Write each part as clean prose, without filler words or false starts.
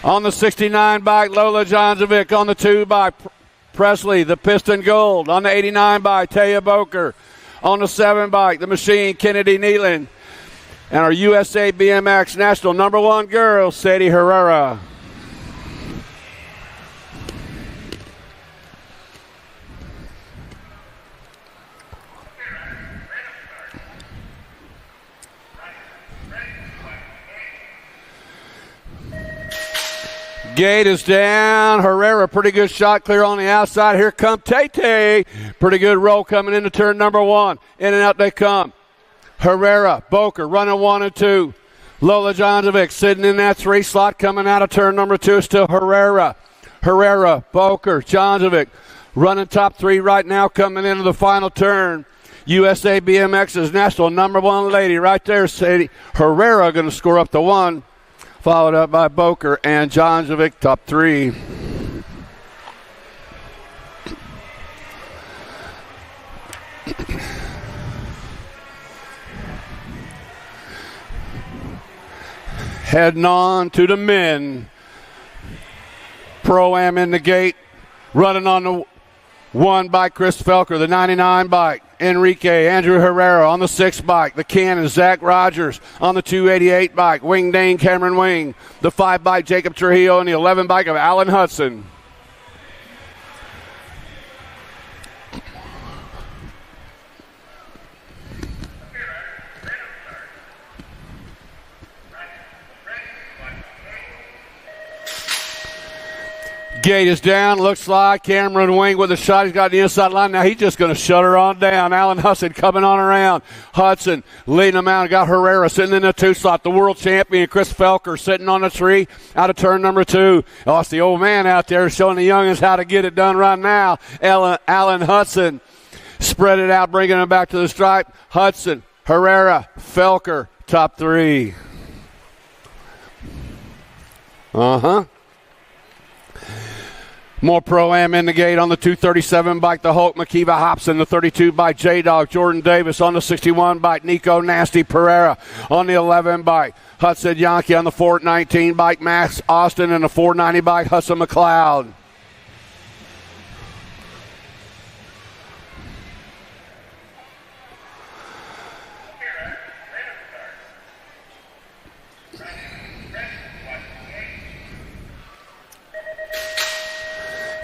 On the 69 bike, Lola Jonzovic. On the 2 bike, Presley, the Piston Gold. On the 89 bike, Taya Boker. On the 7 bike, the Machine, Kennedy Nealon. And our USA BMX National #1 girl, Sadie Herrera. Gate is down. Herrera, pretty good shot, clear on the outside. Here comes Tay. Pretty good roll coming into turn #1. In and out they come. Herrera, Boker running 1 and 2. Lola Jonzovic sitting in that 3 slot coming out of turn #2. Still Herrera, Boker, Jonzovic running top 3 right now coming into the final turn. USA BMX's national #1 lady right there, Sadie Herrera, going to score up the 1. Followed up by Boker and Jonzovic, top 3. Heading on to the men. Pro-Am in the gate. Running on the 1 by Chris Felker, the 99 bike. Enrique, Andrew Herrera on the 6 bike. The Cannon, Zach Rogers on the 288 bike. Wing Dane, Cameron Wing. The 5 bike, Jacob Trujillo, and the 11 bike of Alan Hudson. Gate is down, looks like Cameron Wing with a shot. He's got the inside line. Now he's just going to shut her on down. Alan Hudson coming on around. Hudson leading them out. Got Herrera sitting in the 2 slot. The world champion, Chris Felker, sitting on the 3 out of turn #2. Oh, it's the old man out there showing the youngins how to get it done right now. Alan Hudson spread it out, bringing them back to the stripe. Hudson, Herrera, Felker, top 3. More Pro-Am in the gate on the 237 bike, the Hulk, Makiva Hobson, the 32 bike, J-Dog, Jordan Davis on the 61 bike, Nico Nasty Pereira on the 11 bike, Hudson Yankee on the 419 bike, Max Austin, and the 490 bike, Hudson McLeod.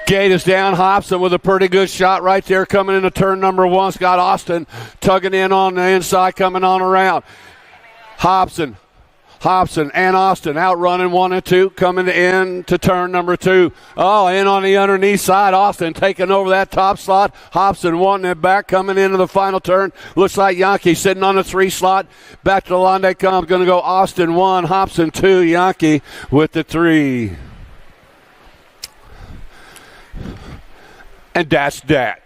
Gate is down. Hobson with a pretty good shot right there coming into turn #1. Scott Austin tugging in on the inside, coming on around. Hobson and Austin outrunning 1 and 2, coming in to turn #2. Oh, in on the underneath side. Austin taking over that top slot. Hobson wanting it back, coming into the final turn. Looks like Yankee sitting on the 3 slot. Back to the line they come. Going to go Austin 1, Hobson 2, Yankee with the 3. And that's that.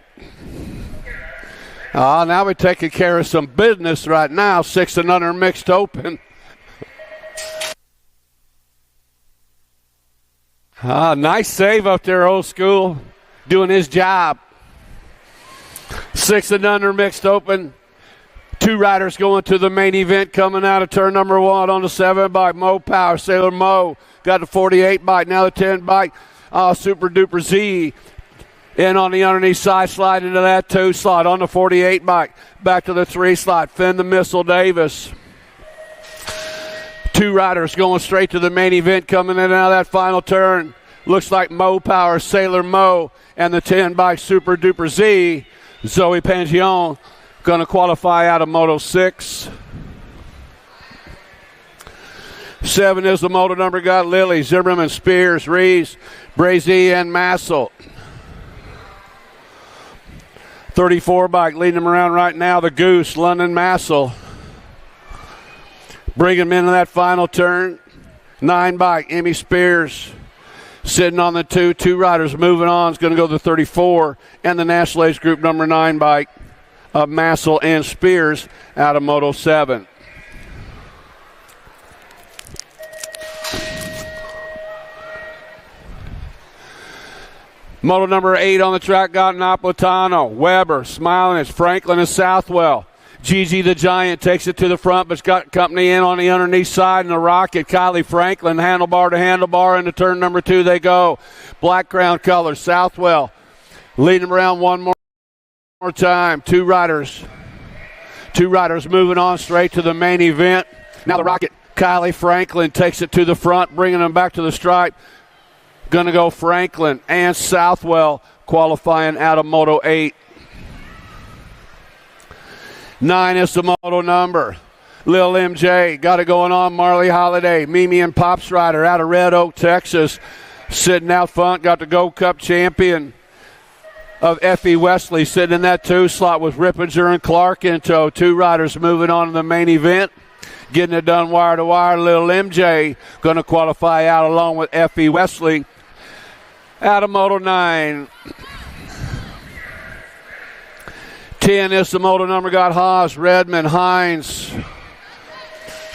Now we're taking care of some business right now. 6 and under mixed open. Nice save up there, Old School. Doing his job. 6 and under mixed open. Two riders going to the main event, coming out of turn number 1 on the 7 bike. Mo Power, Sailor Mo, got the 48 bike, now the 10 bike. Super Duper Z in on the underneath side, slide into that 2 slot on the 48 bike. Back to the 3 slot, Finn the Missile Davis. Two riders going straight to the main event, coming in and out of that final turn. Looks like Mo Power, Sailor Mo, and the 10 bike Super Duper Z. Zoe Pangion going to qualify out of Moto 6. 7 is the moto number. Got Lily, Zimmerman, Spears, Reeves, Brazy, and Massel. 34 bike leading them around right now. The Goose, London Massel. Bring him into that final turn. 9 bike, Emmy Spears. Sitting on the 2. Two riders moving on. It's going to go to the 34. And the National Age Group number 9 bike of Massel and Spears out of Moto 7. Moto number 8 on the track got Napolitano, Weber, Smiling, it's Franklin and Southwell. Gigi the Giant takes it to the front, but's got company in on the underneath side, and the Rocket, Kylie Franklin, handlebar to handlebar, into turn number 2 they go. Black crown colors, Southwell leading them around one more time. Two riders moving on straight to the main event. Now the Rocket, Kylie Franklin, takes it to the front, bringing them back to the stripe. Going to go Franklin and Southwell qualifying out of Moto 8. 9 is the moto number. Lil MJ got it going on. Marley Holiday, Mimi and Pops Rider out of Red Oak, Texas. Sitting out front, got the Gold Cup champion of Effie Wesley sitting in that 2 slot with Rippinger and Clark in tow. Two riders moving on to the main event. Getting it done wire to wire. Lil MJ going to qualify out along with Effie Wesley out of Moto 9. 10 is the moto number. Got Haas, Redmond, Hines,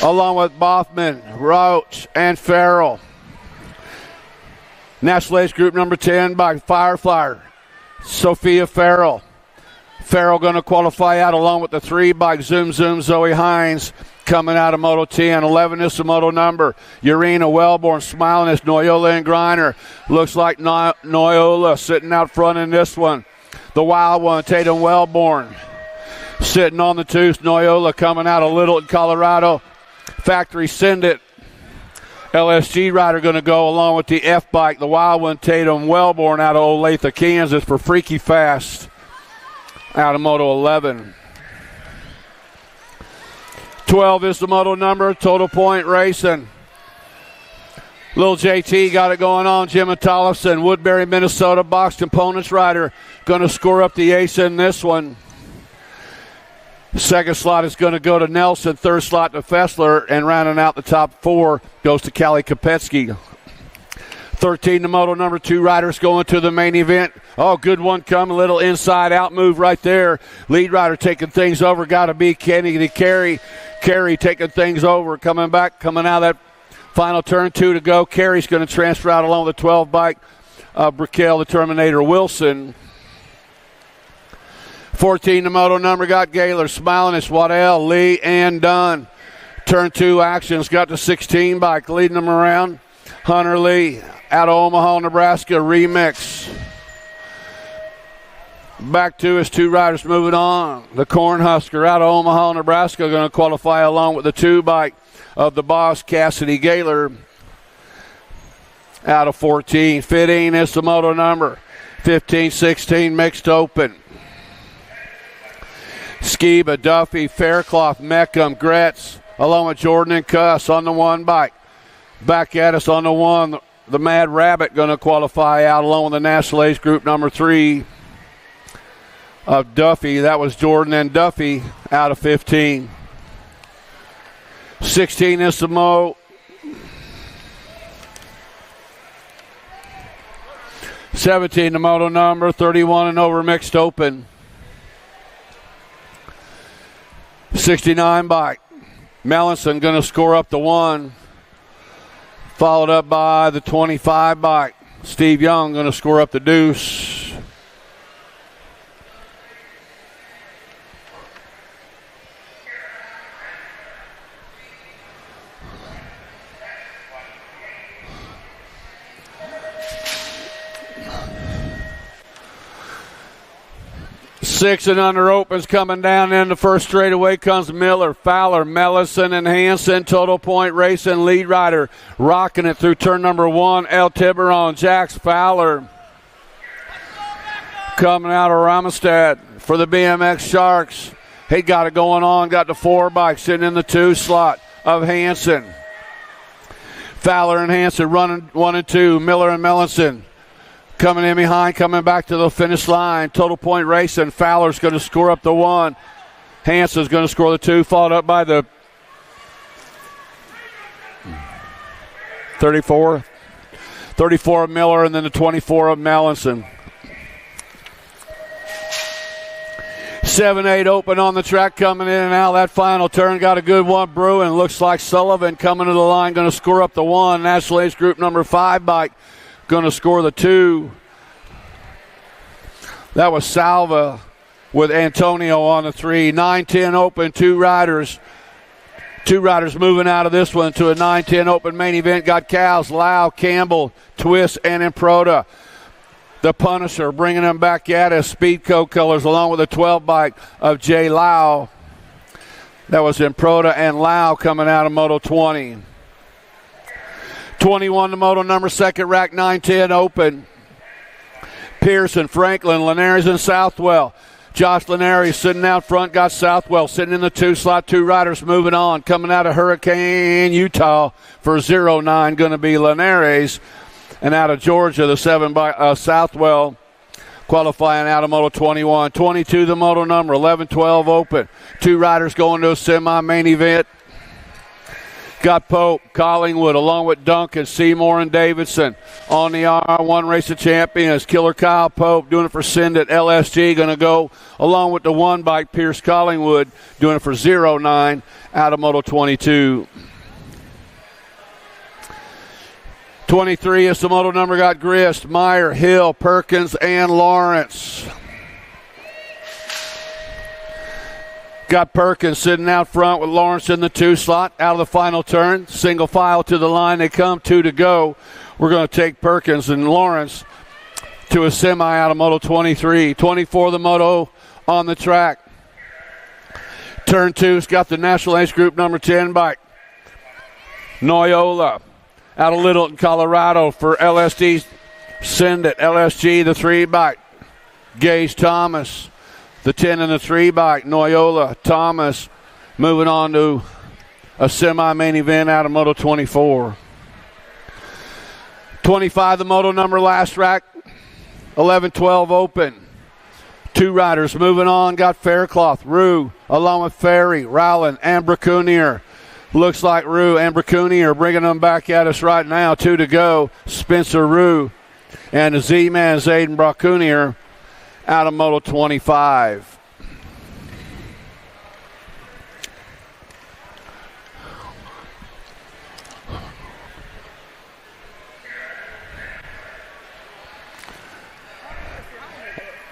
along with Boffman, Roach, and Farrell. National Age Group number 10 by Fireflyer, Sophia Farrell. Farrell going to qualify out along with the 3 by Zoom Zoom, Zoe Hines, coming out of Moto 10. 11 is the moto number. Urena, Wellborn, Smiling is Noyola and Griner. Looks like Noyola sitting out front in this one. The wild one, Tatum Wellborn, sitting on the 2. Noyola coming out of Littleton, Colorado. Factory Send It. LSG rider going to go along with the F bike. The wild one, Tatum Wellborn out of Olathe, Kansas for Freaky Fast out of Moto 11. 12 is the moto number. Total Point Racing. Little JT got it going on. Jim Tollefson, Woodbury, Minnesota, box components rider, going to score up the ace in this one. Second slot is going to go to Nelson. Third slot to Fessler. And rounding out the top 4 goes to Callie Kopetsky. 13, the moto number 2 riders going to the main event. Oh, good one coming. A little inside out move right there. Lead rider taking things over. Got to be Kenny Carey. Carey taking things over. Coming back, coming out of that final turn 2 to go. Carey's going to transfer out along the 12 bike of Brickell, the Terminator Wilson. 14, the moto number. Got Gaylor, Smiling, it's Waddell, Lee, and Dunn. Turn 2 actions. Got the 16 bike leading them around. Hunter Lee out of Omaha, Nebraska, remix. Back to his 2 riders moving on. The Cornhusker out of Omaha, Nebraska, going to qualify along with the 2 bike of the boss, Cassidy Gaylor, out of 14. 15 is the moto number. 15-16 mixed open. Skiba, Duffy, Faircloth, Meckham, Gretz, along with Jordan and Cuss on the 1 bike. Back at us on the 1, the Mad Rabbit going to qualify out along with the National Age Group number 3 of Duffy. That was Jordan and Duffy out of 15. 16 is the Mo. 17 the moto number. 31 and over mixed open. 69 bike. Melanson going to score up the 1. Followed up by the 25 bike. Steve Young going to score up the deuce. 6 and under opens coming down in the first straightaway comes Miller, Fowler, Mellison, and Hanson. Total point racing lead rider rocking it through turn number 1. El Tiburon, Jax Fowler. Coming out of Ramestad for the BMX Sharks. He got it going on, got the 4 bike sitting in the 2 slot of Hanson. Fowler and Hanson running 1 and 2. Miller and Mellison coming in behind, coming back to the finish line. Total point racing. Fowler's going to score up the 1. Hanson's going to score the 2, followed up by the 34 of Miller, and then the 24 of Mellison. 7-8 open on the track, coming in and out. That final turn got a good one brewing. Looks like Sullivan coming to the line, going to score up the 1. National Age Group number 5 bike going to score the 2. That was Salva with Antonio on the 3. 9-10 open, two riders moving out of this one to a 9-10 open main event. Got Cows, Lau, Campbell, Twist, and Improda. The Punisher bringing them back at us. Speedco colors along with a 12 bike of Jay Lau. That was Improda and Lau coming out of Moto 20. 21 to Moto number 2nd rack, 9-10 open. Pearson, Franklin, Linares, and Southwell. Josh Linares sitting out front, got Southwell sitting in the 2 slot. 2 riders moving on. Coming out of Hurricane, Utah for 09, going to be Linares. And out of Georgia, the 7 by Southwell qualifying out of Moto 21. 22 the Moto number, 11-12 open. 2 riders going to a semi-main event. Got Pope, Collingwood, along with Duncan, Seymour, and Davidson. On the R1 Race of Champions, Killer Kyle Pope doing it for Sindit. LSG going to go along with the 1 bike, Pierce Collingwood, doing it for 09 out of Moto 22. 23 is the Moto number, got Grist, Meyer, Hill, Perkins, and Lawrence. Got Perkins sitting out front with Lawrence in the 2 slot. Out of the final turn, single file to the line. They come, 2 to go. We're going to take Perkins and Lawrence to a semi out of Moto 23. 24 the Moto on the track. Turn 2's got the National Age Group number 10 bike. Noyola out of Littleton, Colorado for LSD. Send it. LSG, the 3 bike. Gage Thomas, the 10 and the 3 bike. Noyola, Thomas, moving on to a semi-main event out of Moto 24. 25, the Moto number last rack. 11-12 open. 2 riders moving on. Got Faircloth, Rue, along with Ferry, Rowland, and Bracunier. Looks like Rue and Bracunier are bringing them back at us right now. 2 to go. Spencer Rue and the Z-Man, Zayden Bracunier, out of Moto 25.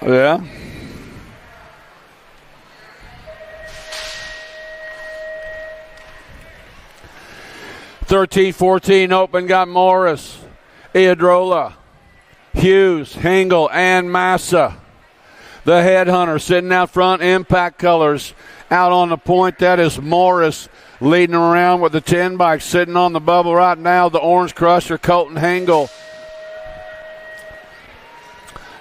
Yeah. (13-14) open, got Morris, Iadrola, Hughes, Hengel, and Massa. The Headhunter sitting out front, Impact colors. Out on the point, that is Morris leading around with the 10 bike sitting on the bubble right now. The Orange Crusher, Colton Hengel.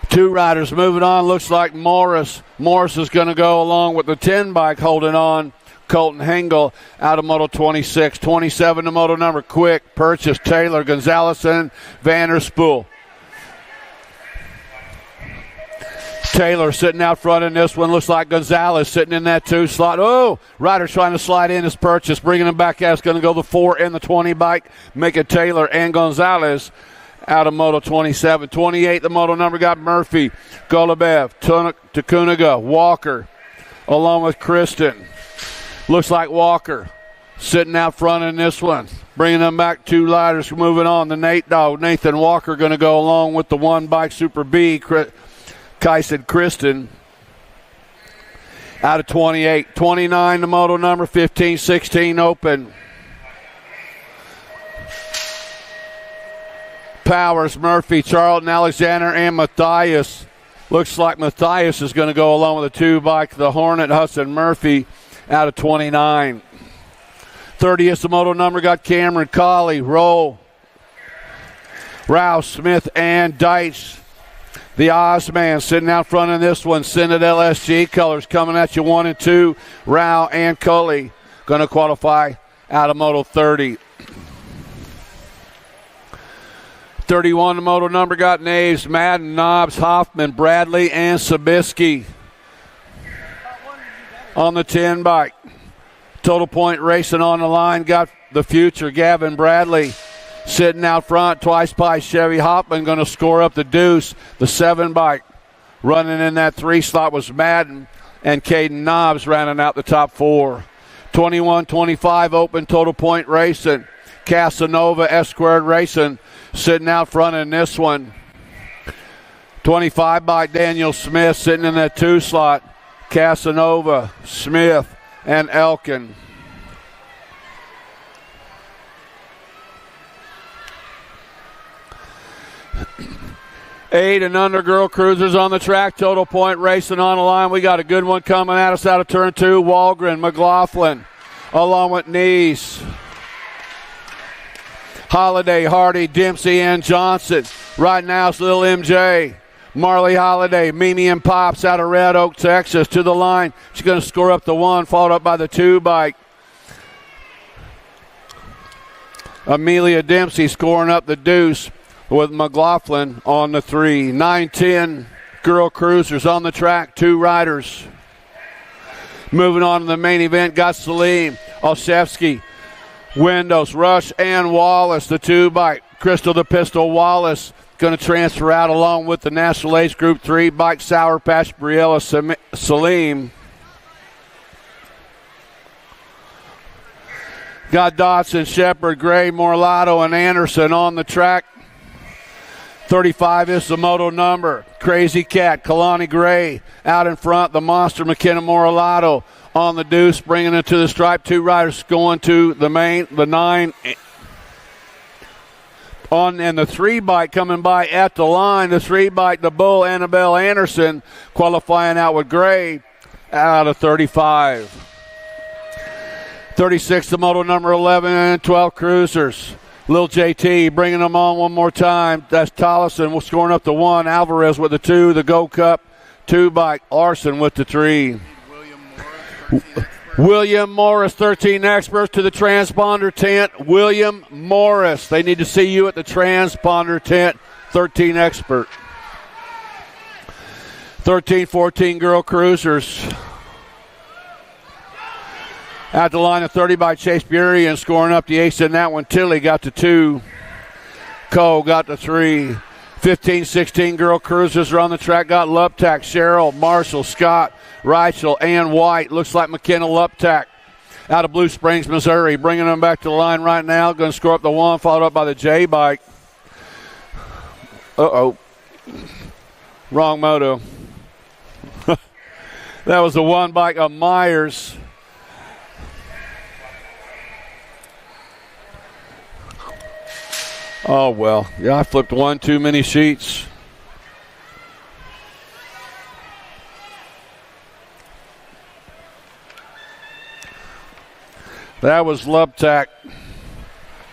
2 riders moving on. Looks like Morris. Morris is going to go along with the 10 bike holding on. Colton Hengel out of Moto 26. 27 to Moto number, Quick, Purchase, Taylor, Gonzalez, and Vanderspool. Taylor sitting out front in this one. Looks like Gonzalez sitting in that 2 slot. Oh, rider trying to slide in his Purchase, bringing him back out. It's going to go the 4 and the 20 bike, make it Taylor and Gonzalez out of Moto 27. 28, the Moto number, got Murphy, Golubev, Takuniga, Walker, along with Kristen. Looks like Walker sitting out front in this one. Bringing them back, 2 riders moving on. The Nate Dog, Nathan Walker, going to go along with the 1 bike Super B, Kyson Kristen, out of 28. 29, the Moto number, 15-16 open. Powers, Murphy, Charlton, Alexander, and Matthias Looks like Matthias is going to go along with the 2 bike, the Hornet, Hudson Murphy, out of 29. 30th the moto number got Cameron, Colley, Roll, Rouse, Smith, and Deitch. The Ozman sitting out front in this one. Senate LSG colors coming at you 1 and 2. Rao and Colley going to qualify out of Moto 30. 31 the moto number got Naves, Madden, Knobs, Hoffman, Bradley, and Sabisky. On the 10 bike. Total Point Racing on the line got the future, Gavin Bradley. Sitting out front, twice by Chevy Hoffman going to score up the deuce. The 7 bike running in that 3 slot was Madden, and Caden Knobs rounding out the top 4. 21-25 open Total Point Racing. Casanova S Squared Racing sitting out front in this one. 25 bike Daniel Smith sitting in that 2 slot. Casanova, Smith, and Elkin. 8 and under girl cruisers on the track. Total Point Racing on the line. We got a good one coming at us out of turn 2. Walgren, McLaughlin, along with Neese, Holiday, Hardy, Dempsey, and Johnson. Right now it's little MJ, Marley Holiday, Mimi and Pops out of Red Oak, Texas, to the line. She's going to score up the 1, followed up by the 2 bike. Amelia Dempsey scoring up the deuce with McLaughlin on the 3. 9-10 girl cruisers on the track, 2 riders. Moving on to the main event, got Salim, Olszewski, Windows, Rush, and Wallace, the 2 bike. Crystal the Pistol Wallace going to transfer out along with the National Ace Group 3 bike. Sour Patch, Briella, Salim. Got Dodson, Shepard, Gray, Morlato, and Anderson on the track. 35 is the moto number. Crazy Cat, Kalani Gray out in front. The monster, McKenna Morlato on the deuce, bringing it to the stripe. 2 riders going to the main, the 9. On and the 3 bike coming by at the line. The 3 bike, the Bull, Annabelle Anderson, qualifying out with Gray out of 35. 36, the moto number 11 and 12 cruisers. Lil JT bringing them on one more time. That's Tollison scoring up the 1. Alvarez with the 2. The Go Cup 2 bike. Larson with the 3. William Morris, 13 experts to the transponder tent. William Morris. They need to see you at the transponder tent. 13 expert. 13-14 girl cruisers. At the line of 30 by Chase Bury and scoring up the ace in that one. Tilly got the 2. Cole got the 3. 15-16 girl cruisers are on the track. Got Luptak, Cheryl, Marshall, Scott, Reichel, and White. Looks like McKenna Luptak out of Blue Springs, Missouri. Bringing them back to the line right now. Going to score up the 1, followed up by the J bike. Uh-oh. Wrong moto. That was the 1 bike of Myers. Oh, well. Yeah, I flipped 1 too many sheets. That was Luptak.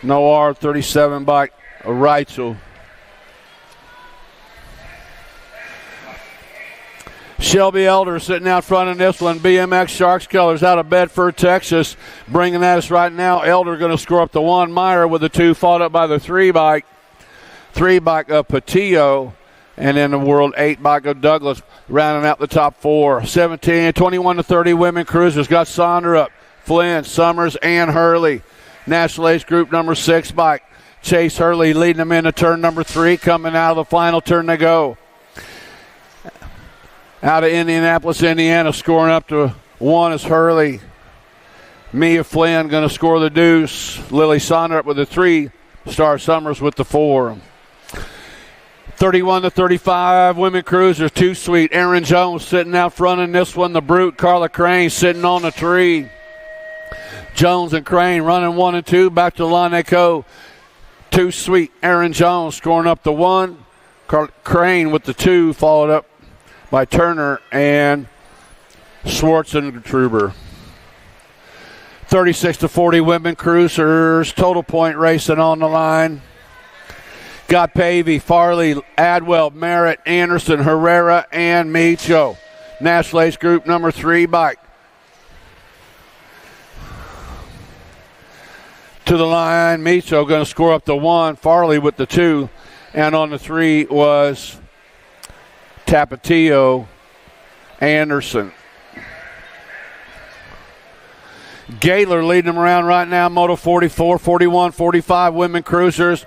No R37 bike. A Rachel. Shelby Elder sitting out front in this one. BMX Sharks colors out of Bedford, Texas. Bringing at us right now. Elder going to score up the 1. Meyer with the 2, followed up by the 3 bike. 3 bike of Patillo. And then the World 8 bike of Douglas rounding out the top 4. 17, 21-30 women cruisers. Got Sondra, Flynn, Summers, and Hurley. National Ace Group number 6 bike. Chase Hurley leading them into turn number 3. Coming out of the final turn to go. Out of Indianapolis, Indiana, scoring up to 1 is Hurley. Mia Flynn going to score the deuce. Lily Sondra with the 3. Star Summers with the 4. 31-35 women cruisers. 2 sweet. Aaron Jones sitting out front in this one. The Brute, Carla Crane sitting on the 3. Jones and Crane running 1 and 2. Back to the line they go. 2 sweet. Aaron Jones scoring up the 1. Crane with the 2, followed up by Turner and Schwartzentruber. 36-40 women cruisers. Total point racing on the line. Got Pavey, Farley, Adwell, Merritt, Anderson, Herrera, and Micho. National Age Group number 3 bike. To the line, Micho going to score up the 1, Farley with the 2, and on the 3 was Tapatio, Anderson. Gaylor leading them around right now, Moto 44, 41, 45 women cruisers.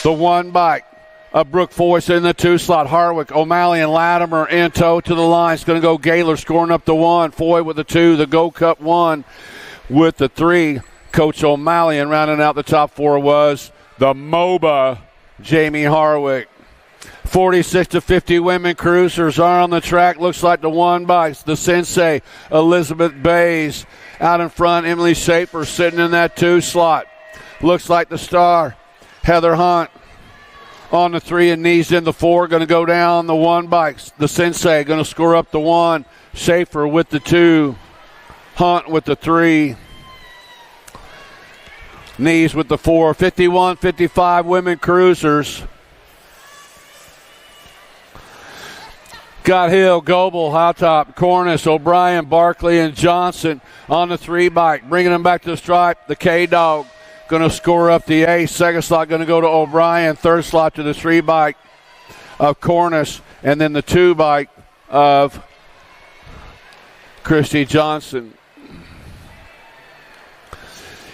The 1 bike of Brooke Foyce in the 2 slot. Harwick, O'Malley, and Latimer in tow to the line. It's going to go Gaylor scoring up the 1. Foy with the 2. The Go Cup 1 with the 3. Coach O'Malley, and rounding out the top 4 was the MOBA, Jamie Harwick. 46-50 women cruisers are on the track. Looks like the 1 bikes. The Sensei, Elizabeth Bays. Out in front, Emily Schaefer sitting in that 2 slot. Looks like the star, Heather Hunt. On the 3 and knees in the 4. Going to go down the 1 bikes. The Sensei going to score up the 1. Schaefer with the 2. Hunt with the 3. Knees with the 4. 51-55 women cruisers. Got Hill, Goebel, Howtop, Cornish, O'Brien, Barkley, and Johnson on the 3 bike. Bringing them back to the stripe. The K-Dog going to score up the ace. Second slot going to go to O'Brien. Third slot to the 3 bike of Cornish. And then the 2 bike of Christy Johnson.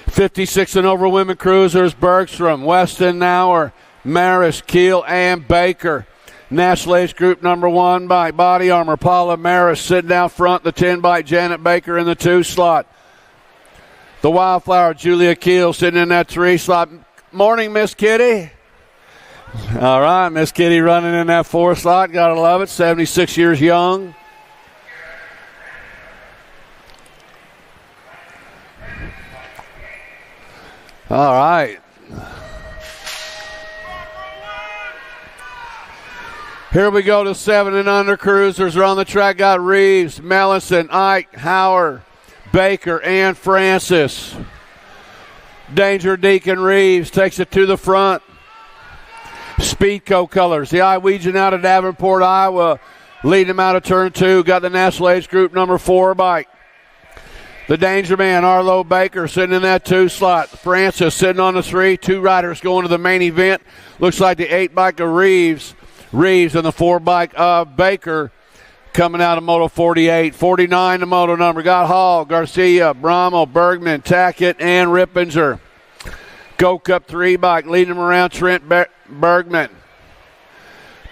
56 and over women cruisers. Bergstrom, Weston, Nauer, Maris, Keel, and Baker. National Age Group number 1 bike. Body Armor, Paula Maris sitting down front. The 10 bike, Janet Baker in the 2 slot. The Wildflower, Julia Keel sitting in that 3 slot. Morning, Miss Kitty. All right, Miss Kitty running in that 4 slot. Gotta love it. 76 years young. All right. Here we go to 7 and under cruisers are on the track. Got Reeves, Mellison, Ike, Howard, Baker, and Francis. Danger Deacon Reeves takes it to the front. Speedco colors. The Iowegian out of Davenport, Iowa, leading them out of turn 2. Got the National Age Group number 4 bike. The Danger Man, Arlo Baker, sitting in that 2 slot. Francis sitting on the 3. 2 riders going to the main event. Looks like the 8 bike of Reeves. Reeves and the 4 bike of Baker coming out of Moto 48. 49 the moto number. Got Hall, Garcia, Brommel, Bergman, Tackett, and Rippinger. Go Cup 3 bike leading them around, Trent Bergman.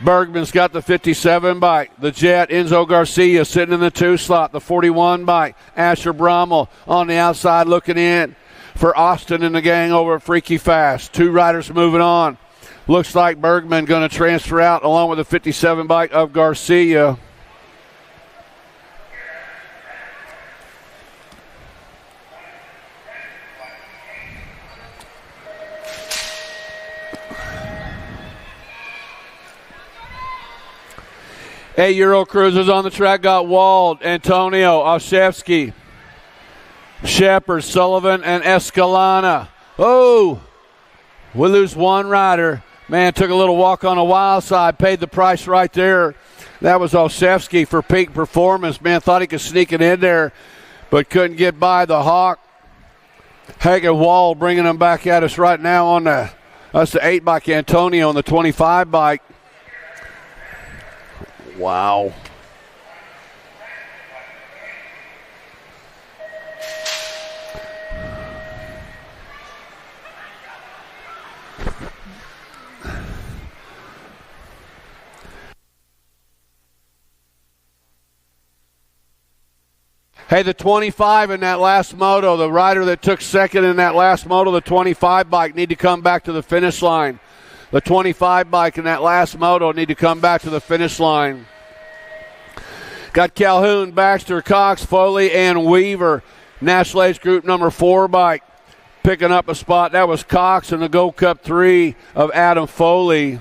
Bergman's got the 57 bike. The Jet, Enzo Garcia sitting in the 2 slot. The 41 bike, Asher Brommel on the outside looking in for Austin and the gang over at Freaky Fast. 2 riders moving on. Looks like Bergman going to transfer out along with the 57 bike of Garcia. Eight-year-old cruisers on the track. Got Wald, Antonio, Olszewski, Shepard, Sullivan, and Escalana. Oh, we lose 1 rider. Man, took a little walk on a wild side, paid the price right there. That was Olszewski for peak performance. Man, thought he could sneak it in there, but couldn't get by the Hawk. Hagen Wall bringing them back at us right now on the 8 bike, Antonio on the 25 bike. Wow. Hey, the 25 in that last moto, the rider that took second in that last moto, the 25 bike, need to come back to the finish line. The 25 bike in that last moto need to come back to the finish line. Got Calhoun, Baxter, Cox, Foley, and Weaver. National Age Group number 4 bike picking up a spot. That was Cox in the Go Cup 3 of Adam Foley.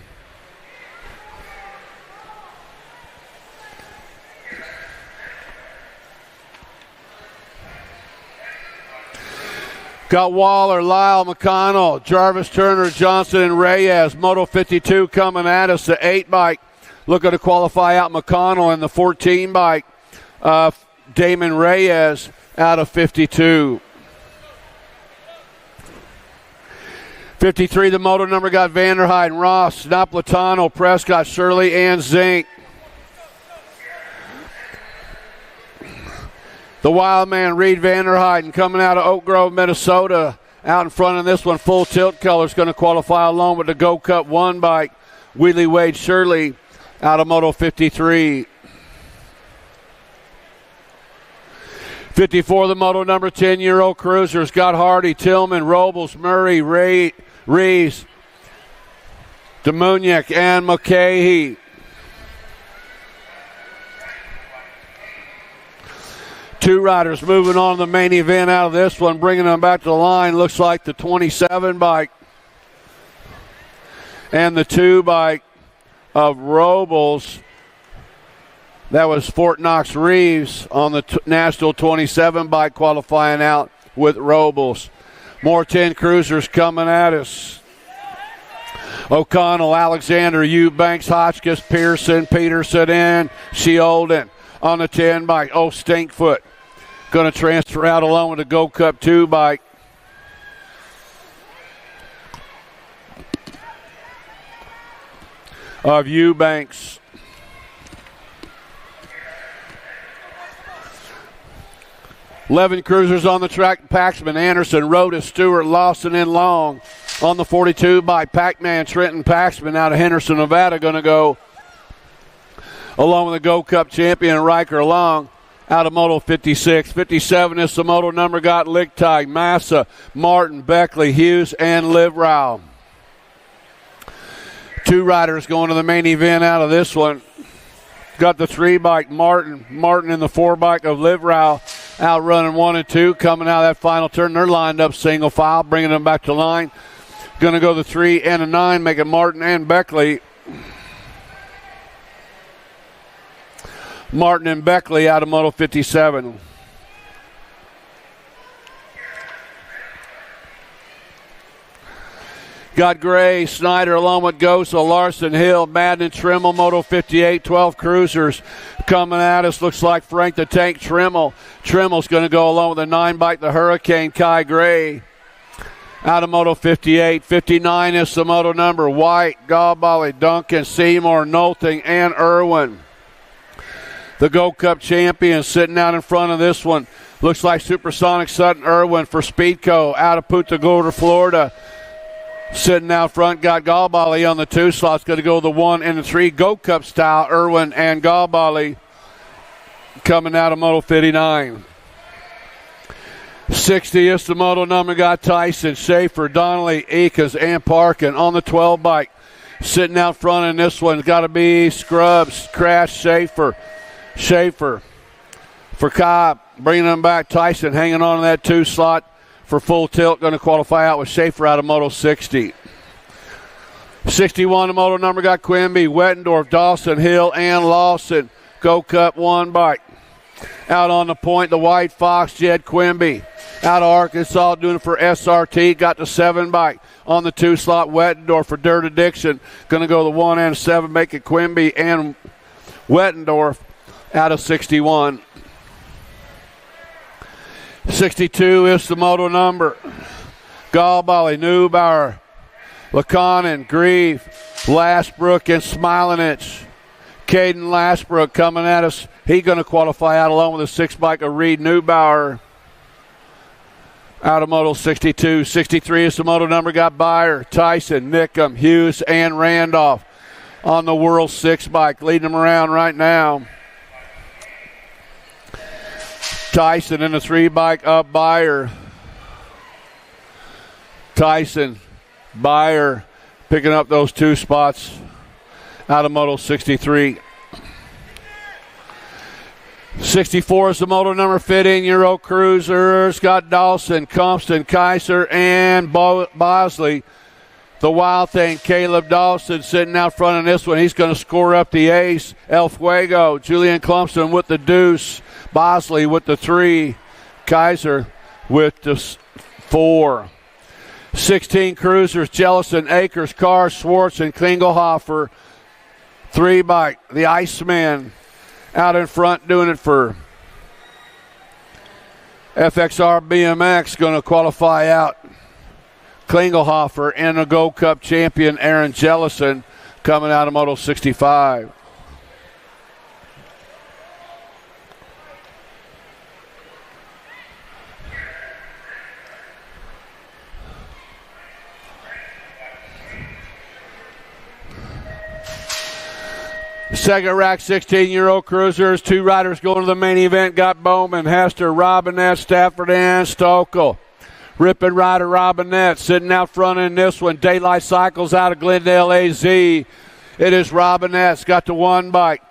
Got Waller, Lyle, McConnell, Jarvis, Turner, Johnson, and Reyes. Moto 52 coming at us. The 8 bike looking to qualify out McConnell, and the 14 bike, Damon Reyes out of 52. 53, the moto number got Vanderheiden, Ross, Napolitano, Prescott, Shirley, and Zink. The wild man, Reed Vanderheiden, coming out of Oak Grove, Minnesota. Out in front of this one, full tilt colors, going to qualify along with the Go Cup 1 bike. Wheelie Wade Shirley out of Moto 53. 54, the moto number 10 Euro Cruisers. Got Hardy, Tillman, Robles, Murray, Rees, Demuniak, and McCahey. Two riders moving on to the main event out of this one, bringing them back to the line. Looks like the 27 bike and the 2 bike of Robles. That was Fort Knox Reeves on the National 27 bike qualifying out with Robles. More 10 cruisers coming at us. O'Connell, Alexander, Eubanks, Hotchkiss, Pearson, Peterson, and Sheolden on the 10 bike. Oh, Stinkfoot going to transfer out along with the Go Cup 2 bike. Of Eubanks. Eleven cruisers on the track. Paxman, Anderson, Rhoda, Stewart, Lawson, and Long on the 42 by Pac-Man, Trenton Paxman out of Henderson, Nevada, going to go along with the Go Cup champion Riker Long out of Moto 56. 57 is the moto number got Lichtig, Massa, Martin, Beckley, Hughes, and Livrau. 2 riders going to the main event out of this one. Got the 3 bike Martin in the 4 bike of Livrau out running 1 and 2. Coming out of that final turn, they're lined up single file, bringing them back to line. Going to go the 3 and a 9, making Martin and Beckley. Martin and Beckley out of Moto 57. Got Gray, Snyder, along with Gosa, Larson, Hill, Madden, Trimmel, Moto 58, 12 cruisers coming at us. Looks like Frank the Tank Trimmel. Trimmel's going to go along with the 9 bike, the Hurricane, Kai Gray. Out of Moto 58. 59 is the moto number. White, Galbally, Duncan, Seymour, Nolting, and Irwin. The Go Cup champion sitting out in front of this one. Looks like Supersonic Sutton Irwin for Speedco out of Punta Gorda, Florida. Sitting out front, got Galbally on the 2 slots. Going to go the 1 and the 3 Go Cup style. Irwin and Galbally coming out of Moto 59. 60 is the moto number. Got Tyson, Schaefer, Donnelly, Akers, and Parkin on the 12 bike. Sitting out front in this one, got to be Scrubs, Crash, Schaefer for Cobb. Bringing them back, Tyson hanging on to that 2 slot. For full tilt, going to qualify out with Schaefer out of Moto 60. 61, the moto number got Quimby, Wettendorf, Dawson, Hill, and Lawson. Go Cup 1 bike. Out on the point, the White Fox, Jed Quimby. Out of Arkansas, doing it for SRT. Got the 7 bike on the 2 slot, Wettendorf for Dirt Addiction. Going to go the 1 and 7, make it Quimby and Wettendorf out of 61. 62 is the moto number. Galbally, Neubauer, Laconin, Grieve, Lashbrook, and Smilinich. Caden Lashbrook coming at us. He's going to qualify out along with a 6 bike of Reed Neubauer out of Moto 62. 63 is the moto number. Got Byer, Tyson, Nickham, Hughes, and Randolph on the World 6 bike. Leading them around right now. Tyson in the 3 bike up Byer. Tyson, Byer picking up those 2 spots out of Moto 63. 64 is the moto number. 15 Euro Cruisers. Got Dawson, Compton, Kaiser, and Bosley. The wild thing, Caleb Dawson sitting out front in this one. He's going to score up the ace. El Fuego, Julian Clumpston with the deuce. Bosley with the 3. Kaiser with the 4. 16 cruisers, Jellison, Akers, Carr, Schwartz, and Klingelhofer. 3 by the Iceman out in front doing it for FXR BMX, going to qualify out Klingelhofer and a Gold Cup champion Aaron Jellison coming out of Moto 65. Second rack, 16-year-old cruisers. 2 riders going to the main event. Got Bowman, Hester, Robinette, Stafford, and Stokel. Ripping rider Robinette sitting out front in this one. Daylight Cycles out of Glendale, AZ. It is Robinette's got the 1 bike.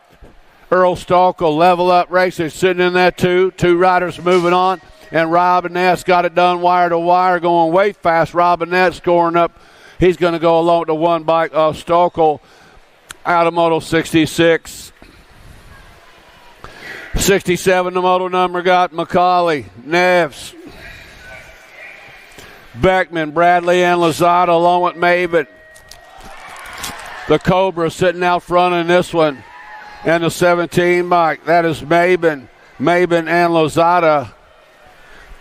Earl Stokel, Level Up Racing, sitting in that 2. 2 riders moving on. And Robinette's got it done wire to wire, going way fast. Robinette scoring up. He's going to go along with the 1 bike of Stokel out of Moto 66. 67, the Moto number got Macaulay, Neves, Beckman, Bradley, and Lozada along with Maven. The Cobra sitting out front in this one. And the 17 bike, that is Maven and Lozada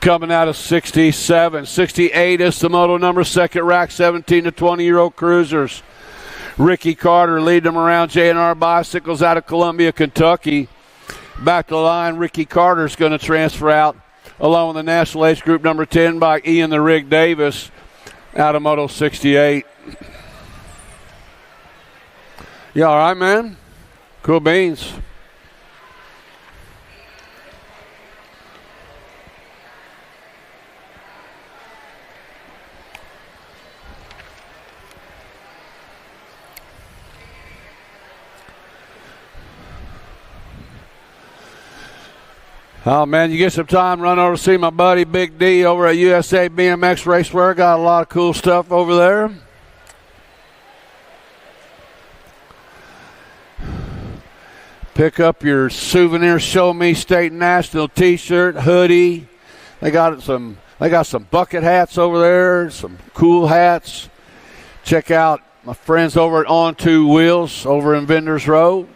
coming out of 67. 68 is the Moto number, second rack, 17 to 20-year-old cruisers. Ricky Carter leading them around. J&R Bicycles out of Columbia, Kentucky. Back to the line, Ricky Carter's going to transfer out along with the National Age Group number 10 by Ian the Rig Davis out of Moto 68. You all right, man? Cool beans. Oh, man, you get some time, run over to see my buddy Big D over at USA BMX Racewear. Got a lot of cool stuff over there. Pick up your souvenir Show Me State National t-shirt, hoodie. They got some bucket hats over there, some cool hats. Check out my friends over at On Two Wheels over in Vendors Row.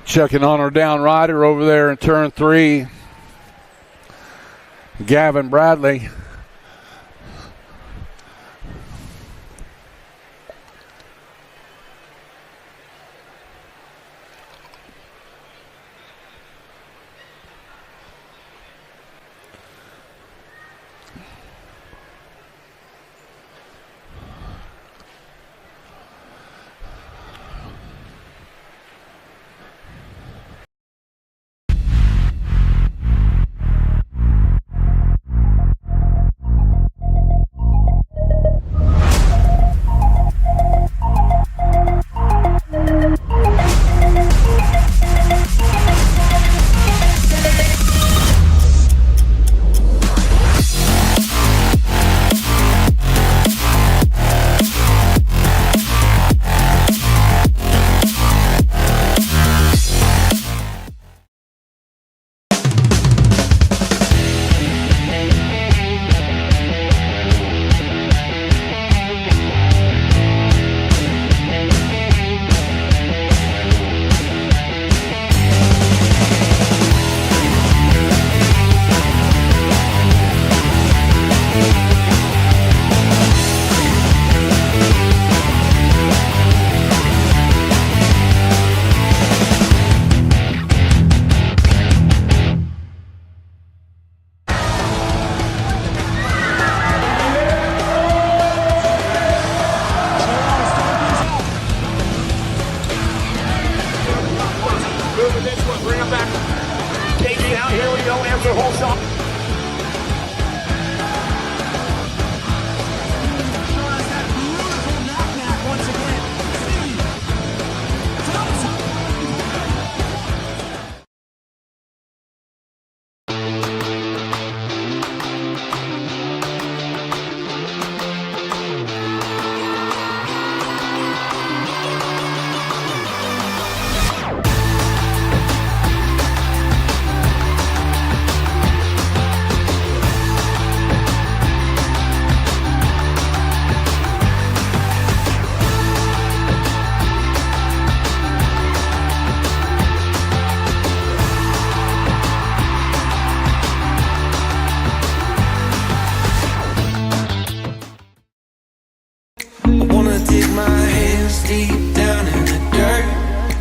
Checking on our down rider over there in turn 3, Gavin Bradley. wanna dig my hands deep down in the dirt.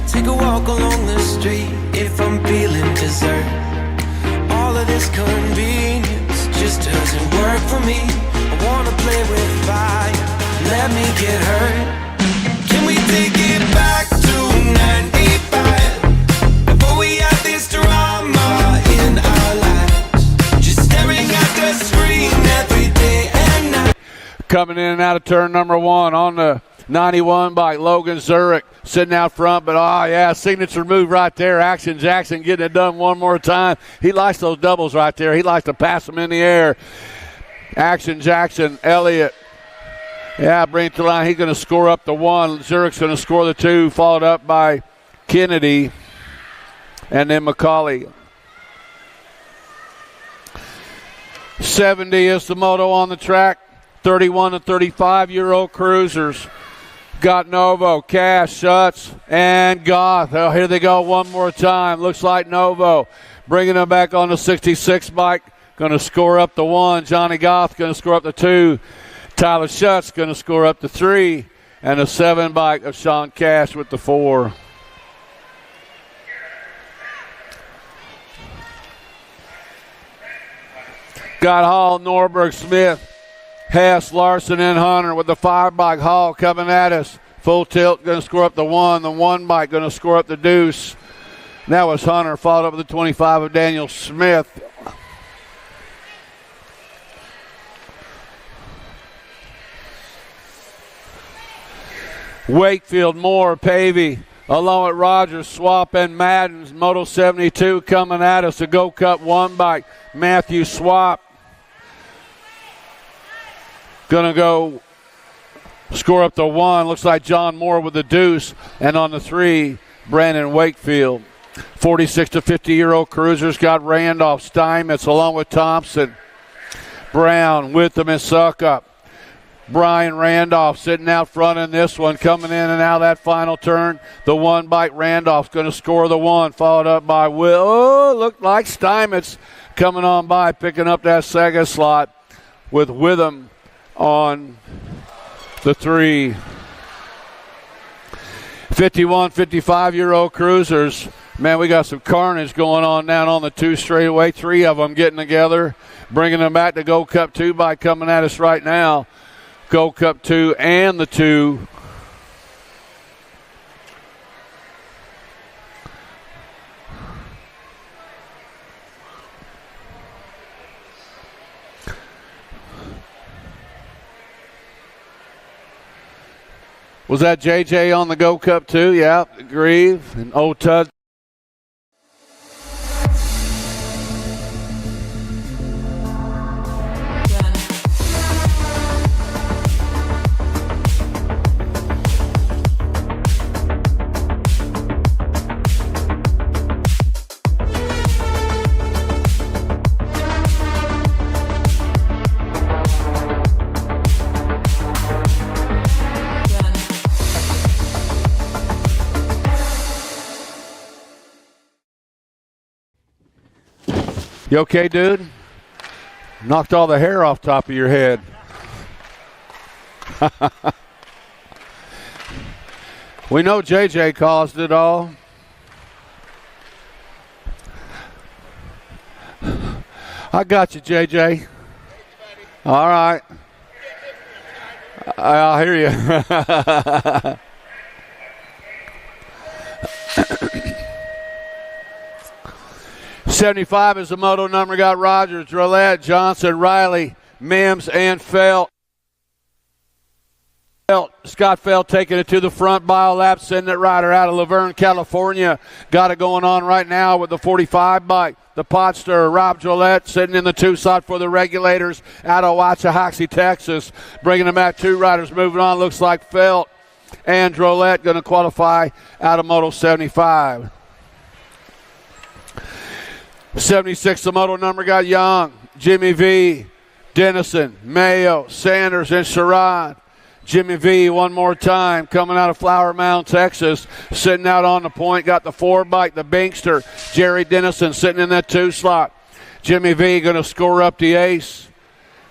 Take a walk along the street if I'm feeling dessert. All of this convenience just doesn't work for me. I wanna play with fire, let me get hurt. Can we take it back to 95? Before we had this drama in our lives, just staring at the screen every day and night. Coming in and out of turn number one on the 91 by Logan Zurich, sitting out front, but signature move right there. Action Jackson getting it done one more time. He likes those doubles right there. He likes to pass them in the air. Action Jackson, Elliott. Yeah, bring it to the line. He's going to score up the one. Zurich's going to score the two, followed up by Kennedy and then McCauley. 70 is the moto on the track. 31 to 35-year-old cruisers. Got Novo, Cash, Schutz, and Goth. Oh, here they go one more time. Looks like Novo bringing them back on the 66 bike. Going to score up the one. Johnny Goth going to score up the two. Tyler Schutz going to score up the three. And the 7 bike of Sean Cash with the 4. Got Hall, Norberg, Smith, Hess, Larson, and Hunter with the 5 bike. Hall coming at us. Full tilt, going to score up the 1. The 1 bike going to score up the deuce. That was Hunter, followed up with the 25 of Daniel Smith. Wakefield, Moore, Pavey, along with Rogers, Swap, and Madden's. Moto 72 coming at us. The Go Cup 1 bike. Matthew Swap going to go score up the 1. Looks like John Moore with the deuce. And on the 3, Brandon Wakefield. 46 to 50-year-old cruisers got Randolph, Steinmetz, along with Thompson, Brown, Witham, and Suckup. Brian Randolph sitting out front in this one, coming in and out of that final turn. The 1 bike, Randolph's going to score the 1, followed up by Will. Oh, looked like Steinmetz coming on by, picking up that second slot with Witham on the 3. 51, 55-year-old cruisers. Man, we got some carnage going on down on the 2 straightaway. 3 of them getting together, bringing them back to Gold Cup 2 bike coming at us right now. Gold Cup 2 and the 2. Was that JJ on the Gold Cup 2? Yeah, Grieve and Old Tud. You okay, dude? Knocked all the hair off top of your head. We know JJ caused it all. I got you, JJ. All right. I'll hear you. 75 is the moto number. Got Rogers, Roulette, Johnson, Riley, Mims, and Felt. Scott Felt taking it to the front by a lap, sending it rider out of Laverne, California. Got it going on right now with the 45 bike. The pot stirrer, Rob Gillette, sitting in the 2 slot for the Regulators out of Waxahachie, Texas. Bringing them back 2 riders moving on. Looks like Felt and Drolette going to qualify out of Moto 75. 76, the moto number got Young, Jimmy V, Dennison, Mayo, Sanders, and Sherrod. Jimmy V one more time coming out of Flower Mound, Texas, sitting out on the point. Got the 4 bike, the Binkster, Jerry Dennison sitting in that 2 slot. Jimmy V going to score up the ace.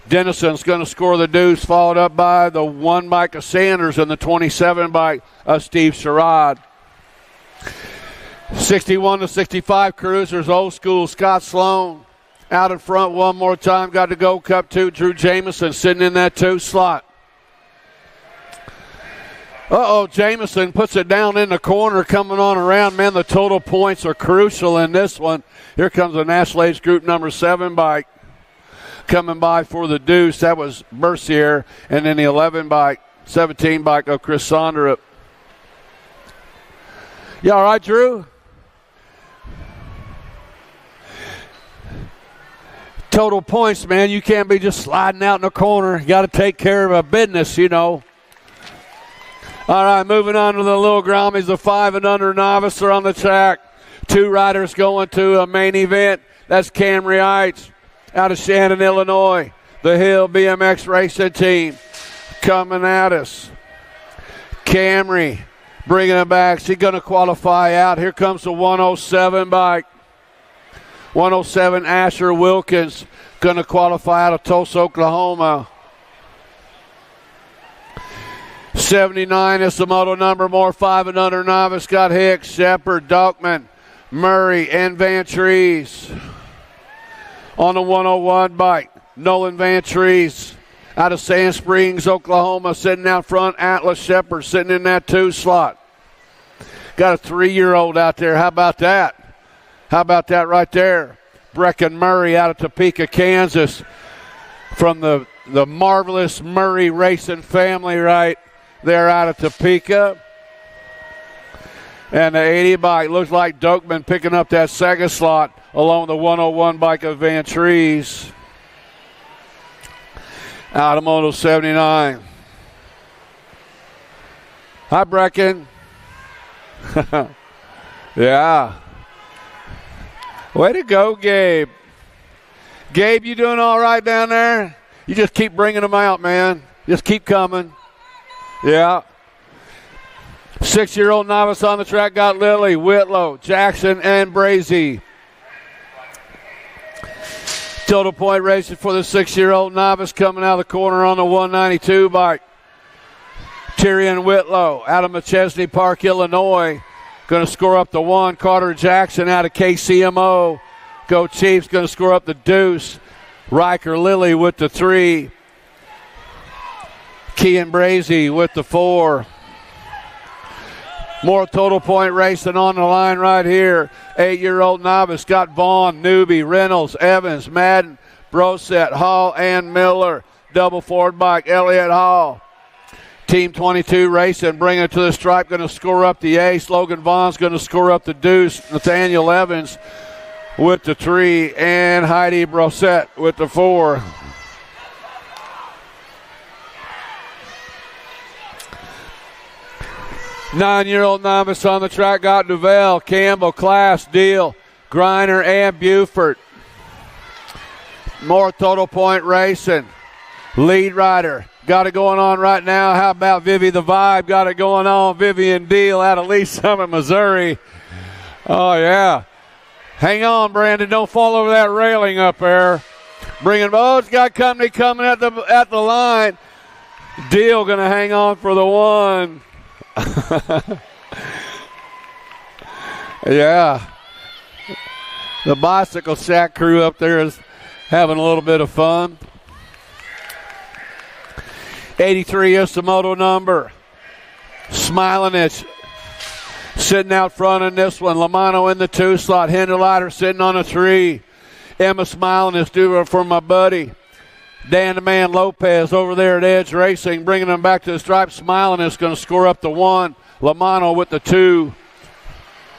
Dennison's going to score the deuce, followed up by the 1 bike of Sanders and the 27 bike of Steve Sherrod. 61-65 Cruisers, old school. Scott Sloan out in front one more time. Got to go Cup 2. Drew Jamison sitting in that 2 slot. Jamison puts it down in the corner, coming on around. Man, the total points are crucial in this one. Here comes the National Age Group number 7 bike coming by for the deuce. That was Mercier. And then the 11 bike, 17 bike of Chris Sonderup. You all right, Drew? Total points, man. You can't be just sliding out in the corner. You got to take care of a business, you know. All right, moving on to the little Grammies. The 5 and under novice are on the track. 2 riders going to a main event. That's Camry Heights out of Shannon, Illinois. The Hill BMX racing team coming at us. Camry bringing it back. She's going to qualify out. Here comes the 107 bike. 107 Asher Wilkins going to qualify out of Tulsa, Oklahoma. 79 is the moto number. More 5 and under novice. Got Hicks, Shepard, Dalkman, Murray, and Van Trees. On the 101 bike, Nolan Van Trees out of Sand Springs, Oklahoma, sitting out front. Atlas Shepard sitting in that 2 slot. Got a 3-year-old out there. How about that? How about that right there? Brecken Murray out of Topeka, Kansas, from the marvelous Murray racing family right there out of Topeka. And the 80 bike looks like Dokman picking up that 2nd slot along the 101 bike of Van Trees. Out of Moto 79. Hi, Brecken. Yeah. Way to go, Gabe. Gabe, you doing all right down there? You just keep bringing them out, man. Just keep coming. Yeah. 6-year-old novice on the track got Lilly, Whitlow, Jackson, and Brazy. Total point racing for the 6-year-old novice coming out of the corner on the 192 bike. Tyrion Whitlow out of McChesney Park, Illinois. Going to score up the 1. Carter Jackson out of KCMO. Go Chiefs, going to score up the deuce. Riker Lilly with the 3. Kean Brazy with the 4. More total point racing on the line right here. 8-year-old novice got Vaughn, Newby, Reynolds, Evans, Madden, Brosette, Hall, and Miller. Double forward bike, Elliott Hall. Team 22 racing, bringing it to the stripe, going to score up the ace. Logan Vaughn's going to score up the deuce. Nathaniel Evans with the 3, and Heidi Brosette with the 4. Nine-year-old novice on the track got Duval, Campbell, Class, Deal, Griner, and Buford. More total point racing. Lead rider got it going on right now. How about Vivi the Vibe? Got it going on. Vivian Deal out of Lee Summit, Missouri. Oh, yeah. Hang on, Brandon. Don't fall over that railing up there. It's got company coming at the line. Deal going to hang on for the 1. Yeah. The bicycle shack crew up there is having a little bit of fun. 83 is the moto number. Smilinich sitting out front in this one. Lamano in the 2 slot. Hinderleiter sitting on a 3. Emma Smilinich doing it for my buddy Dan the Man Lopez over there at Edge Racing, bringing them back to the stripe. Smilinich going to score up the 1. Lamano with the 2.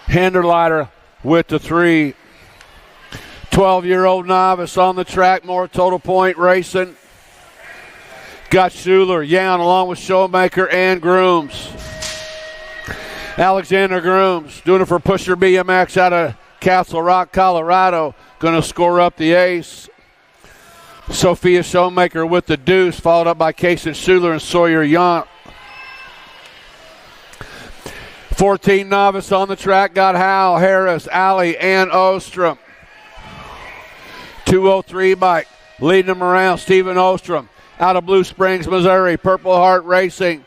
Hinderleiter with the 3. 12-year-old novice on the track. More total point racing. Got Schuler, Young, along with Showmaker and Grooms. Alexander Grooms doing it for Pusher BMX out of Castle Rock, Colorado. Going to score up the ace. Sophia Showmaker with the deuce, followed up by Kason Schuler and Sawyer Young. 14 novice on the track got Howell, Harris, Alley, and Ostrom. 203 bike Leading them around, Stephen Ostrom out of Blue Springs, Missouri. Purple Heart Racing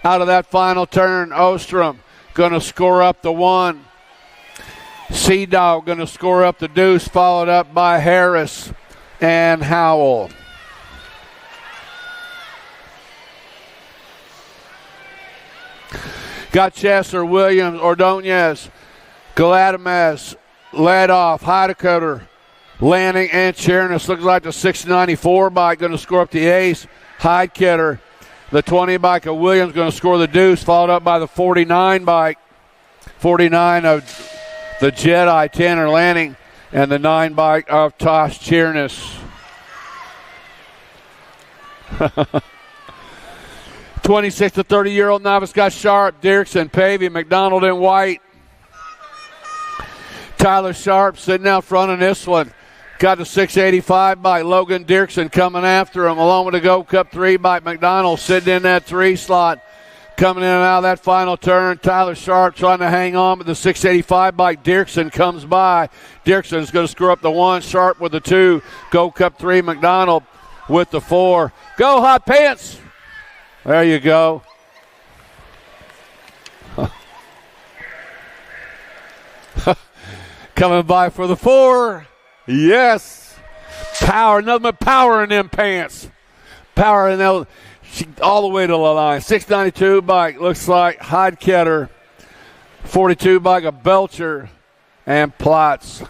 out of that final turn. Ostrom going to score up the 1. Sea Dog going to score up the deuce, followed up by Harris and Howell. Got Chester, Williams, Ordonez, Galadames, led off, Heidecoder, Lanning, and Chernis. Looks like the 694 bike going to score up the ace. Heidecoder, the 20 bike of Williams going to score the deuce, followed up by the 49 bike. 49 of the Jedi, Tanner Lanning, and the 9 bike of Tosh Chernis. 26 to 30-year-old novice got Sharp, Dirksen, Pavey, McDonald, and White. Tyler Sharp sitting out front in this one. Got the 685 by Logan Dirksen coming after him, along with the Go Cup 3 by McDonald sitting in that 3 slot. Coming in and out of that final turn, Tyler Sharp trying to hang on, but the 685 bike Dirksen comes by. Dirksen's going to screw up the 1, Sharp with the 2, Go Cup 3, McDonald with the 4. Go Hot Pants! There you go. Coming by for the 4. Yes. Power, nothing but power in them pants. Power in them. All the way to the line. 692 bike looks like Heidecoder. 42 bike of Belcher and Platts.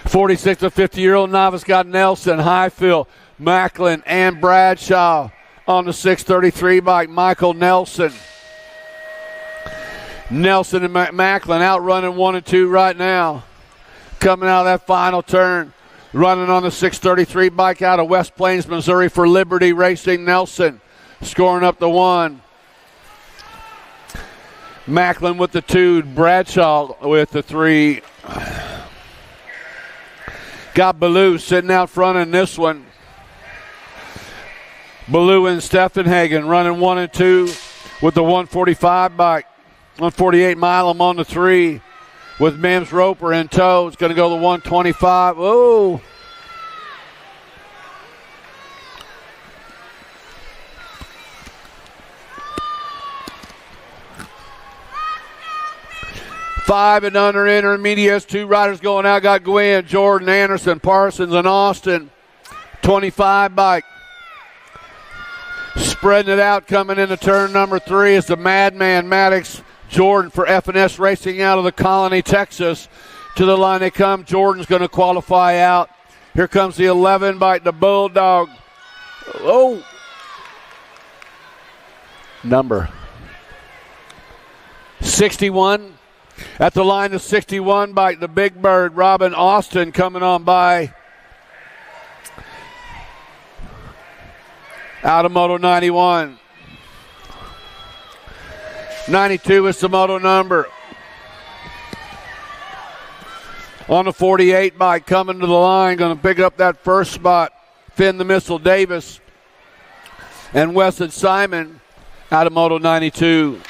46 to 50-year-old novice got Nelson, Highfield, Macklin, and Bradshaw on the 633 bike. Michael Nelson. Nelson and Macklin out running 1 and 2 right now. Coming out of that final turn. Running on the 633 bike out of West Plains, Missouri for Liberty Racing. Nelson scoring up the 1. Macklin with the 2. Bradshaw with the 3. Got Ballou sitting out front in this one. Ballou and Steffenhagen running 1 and 2 with the 145 bike. 148 mile, I'm on the 3. With Mims Roper in tow. It's going to go to 125. Oh. Five and under intermediates. 2 riders going out. Got Gwen, Jordan, Anderson, Parsons, and Austin. 25 bike. Spreading it out, coming into turn number 3 is the Madman Maddox Jordan for F&S Racing out of the Colony, Texas. To the line they come. Jordan's going to qualify out. Here comes the 11 bike, the Bulldog. Oh. Number 61. At the line, the 61 bike, the Big Bird, Robin Austin coming on by. Out of Moto 91. 92 is the moto number. On the 48 bike, coming to the line, going to pick up that first spot. Finn the Missile Davis and Weston Simon out of Moto 92.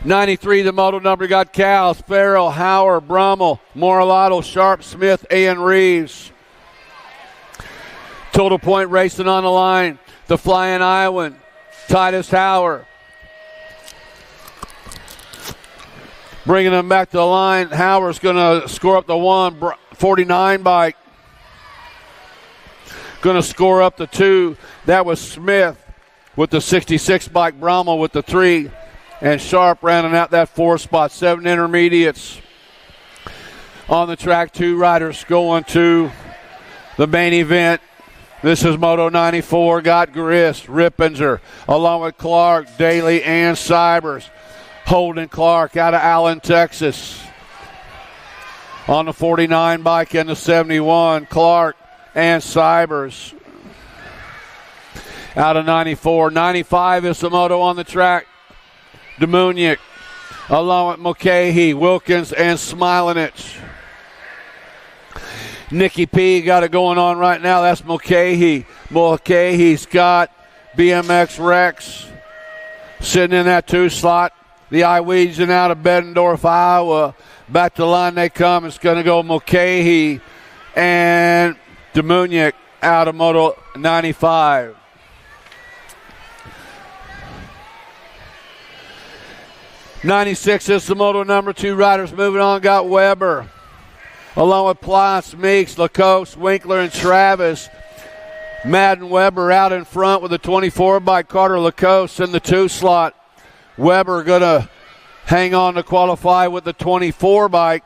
93, the moto number, got Cal, Farrell, Howard, Brummel, Moralato, Sharp, Smith, and Reeves. Total point racing on the line. The Flying Iowan, Titus Howard. Bringing them back to the line. Howard's going to score up the 149 bike. Going to score up the 2. That was Smith with the 66 bike. Brummel with the 3. And Sharp rounding out that 4 spot. 7 intermediates. On the track, 2 riders going to the main event. This is Moto 94. Got Grist, Rippenzer, along with Clark, Daly, and Cybers. Holden Clark out of Allen, Texas. On the 49 bike and the 71, Clark and Cybers. Out of 94. 95 is the moto on the track. Demuniak, along with Mulcahy, Wilkins, and Smilanich. Nicky P got it going on right now. That's Mulcahy. Mulcahy's got BMX Rex sitting in that 2 slot. The Iwegian out of Bettendorf, Iowa. Back to the line they come. It's going to go Mulcahy and Demuniak out of Moto 95. '96 is the Moto number 2 riders. Moving on, got Weber, along with Plotz, Meeks, Lacoste, Winkler, and Travis. Madden Weber out in front with the 24 by Carter Lacoste in the 2 slot. Weber going to hang on to qualify with the 24 bike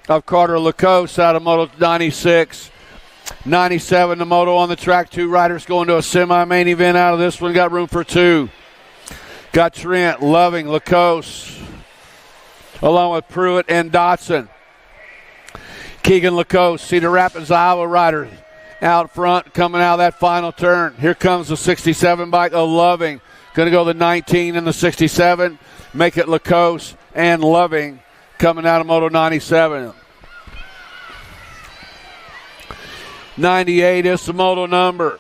of Carter Lacoste out of Moto 96. 97, the Moto on the track. 2 riders going to a semi-main event out of this one. Got room for 2. Got Trent, Loving, Lacoste, along with Pruitt and Dotson. Keegan Lacoste, Cedar Rapids, Iowa rider out front coming out of that final turn. Here comes the 67 bike of Loving. Going to go the 19 and the 67. Make it Lacoste and Loving coming out of Moto 97. 98 is the Moto number.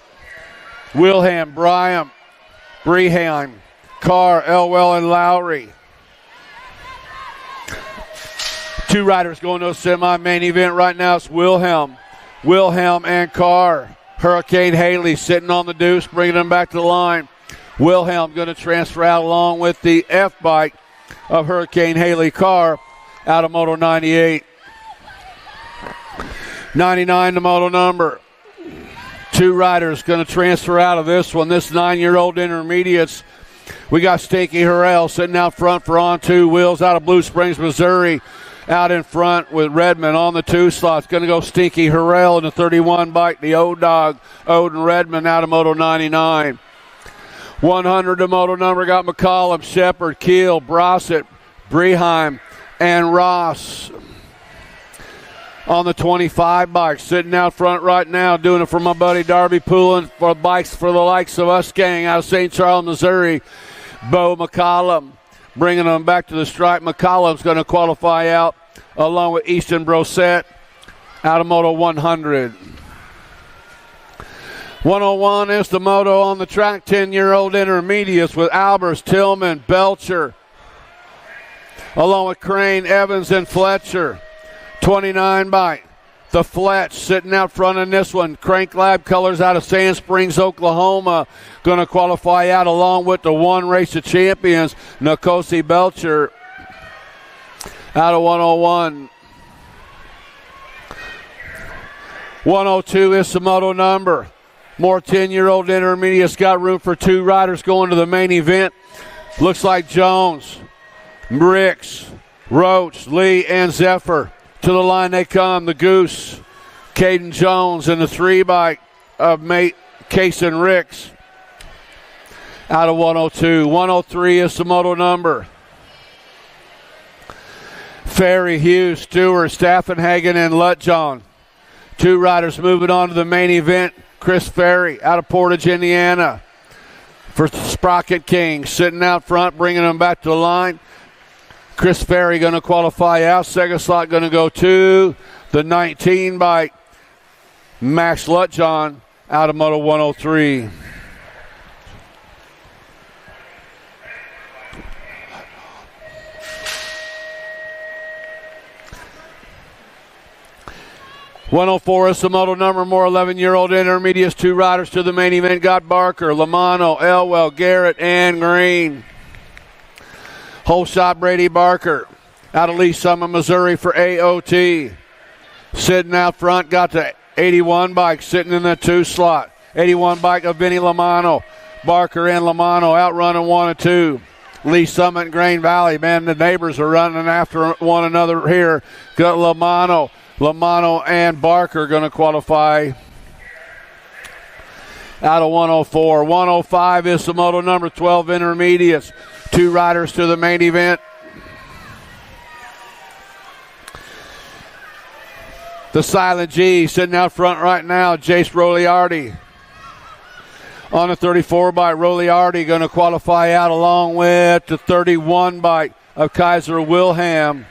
Wilhelm, Bryan, Breheim, Carr, Elwell, and Lowry. 2 riders going to a semi-main event right now. It's Wilhelm and Carr. Hurricane Haley sitting on the deuce, bringing them back to the line. Wilhelm going to transfer out along with the F bike of Hurricane Haley Carr out of Moto 98. 99, the Moto number. 2 riders going to transfer out of this one. This 9-year-old intermediates. We got Stinky Harrell sitting out front for on 2 wheels out of Blue Springs, Missouri. Out in front with Redmond on the 2 slots. Going to go Stinky Harrell in the 31 bike. The old dog, Odin Redmond out of Moto 99. 100, the Moto number, got McCollum, Shepard, Keel, Brossett, Breheim, and Ross. On the 25 bike, sitting out front right now, doing it for my buddy Darby Poulin for bikes for the likes of us gang out of St. Charles, Missouri. Bo McCollum, bringing them back to the stripe. McCollum's going to qualify out along with Easton Brosette out of Moto 100. 101 is the Moto on the track. 10-year-old intermediates with Albers, Tillman, Belcher, along with Crane, Evans, and Fletcher. 29 bike. The Fletch sitting out front in this one. Crank Lab Colors out of Sand Springs, Oklahoma. Going to qualify out along with the one race of champions, Nkosi Belcher out of 101. 102 is the Moto number. More 10-year-old intermediates. Got room for 2 riders going to the main event. Looks like Jones, Ricks, Roach, Lee, and Zephyr. To the line they come, the Goose, Caden Jones, and the 3 bike of mate Kason Ricks out of 102. 103 is the Moto number. Ferry, Hughes, Stewart, Staffenhagen, and Lutjohn. 2 riders moving on to the main event. Chris Ferry out of Portage, Indiana for Sprocket King. Sitting out front, bringing them back to the line. Chris Ferry going to qualify out. Second slot going to go to the 19 bike. Max Lutjohn out of Moto 103. .104 is the Moto number. More 11-year-old intermediates. 2 riders to the main event. Got Barker, Lamano, Elwell, Garrett, and Green. Whole shot Brady Barker out of Lee Summit, Missouri for AOT. Sitting out front, got the 81 bike sitting in the 2 slot. 81 bike of Vinny Lamano. Barker and Lamano outrunning 1 and 2. Lee Summit and Grain Valley, man, the neighbors are running after one another here. Got Lamano and Barker going to qualify out of 104. 105 is the Moto number. 12 intermediates. 2 riders to the main event. The Silent G sitting out front right now, Jace Roliardi. On the 34 bike, Roliardi going to qualify out along with the 31 bike of Kaiser Wilhelm.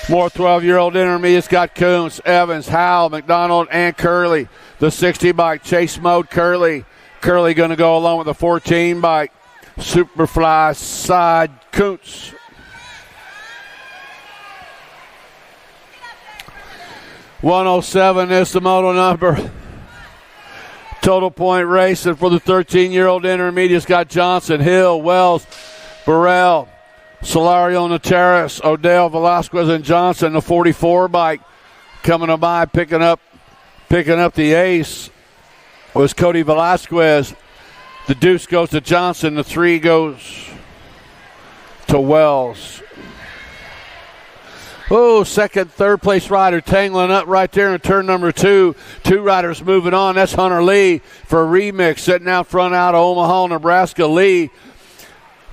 More 12-year-old intermediates got Coons, Evans, Howell, McDonald, and Curley. The 60 bike, Chase Mode Curley. Curley going to go along with the 14 bike Superfly side Kuntz. $107 is the moto number. Total point racing for the 13-year-old intermediates. Got Johnson, Hill, Wells, Burrell, Solario Nateras, Odell, Velasquez, and Johnson. The 44 bike coming by, picking up the ace was Cody Velasquez. The deuce goes to Johnson. The 3 goes to Wells. Oh, second, third place rider tangling up right there in turn number 2. 2 riders moving on. That's Hunter Lee for a remix, sitting out front out of Omaha, Nebraska. Lee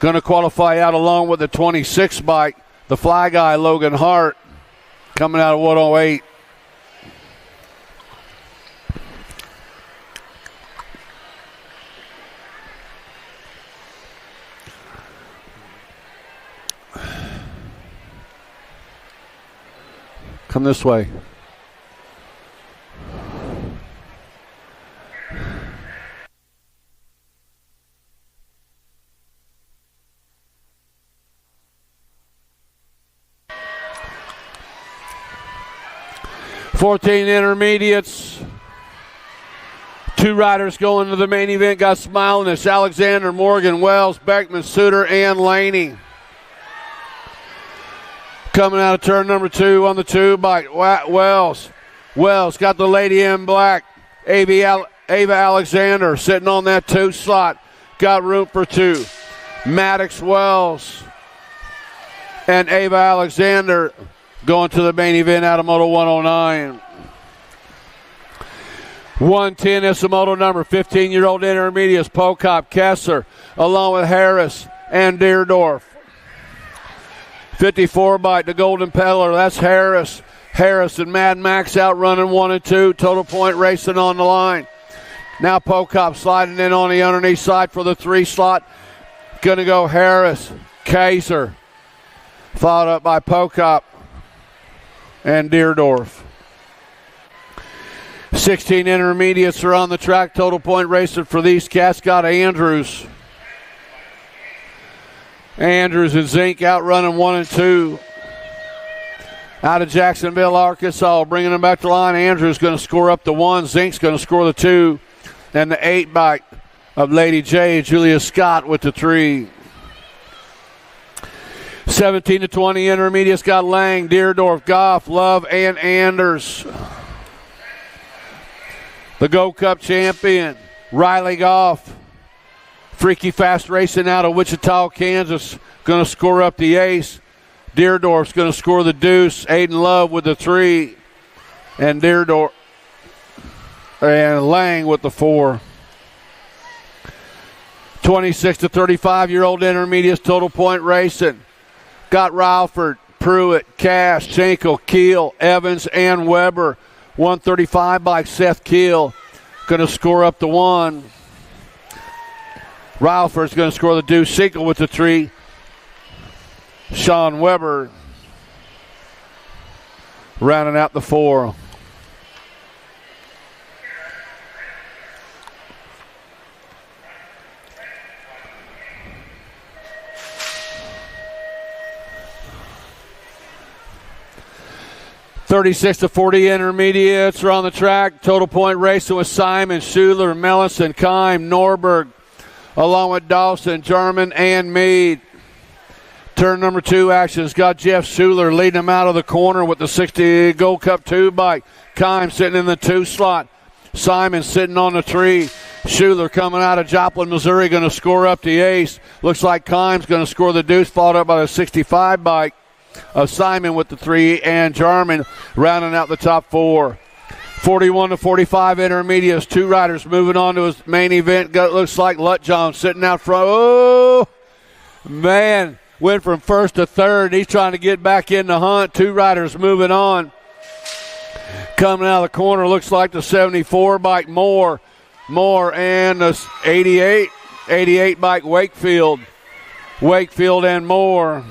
going to qualify out along with the 26 bike. The fly guy, Logan Hart, coming out of 108. Come this way. $14 intermediates. 2 riders going to the main event. Got smiling. It's Alexander, Morgan, Wells, Beckman, Suter, and Laney. Coming out of turn number 2 on the 2 bike, Wells. Wells got the lady in black. Ava Alexander sitting on that 2 slot. Got room for 2. Maddox Wells and Ava Alexander going to the main event out of Moto 109. 110 is the moto number. 15-year-old intermediates, Pocop, Kessler, along with Harris and Deerdorf. 54 bike, the Golden Peddler. That's Harris. Harris and Mad Max out running 1 and 2. Total point racing on the line. Now Pocop sliding in on the underneath side for the 3 slot. Going to go Harris, Kaiser, followed up by Pocop and Deerdorf. 16 intermediates are on the track. Total point racing for these cats. Got Andrews. Andrews and Zink out running 1 and 2. Out of Jacksonville, Arkansas, bringing them back to line. Andrews going to score up the 1. Zink's going to score the 2. And the 8 bike of Lady J, Julia Scott with the 3. 17 to 20 intermediates got Lang, Deerdorf, Goff, Love, and Anders. The Gold Cup champion, Riley Goff. Freaky Fast Racing out of Wichita, Kansas, going to score up the ace. Deerdorf's going to score the deuce. Aiden Love with the 3. And Deerdorf and Lang with the 4. 26 to 35-year-old intermediates, total point racing. Got Ralford, Pruitt, Cash, Schenkel, Keel, Evans, and Weber. 135 by Seth Keel. Going to score up the 1. Ralford's going to score the deuce. Schenkel with the 3. Sean Weber rounding out the 4. $36 to 40 intermediates are on the track. Total point racing with Simon, Schuler, Mellison, Kime, Norberg, along with Dawson, Jarman, and Meade. Turn number 2 action's got Jeff Schuler leading him out of the corner with the 60 Gold Cup 2 bike. Kime sitting in the 2 slot. Simon sitting on the 3. Schuler coming out of Joplin, Missouri, going to score up the ace. Looks like Kime's going to score the deuce, followed up by the 65 bike of Simon with the 3, and Jarman rounding out the top 4. 41 to 45 intermediates. 2 riders moving on to his main event. Looks like Lutjohn sitting out front. Oh, man. Went from first to third. He's trying to get back in the hunt. 2 riders moving on. Coming out of the corner, looks like the 74 bike Moore and the 88 bike Wakefield and Moore.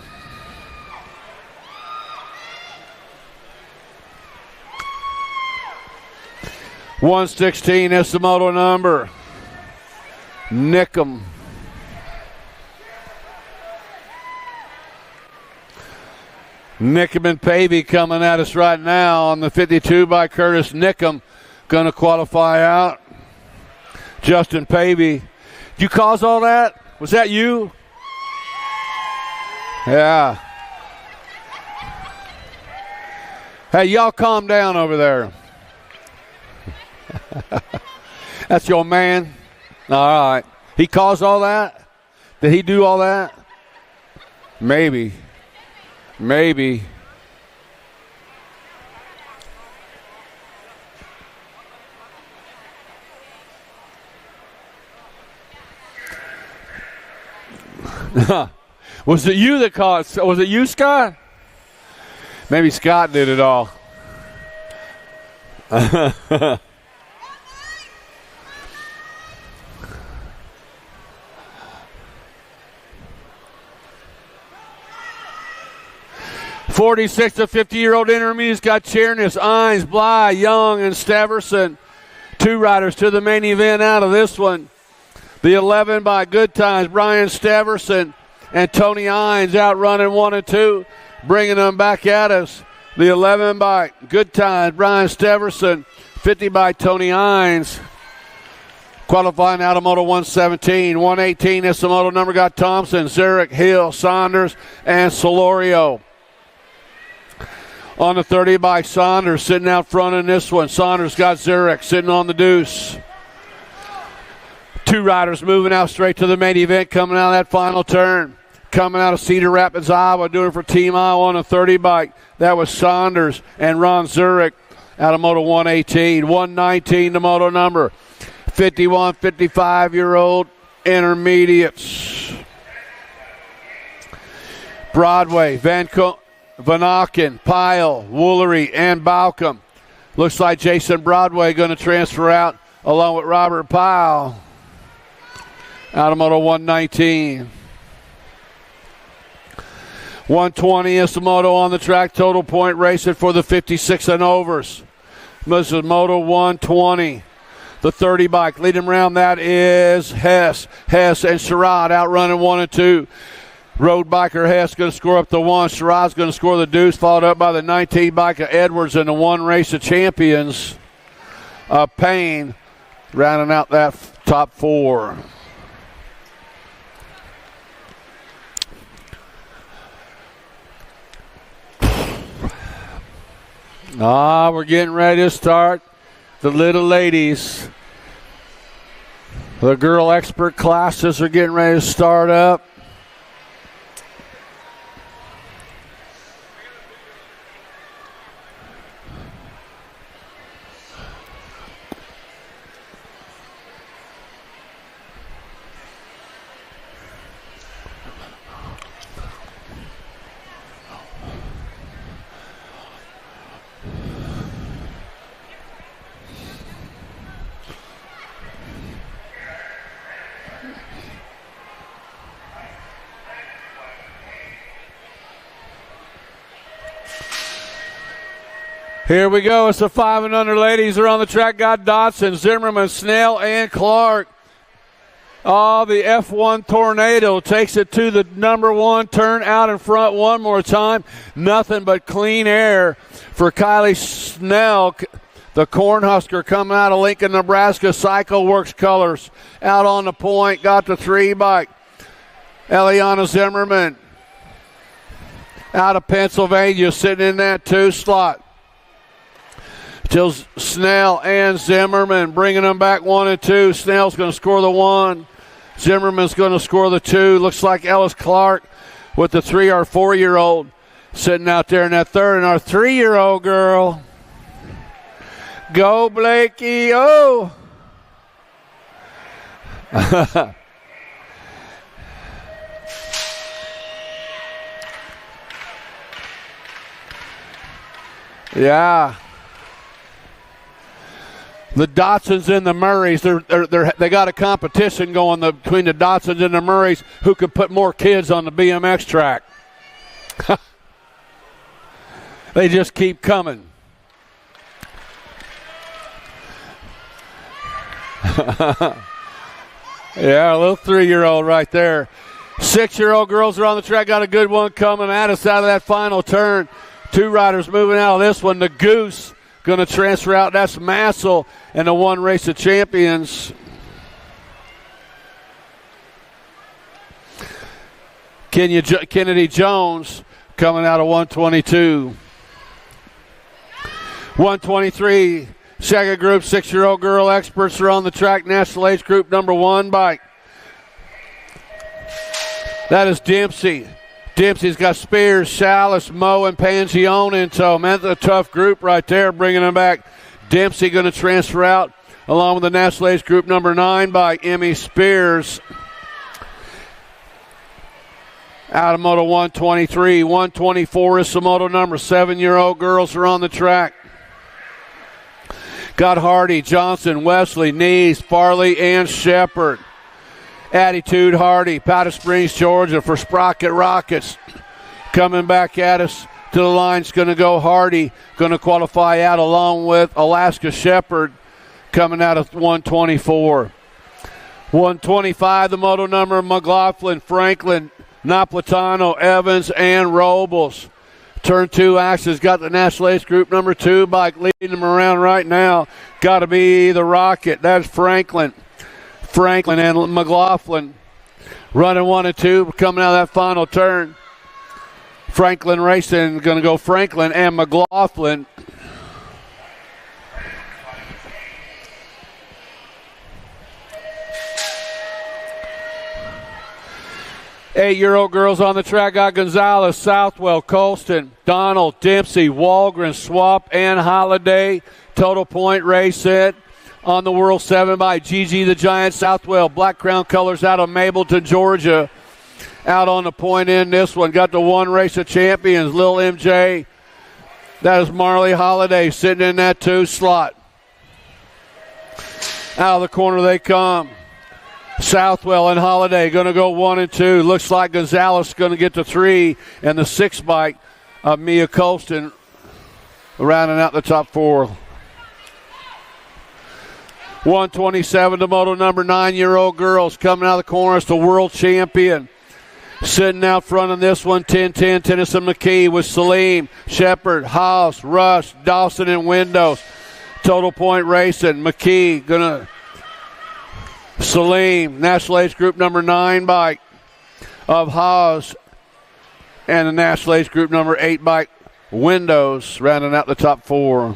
$116 is the moto number. Nickum. Nickham and Pavey coming at us right now on the 52 by Curtis Nickham. Going to qualify out. Justin Pavey. Did you cause all that? Was that you? Yeah. Hey, y'all calm down over there. That's your man? All right. He caused all that? Did he do all that? Maybe. Maybe. Was it you that caused? Was it you, Scott? Maybe Scott did it all. 46 to 50-year-old intermediate's got Chernius, Ines, Bly, Young, and Steverson. Two riders to the main event out of this one. The 11 by Good Times, Brian Steverson and Tony Ines out running 1 and 2, bringing them back at us. The 11 by Good Times, Brian Steverson, 50 by Tony Ines. Qualifying out of Moto 117, 118 is the Moto number, got Thompson, Zurich, Hill, Saunders, and Solorio. On the 30 by Saunders, sitting out front in this one. Saunders got Zurich sitting on the deuce. Two riders moving out straight to the main event, coming out of that final turn. Coming out of Cedar Rapids, Iowa, doing it for Team Iowa on a 30 bike. That was Saunders and Ron Zurich out of Moto 118. 119 the Moto number. 51, 55-year-old intermediates. Broadway, Van Aken, Pyle, Woolery, and Balcom. Looks like Jason Broadway going to transfer out along with Robert Pyle out of Moto 119. 120 is the Moto on the track. Total point racing for the 56 and overs. This is Moto 120. The 30 bike leading around, that is Hess. Hess and Sherrod out running 1 and 2. Road biker Hess going to score up the 1. Sherrod's going to score the deuce, followed up by the 19 biker Edwards and the 1 race of champions. Payne rounding out that top 4. We're getting ready to start the little ladies. The girl expert classes are getting ready to start up. Here we go. It's the 5 and under ladies are on the track. Got Dotson, Zimmerman, Snell, and Clark. Oh, the F1 Tornado takes it to the number 1 turn out in front one more time. Nothing but clean air for Kylie Snell, the Cornhusker coming out of Lincoln, Nebraska. Cycle Works colors out on the point. Got the 3 bike. Eliana Zimmerman out of Pennsylvania sitting in that 2 slot. Till Snell and Zimmerman bringing them back 1 and 2. Snell's going to score the 1. Zimmerman's going to score the 2. Looks like Ellis Clark with the 3 or 4-year-old sitting out there in that 3rd. And our 3-year-old girl, go Blakey, oh! Yeah. The Dotsons and the Murrays, they got a competition going between the Dotsons and the Murrays who can put more kids on the BMX track. They just keep coming. Yeah, a little 3-year-old right there. 6-year-old girls are on the track. Got a good one coming at us out of that final turn. 2 riders moving out of this one. The Goose going to transfer out. That's Massel and the one race of champions. Kennedy Jones coming out of 122. 123, second group, 6-year-old girl experts are on the track. National age group number 1 bike. That is Dempsey. Dempsey's got Spears, Chalice, Moe, and Pangione in tow. Man, that's a tough group right there, bringing them back. Dempsey going to transfer out along with the national age group number 9 by Emmy Spears. Out of Moto 123. 124 is the moto number. 7-year-old girls are on the track. Got Hardy, Johnson, Wesley, Nees, Farley, and Shepard. Attitude Hardy, Powder Springs, Georgia for Sprocket Rockets. Coming back at us to the line's going to go Hardy. Going to qualify out along with Alaska Shepard coming out of 124. 125, the moto number, McLaughlin, Franklin, Napolitano, Evans, and Robles. Turn 2 Axe's got the national age group number 2 bike leading them around right now. Got to be the Rocket. That's Franklin. Franklin and McLaughlin running 1 and 2 coming out of that final turn. Franklin racing, going to go Franklin and McLaughlin. Eight-year-old girls on the track. Got Gonzalez, Southwell, Colston, Donald, Dempsey, Walgren, Swap, and Holiday. Total point race set on the World 7 by Gigi the Giant. Southwell, Black Crown colors out of Mableton, Georgia. Out on the point in this one. Got the one race of champions, Lil MJ. That is Marley Holiday sitting in that 2 slot. Out of the corner they come. Southwell and Holiday going to go 1 and 2. Looks like Gonzalez going to get the 3 and the 6 bike of Mia Colston rounding out the top 4. 127 to moto number 9-year-old girls coming out of the corner. It's the world champion. Sitting out front on this one, 10-10, Tennyson McKee with Salim, Shepard, House, Rush, Dawson, and Windows. Total point racing. McKee going to Salim, national age group number 9 bike of Haas, and the national age group number 8 bike Windows, rounding out the top 4.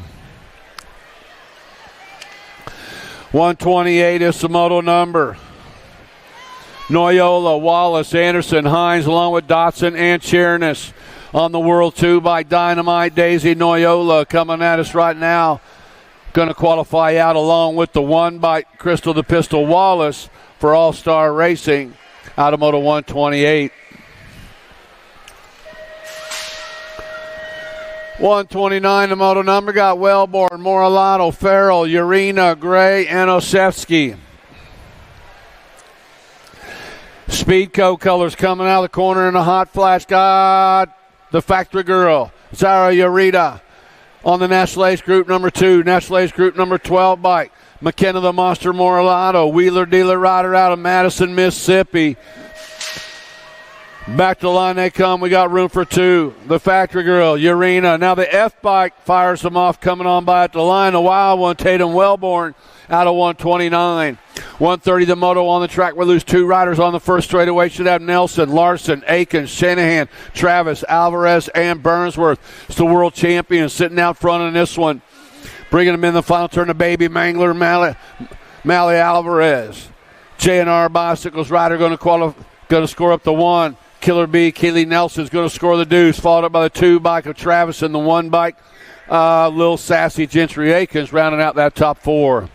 128 is the moto number. Noyola, Wallace, Anderson, Hines, along with Dotson and Chernis on the World 2 by Dynamite. Daisy Noyola coming at us right now. Going to qualify out along with the 1 by Crystal the Pistol Wallace for All-Star Racing out of Moto 128. 129, the moto number, got Wellborn, Moralato, Farrell, Urena, Gray, and Osefsky. Speedco colors coming out of the corner in a hot flash. Got the Factory Girl, Zara Ureta. On the national age group number 2, national age group number 12 bike. McKenna the Monster Moralato, Wheeler Dealer Rider out of Madison, Mississippi. Back to the line they come. We got room for 2. The Factory Girl, Urena. Now the F bike fires them off coming on by at the line. The wild one, Tatum Wellborn out of 129. 130 the moto on the track. We lose 2 riders on the first straightaway. Should have Nelson, Larson, Aikens, Shanahan, Travis, Alvarez, and Burnsworth. It's the world champion sitting out front in this one. Bringing them in the final turn, the Baby Mangler, Mally Alvarez. J&R Bicycles rider going to score up the 1. Killer B, Keely Nelson's going to score the deuce, followed up by the 2 bike of Travis and the 1 bike, Lil Sassy Gentry Aikens rounding out that top 4.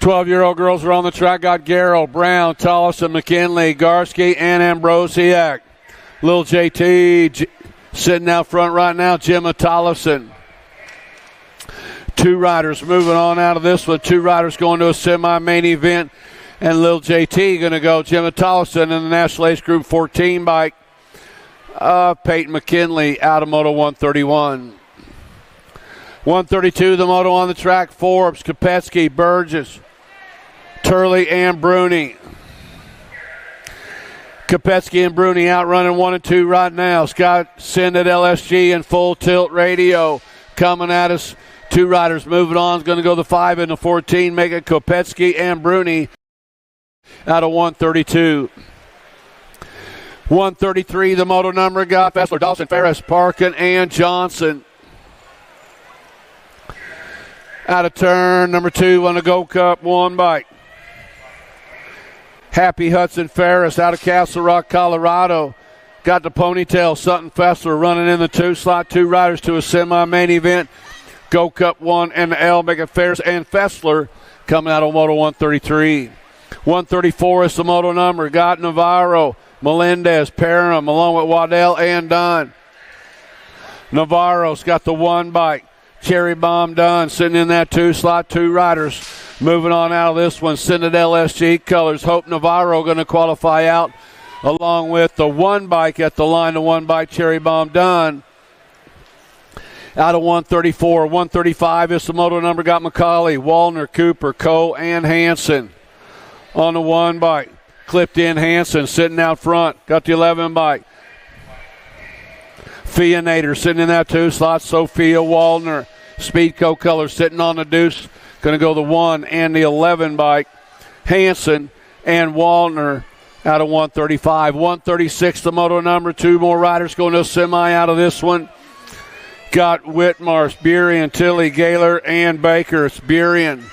Twelve-year-old girls are on the track. Got Garrow, Brown, Tollison, McKinley, Garski, and Ambrosiak. Lil JT sitting out front right now, Gemma Tollison. 2 riders moving on out of this one. 2 riders going to a semi-main event. And Lil JT going to go Gemma Tollison in the National Ace Group 14 bike. Peyton McKinley out of Moto 131. 132, the moto on the track, Forbes, Kopetsky, Burgess, Turley, and Bruni. Kopetsky and Bruni out running 1 and 2 right now. Scott Send at LSG and Full Tilt Radio coming at us. 2 riders moving on. Is going to go the 5 and the 14, make it Kopetsky and Bruni out of 132. 133, the moto number got Fessler, Dawson, Ferris, Parkin, and Johnson. Out of turn number 2 on the Gold Cup, 1 bike. Happy Hudson Ferris out of Castle Rock, Colorado. Got the ponytail. Sutton Fessler running in the 2 slot. 2 riders to a semi-main event. Gold Cup 1 and the L, making Ferris and Fessler coming out of Moto 133. 134 is the moto number. Got Navarro, Melendez, Parham, along with Waddell and Dunn. Navarro's got the 1 bike. Cherry Bomb Dunn sitting in that 2 slot. 2 riders moving on out of this one. Synod LSG colors. Hope Navarro going to qualify out along with the 1 bike at the line. The 1 bike Cherry Bomb Dunn out of 134. 135 is the moto number. Got McCauley, Wallner, Cooper, Coe, and Hansen on the 1 bike. Clipped in Hansen sitting out front. Got the 11 bike. Fianator sitting in that 2 slot. Sophia Wallner. Speedco color sitting on the deuce. Going to go the 1 and the 11 bike. Hansen and Wallner out of 135. 136 the moto number. 2 more riders going to a semi out of this one. Got Whitmarsh, Burien, Tilley, Gaylor, and Baker. It's Burien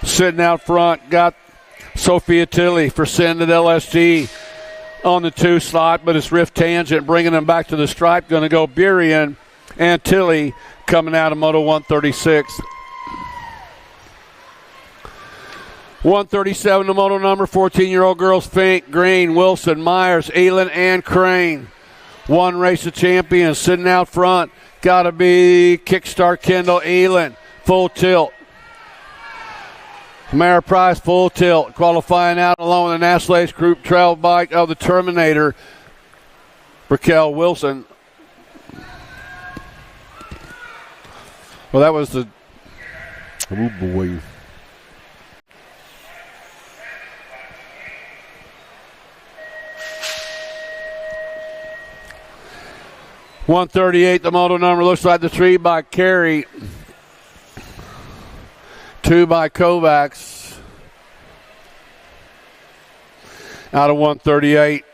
sitting out front. Got Sophia Tilley for Send at LSG on the 2 slot, but it's Rift Tangent bringing them back to the stripe. Going to go Burien and Tilley coming out of Moto 136. 137, the moto number, 14-year-old girls, Fink, Green, Wilson, Myers, Elin, and Crane. 1 race of champions sitting out front. Got to be Kickstart Kendall, Elin, Full Tilt. Ameriprise Full Tilt qualifying out along with the National Ace Group trail bike of the Terminator, Raquel Wilson. Well, that was the, oh boy. .138, the moto number, looks like the 3 by Carey, 2 by Kovacs, out of 138.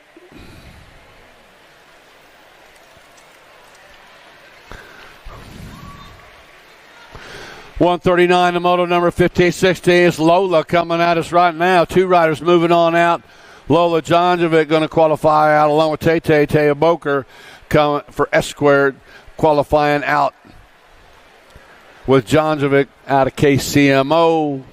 .139, the moto number, 1516 is Lola coming at us right now. 2 riders moving on out. Lola Jonjovic going to qualify out along with Taya Boker coming for S-Squared, qualifying out with Jonjovic out of KCMO.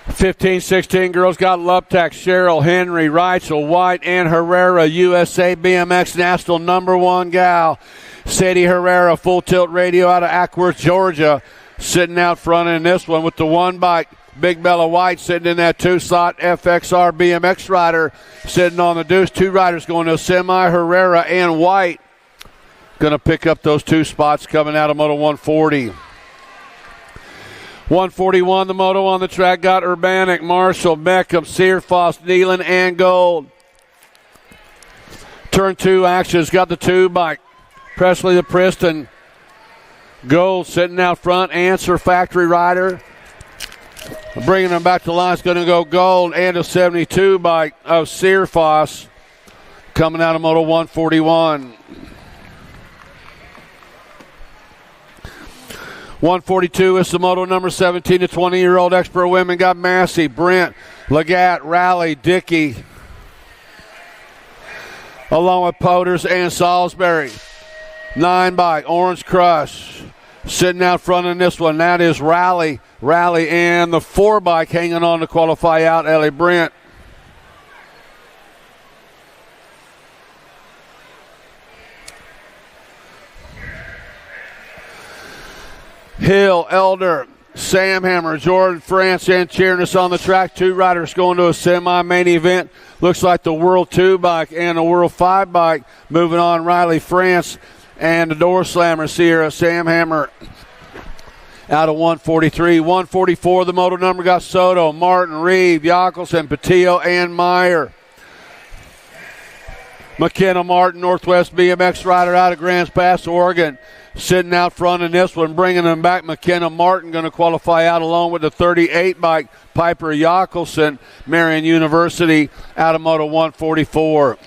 .1516 girls got Luptak, Cheryl, Henry, Reichel, White, and Herrera, USA BMX National #1 gal. Sadie Herrera, Full Tilt Radio out of Ackworth, Georgia, sitting out front in this one with the 1 bike. Big Bella White sitting in that 2 slot. FXR BMX rider sitting on the deuce. 2 riders going to a semi. Herrera and White going to pick up those 2 spots coming out of Moto 140. 141, the moto on the track, got Urbanic, Marshall, Beckham, Searfoss, Nealon, and Gold. Turn 2 actions, got the 2 bike. Presley the Preston. Gold sitting out front, Answer Factory Rider. Bringing them back to line is going to go Gold and a 72 bike of Searfoss coming out of Moto 141. 142 is the moto number, 17 to 20-year-old expert women. Got Massey, Brent, Legat, Raleigh, Dickey, along with Poters and Salisbury. 9 bike, Orange Crush, sitting out front in this one. That is Raleigh, and the 4 bike hanging on to qualify out, Ellie Brent. Hill, Elder, Sam Hammer, Jordan France, and cheering us on the track. 2 riders going to a semi-main event. Looks like the World 2 bike and the World 5 bike. Moving on, Riley France and the Door Slammer, Sierra, Sam Hammer out of 143. 144, the moto number got Soto, Martin, Reed, Yackelson, Patillo, and Meyer. McKenna Martin, Northwest BMX rider out of Grants Pass, Oregon. Sitting out front in this one, bringing them back. McKenna Martin going to qualify out along with the 38 bike. Piper Yackelson, Marion University, out of Moto 144.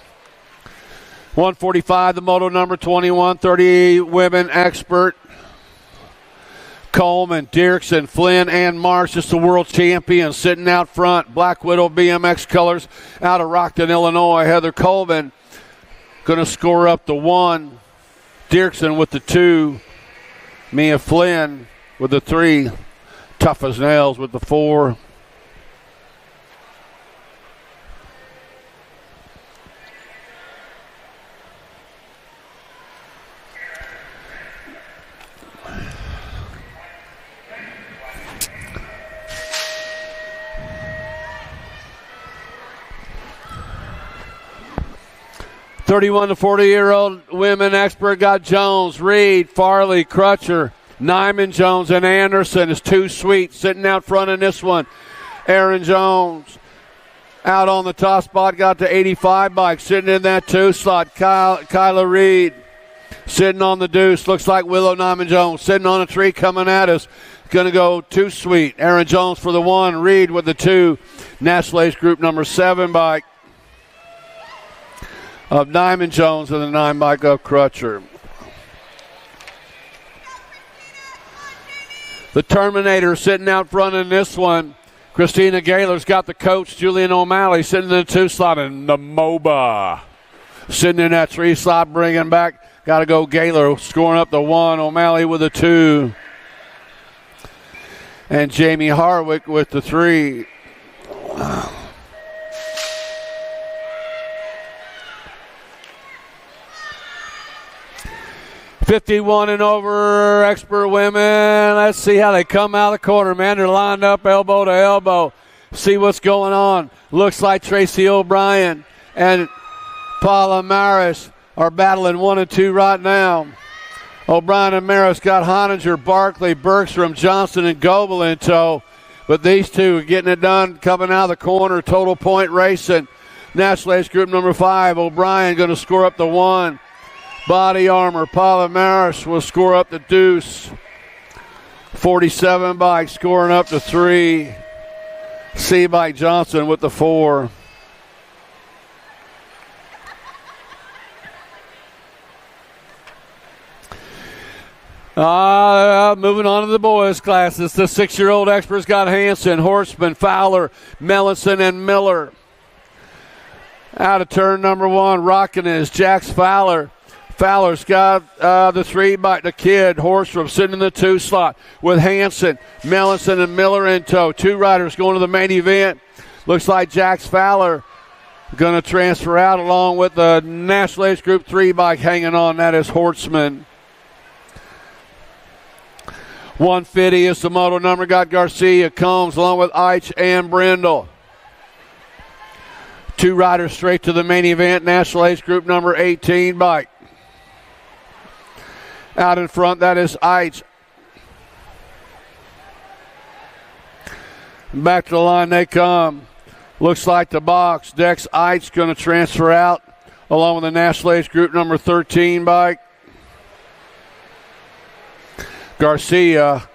145, the Moto number 21, 30 women expert. Coleman, Dirksen, Flynn, and Marsh, just the world champion, sitting out front. Black Widow BMX colors out of Rockton, Illinois. Heather Coleman going to score up the 1. Dirksen with the 2. Mia Flynn with the 3. Tough as nails with the 4. (31 to 40-year-old women expert got Jones, Reed, Farley, Crutcher, Nyman, Jones, and Anderson is 2 sweet sitting out front in this one. Aaron Jones out on the top spot, got the 85 bike sitting in that 2 slot. Kyla Reed sitting on the deuce. Looks like Willow Nyman Jones sitting on a tree coming at us. Going to go 2 sweet. Aaron Jones for the 1, Reed with the 2. National Age Group number 7 bike of Nyman Jones and the 9 bike of Crutcher. The Terminator sitting out front in this one. Christina Gaylor's got the coach, Julian O'Malley, sitting in the 2 slot, and the MOBA sitting in that 3 slot, bringing back. Got to go Gaylor, scoring up the 1. O'Malley with the 2. And Jamie Harwick with the 3. 51 and over expert women. Let's see how they come out of the corner, man. They're lined up elbow to elbow. See what's going on. Looks like Tracy O'Brien and Paula Maris are battling 1 and 2 right now. O'Brien and Maris got Honinger, Barkley, Bergstrom, Johnson, and Goebel in tow. But these 2 are getting it done, coming out of the corner. Total point racing. National Age Group number 5. O'Brien going to score up the 1. Body armor, Paula Maris will score up the deuce. 47 bike scoring up to 3. C-Bike Johnson with the 4. Moving on to the boys' classes. The 6-year-old experts got Hanson, Horseman, Fowler, Mellinson, and Miller. Out of turn number 1, rocking is Jax Fowler. Fowler's got the 3 bike, the kid, Horstrom, sitting in the 2 slot with Hanson, Mellinson, and Miller in tow. 2 riders going to the main event. Looks like Jax Fowler going to transfer out along with the National Age Group 3 bike hanging on. That is Hortzman. 150 is the moto number. Got Garcia, Combs, along with Eich and Brindle. 2 riders straight to the main event. National Age Group number 18 bike. Out in front, that is Eich. Back to the line they come. Looks like the box. Dex Eich going to transfer out along with the National Age Group number 13 bike. Garcia,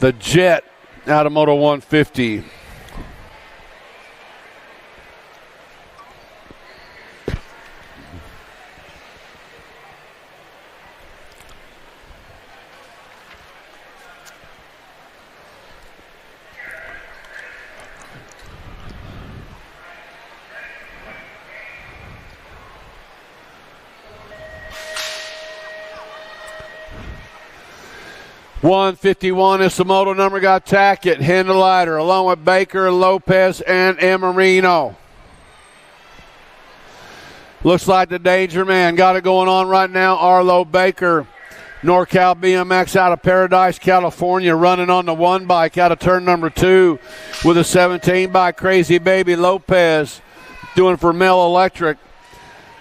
the Jet, out of Moto 150. .151 is the moto number. Got Tackett, Hindelighter, along with Baker, Lopez, and Emarino. Looks like the danger man got it going on right now. Arlo Baker NorCal BMX out of Paradise, California, running on the one bike out of turn number 2 with a 17 by Crazy Baby Lopez, doing for Mel Electric.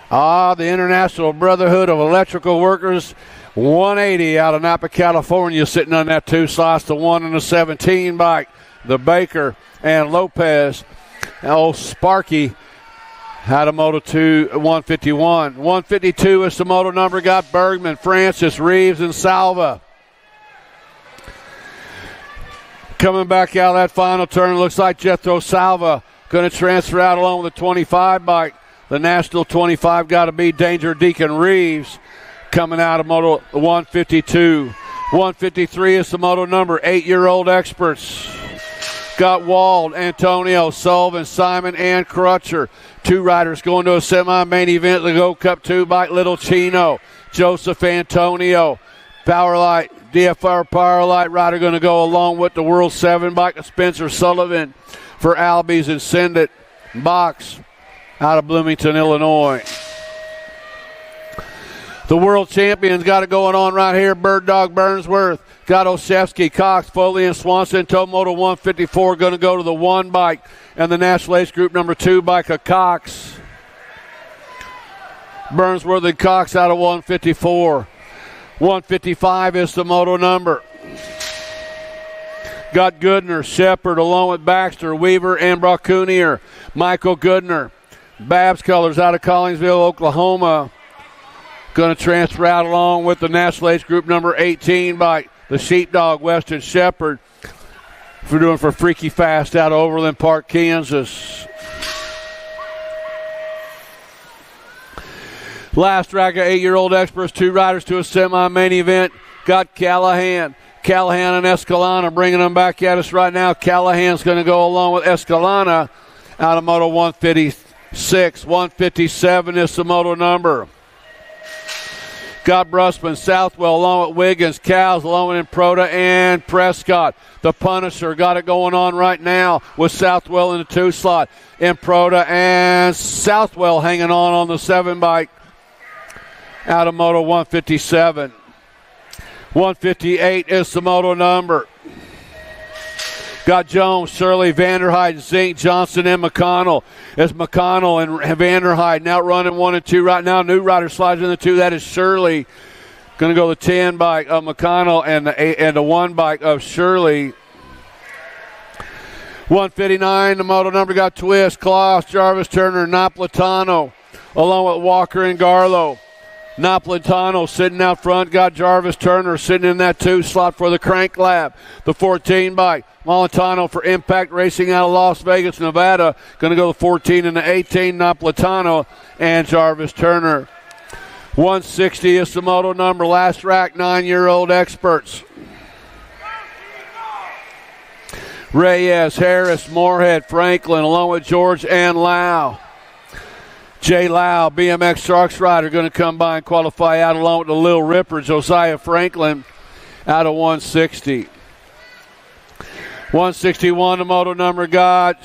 The International Brotherhood of Electrical Workers, 180 out of Napa, California, sitting on that 2 slots, the 1 and the 17 bike, the Baker and Lopez. Old Sparky out of Moto 2, 151. 152 is the moto number. Got Bergman, Francis, Reeves, and Salva. Coming back out of that final turn, looks like Jethro Salva going to transfer out along with the 25 bike. The National 25 got to be Danger Deacon Reeves coming out of Moto 152. 153 is the moto number. 8-year-old experts. Got Wald, Antonio, Sullivan, Simon, and Crutcher. 2 riders going to a semi-main event. The Go Cup 2 bike, Little Chino, Joseph Antonio. Powerlight, DFR Powerlight rider going to go along with the World 7 bike of Spencer Sullivan for Albies and Send It Box out of Bloomington, Illinois. The world champions got it going on right here. Bird Dog Burnsworth, got Osefsky, Cox, Foley, and Swanson. Tomoto 154 going to go to the 1 bike and the National Ace Group number 2 bike of Cox. Burnsworth and Cox out of 154. 155 is the moto number. Got Goodner, Shepard, along with Baxter, Weaver, and Bracunier. Michael Goodner, Babs Colors out of Collinsville, Oklahoma. Going to transfer out along with the National Ace Group number 18 bike, the Sheepdog, Weston Shepard. We're doing for Freaky Fast out of Overland Park, Kansas. Last rack of 8-year-old experts, 2 riders to a semi-main event. Got Callahan and Escalana bringing them back at us right now. Callahan's going to go along with Escalana out of Moto 156. 157 is the moto number. Got Brusman, Southwell, along with Wiggins, Cows, along with Improda, and Prescott. The Punisher got it going on right now with Southwell in the 2 slot. Improda and Southwell hanging on the 7 bike out of Moto 157. 158 is the moto number. Got Jones, Shirley, Vanderhyde, Zink, Johnson, and McConnell. It's McConnell and Vanderhyde now running 1 and 2 right now. New rider slides in the 2. That is Shirley. Going to go the 10 bike of McConnell and the 1 bike of Shirley. 159, the moto number got Twist, Klaus, Jarvis, Turner, Napolitano, along with Walker and Garlow. Napolitano sitting out front, got Jarvis Turner sitting in that 2 slot for the Crank Lab. The 14 bike, Molitano for Impact Racing out of Las Vegas, Nevada. Going to go the 14 and the 18, Napolitano and Jarvis Turner. 160 is the moto number. Last rack, 9-year-old experts. Reyes, Harris, Moorhead, Franklin, along with George and Lau. Jay Lau, BMX Sharks rider, going to come by and qualify out along with the Lil Ripper, Josiah Franklin, out of 160. 161, the moto number got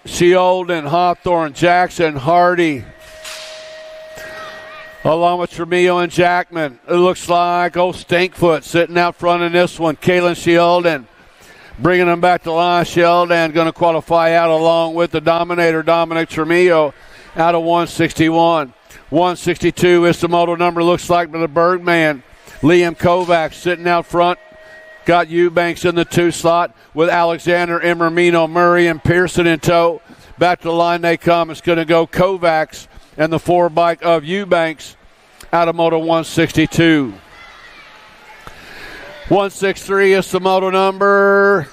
Sheolden, Hawthorne, Jackson, Hardy, along with Tremillo and Jackman. It looks like old Stinkfoot sitting out front in this one. Kalen Sheolden bringing them back to line. Sheolden going to qualify out along with the Dominator, Dominic Tremillo, out of 161. 162 is the moto number, looks like, by the Bergman. Liam Kovacs sitting out front. Got Eubanks in the 2 slot with Alexander, Emermino, Murray, and Pearson in tow. Back to the line they come. It's going to go Kovacs and the 4 bike of Eubanks out of moto 162. 163 is the moto number.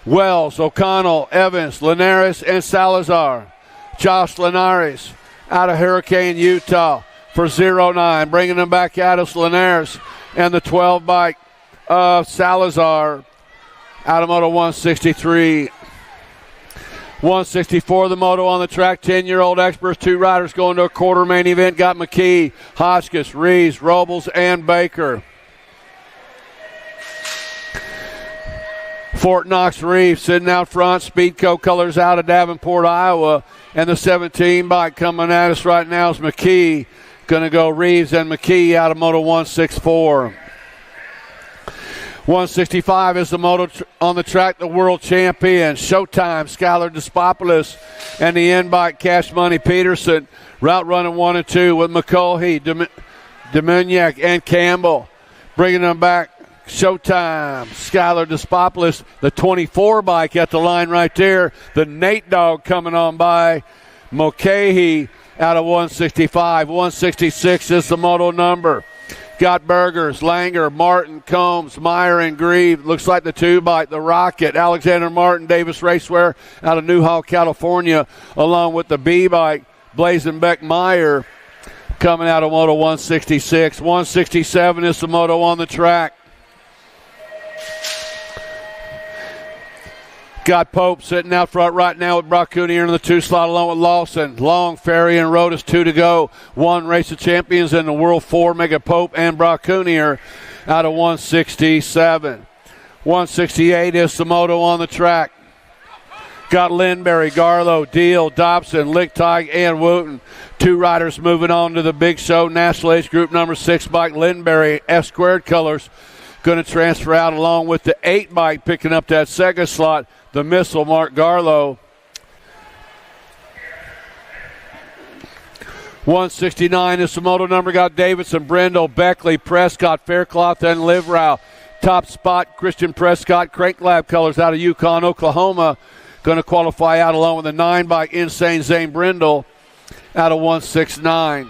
Wells, O'Connell, Evans, Linares, and Salazar. Josh Linares out of Hurricane, Utah for 09. Bringing them back at us, Linares and the 12 bike of Salazar out of moto 163. 164, the moto on the track. 10-year-old experts, 2 riders going to a quarter main event. Got McKee, Hotchkiss, Reeves, Robles, and Baker. Fort Knox Reeves sitting out front. Speedco colors out of Davenport, Iowa. And the 17 bike coming at us right now is McKee. Going to go Reeves and McKee out of moto 164. 165 is the moto on the track, the world champion. Showtime, Skylar Despopoulos, and the in-bike Cash Money Peterson. Route running 1 and 2 with McCulhey, Dominiak, and Campbell. Bringing them back, Showtime, Skylar Despopoulos, the 24 bike at the line right there. The Nate Dog coming on by. Mulcahy out of 165. 166 is the moto number. Got Burgers, Langer, Martin, Combs, Meyer, and Grieve. Looks like the 2-bike, the Rocket. Alexander Martin, Davis Racewear out of Newhall, California, along with the B-bike, Blazenbeck Meyer, coming out of moto 166. 167 is the moto on the track. Got Pope sitting out front right now with Bracunier in the 2 slot along with Lawson. Long, Ferry, and Rodas 2 to go. 1 race of champions in the World 4. Mega Pope and Bracunier out of 167. 168 is the moto on the track. Got Lindberry, Garlow, Deal, Dobson, Lichtig, and Wooten. 2 riders moving on to the big show. National Age Group number 6 bike, Lindberry, F-squared colors. Going to transfer out along with the 8 bike picking up that second slot. The Missile, Mark Garlow. 169 is the moto number. Got Davidson, Brindle, Beckley, Prescott, Faircloth, and Liverow. Top spot, Christian Prescott, Crank Lab colors out of Yukon, Oklahoma. Going to qualify out along with the 9 bike, Insane Zane Brindle, out of 169.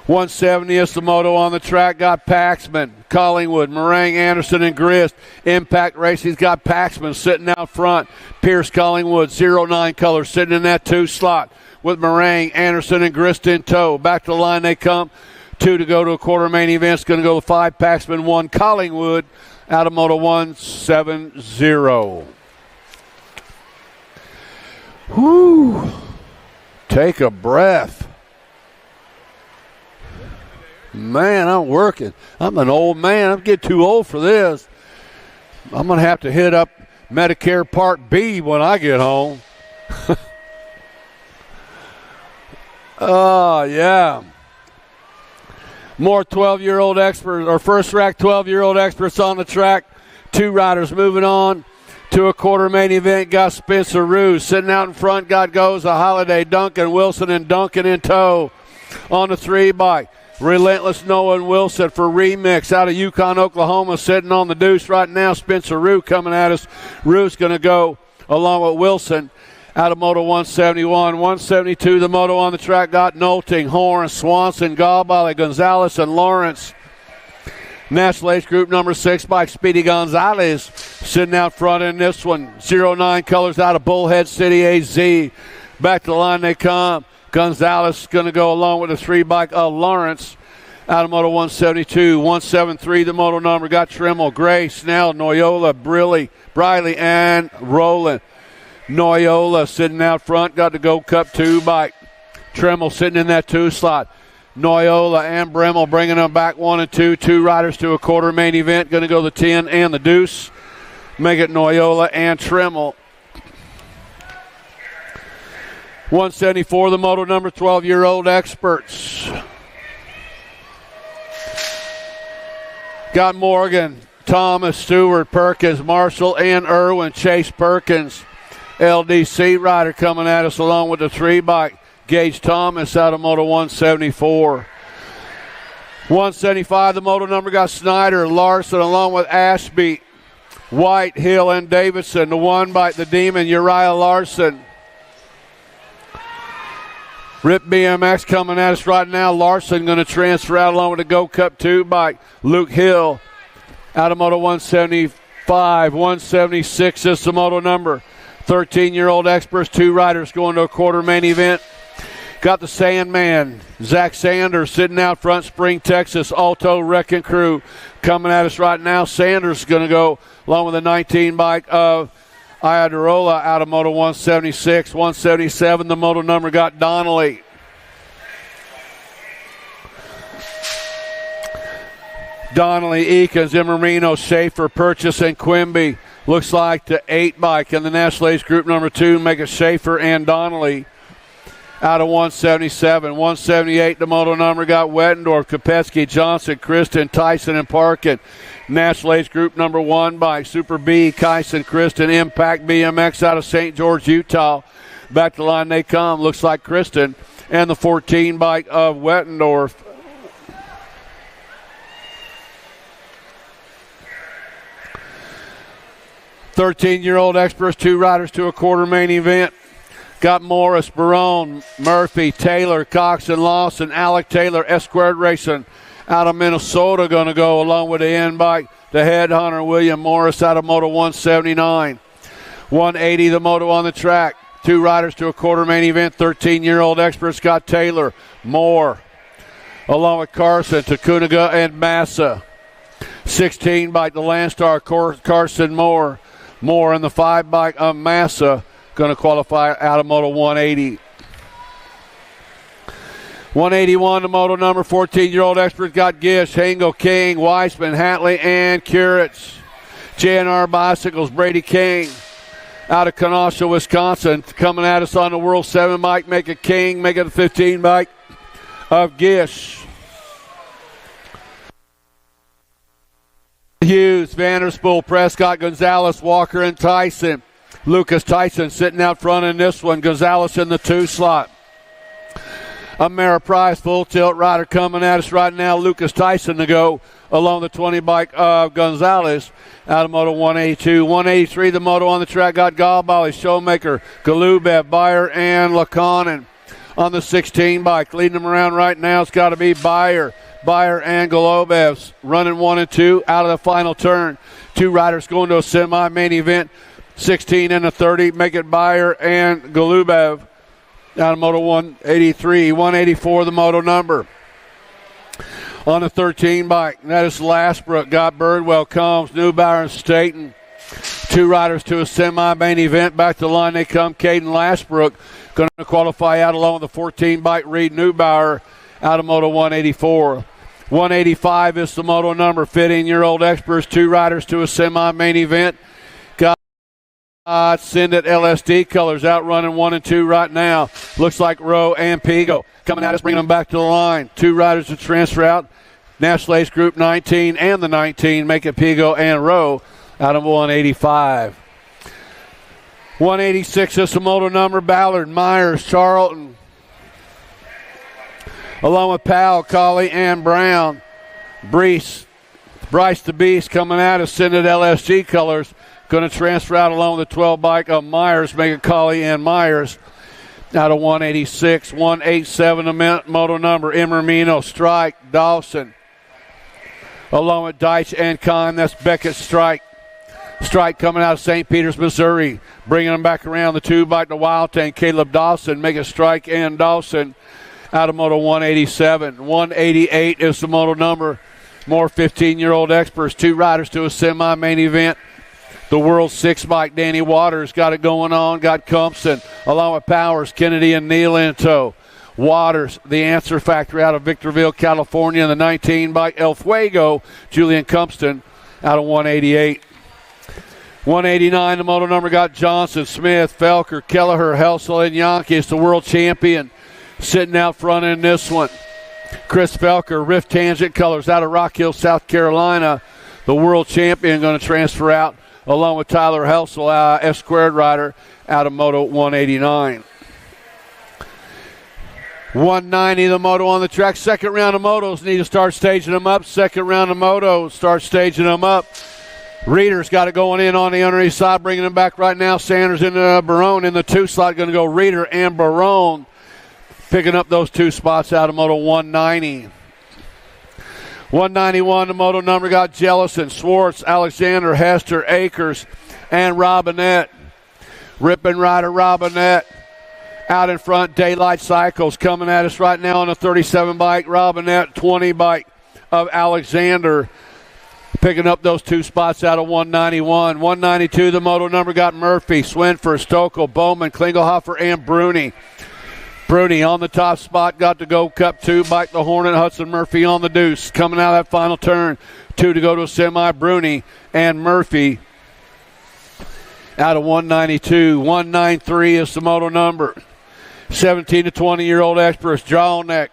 170 is the moto on the track. Got Paxman, Collingwood, Meringue, Anderson, and Grist. Impact Racing's got Paxman sitting out front. Pierce, Collingwood, 09 color sitting in that 2 slot with Meringue, Anderson, and Grist in tow. Back to the line they come. 2 to go to a quarter main event. It's going to go to 5 Paxman, 1 Collingwood out of moto 170. Whew. Take a breath. Man, I'm working. I'm an old man. I'm getting too old for this. I'm going to have to hit up Medicare Part B when I get home. Oh, yeah. More 12-year-old experts, or first-rack 12-year-old experts on the track. 2 riders moving on to a quarter main event. Got Spencer Ruse sitting out in front. Got goes a Holiday, Duncan, Wilson, and Duncan in tow on the 3 bike. Relentless Noah and Wilson for Remix out of Yukon, Oklahoma, sitting on the deuce right now. Spencer Rue coming at us. Rue's going to go along with Wilson out of moto 171. 172, the moto on the track. Got Nolting, Horn, Swanson, Galbali, Gonzalez, and Lawrence. National Age Group number 6 by Speedy Gonzalez sitting out front in this one. 09 colors out of Bullhead City, AZ. Back to the line they come. Gonzalez going to go along with the 3 bike of Lawrence out of moto 172. 173, the moto number. Got Trimmel, Gray, Snell, Noyola, Briley, and Rowland. Noyola sitting out front. Got the Gold Cup 2 bike. Trimmel sitting in that 2 slot. Noyola and Bremmel bringing them back 1 and 2. 2 riders to a quarter main event. Going to go the 10 and the deuce. Make it Noyola and Trimmel. 174, the moto number. 12-year-old experts. Got Morgan, Thomas, Stewart, Perkins, Marshall, and Irwin. Chase Perkins, LDC rider coming at us along with the 3 bike. Gage Thomas out of moto 174. 175, the moto number. Got Snyder, Larson, along with Ashby, White, Hill, and Davidson. The 1 bike, the Demon, Uriah Larson. Rip BMX coming at us right now. Larson going to transfer out along with the Go Cup 2 bike. Luke Hill out of moto 175. 176 is the moto number. 13-year-old experts, 2 riders going to a quarter main event. Got the Sandman, Zach Sanders sitting out front. Spring, Texas, Alto Wrecking Crew coming at us right now. Sanders is going to go along with the 19 bike of Iadarola out of moto 176. 177, the moto number. Got Donnelly. Donnelly, Eakins, Imerino, Schaefer, Purchase, and Quimby. Looks like the 8 bike in the National Age Group number 2. Make it Schaefer and Donnelly out of 177. 178, the moto number got Wettendorf, Kopetsky, Johnson, Kristen, Tyson, and Parkin. National Age Group number 1 by Super B, Kyson, Kristen, Impact BMX out of St. George, Utah. Back to the line they come. Looks like Kristen and the 14 bike of Wettendorf. "13-year-old experts, 2 riders to a quarter main event. Got Morris, Barone, Murphy, Taylor, Cox, and Lawson. Alec Taylor, S-Squared Racing out of Minnesota going to go along with the end bike. The headhunter, William Morris out of Moto 179. 180, the moto on the track. 2 riders to a quarter main event. 13-year-old experts got Taylor, Moore, along with Carson, Takuniga, and Massa. 16 bike, the Landstar, Carson, Moore. Moore in the 5 bike of Massa going to qualify out of Moto 180. 181, the moto number, 14-year-old expert got Gish, Hengel, King, Weissman, Hatley, and Kuritz. JNR Bicycles, Brady King out of Kenosha, Wisconsin, coming at us on the World 7 bike. Make it King, make it a 15 bike of Gish. Hughes, Vanderspool, Prescott, Gonzalez, Walker, and Tyson. Lucas Tyson sitting out front in this one. Gonzalez in the 2 slot. Ameriprise full tilt rider coming at us right now. Lucas Tyson to go along the 20 bike of Gonzalez out of Moto 182. 183, the moto on the track got Galbali, Showmaker, Galubev, Beyer, and Laconin on the 16 bike. Leading them around right now, it's got to be Beyer and Golubev's running 1 and 2 out of the final turn. 2 riders going to a semi-main event. 16 and a 30, make it Beyer and Galubev out of Moto 183. 184, the moto number. On the 13 bike, that is Lastbrook, got Birdwell, Combs, Neubauer, and Staten. 2 riders to a semi-main event. Back to the line they come. Caden Lastbrook going to qualify out along with the 14 bike. Reed Neubauer out of Moto 184. 185 is the moto number. 15-year-old experts, 2 riders to a semi-main event. Send it LSD colors out running 1 and 2 right now. Looks like Rowe and Pigo coming at us, bringing them back to the line. 2 riders to transfer out. National Ace Group 19 and the 19 make it Pigo and Rowe out of 185. 186 is the moto number. Ballard, Myers, Charlton, along with Powell, Colley, and Brown. Bryce the Beast coming out of Send it LSG colors. Going to transfer out along with the 12 bike of Myers, make it Colley and Myers out of 186. 187, the moto number. Emermino, Strike, Dawson, along with Deitch and Kahn. That's Beckett, Strike. Strike coming out of St. Peters, Missouri. Bringing them back around the 2 bike to Wild Tank. Caleb Dawson, make it Strike and Dawson out of Moto 187. 188 is the moto number. More 15-year-old experts. 2 riders to a semi-main event. The World 6 bike, Danny Waters got it going on. Got Compson along with Powers, Kennedy, and Neal in tow. Waters, the Answer Factory out of Victorville, California. And the 19 bike, El Fuego, Julian Compston out of 188. 189, the moto number got Johnson, Smith, Felker, Kelleher, Helsel, and Yankee. It's the world champion sitting out front in this one. Chris Felker, Rift Tangent colors out of Rock Hill, South Carolina. The world champion going to transfer out along with Tyler Helsel, S-Squared rider out of Moto 189. 190, the moto on the track. Second round of motos need to start staging them up. Second round of motos, start staging them up. Reeder's got it going in on the underneath side, bringing them back right now. Sanders and Barone in the 2 slot, going to go Reeder and Barone, picking up those 2 spots out of Moto 190. 191, the moto number got Jellison, Swartz, Alexander, Hester, Akers, and Robinette. Ripping rider Robinette out in front. Daylight Cycles coming at us right now on a 37 bike. Robinette, 20 bike of Alexander, picking up those 2 spots out of 191. 192, the moto number got Murphy, Swinford, Stokel, Bowman, Klingelhofer, and Bruni. Bruni on the top spot, got to go Cup 2, bike the Hornet, Hudson Murphy on the deuce. Coming out of that final turn, 2 to go to a semi, Bruni and Murphy out of 192. 193 is the moto number. 17 to 20-year-old experts, Jawneck,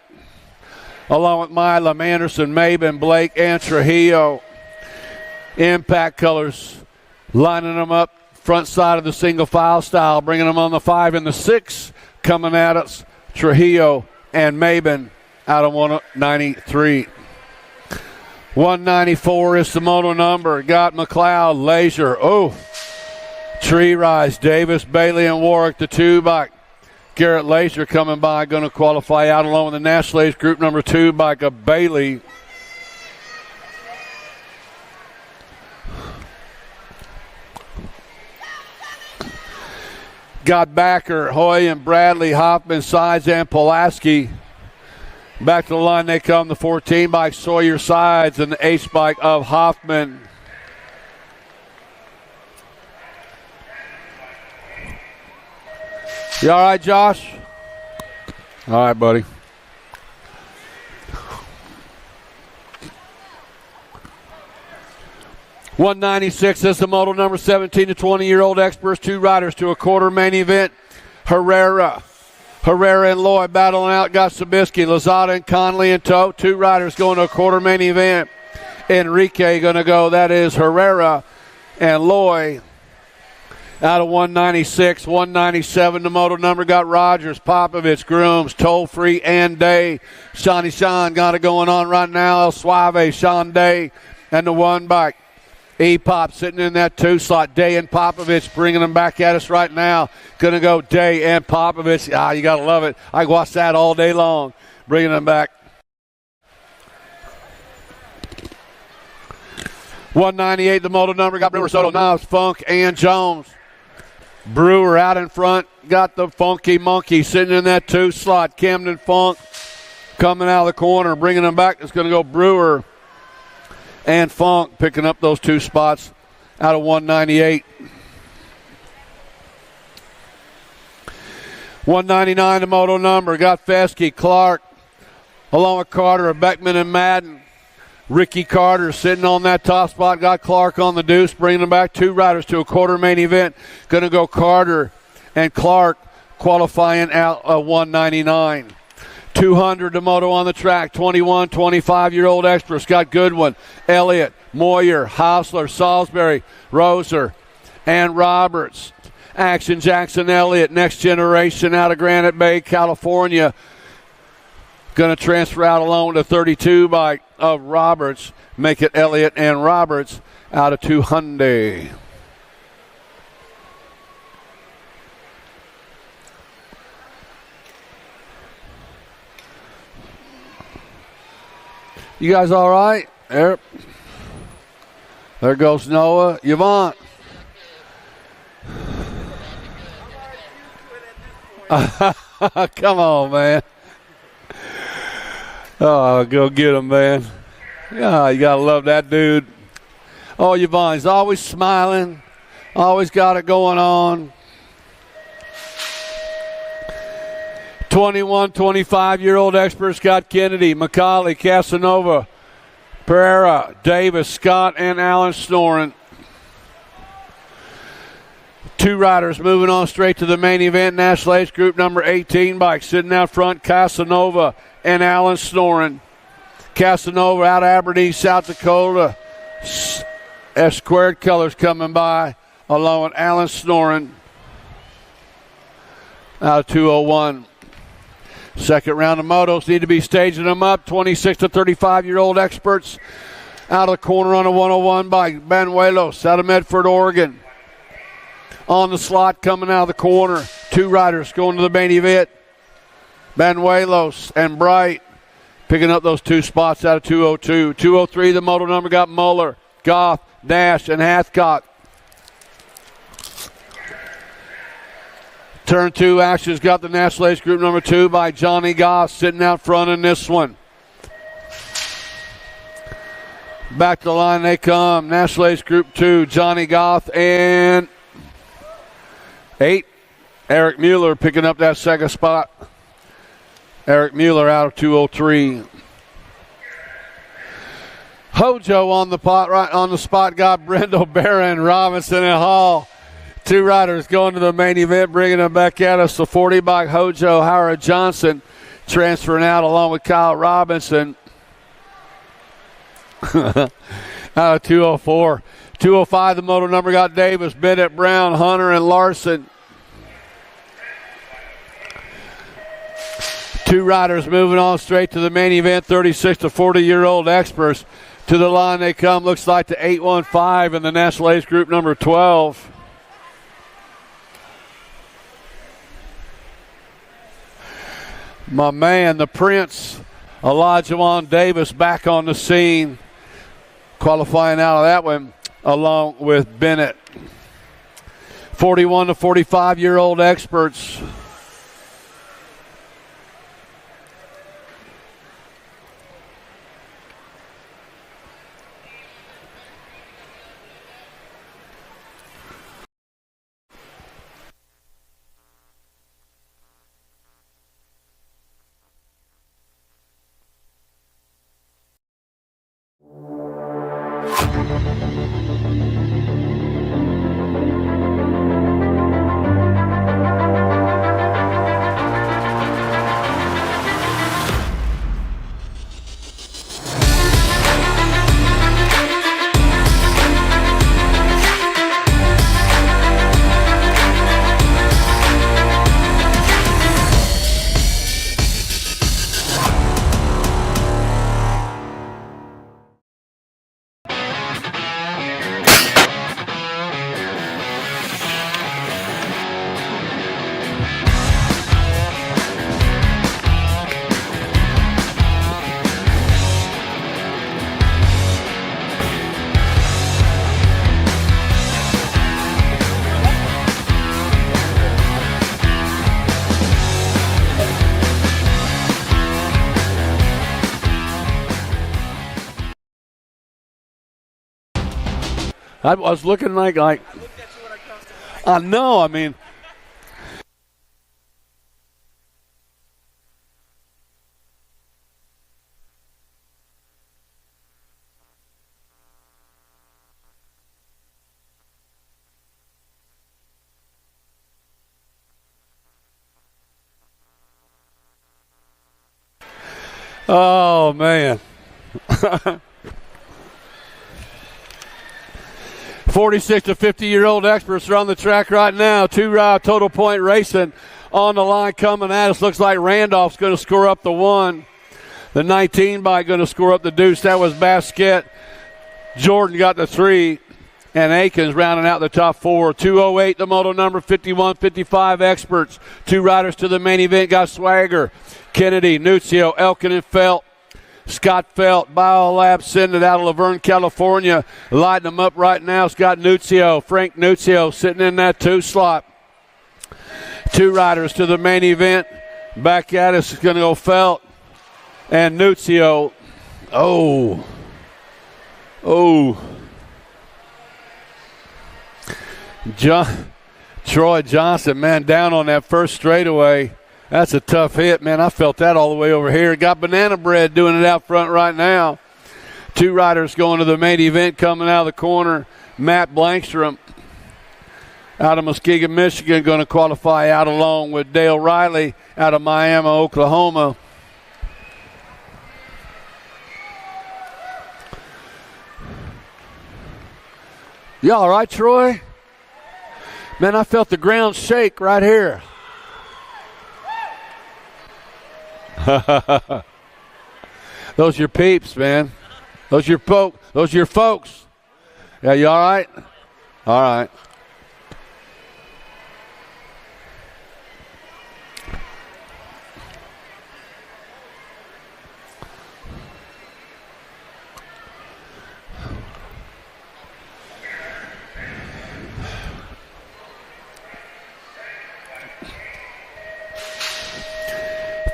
along with Mila, Anderson, Maben, Blake, and Trujillo. Impact Colors lining them up front side of the single file style, bringing them on the 5 and the 6. Coming at us, Trujillo and Maben out of 193. 194 is the moto number. Got McLeod, Leisure. Oh, Tree Rise, Davis, Bailey, and Warwick, the 2-bike. Garrett Leisure coming by, going to qualify out along with the National Age Group number 2 bike of Bailey. Got Backer, Hoy, and Bradley, Hoffman, Sides, and Pulaski. Back to the line they come, the 14 bike, Sawyer, Sides, and the H bike of Hoffman. You all right, Josh? All right, buddy. $196 is the model number. 17 to 20-year-old experts, 2 riders to a quarter main event. Herrera and Lloyd battling out. Got Sabisky, Lozada, and Conley in tow. 2 riders going to a quarter main event. Enrique going to go. That is Herrera and Lloyd out of 196. 197 the moto number. Got Rogers, Popovich, Grooms, Toll Free, and Day. Shawnee Sean got it going on right now. El Suave, Sean Day, and the 1 bike. E-Pop sitting in that 2 slot. Day and Popovich bringing them back at us right now. Going to go Day and Popovich. You got to love it. I watch that all day long. Bringing them back. 198 the moto number. Got Brewer, Soto, Niles, Funk, and Jones. Brewer out in front. Got the Funky Monkey sitting in that 2 slot. Camden Funk coming out of the corner. Bringing them back. It's going to go Brewer and Funk picking up those 2 spots out of 198. 199 the moto number. Got Fesky, Clark, along with Carter, Beckman, and Madden. Ricky Carter sitting on that top spot. Got Clark on the deuce, bringing them back. 2 riders to a quarter main event. Going to go Carter and Clark qualifying out of 199. 200 the moto on the track. 21, 25-year-old experts. Got Goodwin, Elliott, Moyer, Hausler, Salisbury, Roser, and Roberts. Action Jackson Elliott, next generation out of Granite Bay, California. Going to transfer out along with the 32 bike of Roberts. Make it Elliott and Roberts out of 200. You guys all right? There goes Noah. Yvonne. Come on, man. Oh, go get him, man. Yeah, you got to love that dude. Oh, Yvonne, he's always smiling. Always got it going on. 21, 25-year-old experts got Kennedy, McCauley, Casanova, Pereira, Davis, Scott, and Allen Snoren. 2 riders moving on straight to the main event. National Age Group number 18 bike sitting out front, Casanova and Allen Snoren. Casanova out of Aberdeen, South Dakota. S squared colors coming by along with Allen Snoren out of 201. Second round of motos need to be staging them up. 26 to 35-year-old experts out of the corner on a 101 by Banuelos out of Medford, Oregon. On the slot coming out of the corner. 2 riders going to the main event. Banuelos and Bright picking up those 2 spots out of 202. 203, the moto number got Muller, Goff, Nash, and Hathcock. Turn 2 action's got the National Age Group number 2 by Johnny Goff sitting out front in this one. Back to the line they come. National Age Group 2, Johnny Goff and 8. Eric Mueller picking up that second spot. Eric Mueller out of 203. Hojo on the pot, right on the spot, got Brendo, Barra, and Robinson and Hall. Two riders going to the main event, bringing them back at us. The 40 by Hojo Howard Johnson transferring out along with Kyle Robinson. Out of 204. 205, the moto number got Davis, Bennett, Brown, Hunter, and Larson. Two riders moving on straight to the main event, 36 to 40-year-old experts. To the line they come, looks like the 815 in the National Age Group number 12. My man, the Prince, Elijah Davis, back on the scene, qualifying out of that one along with Bennett. 41 to 45-year-old experts. I was looking like I looked at you when I crossed the line. I know, I mean. Oh, man. 46 to 50-year-old experts are on the track right now. Two-ride total point racing on the line coming at us. Looks like Randolph's going to score up the one. The 19 bike going to score up the deuce. That was Basquette. Jordan got the 3. And Aikens rounding out the top 4. 208, the moto number 51-55 experts. Two riders to the main event got Swagger, Kennedy, Nuzio, Elkin, and Felt. Scott Felt, BioLab, sending it out of Laverne, California. Lighting them up right now. Scott Nuzio, Frank Nuzio sitting in that 2 slot. Two riders to the main event. Back at us is going to go Felt and Nuzio. Oh. Troy Johnson, man, down on that first straightaway. That's a tough hit, man. I felt that all the way over here. Got Banana Bread doing it out front right now. Two riders going to the main event coming out of the corner. Matt Blankstrom out of Muskegon, Michigan, going to qualify out along with Dale Riley out of Miami, Oklahoma. You all right, Troy? Man, I felt the ground shake right here. Those your peeps, man. Those your folks. Yeah, you all right? All right.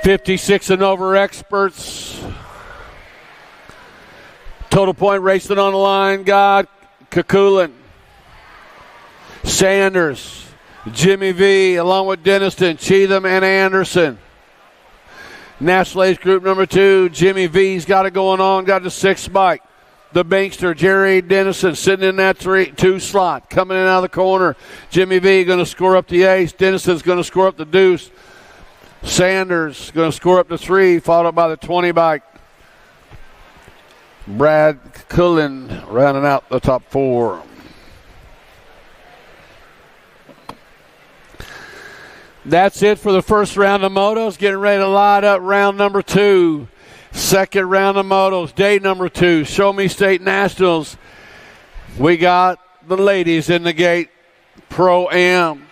.56 and over experts. Total point racing on the line. God, Kakulin, Sanders, Jimmy V, along with Denniston, Cheatham, and Anderson. National Age Group number 2, Jimmy V's got it going on. Got the 6 bike. the bankster, Jerry Dennison, sitting in that 2 slot. Coming in out of the corner, Jimmy V going to score up the ace. Dennison's going to score up the deuce. Sanders going to score up the 3, followed by the 20 bike. Brad Cullen rounding out the top 4. That's it for the first round of motos. Getting ready to light up round number 2. Second round of motos, day number 2, Show Me State Nationals. We got the ladies in the gate. Pro-Am.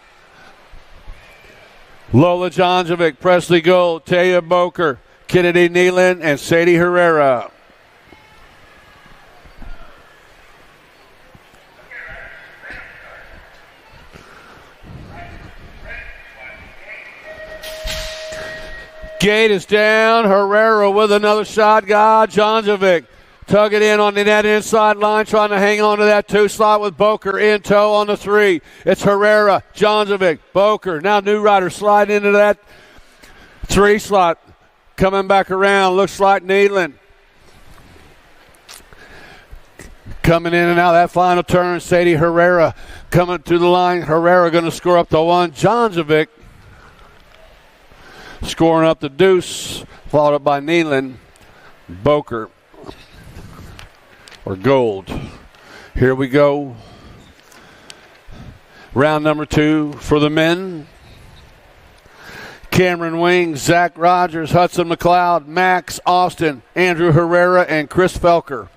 Lola Jonjovic, Presley Gold, Taya Boker, Kennedy Nealon, and Sadie Herrera. Gate is down. Herrera with another shot. Jonjovic tug it in on that inside line, trying to hang on to that 2 slot with Boker in tow on the 3. It's Herrera, Jonjovic, Boker. Now New Rider sliding into that 3 slot. Coming back around. Looks like Nealon. Coming in and out that final turn. Sadie Herrera coming to the line. Herrera going to score up the 1. Jonjovic scoring up the deuce, followed up by Nealon, Boker, or Gold. Here we go. Round number 2 for the men. Cameron Wing, Zach Rogers, Hudson McLeod, Max Austin, Andrew Herrera, and Chris Felker.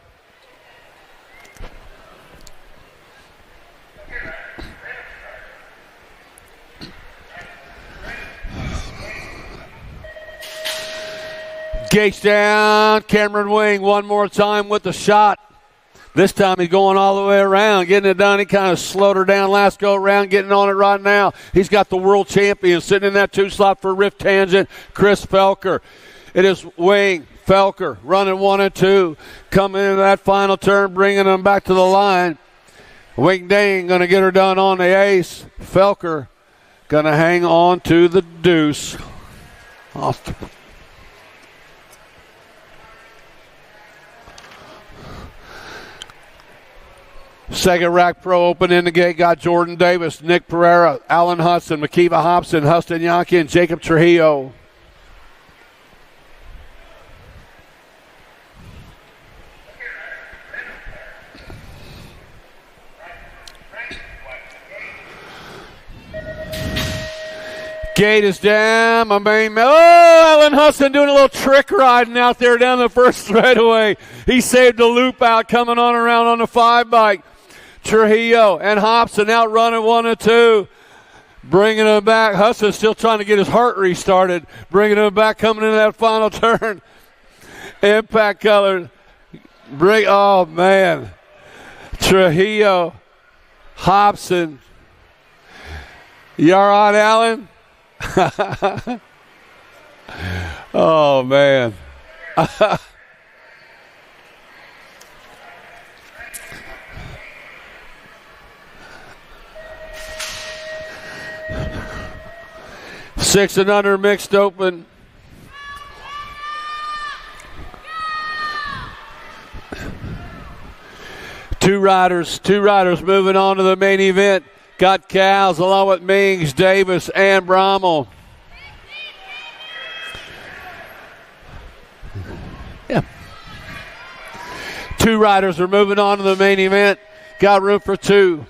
Gates down, Cameron Wing one more time with the shot. This time he's going all the way around, getting it done. He kind of slowed her down last go around, getting on it right now. He's got the world champion sitting in that 2 slot for Rift Tangent, Chris Felker. It is Wing, Felker running 1 and 2, coming into that final turn, bringing them back to the line. Wing Dang going to get her done on the ace. Felker going to hang on to the deuce. Austin. Second rack pro open in the gate. Got Jordan Davis, Nick Pereira, Alan Hudson, McKeeva Hobson, Huston Yankee, and Jacob Trujillo. Gate is down. My main man. Oh, Alan Hudson doing a little trick riding out there down the first straightaway. He saved the loop out coming on around on the 5 bike. Trujillo and Hobson out running 1 and 2. Bringing him back. Hudson still trying to get his heart restarted. Bringing him back coming into that final turn. Impact color. Oh, man. Trujillo. Hobson. You all right, Alan? Oh, man. Six and under mixed open. Two riders moving on to the main event. Got Cows along with Mings, Davis, and Brommel. Yeah. Two riders are moving on to the main event. Got room for 2.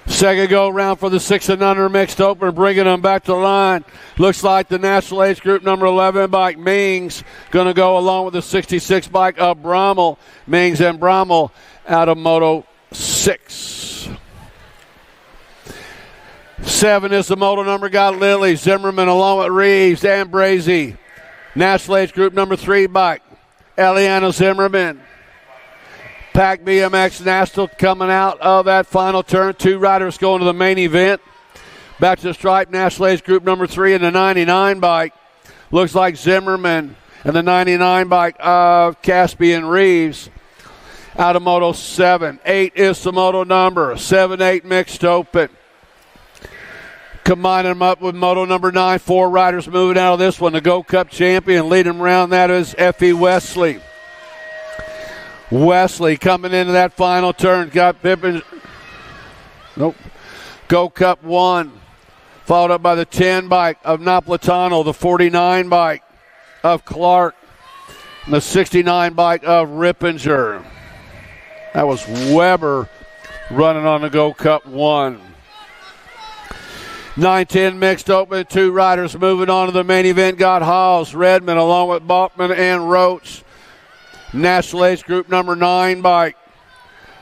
Second go round for the 6 and under mixed open, bringing them back to the line. Looks like the National Age Group number 11 bike, Mings, going to go along with the 66 bike of Brommel. Mings and Brommel out of Moto 6. 7 is the Moto number, got Lily, Zimmerman along with Reeves and Brazy. National Age Group number 3 bike, Eliana Zimmerman. Pack BMX National coming out of that final turn. 2 riders going to the main event. Back to the stripe, National Age Group number 3 in the 99 bike. Looks like Zimmerman and the 99 bike of Caspian Reeves. Out of Moto 7. 8 is the Moto number. 7-8 mixed open. Combining them up with Moto number 9. 4 riders moving out of this one. The Go Cup champion leading them around, that is Effie Wesley. Wesley coming into that final turn. Got Pippin. Nope. Go Cup 1. Followed up by the 10 bike of Napolitano, the 49 bike of Clark, and the 69 bike of Rippinger. That was Weber running on the Go Cup 1. 9-10 mixed open. 2 riders moving on to the main event. Got Hawes, Redmond, along with Bachman and Roach. National Age Group number 9 bike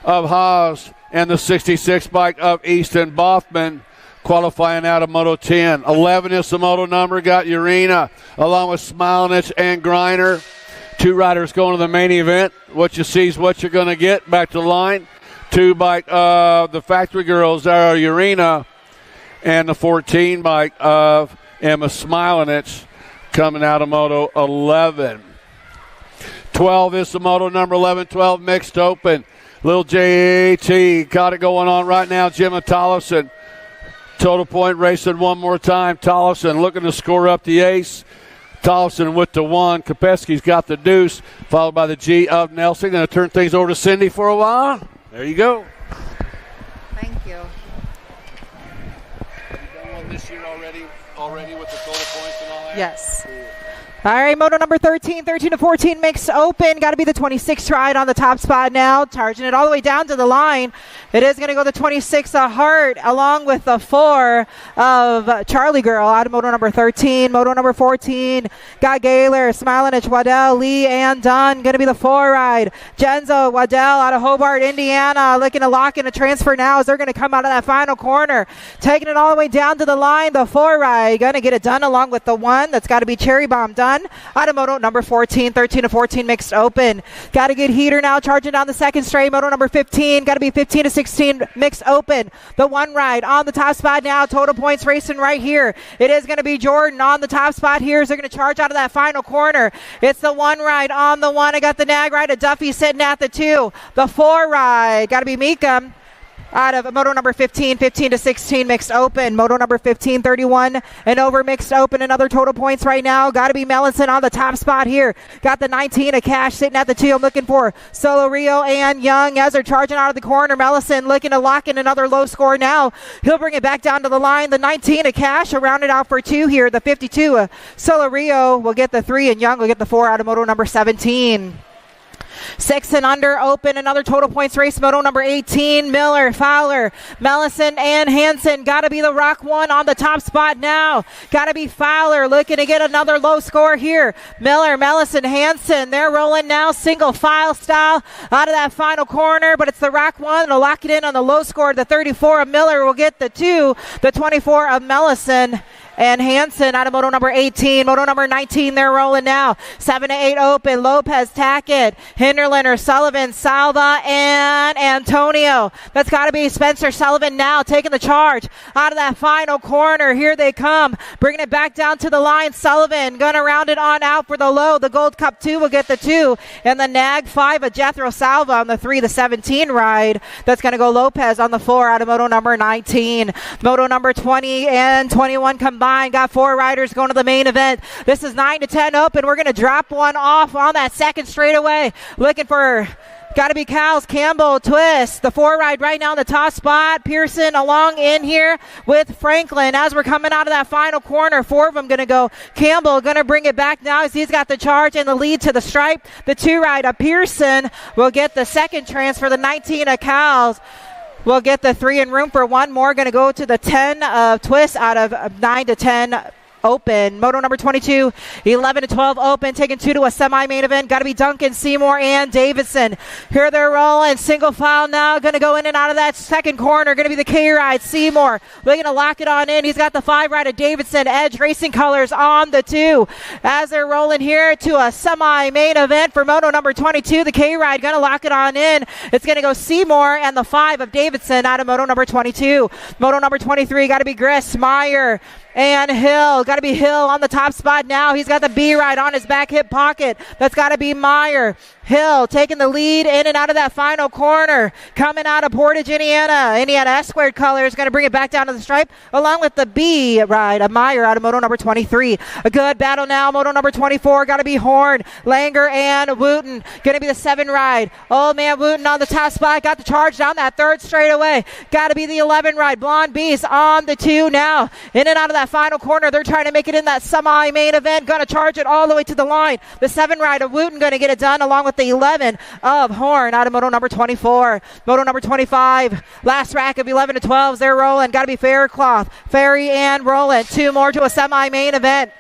of Haas and the 66 bike of Easton Boffman qualifying out of Moto 10. 11 is the moto number. Got Urena along with Smilenich and Griner. 2 riders going to the main event. What you see is what you're going to get. Back to the line. 2 bike of the Factory Girls are Urena and the 14 bike of Emma Smilenich coming out of Moto 11. 12 is the moto number 11, 12 mixed open. Little JAT got it going on right now. Gemma Tollefson. Total point racing one more time. Tollefson looking to score up the ace. Tollefson with the 1. Kopetsky's got the deuce, followed by the G of Nelson. Going to turn things over to Cindy for a while. There you go. Thank you. You done one this year already with the total points and all that? Yes. All right, moto number 13 to 14 mixed open. Got to be the 26 ride on the top spot now. Charging it all the way down to the line. It is going to go the 26 of Hart along with the 4 of Charlie Girl out of moto number 13. Moto number 14 got Gaylor, Smilenich, Waddell, Lee, and Dunn. Going to be the 4 ride. Genzo, Waddell out of Hobart, Indiana. Looking to lock in a transfer now as they're going to come out of that final corner. Taking it all the way down to the line. The 4 ride. Going to get it done along with the 1. That's got to be Cherry Bomb Dunn. Out of moto number 14, 13 to 14 mixed open. Got a good heater now, charging down the second straight. Moto number 15, got to be 15 to 16 mixed open. The 1 ride on the top spot now. Total points racing right here. It is going to be Jordan on the top spot here as they're going to charge out of that final corner. It's the 1 ride on the 1. I got the nag ride of Duffy sitting at the 2. The 4 ride, got to be Mika. Out of moto number 15, 15 to 16 mixed open. Moto number 15, 31 and over mixed open. Another total points right now. Got to be Mellison on the top spot here. Got the 19 of Cash sitting at the 2. I'm looking for Solo Rio and Young as they're charging out of the corner. Mellison looking to lock in another low score now. He'll bring it back down to the line. The 19 of Cash will round it out for 2 here. The 52 Solo Rio will get the 3 and Young will get the 4 out of moto number 17. 6 and under open. Another total points race. Moto number 18. Miller, Fowler, Mellison, and Hansen. Got to be the Rock 1 on the top spot now. Got to be Fowler looking to get another low score here. Miller, Mellison, Hansen. They're rolling now. Single file style out of that final corner. But it's the Rock 1 to lock it in on the low score. The 34 of Miller will get the 2. The 24 of Mellison. And Hansen out of moto number 18. Moto number 19, they're rolling now. 7 to 8 open. Lopez, Tackett, Hinderlander, Sullivan, Salva, and Antonio. That's got to be Spencer Sullivan now taking the charge out of that final corner. Here they come. Bringing it back down to the line. Sullivan going to round it on out for the low. The Gold Cup 2 will get the 2. And the Nag 5 of Jethro Salva on the 3, the 17 ride. That's going to go Lopez on the 4 out of moto number 19. Moto number 20 and 21 combined. Got 4 riders going to the main event. This is 9 to 10 open. We're going to drop one off on that second straightaway. Looking for, got to be Cowles, Campbell, Twist. The 4 ride right now in the top spot. Pearson along in here with Franklin. As we're coming out of that final corner, 4 of them going to go. Campbell going to bring it back now as he's got the charge and the lead to the stripe. The 2 ride of Pearson will get the second transfer. The 19 of Cowles we'll get the 3 and room for 1 more. Going to go to the 10 of Twist out of 9 to 10 open. Moto number 22, 11 to 12 open. Taking 2 to a semi-main event. Got to be Duncan, Seymour, and Davidson. Here they're rolling. Single file now. Going to go in and out of that second corner. Going to be the K-Ride. Seymour looking to lock it on in. He's got the 5 ride of Davidson. Edge Racing Colors on the 2. As they're rolling here to a semi-main event for moto number 22. The K-Ride going to lock it on in. It's going to go Seymour and the 5 of Davidson out of moto number 22. Moto number 23 got to be Griss, Meyer, and Hill. Got to be Hill on the top spot now. He's got the B ride on his back hip pocket. That's got to be Meyer. Hill taking the lead in and out of that final corner. Coming out of Portage, Indiana. Indiana S squared color is going to bring it back down to the stripe along with the B ride of Meyer out of moto number 23. A good battle now. Moto number 24 got to be Horn, Langer, and Wooten. Going to be the 7 ride. Old man Wooten on the top spot. Got the charge down that 3rd straightaway. Got to be the 11 ride. Blonde Beast on the 2 now. In and out of that final corner. They're trying to make it in that semi-main event. Going to charge it all the way to the line. The 7 ride of Wooten going to get it done along with the 11 of Horn out of moto number 24. Moto number 25. Last rack of 11 to 12s. They're rolling. Got to be Faircloth, Ferry, and Roland. 2 more to a semi-main event.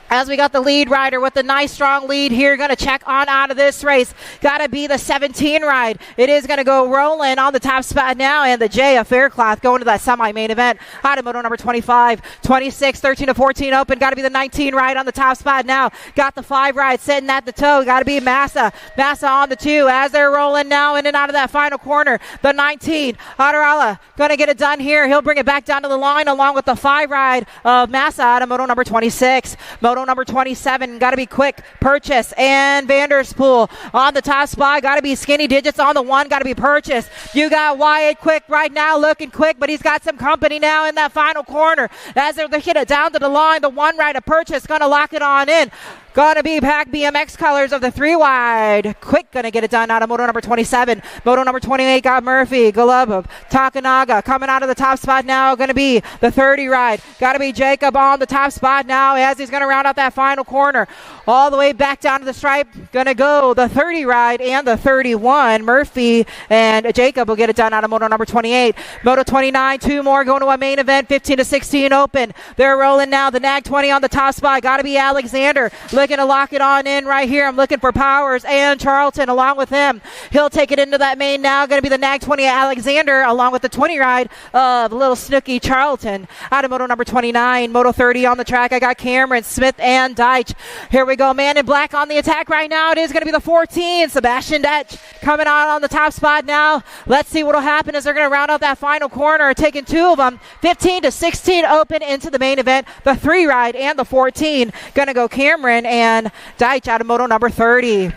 As we got the lead rider with a nice strong lead here, going to check on out of this race. Got to be the 17 ride. It is going to go Roland on the top spot now, and the J of Faircloth going to that semi-main event. Out of moto number 25, 26, 13 to 14 open. Got to be the 19 ride on the top spot now. Got the 5 ride sitting at the toe. Got to be Massa. Massa on the 2 as they're rolling now in and out of that final corner. The 19, Adarala, going to get it done here. He'll bring it back down to the line along with the 5 ride of Massa out of moto number 26. Moto number 27, got to be Quick, Purchase, and Vanderspool on the top spot. Got to be Skinny Digits on the 1, got to be Purchase. You got Wyatt Quick right now looking quick, but he's got some company now in that final corner. As they're hit it down to the line, the 1 ride of Purchase going to lock it on in. Gonna be pack BMX colors of the 3 wide. Quick gonna get it done out of moto number 27. Moto number 28 got Murphy, Golubov, Takanaga coming out of the top spot now. Gonna be the 30 ride. Gotta be Jacob on the top spot now as he's gonna round out that final corner. All the way back down to the stripe. Gonna go the 30 ride and the 31. Murphy and Jacob will get it done out of moto number 28. Moto 29, 2 more going to a main event. 15 to 16 open. They're rolling now. The Nag 20 on the top spot. Gotta be Alexander. Looking to lock it on in right here. I'm looking for Powers and Charlton along with him. He'll take it into that main now. Going to be the Nag 20 Alexander along with the 20 ride of Little Snooky Charlton. Out of moto number 29. Moto 30 on the track. I got Cameron, Smith, and Deitch. Here we go. Man in black on the attack right now. It is going to be the 14. Sebastian Deitch coming out on the top spot now. Let's see what will happen as they're going to round out that final corner. Taking 2 of them. 15 to 16 open into the main event. The 3 ride and the 14. Going to go Cameron and Deitch out of moto number 30.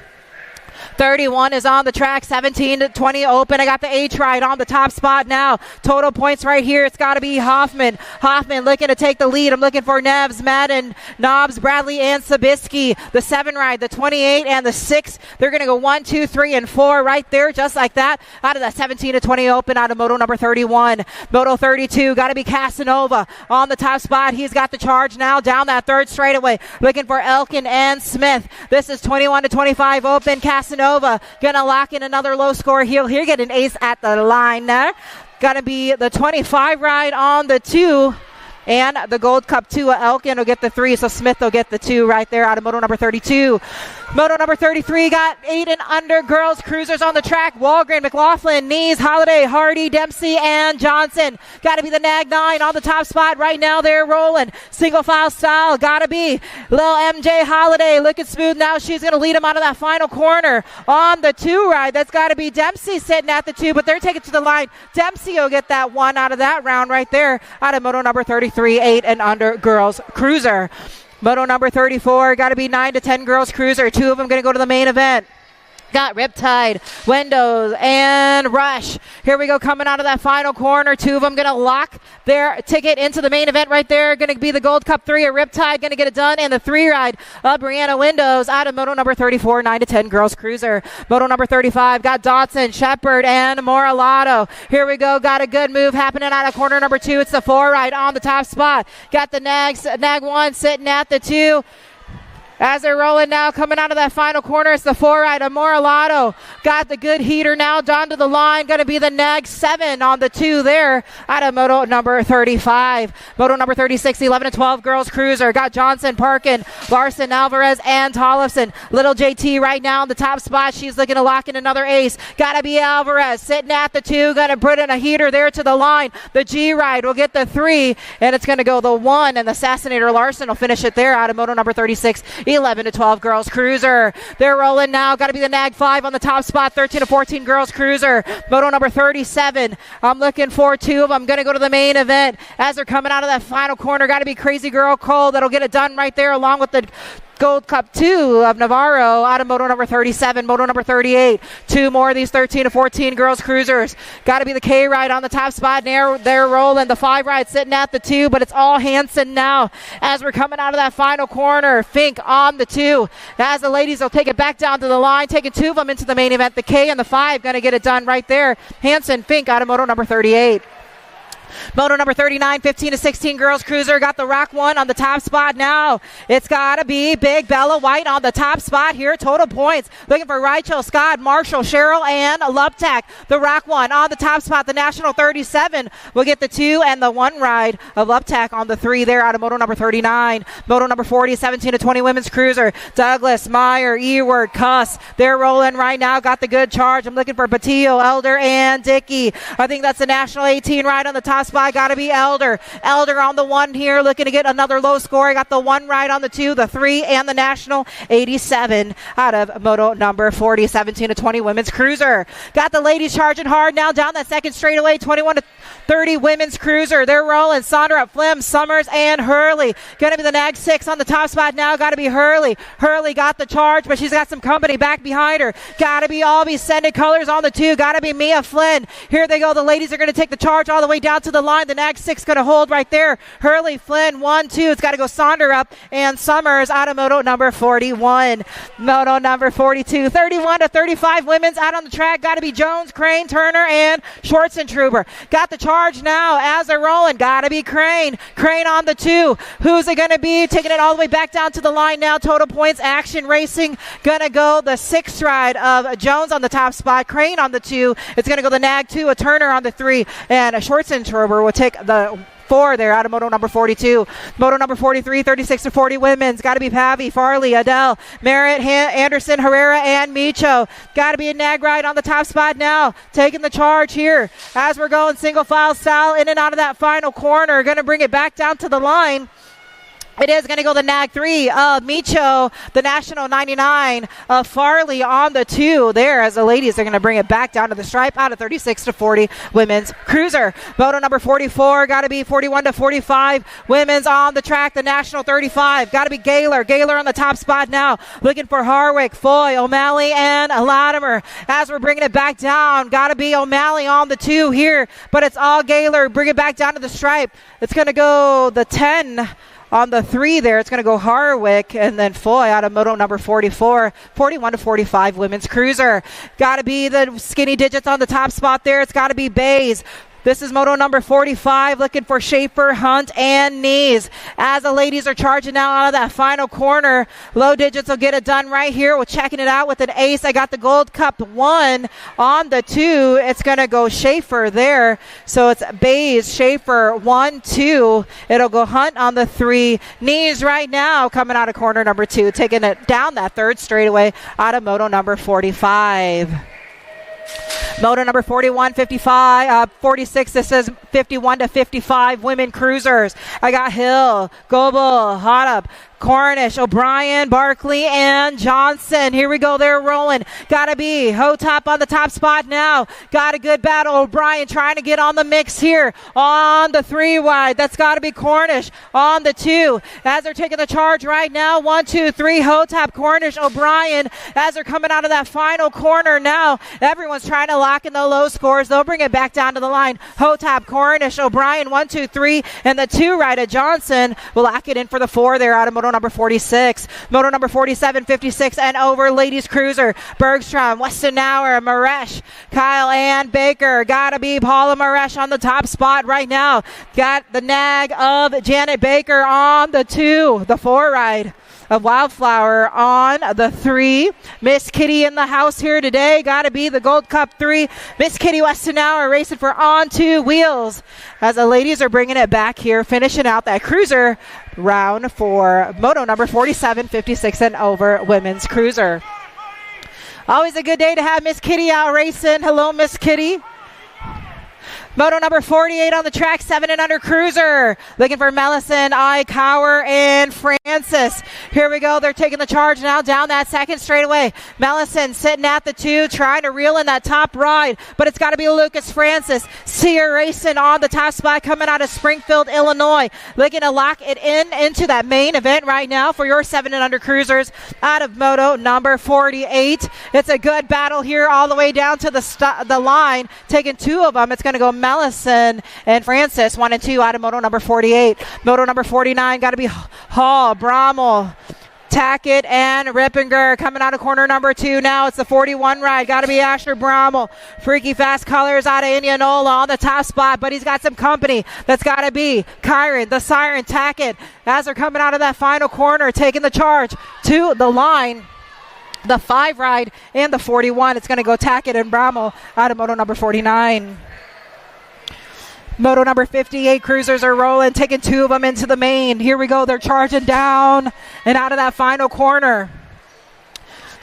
31 is on the track, 17 to 20 open. I got the H ride on the top spot now. Total points right here. It's got to be Hoffman. Hoffman looking to take the lead. I'm looking for Neves, Madden, Knobs, Bradley, and Sabisky. The 7 ride, the 28, and the 6. They're going to go 1, 2, 3, and 4 right there, just like that. Out of that 17 to 20 open, out of moto number 31. Moto 32, got to be Casanova on the top spot. He's got the charge now down that 3rd straightaway. Looking for Elkin and Smith. This is 21 to 25 open. Casanova gonna lock in another low score heel here. Get an ace at the line there. Gotta be the 25 ride on the 2. And the Gold Cup 2, Elkin will get the 3, so Smith will get the 2 right there out of moto number 32. Moto number 33 got 8 and under girls cruisers on the track. Walgren, McLaughlin, Nees, Holiday, Hardy, Dempsey, and Johnson. Got to be the Nag 9 on the top spot right now. They're rolling. Single file style. Got to be Lil MJ Holiday looking smooth now. She's going to lead him out of that final corner on the 2 ride. That's got to be Dempsey sitting at the 2, but they're taking it to the line. Dempsey will get that 1 out of that round right there out of moto number 33. 8 and under girls cruiser. Moto number 34, got to be 9 to 10 girls cruiser. 2 of them going to go to the main event. Got Riptide, Windows, and Rush. Here we go, coming out of that final corner. 2 of them going to lock their ticket into the main event right there. Going to be the Gold Cup 3 of Riptide, going to get it done. And the 3 ride of Brianna Windows out of moto number 34, 9 to 10 girls cruiser. Moto number 35, got Dotson, Shepard, and Moralato. Here we go, got a good move happening out of corner number 2. It's the 4 ride on the top spot. Got the Nag 1 sitting at the 2. As they're rolling now, coming out of that final corner, it's the 4 ride of Moralato. Got the good heater now down to the line. Going to be the Nag 7 on the 2 there out of moto number 35. Moto number 36, 11 and 12 girls cruiser. Got Johnson, Parkin, Larson, Alvarez, and Tollefson. Little JT right now in the top spot. She's looking to lock in another ace. Got to be Alvarez sitting at the 2. Going to put in a heater there to the line. The G ride will get the 3, and it's going to go the 1, and the Assassinator Larson will finish it there out of moto number 36. 11 to 12 girls cruiser. They're rolling now. Got to be the Nag 5 on the top spot. 13 to 14 girls cruiser. Moto number 37. I'm looking for 2 of them. Going to go to the main event as they're coming out of that final corner. Got to be Crazy Girl Cole. That'll get it done right there along with the Gold Cup 2 of Navarro out of moto number 37, moto number 38. Two more of these 13 to 14 girls cruisers. Got to be the K ride on the top spot. They're rolling. The 5 ride sitting at the 2, but it's all Hanson now as we're coming out of that final corner. Fink on the 2. As the ladies will take it back down to the line, taking 2 of them into the main event. The K and the 5 going to get it done right there. Hanson, Fink out of moto number 38. Moto number 39, 15 to 16 girls cruiser. Got the Rock 1 on the top spot now. It's got to be Big Bella White on the top spot here. Total points. Looking for Rachel, Scott, Marshall, Cheryl, and Luptak. The Rock 1 on the top spot. The National 37 will get the 2 and the 1 ride of Luptak on the 3 there out of moto number 39. Moto number 40, 17 to 20 women's cruiser. Douglas, Meyer, Eward, Cuss. They're rolling right now. Got the good charge. I'm looking for Batillo, Elder, and Dickey. I think that's the National 18 ride on the top spot. Got to be Elder. Elder on the 1 here, looking to get another low score. Got the 1 ride on the 2, the 3, and the National 87 out of moto number 40, 17 to 20 women's cruiser. Got the ladies charging hard now down that second straightaway, 21 to 30 women's cruiser. They're rolling. Sandra, Flim, Summers, and Hurley. Going to be the Nag 6 on the top spot now. Got to be Hurley. Hurley got the charge, but she's got some company back behind her. Got to be Albie sending colors on the 2. Got to be Mia Flynn. Here they go. The ladies are going to take the charge all the way down to the line. The Nag 6 going to hold right there. Hurley, Flynn, 1, 2. It's got to go Sonder up and Summers out of moto number 41. Moto number 42. 31 to 35 women's out on the track. Got to be Jones, Crane, Turner, and Schwartzentruber. Got the charge now as they're rolling. Got to be Crane. Crane on the 2. Who's it going to be? Taking it all the way back down to the line now. Total points. Action Racing going to go the 6th ride of Jones on the top spot. Crane on the 2. It's going to go the Nag 2, a Turner on the 3, and a Schwartzentruber will take the 4 there out of moto number 42. Moto number 43, 36 to 40 women's. Got to be Pavi, Farley, Adele, Merritt, Anderson, Herrera, and Micho. Got to be a Nag ride on the top spot now. Taking the charge here as we're going single file style in and out of that final corner. Going to bring it back down to the line. It is going to go the Nag 3 of Micho, the National 99 of Farley on the 2 there as the ladies are going to bring it back down to the stripe out of 36 to 40 women's cruiser. Moto number 44, got to be 41 to 45 women's on the track, the National 35. Got to be Gaylor. Gaylor on the top spot now. Looking for Harwick, Foy, O'Malley, and Latimer. As we're bringing it back down, got to be O'Malley on the 2 here, but it's all Gaylor. Bring it back down to the stripe. It's going to go the 10 on the 3 there. It's going to go Harwick and then Foy out of moto number 44, 41 to 45 women's cruiser. Got to be the skinny digits on the top spot there. It's got to be Bays. This is moto number 45, looking for Schaefer, Hunt, and Knees. As the ladies are charging now out of that final corner, low digits will get it done right here. We're checking it out with an ace. I got the Gold Cup 1 on the 2. It's going to go Schaefer there. So it's Bays, Schaefer, 1, 2. It'll go Hunt on the 3. Knees right now coming out of corner number 2, taking it down that 3rd straightaway out of moto number 45. Moto number 41, 55, 46, this is 51 to 55 women cruisers. I got Hill, Goebel, Hotup, Cornish, O'Brien, Barkley, and Johnson. Here we go. They're rolling. Gotta be Hotop on the top spot now. Got a good battle. O'Brien trying to get on the mix here on the 3 wide. That's gotta be Cornish on the 2. As they're taking the charge right now. 1, 2, 3. Hotop, Cornish, O'Brien. As they're coming out of that final corner now. Everyone's trying to lock in the low scores. They'll bring it back down to the line. Hotop, Cornish, O'Brien. 1, 2, 3. And the 2 right of Johnson will lock it in for the 4 there out of moto number 46. Moto number 47, 56 and over ladies cruiser. Bergstrom, Westenauer, Maresh, Kyle and Baker. Gotta be Paula Maresh on the top spot right now. Got the Nag of Janet Baker on the 2. The 4 ride of Wildflower on the 3. Miss Kitty in the house here today. Gotta be the Gold Cup 3. Miss Kitty Westenauer racing for On 2 Wheels as the ladies are bringing it back here, finishing out that cruiser round for moto number 47, 56 and over women's cruiser. Always a good day to have Miss Kitty out racing. Hello, Miss Kitty. Moto number 48 on the track, 7 and under cruiser. Looking for Mellison, Cower, and Francis. Here we go. They're taking the charge now down that second straightaway. Mellison sitting at the 2, trying to reel in that top ride, but it's got to be Lucas Francis. Sear racing on the top spot coming out of Springfield, Illinois. Looking to lock it into that main event right now for your 7 and under cruisers out of Moto number 48. It's a good battle here all the way down to the line. Taking 2 of them. It's going to go Mellison and Francis, 1 and 2 out of Moto number 48. Moto number 49 got to be Hall, Brommel, Tackett, and Rippinger coming out of corner number 2 now. It's the 41 ride. Got to be Asher Brommel. Freaky Fast Colors out of Indianola on the top spot, but he's got some company. That's got to be Kyron, the Siren, Tackett, as they're coming out of that final corner, taking the charge to the line. The 5 ride and the 41. It's going to go Tackett and Brommel out of Moto number 49. Moto number 58 cruisers are rolling, taking 2 of them into the main. Here we go. They're charging down and out of that final corner.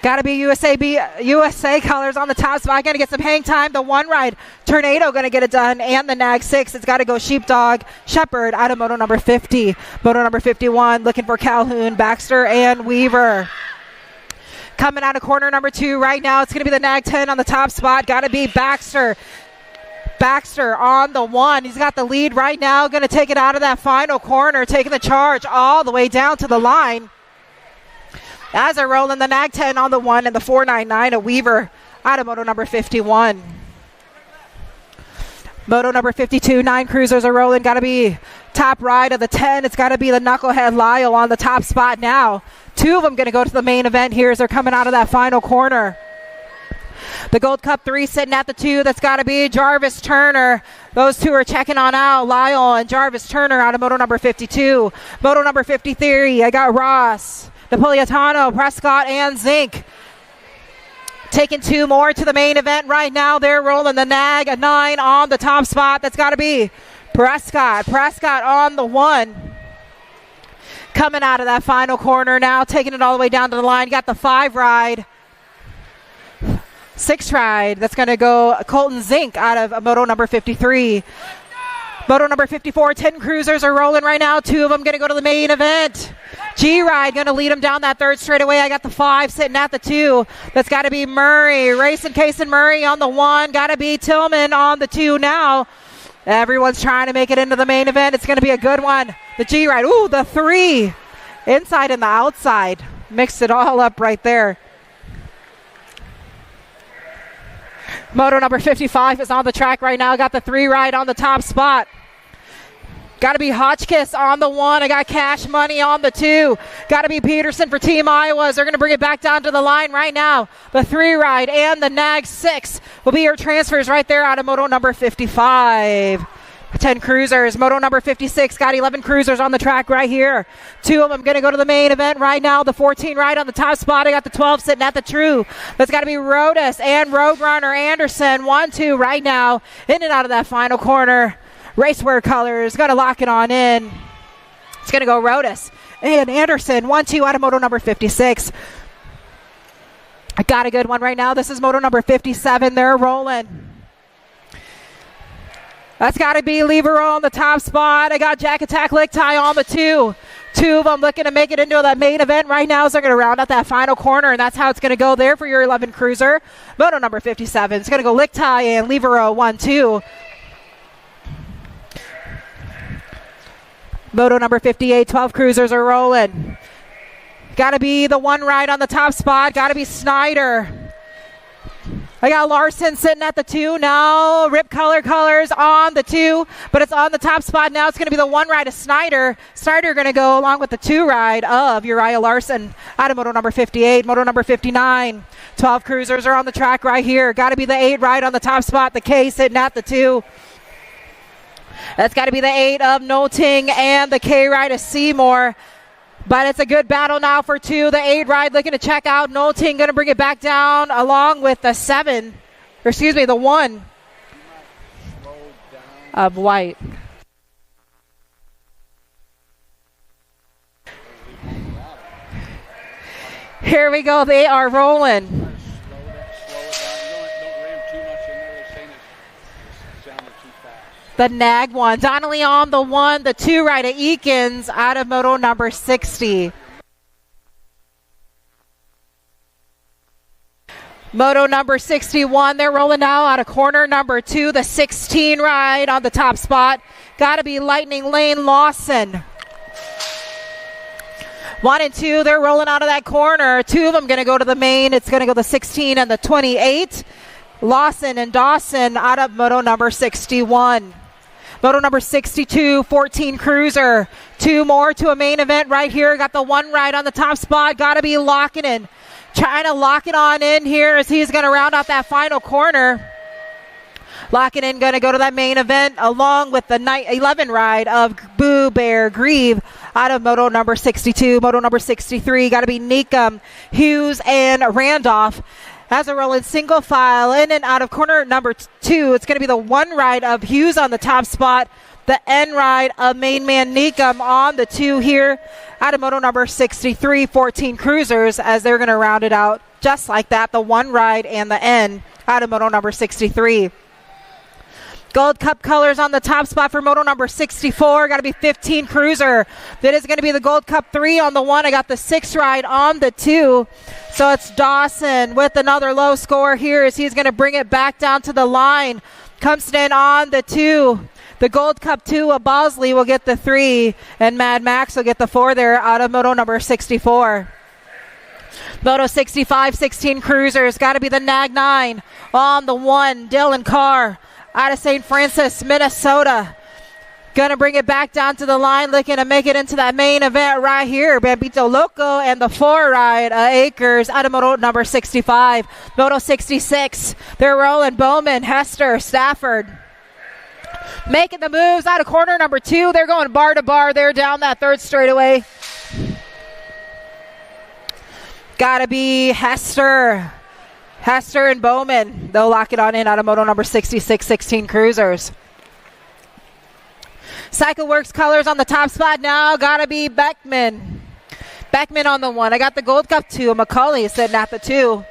Got to be USA colors on the top spot. Going to get some hang time. The 1 ride, Tornado, going to get it done. And the Nag 6, it's got to go Sheepdog, Shepherd out of Moto number 50. Moto number 51, looking for Calhoun, Baxter, and Weaver. Coming out of corner number 2 right now, it's going to be the Nag 10 on the top spot. Got to be Baxter. Baxter on the 1. He's got the lead right now. Going to take it out of that final corner, taking the charge all the way down to the line. As they're rolling, the Nag 10 on the 1 and the 499 of Weaver out of Moto number 51. Moto number 52, 9 cruisers are rolling. Got to be top ride of the 10. It's got to be the Knucklehead Lyle on the top spot now. 2 of them going to go to the main event here as they're coming out of that final corner. The Gold Cup 3 sitting at the 2. That's got to be Jarvis Turner. Those 2 are checking on out. Lyle and Jarvis Turner out of Moto number 52. Moto number 53, I got Ross, Napolitano, Prescott, and Zink. Taking 2 more to the main event right now. They're rolling the Nag, a 9 on the top spot. That's got to be Prescott. Prescott on the 1. Coming out of that final corner now, taking it all the way down to the line. Got the 5 ride. 6 ride. That's going to go Colton Zink out of Moto number 53. Moto number 54, 10 cruisers are rolling right now. 2 of them going to go to the main event. G-Ride going to lead them down that 3rd straightaway. I got the 5 sitting at the 2. That's got to be Murray. Racing Case and Murray on the 1. Got to be Tillman on the 2 now. Everyone's trying to make it into the main event. It's going to be a good one. The G-Ride. Ooh, the 3. Inside and the outside. Mixed it all up right there. Moto number 55 is on the track right now. Got the 3 ride on the top spot. Got to be Hotchkiss on the 1. I got Cash Money on the 2. Got to be Peterson for Team Iowa. They're going to bring it back down to the line right now. The 3 ride and the Nag 6 will be your transfers right there out of Moto number 55. 10 cruisers. Moto number 56 got 11 cruisers on the track right here. 2 of them going to go to the main event right now. The 14 ride on the top spot. I got the 12 sitting at the true. That's got to be Rodas and Roadrunner Anderson. 1-2 right now. In and out of that final corner. Racewear colors. Got to lock it on in. It's going to go Rodas and Anderson. 1-2 out of Moto number 56. I got a good one right now. This is Moto number 57. They're rolling. That's got to be Levero on the top spot. I got Jack Attack Lick Tie on the 2. 2 of them looking to make it into that main event right now. So they're going to round out that final corner, and that's how it's going to go there for your 11 cruiser. Moto number 57. It's going to go Lick Tie and Levero 1-2. Moto number 58. 12 cruisers are rolling. Got to be the 1 ride on the top spot. Got to be Snyder. I got Larson sitting at the 2 now. Rip colors on the 2, but it's on the top spot now. It's going to be the 1 ride of Snyder. Snyder going to go along with the 2 ride of Uriah Larson out of Moto number 58. Moto number 59. 12 cruisers are on the track right here. Got to be the 8 ride on the top spot. The K sitting at the 2. That's got to be the 8 of Noting and the K ride of Seymour. But it's a good battle now for 2. The 8 ride looking to check out. Noting going to bring it back down along with the 7. Or excuse me, the 1 of White. Here we go. They are rolling. The nag one. Donnelly on the 1, the 2 right of Eakins out of moto number 60. Moto number 61, they're rolling now out of corner number 2, the 16 ride on the top spot. Got to be Lightning Lane Lawson. 1 and 2, they're rolling out of that corner. 2 of them going to go to the main. It's going to go the 16 and the 28. Lawson and Dawson out of moto number 61. Moto number 62, 14 Cruiser. 2 more to a main event right here. Got the 1 ride on the top spot. Got to be Lockinen. Trying to lock it on in here as he's going to round out that final corner. Lockinen going to go to that main event along with the 11 ride of Boo Bear Grieve out of moto number 62. Moto number 63 got to be Neekum, Hughes, and Randolph. As a rolling single file in and out of corner number 2, it's going to be the 1 ride of Hughes on the top spot. The N ride of main man Neekum on the 2 here. Out of moto number 63, 14 Cruisers as they're going to round it out just like that. The 1 ride and the N out of moto number 63. Gold Cup colors on the top spot for moto number 64. Got to be 15 Cruiser. That is going to be the Gold Cup 3 on the 1. I got the 6 ride on the 2. So it's Dawson with another low score here as he's going to bring it back down to the line. Comes in on the 2. The Gold Cup 2 of Bosley will get the 3, and Mad Max will get the 4 there out of moto number 64. Moto 65, 16 Cruisers. Got to be the Nag 9 on the 1. Dylan Carr out of St. Francis, Minnesota. Going to bring it back down to the line, looking to make it into that main event right here. Bambito Loco and the 4 ride Acres out of moto number 65. Moto 66, they're rolling Bowman, Hester, Stafford. Making the moves out of corner number 2. They're going bar to bar. They're down that 3rd straightaway. Got to be Hester and Bowman. They'll lock it on in out of moto number 66, 16 Cruisers. Cycle Works colors on the top spot now. Got to be Beckman. Beckman on the 1. I got the Gold Cup 2. McCauley sitting at the 2.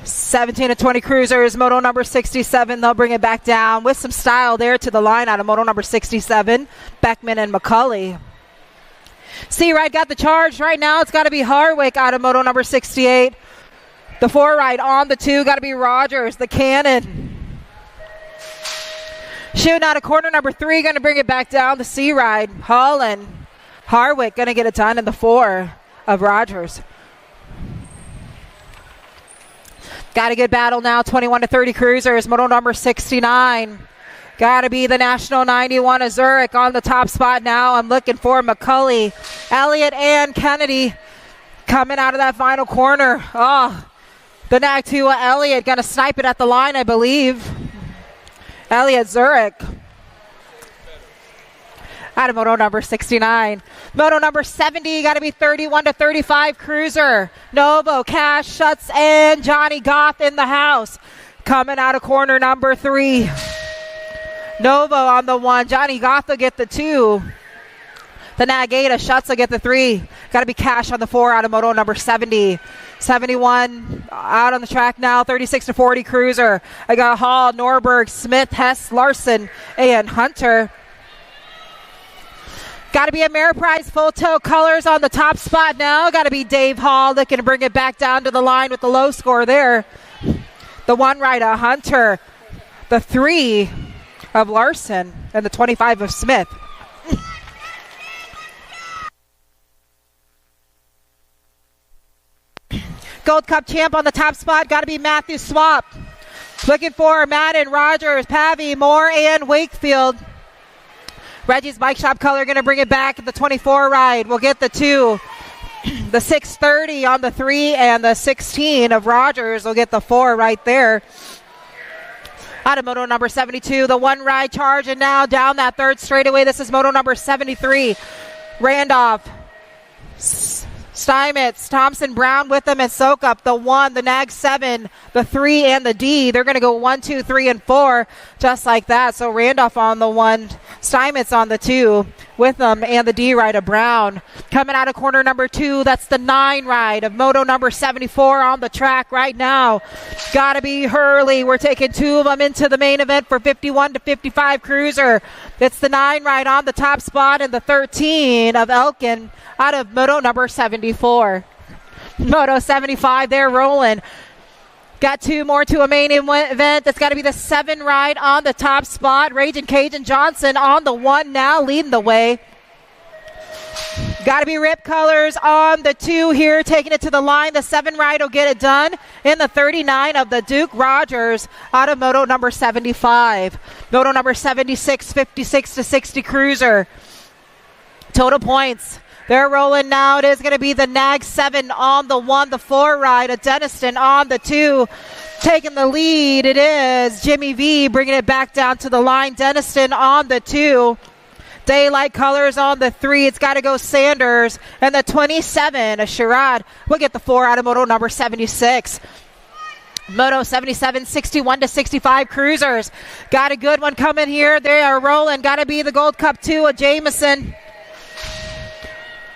17 to 20 Cruisers, moto number 67. They'll bring it back down with some style there to the line out of moto number 67. Beckman and McCauley. C-Ride got the charge right now. It's got to be Harwick out of moto number 68. The 4 ride on the 2. Got to be Rogers, the Cannon. Shooting out of corner number 3. Going to bring it back down. The C-Ride. Holland. Harwick going to get it done in the 4 of Rogers. Got a good battle now, 21 to 30 Cruisers, moto number 69. Got to be the National 91 of Zurich on the top spot now. I'm looking for McCulley, Elliott, and Kennedy coming out of that final corner. Oh, the Nag 2 Elliott going to snipe it at the line, I believe. Elliott Zurich. Out of moto number 69. Moto number 70, got to be 31 to 35 Cruiser. Novo, Cash, Schutz, and Johnny Goff in the house. Coming out of corner number 3. Novo on the 1. Johnny Goff will get the 2. The Nagata, Schutz will get the 3. Got to be Cash on the 4 out of moto number 70. 71 out on the track now, 36 to 40 Cruiser. I got Hall, Norberg, Smith, Hess, Larson, and Hunter. Got to be Ameriprise full toe colors on the top spot now. Got to be Dave Hall looking to bring it back down to the line with the low score there. The 1 ride of Hunter. The 3 of Larson. And the 25 of Smith. Gold Cup champ on the top spot. Got to be Matthew Swap. Looking for Madden, Rogers, Pavey, Moore, and Wakefield. Reggie's Bike Shop color going to bring it back. The 24 ride will get the 2. The 630 on the 3 and the 16 of Rogers will get the 4 right there. Out of moto number 72, the 1 ride charge, and now down that 3rd straightaway. This is moto number 73. Randolph, Steinmetz, Thompson, Brown with them, and Soak Up. The 1, the Nag 7, the 3, and the D. They're going to go 1, 2, 3, and 4 just like that. So Randolph on the 1, Steinmetz on the 2 with them, and the D ride of Brown. Coming out of corner number 2, that's the 9 ride of moto number 74 on the track right now. Gotta be Hurley. We're taking 2 of them into the main event for 51 to 55 cruiser. It's the 9 ride on the top spot and the 13 of Elkin out of moto number 74. Moto 75, they're rolling. Got 2 more to a main event. That's got to be the 7 ride on the top spot. Raging Cajun Johnson on the 1 now, leading the way. Got to be Rip Colors on the 2 here, taking it to the line. The 7 ride will get it done in the 39 of the Duke Rogers out of moto number 75. Moto number 76, 56 to 60 cruiser. Total points. They're rolling now. It is going to be the Nag 7 on the 1, the 4 ride, a Denniston on the 2. Taking the lead, it is Jimmy V bringing it back down to the line. Denniston on the 2. Daylight Colors on the 3. It's got to go Sanders. And the 27, a Sherrod, will get the 4 out of moto number 76. Moto 77, 61 to 65 cruisers. Got a good one coming here. They are rolling. Got to be the Gold Cup 2 of Jameson.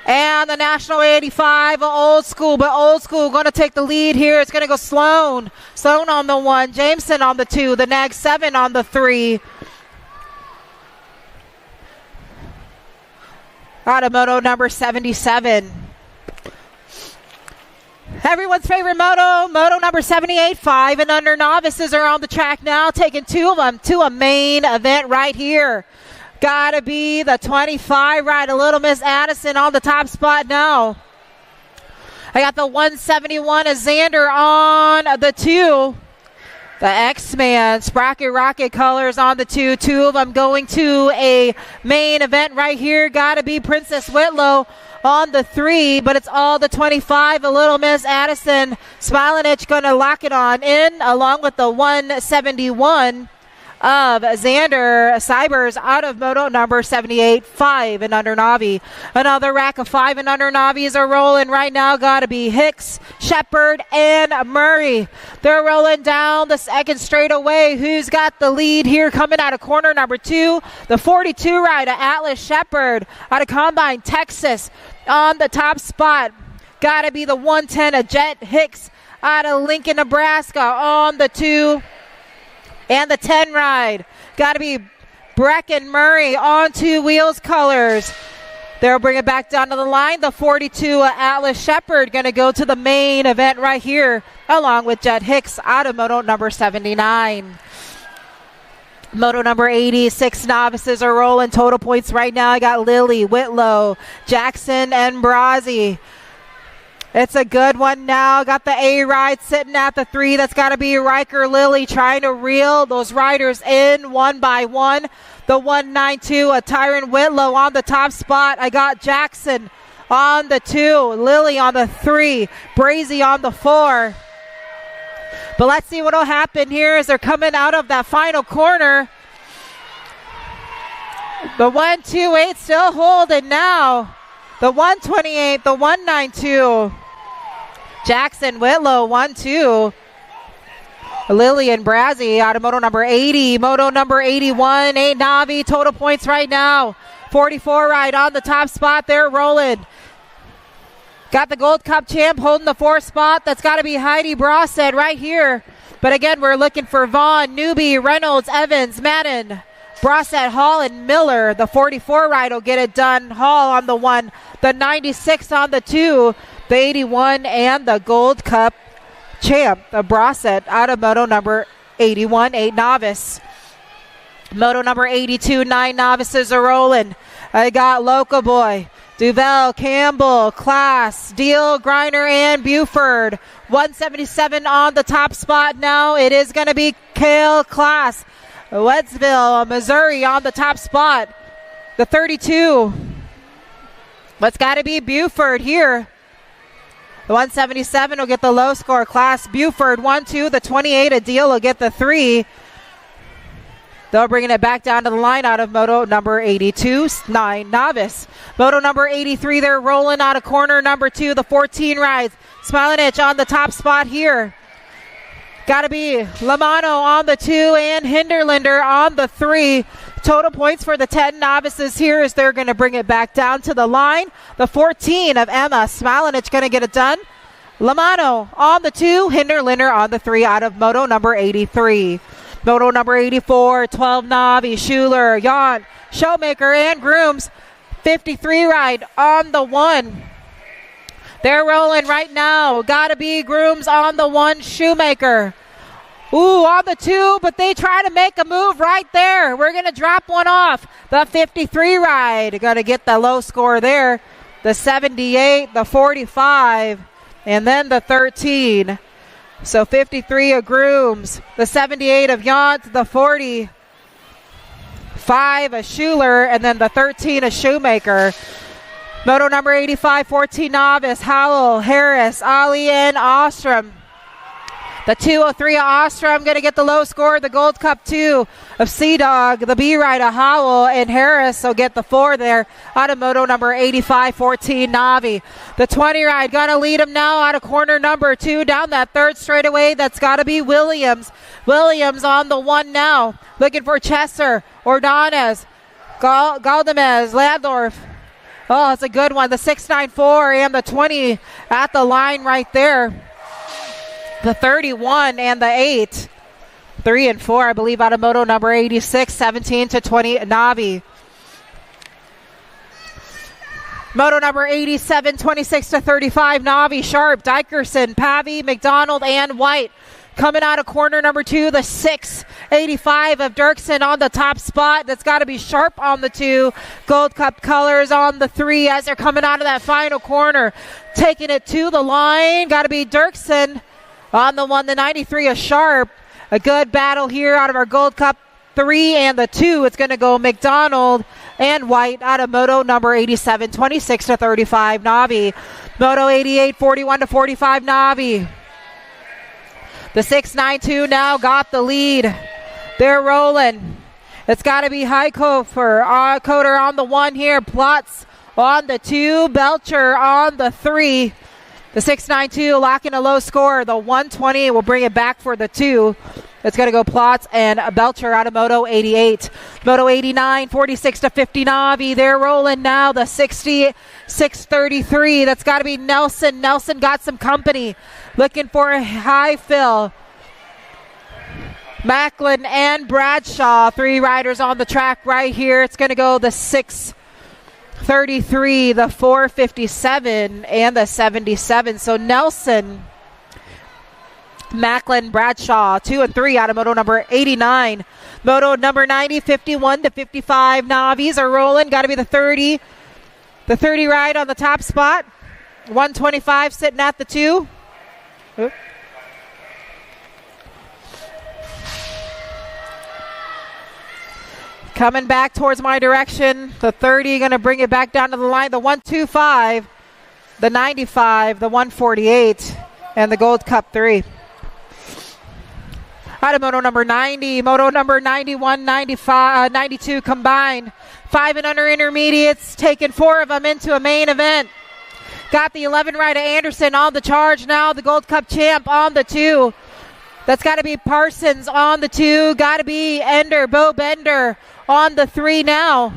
And the National 85, Old School, but Old School going to take the lead here. It's going to go Sloan. Sloan on the 1, Jameson on the 2, the Nag 7 on the 3. Out of moto number 77. Everyone's favorite moto, moto number 78, 5 and under novices are on the track now, taking 2 of them to a main event right here. Gotta be the 25 ride, a Little Miss Addison on the top spot now. I got the 171 of Xander on the 2. The X-Man, Sprocket Rocket Colors on the 2. 2 of them going to a main event right here. Gotta be Princess Whitlow on the 3, but it's all the 25 of Little Miss Addison. Smilinich gonna lock it on in along with the 171 of Xander Cybers out of moto number 78, 5 and under Navi. Another rack of 5 and under Navis are rolling right now. Gotta be Hicks, Shepard, and Murray. They're rolling down the second straightaway. Who's got the lead here coming out of corner number 2? The 42 rider, Atlas Shepard out of Combine, Texas on the top spot. Gotta be the 110 of Jet Hicks out of Lincoln, Nebraska on the 2. And the 10 ride. Got to be Brecken Murray on 2 wheels colors. They'll bring it back down to the line. The 42 Atlas Shepard going to go to the main event right here along with Jet Hicks out of moto number 79. Moto number 86 novices are rolling. Total points right now. I got Lily, Whitlow, Jackson, and Brazzi. It's a good one now. Got the A ride sitting at the 3. That's got to be Riker Lilly trying to reel those riders in one by one. The 192, a Tyron Whitlow on the top spot. I got Jackson on the 2, Lilly on the 3, Brazy on the 4. But let's see what will happen here as they're coming out of that final corner. The 128 still holding now. The 128, the 192. Jackson, Whitlow, 1-2. Lily and Brazzi out of moto number 80. Moto number 81, 8 Navi. Total points right now. 44 ride on the top spot. They're rolling. Got the Gold Cup champ holding the 4th spot. That's got to be Heidi Brosted right here. But again, we're looking for Vaughn, Newby, Reynolds, Evans, Madden, Brosset, Hall, and Miller. The 44 ride will get it done. Hall on the 1. The 96 on the 2. The 81 and the Gold Cup champ, the Brosset out of moto number 81, 8 novice. Moto number 82, 9 novices are rolling. I got Loco Boy, Duvel, Campbell, Class, Deal, Griner, and Buford. 177 on the top spot now. It is going to be Kale Class. Wettsville, Missouri on the top spot. The 32. But it's got to be Buford here. The 177 will get the low score. Class Buford 1-2. The 28 a Deal will get the 3. They're bringing it back down to the line out of moto number 82, 9 novice. Moto number 83, they're rolling out of corner number 2. The 14 rides. Smilinich on the top spot here. Got to be Lamano on the 2 and Hinderlander on the 3. Total points for the 10 novices here is they're going to bring it back down to the line. The 14 of Emma Smalinich going to get it done. Lamano on the 2, Hinderliner on the 3 out of moto number 83. Moto number 84, 12 Navi, Schuler, Jan, Showmaker, and Grooms. 53 ride on the 1. They're rolling right now. Gotta be Grooms on the 1, Shoemaker. Ooh, on the 2, but they try to make a move right there. We're going to drop one off. The 53 ride. Got to get the low score there. The 78, the 45, and then the 13. So 53 of Grooms, the 78 of Yant, the 45 of Schuler, and then the 13 of Shoemaker. Moto number 85, 14 novice, Howell, Harris, Ali, and Ostrom. The 203 of Ostrom going to get the low score. The Gold Cup 2 of Sea Dog. The B ride of Howell and Harris will get the 4 there out of moto number 85, 14 Navi. The 20 ride going to lead him now out of corner number 2 down that third straightaway. That's got to be Williams. Williams on the 1 now. Looking for Chesser, Ordonez, Galdamez, Landorf. Oh, it's a good one. The 694 and the 20 at the line right there. The 31 and the 8. 3 and 4, I believe, out of moto number 86, 17 to 20 Navi. Moto number 87, 26 to 35 Navi, Sharp, Dickerson, Pavy, McDonald, and White. Coming out of corner number 2, the 685 of Dirksen on the top spot. That's got to be Sharp on the 2. Gold Cup colors on the 3 as they're coming out of that final corner. Taking it to the line. Got to be Dirksen on the 1, the 93 of Sharp. A good battle here out of our Gold Cup 3 and the 2. It's going to go McDonald and White out of moto number 87, 26 to 35 Navi. Moto 88, 41 to 45 Navi. The 692 now got the lead. They're rolling. It's got to be Highcofer, Coder on the 1 here. Plotz on the 2. Belcher on the 3. The 692 locking a low score. The 120 will bring it back for the 2. It's going to go Plotz and Belcher out of moto 88. Moto 89, 46 to 50 Navi. They're rolling now. The 60, 633. That's got to be Nelson. Nelson got some company. Looking for a high fill. Macklin and Bradshaw, 3 riders on the track right here. It's going to go the 633, the 457, and the 77. So Nelson, Macklin, Bradshaw, 2 and 3 out of moto number 89. Moto number 90, 51 to 55 Navis are rolling. Got to be the 30. The 30 ride on the top spot. 125 sitting at the 2. Oop. Coming back towards my direction. The 30 going to bring it back down to the line. The 125, the 95, the 148, and the Gold Cup 3. Out of moto number 90, moto number 91, 95, 92 combined. 5 and under intermediates, taking 4 of them into a main event. Got the 11 rider Anderson on the charge now. The Gold Cup champ on the 2. That's got to be Parsons on the 2. Got to be Ender, Bo Bender on the 3 now.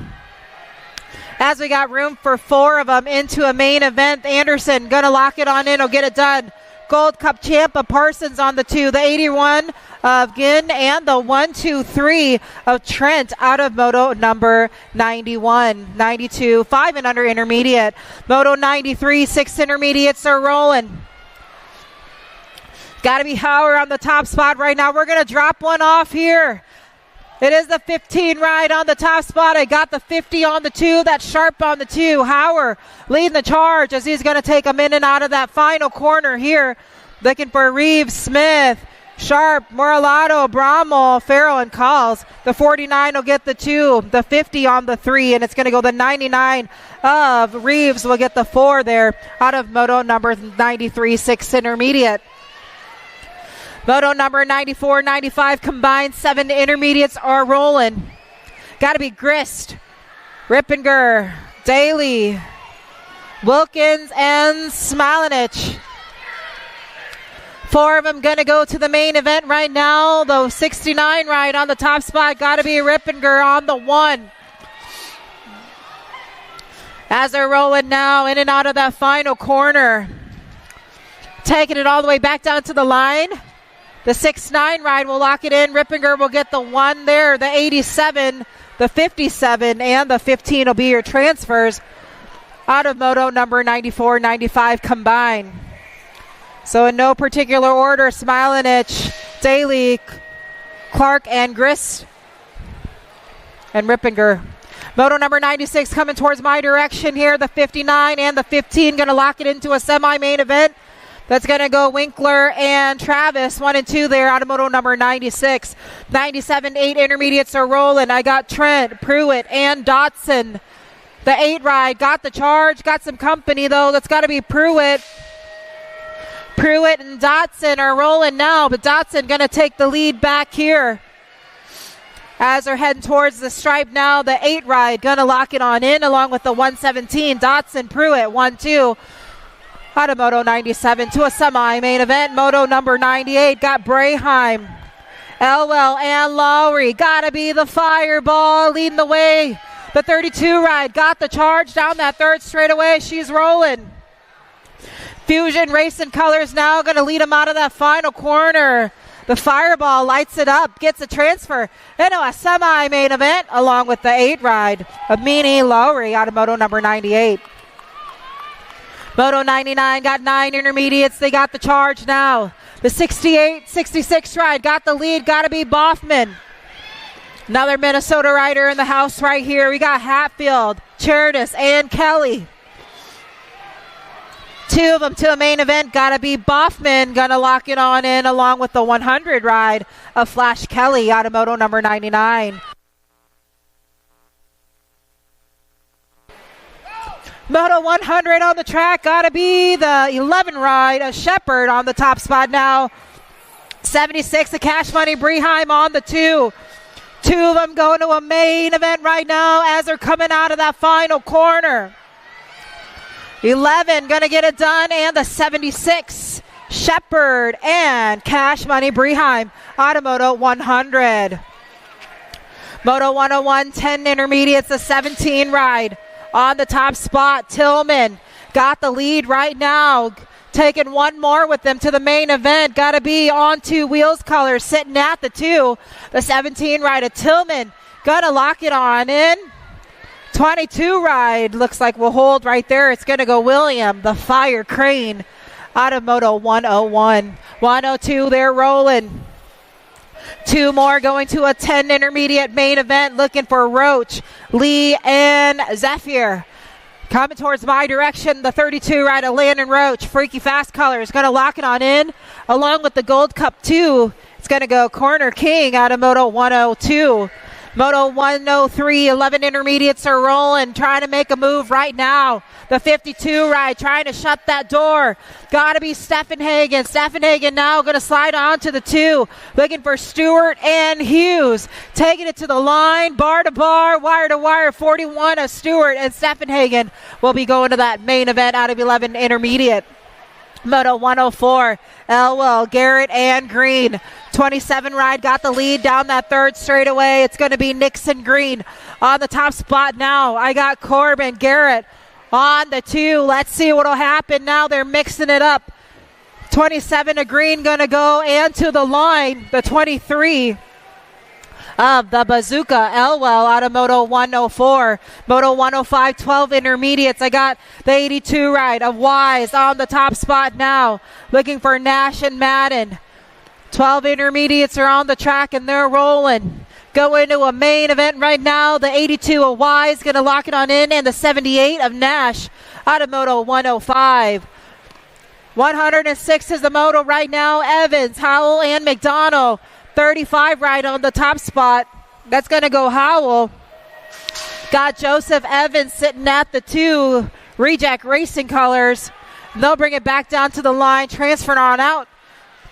As we got room for 4 of them into a main event. Anderson going to lock it on in. He'll get it done. Gold Cup champ of Parsons on the 2. The 81 of Ginn and the 123 of Trent out of moto number 91. 92, 5 and under intermediate. Moto 93, 6 intermediates are rolling. Got to be Hauer on the top spot right now. We're going to drop one off here. It is the 15 ride on the top spot. I got the 50 on the 2. That's Sharp on the 2. Hauer leading the charge as he's going to take them in and out of that final corner here. Looking for Reeves, Smith, Sharp, Moralato, Brommel, Farrell, and Calls. The 49 will get the 2. The 50 on the 3. And it's going to go the 99 of Reeves will get the 4 there out of moto number 93, 6 intermediate. Moto number 94, 95 combined, 7 intermediates are rolling. Got to be Grist, Rippinger, Daly, Wilkins, and Smalinich. 4 of them going to go to the main event right now. The 69 ride on the top spot. Got to be Rippinger on the 1. As they're rolling now in and out of that final corner. Taking it all the way back down to the line. The 6-9 ride will lock it in. Rippinger will get the 1 there. The 87, the 57, and the 15 will be your transfers out of moto number 94, 95 combined. So in no particular order, Smilanich, Daly, Clark, and Grist, and Rippinger. Moto number 96 coming towards my direction here. The 59 and the 15 going to lock it into a semi-main event. That's going to go Winkler and Travis, 1 and 2 there out of moto number 96. 97, 8 intermediates are rolling. I got Trent, Pruitt, and Dotson. The 8 ride got the charge, got some company though. That's got to be Pruitt. Pruitt and Dotson are rolling now, but Dotson going to take the lead back here. As they're heading towards the stripe now, the 8 ride going to lock it on in along with the 117. Dotson, Pruitt, 1-2. Out of moto 97 to a semi-main event. Moto number 98 got Braheim, Elwell, and Lowry. Gotta be the Fireball leading the way. The 32 ride got the charge down that third straightaway. She's rolling. Fusion Racing Colors now going to lead them out of that final corner. The Fireball lights it up, gets a transfer into a semi-main event along with the 8 ride of Meany Lowry out of moto number 98. Moto 99 got 9 intermediates. They got the charge now. The 68, 66 ride got the lead. Got to be Boffman. Another Minnesota rider in the house right here. We got Hatfield, Charitis, and Kelly. 2 of them to the main event. Got to be Boffman. Going to lock it on in along with the 100 ride of Flash Kelly out of moto number 99. Moto 100 on the track, gotta be the 11 ride, a Shepherd on the top spot now. 76, the Cash Money Breheim on the 2. 2 of them going to a main event right now as they're coming out of that final corner. 11 gonna get it done, and the 76, Shepherd and Cash Money Breheim out of Moto 100. Moto 101, 10 intermediates, the 17 ride. On the top spot, Tillman got the lead right now. Taking 1 more with them to the main event. Got to be on 2 wheels colors sitting at the 2. The 17 ride of Tillman. Got to lock it on in. 22 ride looks like we'll hold right there. It's going to go William, the Fire Crane, out of Moto 101. 102, they're rolling. 2 more going to a 10 intermediate main event, looking for Roach, Lee, and Zephyr. Coming towards my direction, the 32 ride of Landon Roach. Freaky Fast Colors going to lock it on in. Along with the Gold Cup 2, it's going to go Corner King out of Moto 102. Moto 103, 11 intermediates are rolling, trying to make a move right now. The 52 ride trying to shut that door. Got to be Steffenhagen. Steffenhagen now going to slide on to the 2. Looking for Stewart and Hughes. Taking it to the line, bar to bar, wire to wire. 41 of Stewart and Steffenhagen will be going to that main event out of 11 intermediate. Moto 104, Elwell, Garrett, and Green. 27 ride got the lead down that third straightaway. It's going to be Nixon Green on the top spot now. I got Corbin, Garrett on the 2. Let's see what will happen now. They're mixing it up. 27 to Green going to go, and to the line, the 23 of the Bazooka, Elwell, out of Moto 104. Moto 105, 12 intermediates. I got the 82 ride of Wise on the top spot now. Looking for Nash and Madden. 12 intermediates are on the track, and they're rolling. Go into a main event right now. The 82 of Wise going to lock it on in, and the 78 of Nash out of Moto 105. 106 is the moto right now. Evans, Howell, and McDonald. 35 ride on the top spot. That's going to go Howell. Got Joseph Evans sitting at the 2. Reject Racing Colors. They'll bring it back down to the line. Transfer on out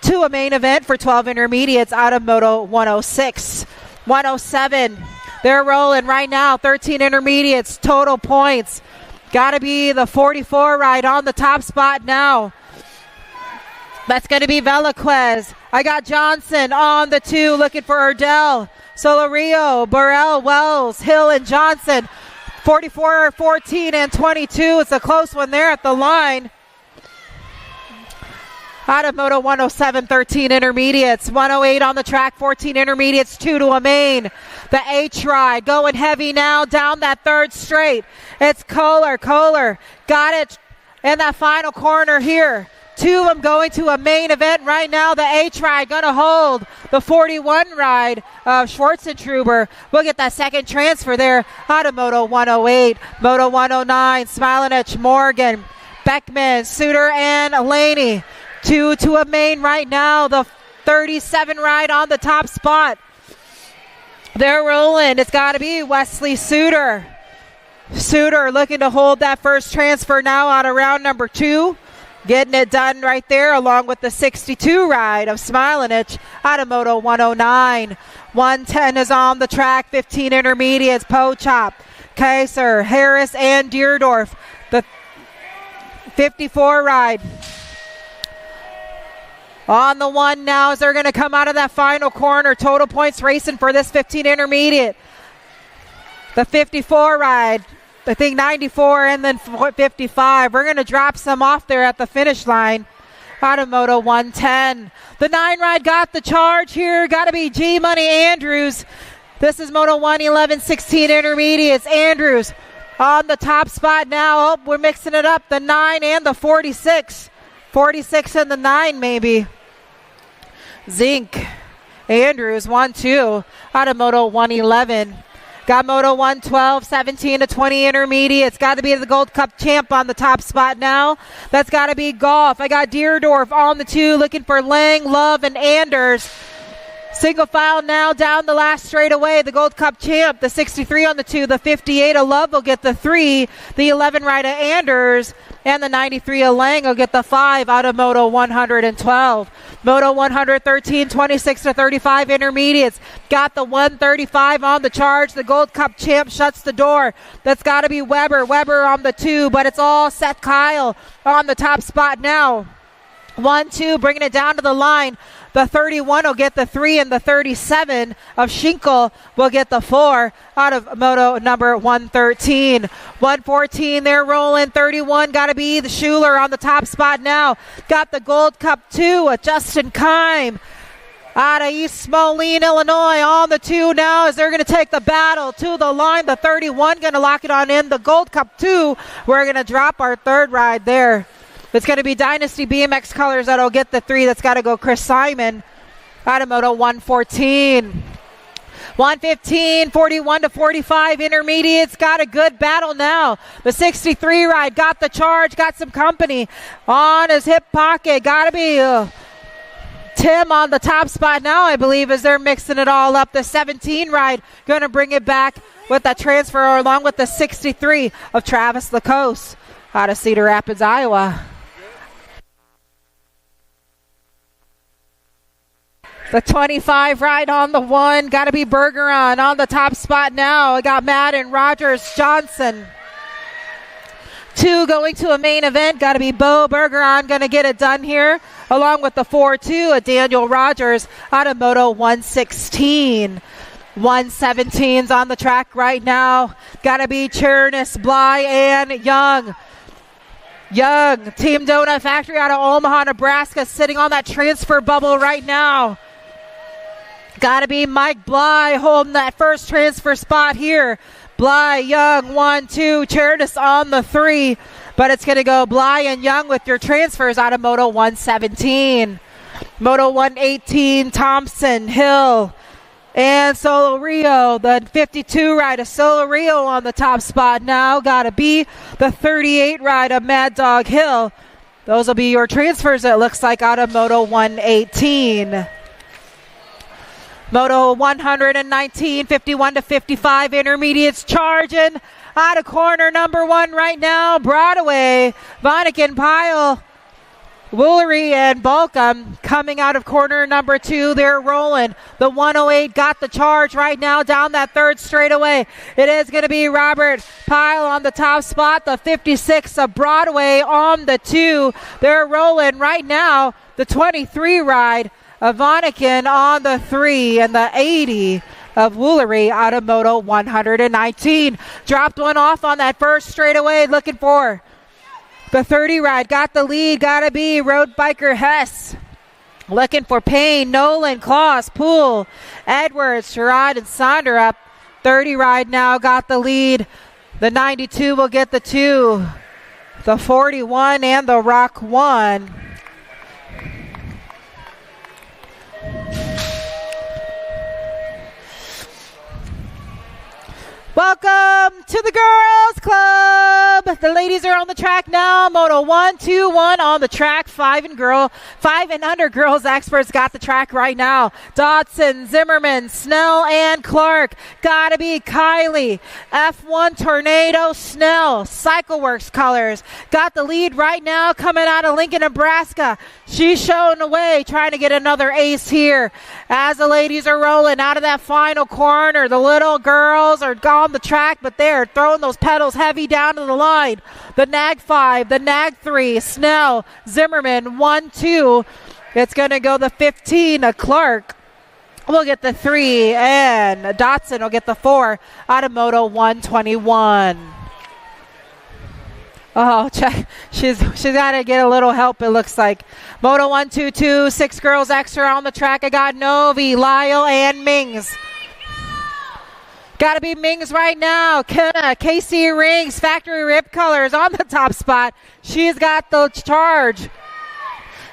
to a main event for 12 intermediates out of Moto 106. 107. They're rolling right now. 13 intermediates. Total points. Got to be the 44 ride on the top spot now. That's going to be Velasquez. I got Johnson on the 2, looking for Erdell. Solorio, Burrell, Wells, Hill, and Johnson. 44, 14, and 22. It's a close one there at the line. Out of Moto 107, 13 intermediates. 108 on the track, 14 intermediates, 2 to a main. The H ride going heavy now down that third straight. It's Kohler. Kohler got it in that final corner here. 2 of them going to a main event right now. The H ride going to hold the 41 ride of Schwarzentruber. We'll get that second transfer there out of Moto 108. Moto 109, Smilanich, Morgan, Beckman, Suter, and Laney. 2 to a main right now. The 37 ride on the top spot. They're rolling. It's got to be Wesley Suter. Suter looking to hold that first transfer now out of round number 2. Getting it done right there along with the 62 ride of Smilanich out of Moto 109. 110 is on the track. 15 intermediates. Pochop, Kaiser, Harris, and Deerdorf. The 54 ride. On the 1 now as they're going to come out of that final corner. Total points racing for this 15 intermediate. The 54 ride. I think 94 and then 55. We're going to drop some off there at the finish line. Out of Moto 110. The 9 ride got the charge here. Got to be G Money Andrews. This is Moto 111, 16 intermediates. Andrews on the top spot now. Oh, we're mixing it up. The 9 and the 46. 46 and the 9 maybe. Zink. Andrews 1-2 out of Moto 111. Got Moto 112, 17 to 20 intermediates. Got to be the Gold Cup champ on the top spot now. That's got to be Golf. I got Deerdorf on the 2, looking for Lang, Love, and Anders. Single file now down the last straightaway. The Gold Cup champ, the 63 on the 2, the 58 of Love will get the 3, the 11 right of Anders, and the 93 of Lang will get the 5 out of Moto 112. Moto 113, 26 to 35 intermediates. Got the 135 on the charge. The Gold Cup champ shuts the door. That's got to be Weber. Weber on the 2, but it's all Seth Kyle on the top spot now. 1-2, bringing it down to the line. The 31 will get the 3, and the 37 of Schinkel will get the 4 out of Moto number 113. 114, they're rolling. 31, got to be the Schuler on the top spot now. Got the Gold Cup 2, Justin Kime out of East Moline, Illinois on the 2 now as they're going to take the battle to the line. The 31 going to lock it on in. The Gold Cup 2, we're going to drop our 3rd ride there. It's going to be Dynasty BMX Colors that'll get the 3. That's got to go Chris Simon out of Moto 114. 115, 41 to 45 intermediates. Got a good battle now. The 63 ride got the charge, got some company on his hip pocket. Got to be Tim on the top spot now, I believe, as they're mixing it all up. The 17 ride going to bring it back with that transfer along with the 63 of Travis Lacoste out of Cedar Rapids, Iowa. The 25 ride on the 1. Got to be Bergeron on the top spot now. I got Madden, Rogers, Johnson. 2 going to a main event. Got to be Bo Bergeron going to get it done here. Along with the 4-2 of Daniel Rogers out of Moto 116. 117's on the track right now. Got to be Chernis, Bly, and Young. Young, Team Donut Factory out of Omaha, Nebraska, sitting on that transfer bubble right now. Got to be Mike Bly holding that first transfer spot here. Bly, Young, 1-2. Chernis on the 3. But it's going to go Bly and Young with your transfers out of Moto 117. Moto 118, Thompson, Hill, and Solo Rio. The 52 ride of Solo Rio on the top spot now. Got to be the 38 ride of Mad Dog Hill. Those will be your transfers, it looks like, out of Moto 118. Moto 119, 51 to 55 intermediates charging out of corner number 1 right now. Broadway, Vonnegut Pyle Woolery and Balcom coming out of corner number 2. They're rolling. The 108 got the charge right now down that third straightaway. It is going to be Robert Pyle on the top spot. The 56 of Broadway on the 2. They're rolling right now. The 23 ride of Vonnegut on the 3 and the 80 of Woolery out of Moto 119. Dropped one off on that first straightaway, looking for the 30 ride. Got the lead, gotta be Road Biker Hess. Looking for Payne, Nolan, Kloss, Poole, Edwards, Sherrod, and Sonderup. 30 ride now got the lead. The 92 will get the 2. The 41 and the Rock 1. Welcome to the Girls Club. The ladies are on the track now. Moto 1, 2, 1 on the track. 5 and under girls experts got the track right now. Dodson, Zimmerman, Snell, and Clark. Gotta be Kylie. F1 Tornado, Snell. CycleWorks colors. Got the lead right now coming out of Lincoln, Nebraska. She's showing the way, trying to get another ace here. As the ladies are rolling out of that final corner, the little girls are on the track, but they're throwing those pedals heavy down to the line. The Nag 5, the Nag 3, Snell, Zimmerman, 1, 2. It's going to go the 15, Clark will get the 3, and Dotson will get the 4 out of Moto 121. Oh, check. She's got to get a little help, it looks like. Moto 122, 6 girls extra on the track. I got Novi, Lyle, and Mings. Got to be Mings right now. Kenna, Casey Rings, Factory Rip Colors on the top spot. She's got the charge.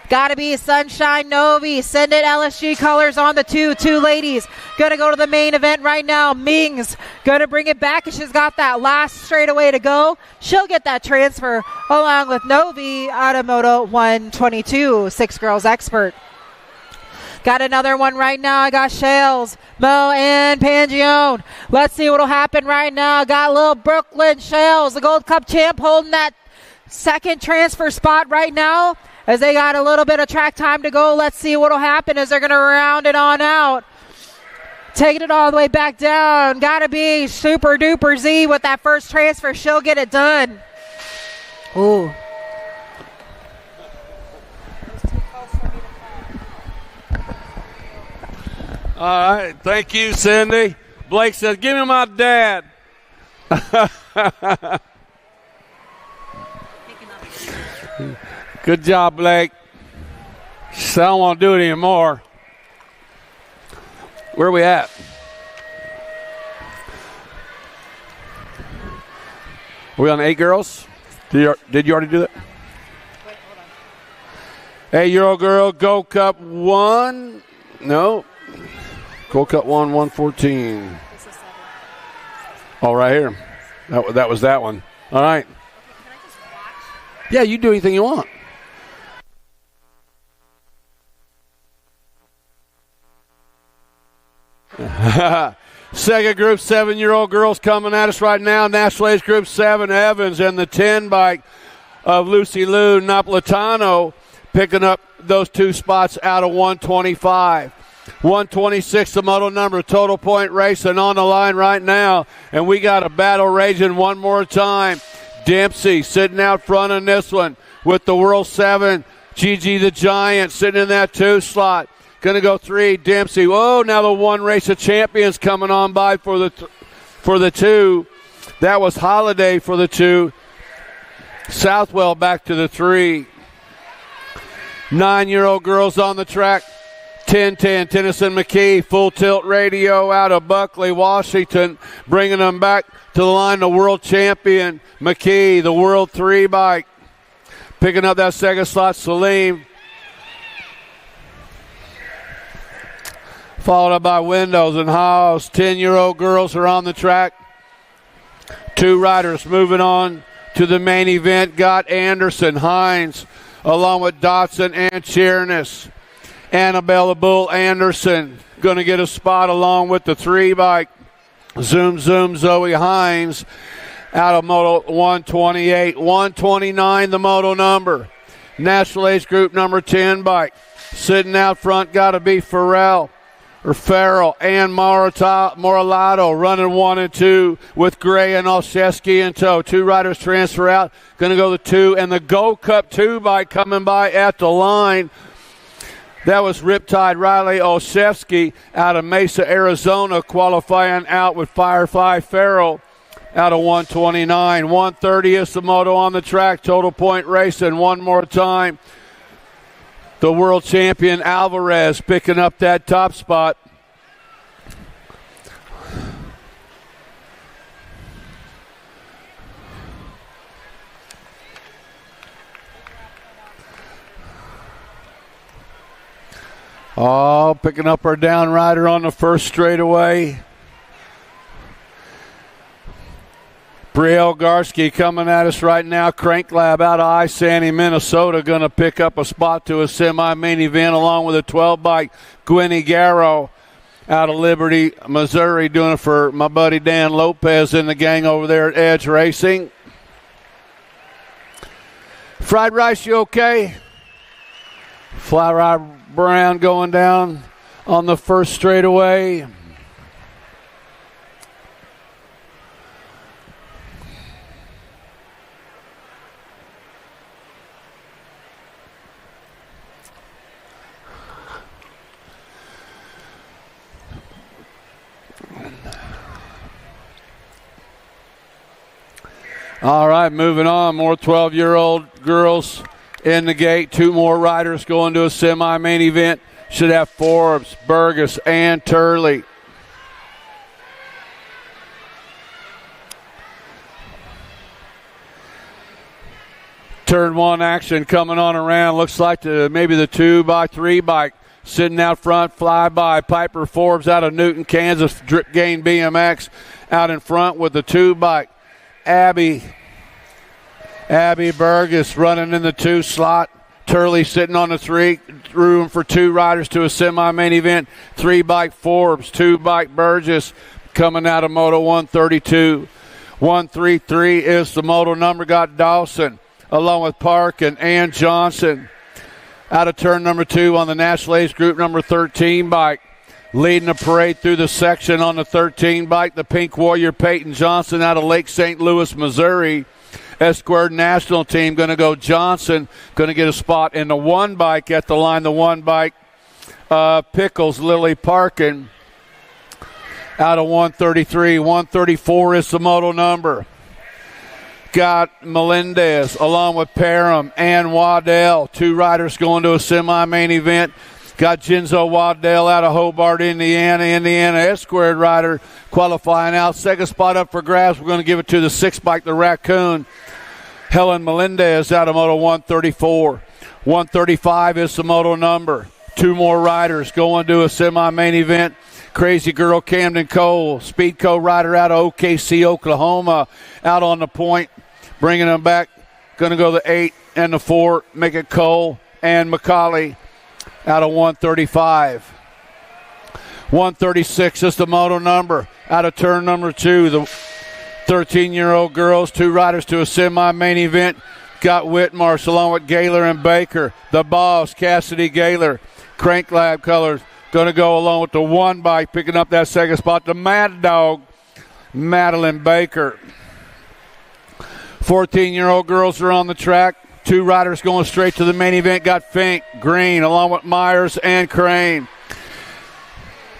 Got to be Sunshine Novi. Send it LSG Colors on the 2. 2 ladies. Going to go to the main event right now. Mings going to bring it back, and she's got that last straightaway to go. She'll get that transfer along with Novi out of Moto 122, 6 girls expert. Got another one right now. I got Shales, Mo, and Pangione. Let's see what'll happen right now. Got little Brooklyn Shales, the Gold Cup champ, holding that second transfer spot right now as they got a little bit of track time to go. Let's see what'll happen as they're going to round it on out. Taking it all the way back down. Got to be Super Duper Z with that first transfer. She'll get it done. Ooh. All right, thank you, Cindy. Blake says, give me my dad. Good job, Blake. I don't want to do it anymore. Where are we at? Are we on 8 girls? Did you already do that? Wait, hold on. 8-year-old girl, Gold Cup 1. No. Gold Cup 1, 114. This is 7. Oh, right here. That was that one. All right. Okay, can I just watch? Yeah, you do anything you want. Second group, 7-year-old girls coming at us right now. National Age Group 7, Evans, and the 10 bike of Lucy Lou Napolitano picking up those 2 spots out of 125. 126, the model number, total point racing on the line right now. And we got a battle raging one more time. Dempsey sitting out front in this one with the World 7. Gigi the Giant sitting in that 2 slot. Going to go 3, Dempsey. Whoa, now the 1 race of champions coming on by for the 2. That was Holiday for the 2. Southwell back to the 3. 9-year-old girls on the track. 10-10, Tennyson McKee, Full Tilt Radio out of Buckley, Washington, bringing them back to the line, the world champion, McKee, the World 3 bike. Picking up that second slot, Salim. Followed up by Windows and Haas. 10-year-old girls are on the track. 2 riders moving on to the main event. Got Anderson, Hines, along with Dotson and Chernis. Annabella Bull Anderson going to get a spot along with the 3 bike. Zoom Zoe Hines out of Moto 128. 129 the moto number. National Age Group number 10 bike. Sitting out front, got to be Farrell and Moralato running 1 and 2 with Gray and Olszewski in tow. 2 riders transfer out. Going to go the 2 and the Gold Cup 2 bike coming by at the line. That was Riptide Riley Olszewski out of Mesa, Arizona, qualifying out with Firefly Farrell out of 129. 130 is the moto on the track. Total point racing one more time. The world champion Alvarez picking up that top spot. Oh, picking up our down rider on the first straightaway. Brielle Garski coming at us right now. Crank Lab out of I-Sandy, Minnesota, going to pick up a spot to a semi-main event along with a 12 bike. Gwenny Garrow out of Liberty, Missouri, doing it for my buddy Dan Lopez and the gang over there at Edge Racing. Fried Rice, you okay? Flat Ride Brown going down on the first straightaway. All right, moving on. More 12-year-old girls in the gate. 2 more riders going to a semi-main event. Should have Forbes, Burgess, and Turley. Turn 1 action coming on around. Looks like maybe the 2x3 bike sitting out front. Fly by Piper Forbes out of Newton, Kansas. Drip Gain BMX out in front with the 2 bike. Abby Burgess running in the 2 slot. Turley sitting on the 3. Room for 2 riders to a semi-main event. 3 bike Forbes, 2 bike Burgess coming out of Moto 132. 133 is the moto number. Got Dawson along with Park and Ann Johnson out of turn number 2 on the National Age Group number 13 bike. Leading the parade through the section on the 13 bike, the Pink Warrior Peyton Johnson out of Lake St. Louis, Missouri. S-Squared National Team going to go Johnson, going to get a spot in the 1 bike at the line. The 1 bike, Pickles, Lily Parkin out of 133. 134 is the moto number. Got Melendez along with Parham and Waddell. 2 riders going to a semi-main event. Got Jinzo Waddell out of Hobart, Indiana. S-Squared rider qualifying out. Second spot up for grabs. We're going to give it to the 6 bike, the Raccoon. Helen Melendez out of Moto 134. 135 is the moto number. 2 more riders going to a semi-main event. Crazy Girl Camden Cole, Speed co-rider out of OKC, Oklahoma, out on the point. Bringing them back. Going to go the 8 and the 4. Make it Cole and McCauley out of 135. 136 is the moto number. Out of turn number 2, the 13-year-old girls, 2 riders to a semi-main event. Got Whitmarsh along with Gaylor and Baker. The boss, Cassidy Gaylor. Crank Lab colors. Going to go along with the 1 bike, picking up that second spot. The Mad Dog, Madeline Baker. 14-year-old girls are on the track. 2 riders going straight to the main event. Got Fink, Green, along with Myers and Crane.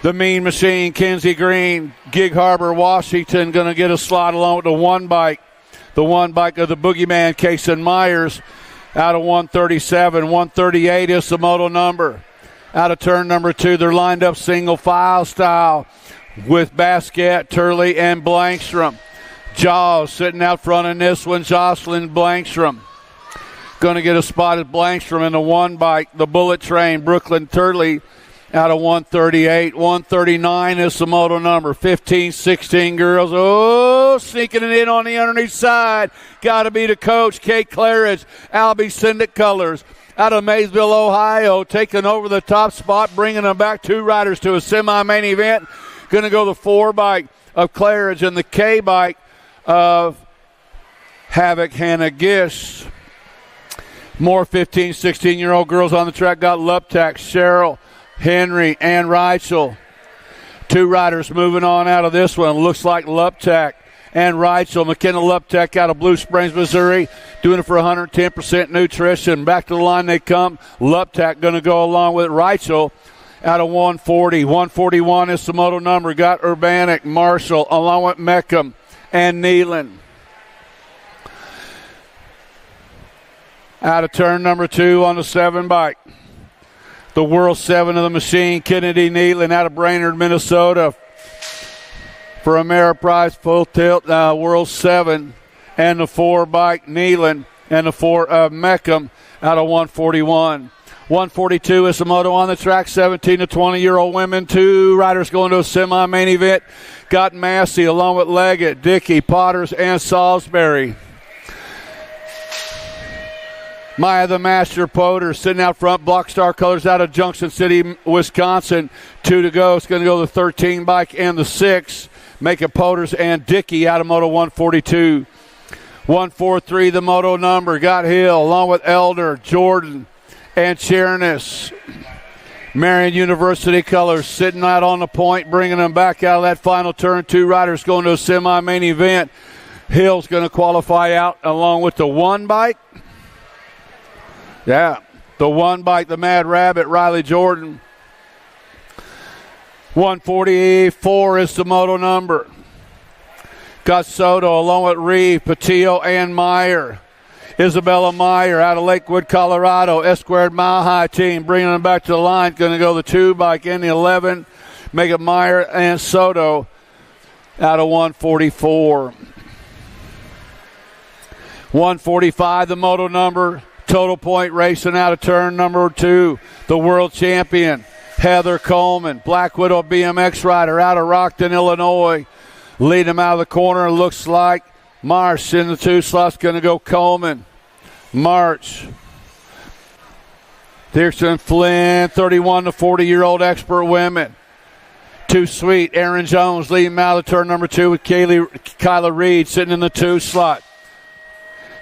The Mean Machine, Kenzie Green, Gig Harbor, Washington, going to get a slot along with the 1 bike. The 1 bike of the Boogeyman, Kason Myers, out of 137. 138 is the moto number. Out of turn number 2, they're lined up single file style with Basket, Turley, and Blankstrom. Jaws sitting out front in this one, Jocelyn Blankstrom. Going to get a spot at Blankstrom in the 1 bike. The Bullet Train, Brooklyn Turley, out of 138. 139 is the moto number. 15, 16 girls. Oh, sneaking it in on the underneath side. Got to be the coach, Kate Claridge, Albie Syndic Colors, out of Maysville, Ohio, taking over the top spot, bringing them back. 2 riders to a semi-main event. Going to go the 4 bike of Claridge and the K bike of Havoc Hannah Gish. More 15, 16-year-old girls on the track. Got Luptak, Cheryl, Henry, and Reichel. Two riders moving on out of this one. Looks like Luptak and Reichel. McKenna Luptak out of Blue Springs, Missouri, doing it for 110% nutrition. Back to the line they come. Luptak going to go along with Reichel out of 140. 141 is the moto number. Got Urbanic, Marshall, along with Meckham and Nealon. Out of turn number 2 on the 7 bike. The World 7 of the machine, Kennedy Nealon out of Brainerd, Minnesota, for Ameriprise full tilt World 7. And the 4 bike, Nealon, and the 4 of Meckham out of 141. 142 is the moto on the track, 17 to 20-year-old women. 2 riders going to a semi-main event. Got Massey along with Leggett, Dickey, Potters, and Salisbury. Maya the Master Potter sitting out front. Block Star Colors out of Junction City, Wisconsin. 2 to go. It's going to go the 13 bike and the 6. Making Poters and Dickey out of Moto 142. 143 the moto number. Got Hill along with Elder, Jordan, and Chernis. Marion University colors sitting out on the point, bringing them back out of that final turn. 2 riders going to a semi-main event. Hill's going to qualify out along with the 1 bike. Yeah, the 1 bike, the Mad Rabbit, Riley Jordan. 144 is the moto number. Got Soto along with Reeve, Patillo, and Meyer. Isabella Meyer out of Lakewood, Colorado. S-Squared Mile High team bringing them back to the line. Going to go the 2 bike in the 11. Make it Meyer and Soto out of 144. 145 the moto number. Total point racing out of turn number 2. The world champion, Heather Coleman. Black Widow BMX rider out of Rockton, Illinois. Leading them out of the corner. Looks like Marsh in the 2 slots. Going to go Coleman. March. Dixon Flynn, 31 to 40-year-old expert women. Too Sweet. Aaron Jones leading them out of turn number 2 with Kyla Reed sitting in the 2 slot.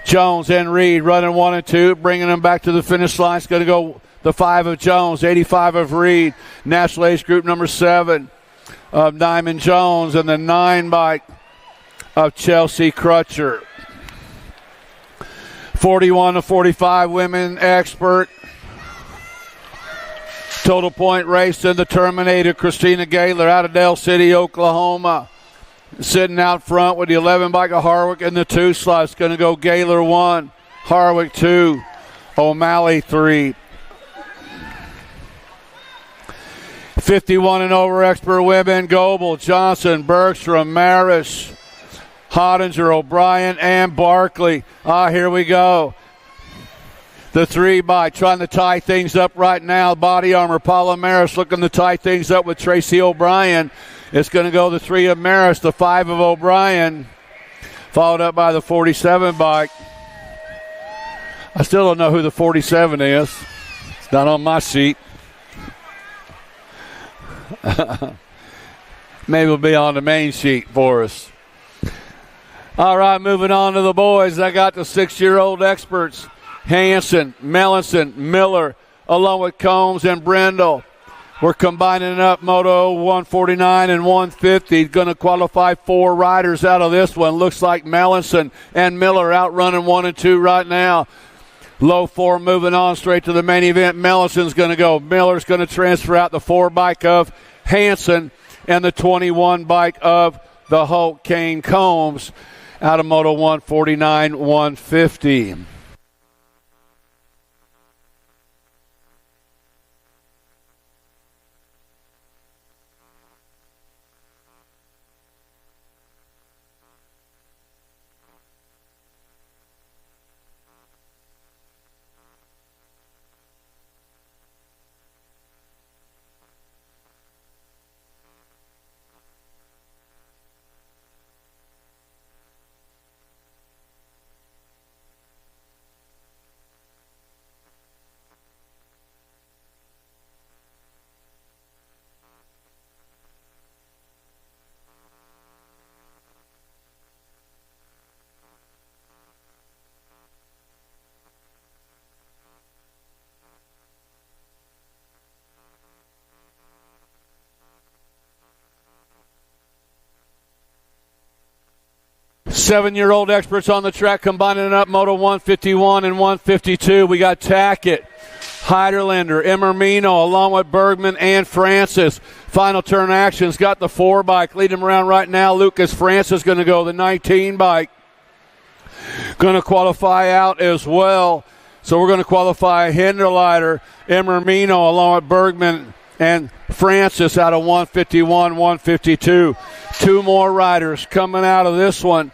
Jones and Reed running 1 and 2, bringing them back to the finish line. It's going to go the 5 of Jones, 85 of Reed. National Age Group number 7 of Nyman Jones, and the 9 bike of Chelsea Crutcher. 41 to 45 women expert. Total point race in the Terminator, Christina Gaylor out of Dale City, Oklahoma. Sitting out front with the 11 bike of Harwick in the 2 slot. It's going to go Gaylor 1, Harwick 2, O'Malley 3. 51 and over expert women, Goebel, Johnson, Bergstrom, Marish, Hottinger, O'Brien, and Barkley. Here we go. The 3 bike trying to tie things up right now. Body armor, Paula Maris looking to tie things up with Tracy O'Brien. It's going to go the 3 of Maris, the 5 of O'Brien, followed up by the 47 bike. I still don't know who the 47 is. It's not on my sheet. Maybe it'll be on the main sheet for us. All right, moving on to the boys. I got the 6-year-old experts. Hanson, Mellinson, Miller, along with Combs and Brendel. We're combining up Moto 149 and 150. Going to qualify 4 riders out of this one. Looks like Mellinson and Miller out running 1 and 2 right now. Low 4 moving on straight to the main event. Mellison's going to go. Miller's going to transfer out the 4 bike of Hanson and the 21 bike of the Hulk Kane Combs out of Moto 149, 150. 7-year-old experts on the track combining it up, Moto 151 and 152. We got Tackett, Heiderlander, Emermino, along with Bergman and Francis. Final turn action's got the 4 bike. Leading him around right now, Lucas Francis going to go the 19 bike. Going to qualify out as well. So we're going to qualify Hinderleiter, Emermino, along with Bergman and Francis out of 151, 152. 2 more riders coming out of this one.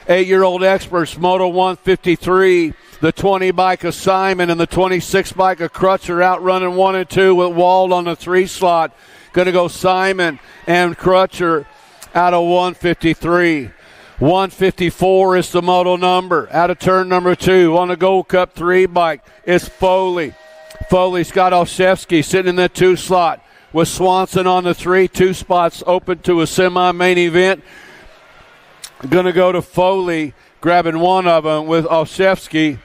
8-year-old experts, Moto 153. The 20 bike of Simon and the 26 bike of Crutcher out running 1 and 2 with Wald on the 3 slot. Going to go Simon and Crutcher out of 153. 154 is the moto number. Out of turn number 2 on the Gold Cup 3 bike is Foley. Foley, Scott Olszewski sitting in that 2 slot with Swanson on the 3. 2 spots open to a semi-main event. Going to go to Foley, grabbing one of them with Olszewski.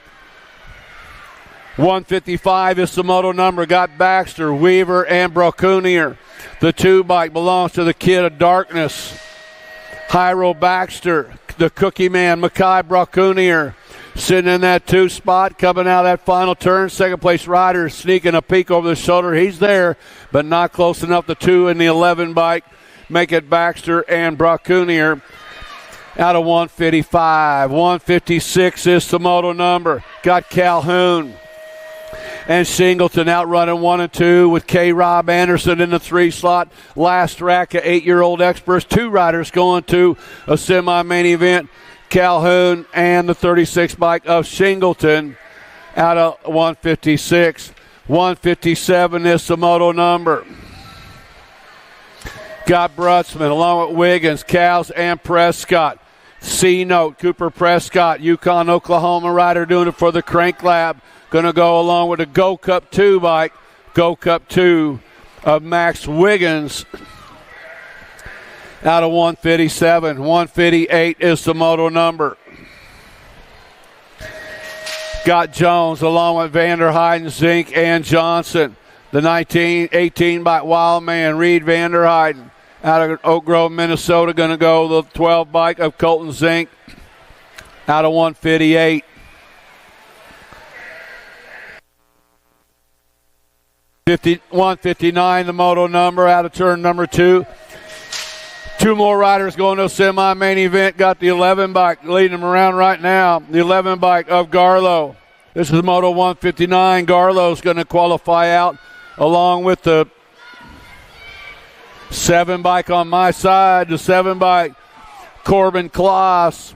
155 is the moto number. Got Baxter, Weaver, and Brocunier. The 2 bike belongs to the Kid of Darkness. Hyro Baxter, the Cookie Man, Mackay Brocunier, sitting in that 2 spot, coming out of that final turn. Second place rider sneaking a peek over the shoulder. He's there, but not close enough. The 2 and the 11 bike make it Baxter and Brocunier out of 155. 156 is the moto number. Got Calhoun and Singleton out running 1 and 2 with K. Rob Anderson in the 3 slot. Last rack of 8-year-old experts. 2 riders going to a semi-main event. Calhoun and the 36 bike of Singleton out of 156. 157 is the moto number. Got Brutzman along with Wiggins, Cows, and Prescott. C-Note, Cooper Prescott, Yukon, Oklahoma rider doing it for the Crank Lab. Going to go along with the Go Cup 2 bike. Go Cup 2 of Max Wiggins out of 157. 158 is the moto number. Got Jones along with Vanderheiden, Zink, and Johnson. The 18 bike Wild Man, Reed Vanderheiden out of Oak Grove, Minnesota. Going to go the 12 bike of Colton Zink out of 158. 159, the moto number, out of turn number 2. 2 more riders going to a semi-main event. Got the 11 bike leading them around right now. The 11 bike of Garlow. This is Moto 159. Garlow's going to qualify out along with the 7 bike on my side. The 7 bike, Corbin Kloss,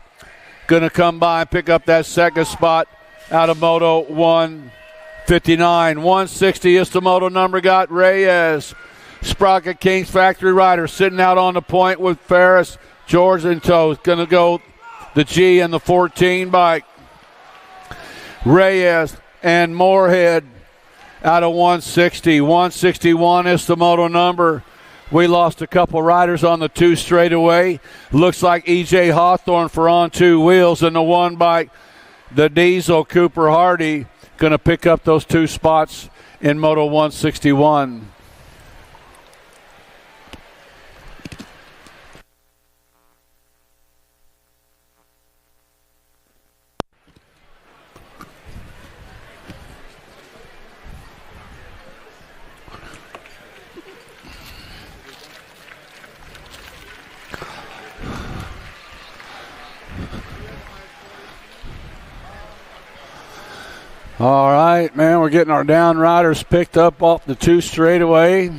going to come by and pick up that second spot out of Moto 159. 160 is the moto number. Got Reyes, Sprocket Kings Factory rider sitting out on the point with Ferris, George in tow. Going to go the G and the 14 bike. Reyes and Moorhead out of 160. 161 is the moto number. We lost a couple riders on the 2 straightaway. Looks like E.J. Hawthorne for on 2 wheels, and the 1 bike, the Diesel Cooper Hardy, going to pick up those 2 spots in Moto 161. All right, man, we're getting our down riders picked up off the 2 straightaway.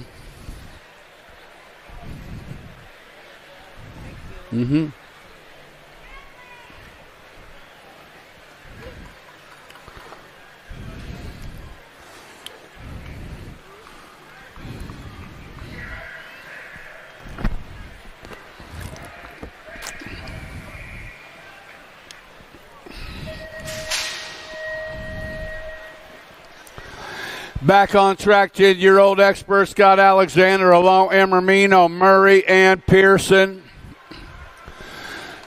Back on track, 10-year-old experts. Scott Alexander along Emermino, Murray, and Pearson.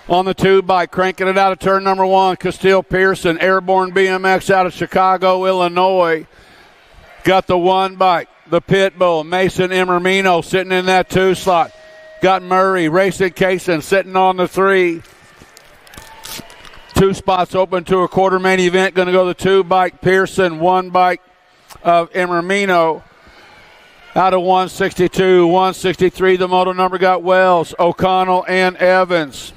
On the 2 bike, cranking it out of turn number 1, Castile Pearson, Airborne BMX out of Chicago, Illinois. Got the 1 bike, the Pitbull, Mason Emermino sitting in that 2 slot. Got Murray, Racing Kaysen sitting on the 3. 2 spots open to a quarter main event. Going to go the 2 bike Pearson, 1 bike of Emermino. Out of 162, 163, the moto number got Wells, O'Connell, and Evans.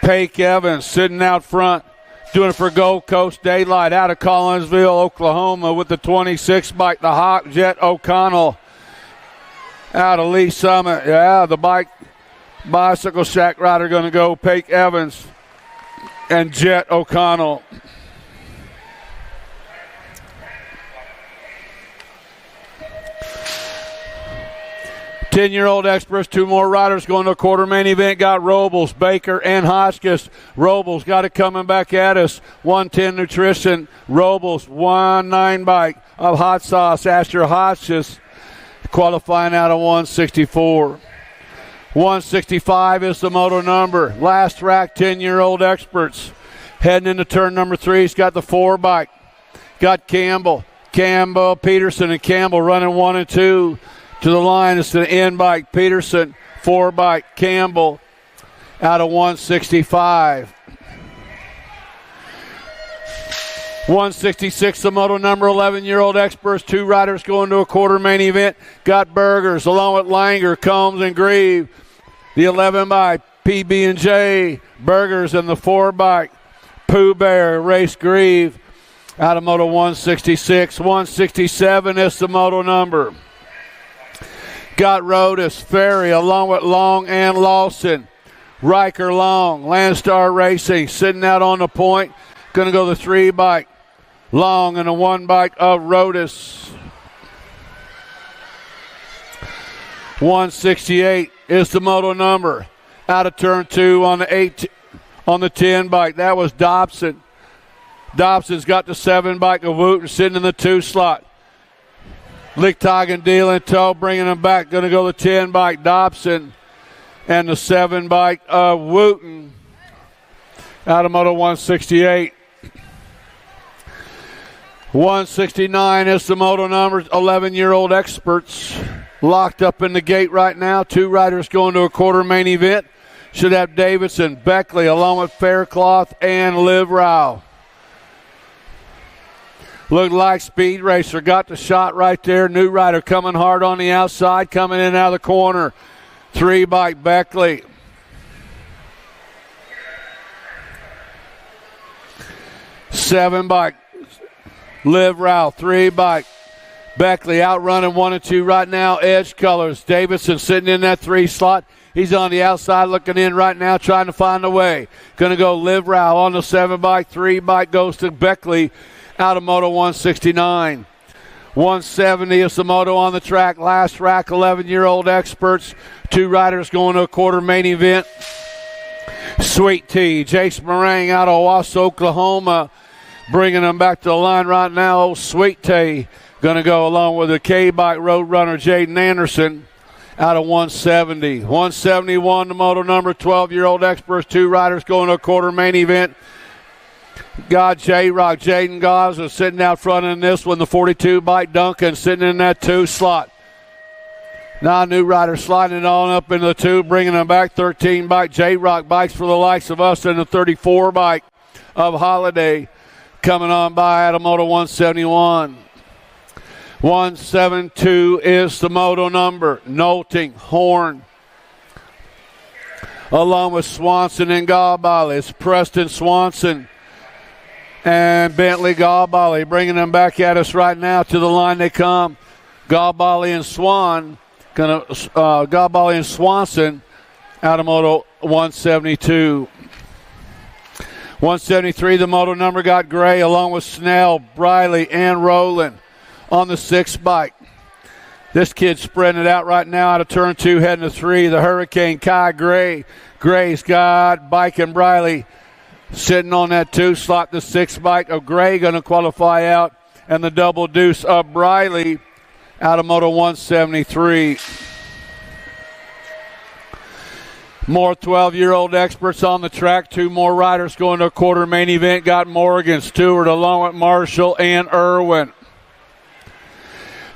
Paik Evans sitting out front, doing it for Gold Coast Daylight. Out of Collinsville, Oklahoma, with the 26 bike, the Hawk Jet O'Connell. Out of Lee Summit, the bicycle shack rider going to go Paik Evans and Jet O'Connell. 10-year-old experts, 2 more riders going to a quarter main event. Got Robles, Baker, and Hotchkiss. Robles got it coming back at us. 110 Nutrition. Robles, 1-9 bike of Hot Sauce. Asher Hotchkiss qualifying out of 164. 165 is the moto number. Last rack, 10-year-old experts. Heading into turn number 3, he's got the 4 bike. Got Campbell, Peterson, and Campbell running 1 and 2. To the line, it's the N bike, Peterson, 4 bike, Campbell, out of 165. 166, the moto number, 11-year-old experts, 2 riders going to a quarter main event. Got Burgers along with Langer, Combs, and Grieve. The 11 bike, PB&J, Burgers, and the 4 bike, Pooh Bear, Race Grieve, out of moto 166. 167 is the moto number. Got Rodas, Ferry, along with Long and Lawson. Riker Long, Landstar Racing, sitting out on the point. Going to go the 3 bike. Long and the 1 bike of Rodas. 168 is the moto number. Out of turn 2 on the 10 bike. That was Dobson. Dobson's got the 7 bike of Wooten sitting in the 2 slot. Lichtog and Deal in tow, bringing them back. Going to go the 10 bike, Dobson, and the 7 bike of Wooten. Out of moto 168. 169 is the moto number. 11-year-old experts locked up in the gate right now. 2 riders going to a quarter main event. Should have Davidson, Beckley, along with Faircloth and Liv Rao. Looked like Speed Racer got the shot right there. New rider coming hard on the outside, coming in out of the corner. 3 bike Beckley. 7 bike Liv Rao. 3 bike Beckley outrunning 1 and 2 right now. Edge colors. Davidson sitting in that 3 slot. He's on the outside looking in right now, trying to find a way. Going to go Liv Rao on the 7 bike. 3 bike goes to Beckley. Out of moto 169. 170 is the moto on the track. Last rack, 11-year-old experts. 2 riders going to a quarter main event. Sweet Tea, Jace Meringue out of Owasso, Oklahoma. Bringing them back to the line right now. Old Sweet Tea going to go along with the K-Bike Roadrunner, Jaden Anderson. Out of 170. 171, the moto number, 12-year-old experts. 2 riders going to a quarter main event. Got J-Rock, Jaden Gaza sitting out front in this one. The 42 bike Duncan sitting in that 2 slot. Now new rider sliding it on up into the 2, bringing them back. 13 bike J-Rock bikes for the likes of us, and the 34 bike of Holiday coming on by out of moto 171. 172 is the moto number. Nolting, Horn, along with Swanson and Galbali. It's Preston Swanson and Bentley Galbali bringing them back at us right now. To the line they come. Galbali and Galbali and Swanson out of moto 172. 173, the moto number got Gray along with Snell, Briley, and Rowland on the 6 bike. This kid's spreading it out right now out of turn 2, heading to 3. The Hurricane, Kai Gray. Gray's got Bike and Briley sitting on that 2 slot. The 6 bike of Gray going to qualify out, and the double deuce of Briley out of moto 173. More 12-year-old experts on the track. 2 more riders going to a quarter main event. Got Morgan, Stewart, along with Marshall and Irwin.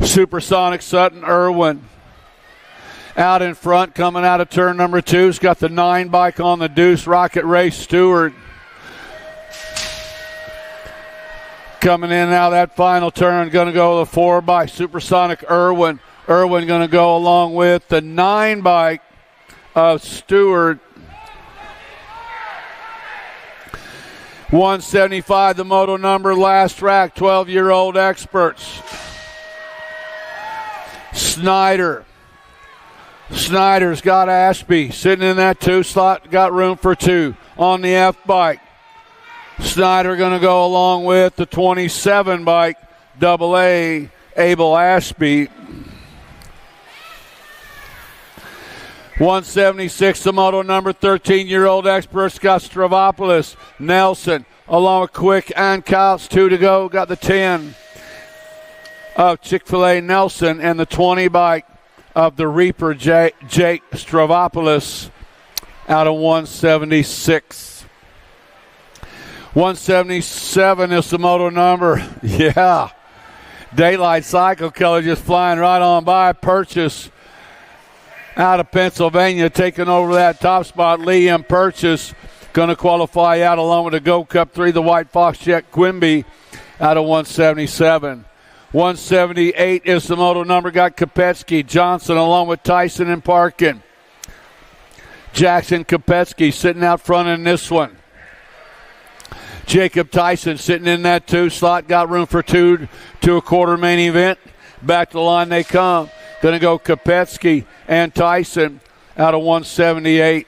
Supersonic, Sutton, Irwin. Out in front, coming out of turn number 2, has got the 9 bike on the deuce, Rocket Ray Stewart. Coming in and out of that final turn, going to go the 4 bike, Supersonic Irwin. Irwin going to go along with the 9 bike of Stewart. 175, the moto number, last rack, 12-year-old experts. Snyder's got Ashby sitting in that 2 slot, got room for 2 on the F bike. Snyder going to go along with the 27 bike, AA, Abel Ashby. 176, the moto number, 13-year-old expert, Scott Stravopoulos. Nelson, along with Quick and Couch, 2 to go. Got the 10 of Chick-fil-A Nelson and the 20 bike of the Reaper, Jake Stravopoulos, out of 176. 177 is the moto number. Yeah. Daylight Cycle color just flying right on by. Purchase out of Pennsylvania, taking over that top spot. Liam Purchase going to qualify out along with the Go Cup 3, the White Fox Jet Quimby, out of 177. 178 is the moto number. Got Kopetsky, Johnson along with Tyson and Parkin. Jackson Kopetsky sitting out front in this one. Jacob Tyson sitting in that 2 slot. Got room for 2 to a quarter main event. Back to the line they come. Going to go Kopetsky and Tyson out of 178.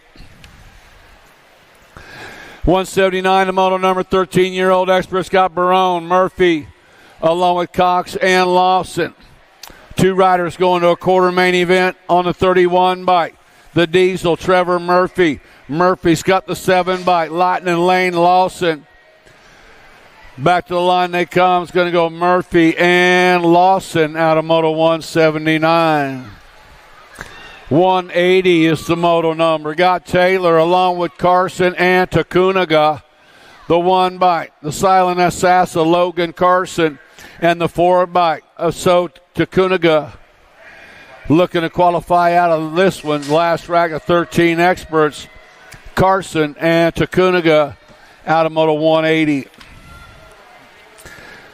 179, the moto number, 13-year-old expert, Scott Barone, Murphy, along with Cox and Lawson. 2 riders going to a quarter main event on the 31 bike. The Diesel, Trevor Murphy. Murphy's got the 7 bike. Lightning Lane Lawson. Back to the line they come. It's going to go Murphy and Lawson out of moto 179. 180 is the moto number. Got Taylor along with Carson and Takunaga. The 1 bike, the Silent Assassin, Logan Carson, and the 4 bike of So Takunaga. Looking to qualify out of this one. Last rack of 13 experts. Carson and Takunaga out of moto 180.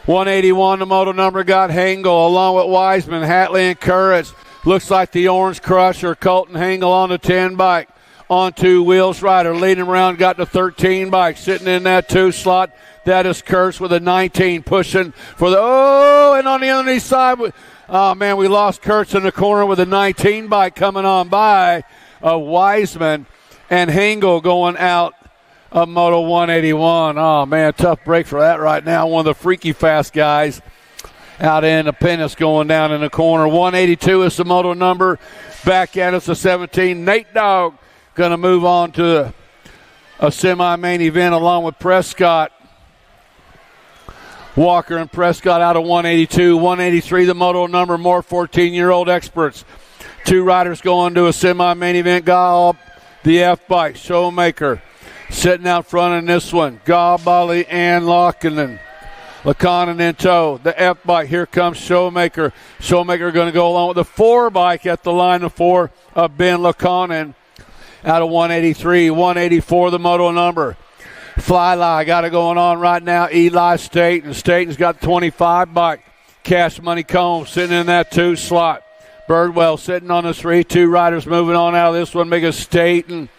181, the moto number, got Hengel along with Wiseman, Hatley, and Kurritz. Looks like the Orange Crusher, Colton Hengel on the 10 bike. On 2 wheels rider, leading around, got the 13 bike, sitting in that 2 slot. That is Kurtz with a 19, pushing for the, and on the underneath side, oh man, we lost Kurtz in the corner with a 19 bike coming on by. Wiseman and Hengel going out of moto 181. Oh man, tough break for that right now. One of the freaky fast guys out in Independence going down in the corner. 182 is the moto number. Back at us, a 17. Nate Dogg going to move on to a semi-main event along with Prescott. Walker and Prescott out of 182. 183, the moto number, more 14-year-old experts. 2 riders going to a semi-main event. Gob, the F-bike, Showmaker. Sitting out front in this one, Gob, Bali, and Lockenan. Lakanen in tow. The F-bike, here comes Showmaker. Showmaker going to go along with the 4 bike at the line of 4 of Ben Lakanen out of 183. 184, the moto number. Flylie got it going on right now. Eli Staten. Staten's got 25 bike. Cash Money Combs sitting in that 2 slot. Birdwell sitting on the 3. 2 riders moving on out of this one. Make a Staten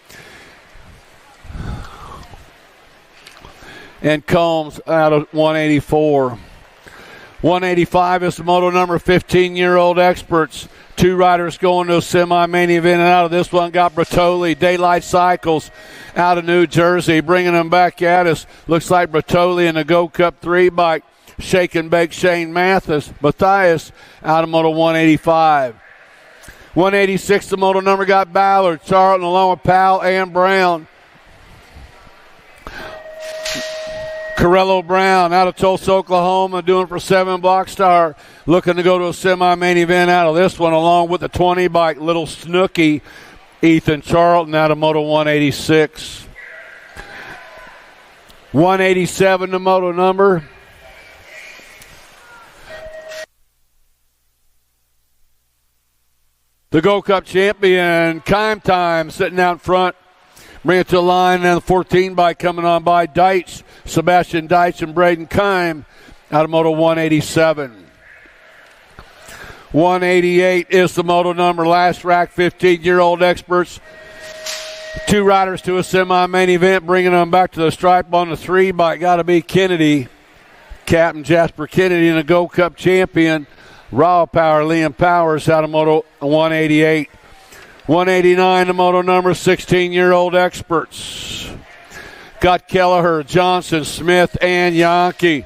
and Combs out of 184. 185 is the moto number, 15-year-old experts. 2 riders going to a semi-main event, and out of this one got Bertoli, Daylight Cycles out of New Jersey, bringing them back at us. Looks like Bertoli in the Go Cup 3 bike. Shake and Bake Shane Matthias out of moto 185. 186, the moto number, got Ballard, Charlton along with Powell and Brown. Corello Brown out of Tulsa, Oklahoma, doing for 7 Blockstar. Looking to go to a semi-main event out of this one, along with the 20 bike, Little Snooky, Ethan Charlton out of moto 186. 187, the moto number. The Gold Cup champion, Time, sitting out front. Bring it to the line, and the 14 bike coming on by Deitch, Sebastian Deitch and Braden Kime out of Moto 187. 188 is the moto number. Last rack, 15-year-old experts. 2 riders to a semi-main event, bringing them back to the stripe on the 3 bike. Got to be Kennedy, Captain Jasper Kennedy, and the Gold Cup champion, Raw Power, Liam Powers out of Moto 188. 189, the moto number, 16-year-old experts. Got Kelleher, Johnson, Smith, and Yankee.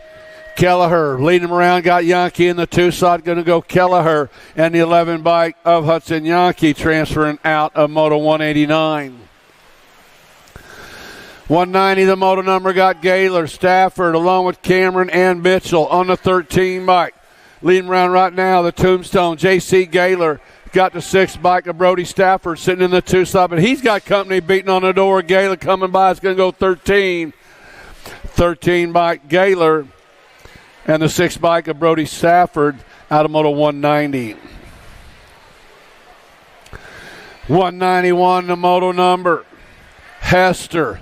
Kelleher leading them around, got Yankee in the 2 slot, going to go Kelleher, and the 11 bike of Hudson Yankee transferring out of Moto 189. 190, the moto number, got Gaylor, Stafford, along with Cameron and Mitchell on the 13 bike. Leading around right now, the Tombstone, J.C. Gaylor. Got the 6 bike of Brody Stafford sitting in the 2 slot, but he's got company beating on the door. Gaylor coming by, it's going to go 13. 13 bike Gaylor. And the 6 bike of Brody Stafford out of Moto 190. 191, the moto number. Hester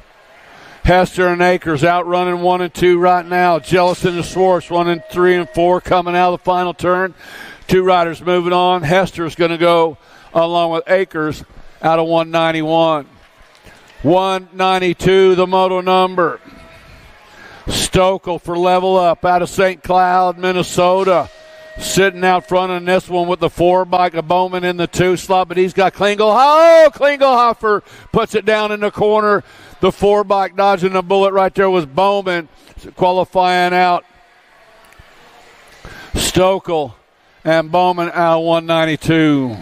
and Akers outrunning 1 and 2 right now. Jellison and Swartz running 3 and 4 coming out of the final turn. 2 riders moving on. Hester's going to go along with Akers out of 191. 192, the moto number. Stokel for Level Up out of St. Cloud, Minnesota. Sitting out front in this one with the 4 bike of Bowman in the 2 slot, but he's got Klingelhofer puts it down in the corner. The 4 bike dodging the bullet right there was Bowman qualifying out. Stokel and Bowman out of 192.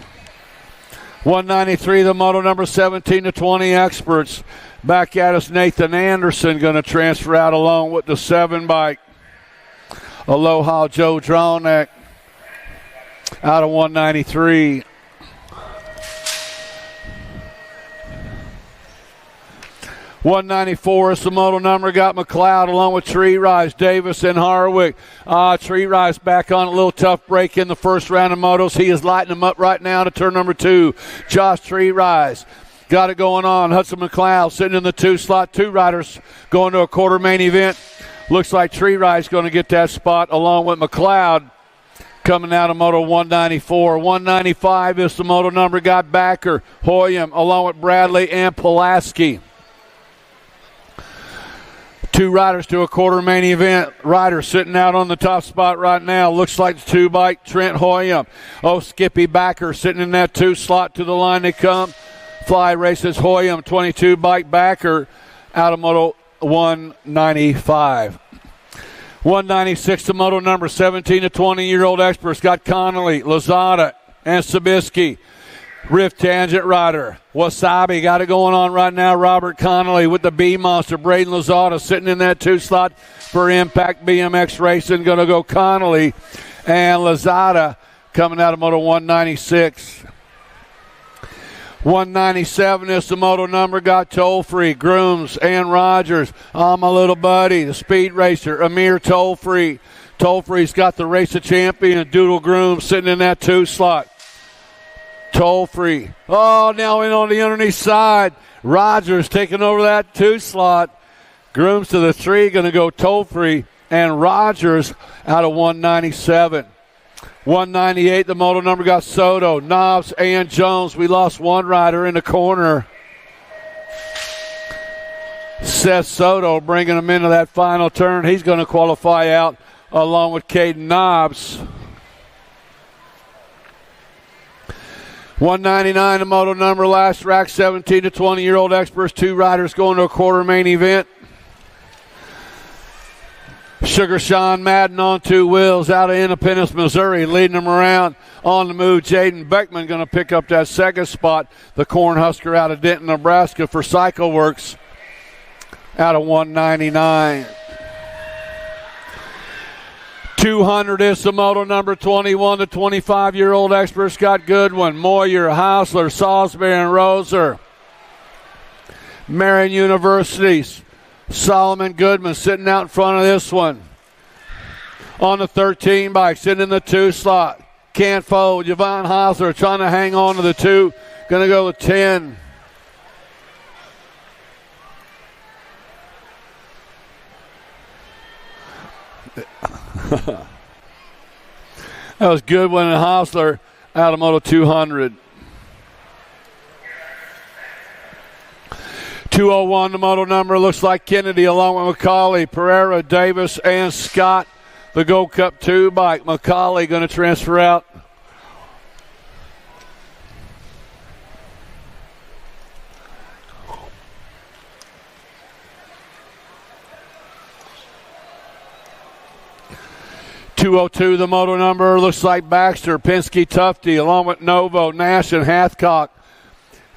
193, the moto number, 17 to 20 experts. Back at us, Nathan Anderson going to transfer out along with the 7 bike. Aloha Joe Dronek out of 193. 194 is the moto number. Got McLeod along with Tree Rise, Davis, and Harwick. Tree Rise back on a little tough break in the first round of motos. He is lighting them up right now to turn number 2. Josh Tree Rise. Got it going on. Hudson McLeod sitting in the 2 slot. 2 riders going to a quarter main event. Looks like Tree Rise going to get that spot along with McLeod coming out of Moto 194. 195 is the moto number. Got Backer, Hoyam, along with Bradley and Pulaski. 2 riders to a quarter main event. Rider sitting out on the top spot right now. Looks like the 2 bike, Trent Hoyam. Skippy Backer sitting in that 2 slot. To the line they come. Fly races Hoyam, 22 bike Backer out of Moto 195. 196, the moto number, 17 to 20-year-old experts. Got Connolly, Lozada, and Sabisky. Rift Tangent Rider. Wasabi got it going on right now. Robert Connolly with the B Monster. Braden Lozada sitting in that 2 slot for Impact BMX Racing. Going to go Connolly and Lozada coming out of Moto 196. 197 is the moto number. Got Toll-Free, Grooms, and Rogers. My little buddy, the speed racer, Amir Toll-Free. Toll-Free's got the race of champion, Doodle Grooms, sitting in that 2 slot. Toll-Free. Now in on the underneath side. Rogers taking over that 2 slot. Grooms to the 3, going to go Toll-Free, and Rogers out of 197. 198, the moto number, got Soto, Knobs, and Jones. We lost 1 rider in the corner. Seth Soto bringing him into that final turn. He's going to qualify out along with Caden Knobs. 199, the moto number, last rack, 17 to 20-year-old experts. 2 riders going to a quarter main event. Sugar Sean Madden on 2 wheels out of Independence, Missouri, leading them around. On the move, Jaden Beckman going to pick up that 2nd spot. The Cornhusker out of Denton, Nebraska for CycleWorks out of 199. 200 is the moto number, 21 to 25-year-old experts. Got Goodwin, Moyer, Hausler, Salisbury, and Roser. Marion University's Solomon Goodman sitting out in front of this one. On the 13 bike, sitting in the 2 slot. Can't fold. Yvonne Hosler trying to hang on to the 2. Going to go with 10. That was good one in Hosler out of Moto 200. 201 the moto number. Looks like Kennedy along with McCauley, Pereira, Davis, and Scott. The Gold Cup 2 bike. McCauley going to transfer out. .202 the moto number. Looks like Baxter, Penske, Tufty, along with Novo, Nash, and Hathcock.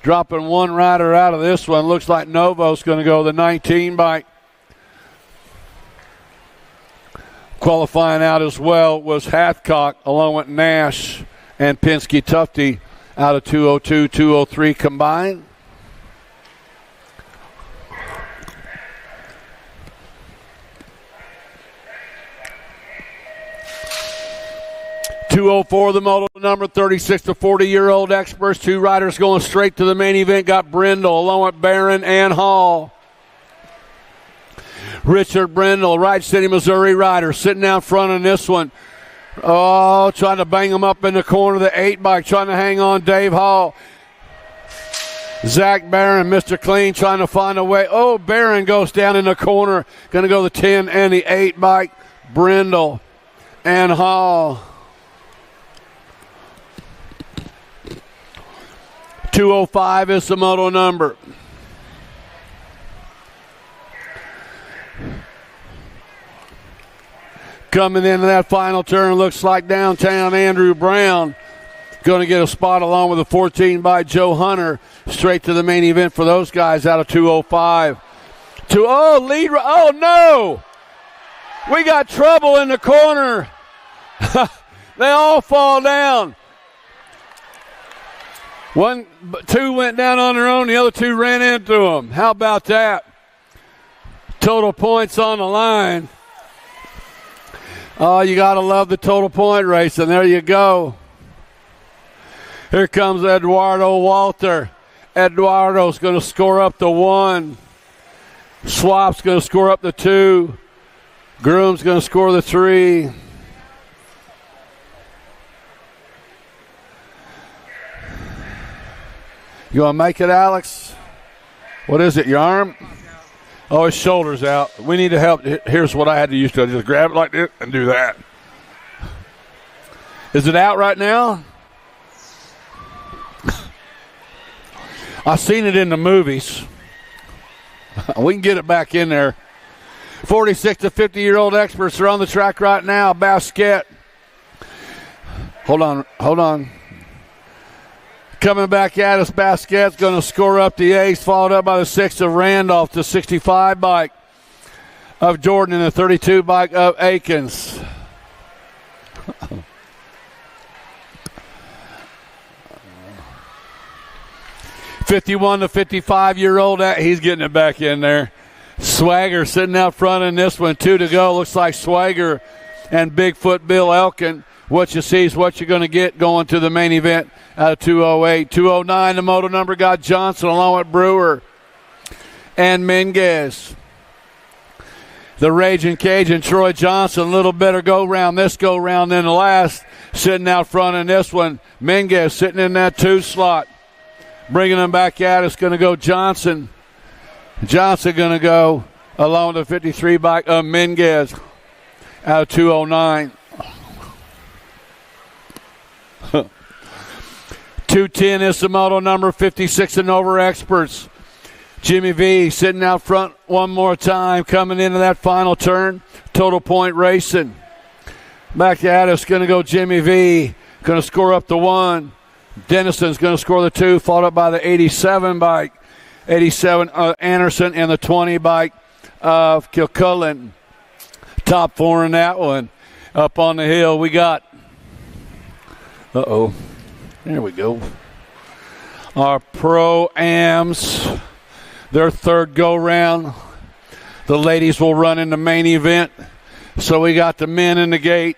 Dropping one rider out of this one. Looks like Novo's going to go the 19 bike. Qualifying out as well was Hathcock, along with Nash and Penske, Tufty, out of 202, 203 combined. .204 the moto number, 36 to 40-year-old experts. 2 riders going straight to the main event. Got Brindle along with Barron and Hall. Richard Brindle, Wright City, Missouri rider, sitting out front in this one. Oh, trying to bang him up in the corner of the 8 bike, trying to hang on Dave Hall. Zach Barron, Mr. Clean, trying to find a way. Oh, Barron goes down in the corner. Going to go the 10 and the 8 bike. Brindle and Hall. 205 is the moto number. Coming into that final turn, looks like downtown Andrew Brown going to get a spot along with a 14 by Joe Hunter. Straight to the main event for those guys out of 205. Oh no! We got trouble in the corner. They all fall down. 2 went down on their own. The other 2 ran into them. How about that? Total points on the line. Oh, you got to love the total point racing. There you go. Here comes Eduardo Walter. Eduardo's going to score up the 1. Swap's going to score up the 2. Groom's going to score the 3. You want to make it, Alex? What is it, your arm? Oh, his shoulder's out. We need to help. Here's what I had to use to just grab it like this and do that. Is it out right now? I've seen it in the movies. We can get it back in there. 46 to 50-year-old experts are on the track right now. Basquette. Hold on. Coming back at us, Basquette's going to score up the ace, followed up by the 6 of Randolph, the 65 bike of Jordan, and the 32 bike of Akins. 51 to 55-year-old, he's getting it back in there. Swagger sitting out front in this one, 2 to go. Looks like Swagger and Bigfoot Bill Elkin. What you see is what you're going to get going to the main event out of 208. 209, the moto number got Johnson along with Brewer and Minguez. The Raging Cajun, Troy Johnson, a little better go-round this go-round than the last. Sitting out front in this one. Minguez sitting in that 2 slot. Bringing them back out, it's going to go Johnson. Johnson going to go along with the 53 bike of Minguez out of 209. 210 is the moto number, 56 and over experts. Jimmy V sitting out front one more time, coming into that final turn. Total point racing. Back at us, going to go Jimmy V. Going to score up the 1. Dennison's going to score the 2, followed up by the 87 bike. 87 Anderson and the 20 bike of Kilcullen. Top 4 in that one. Up on the hill, we got. There we go. Our Pro-Ams, their 3rd go-round. The ladies will run in the main event. So we got the men in the gate.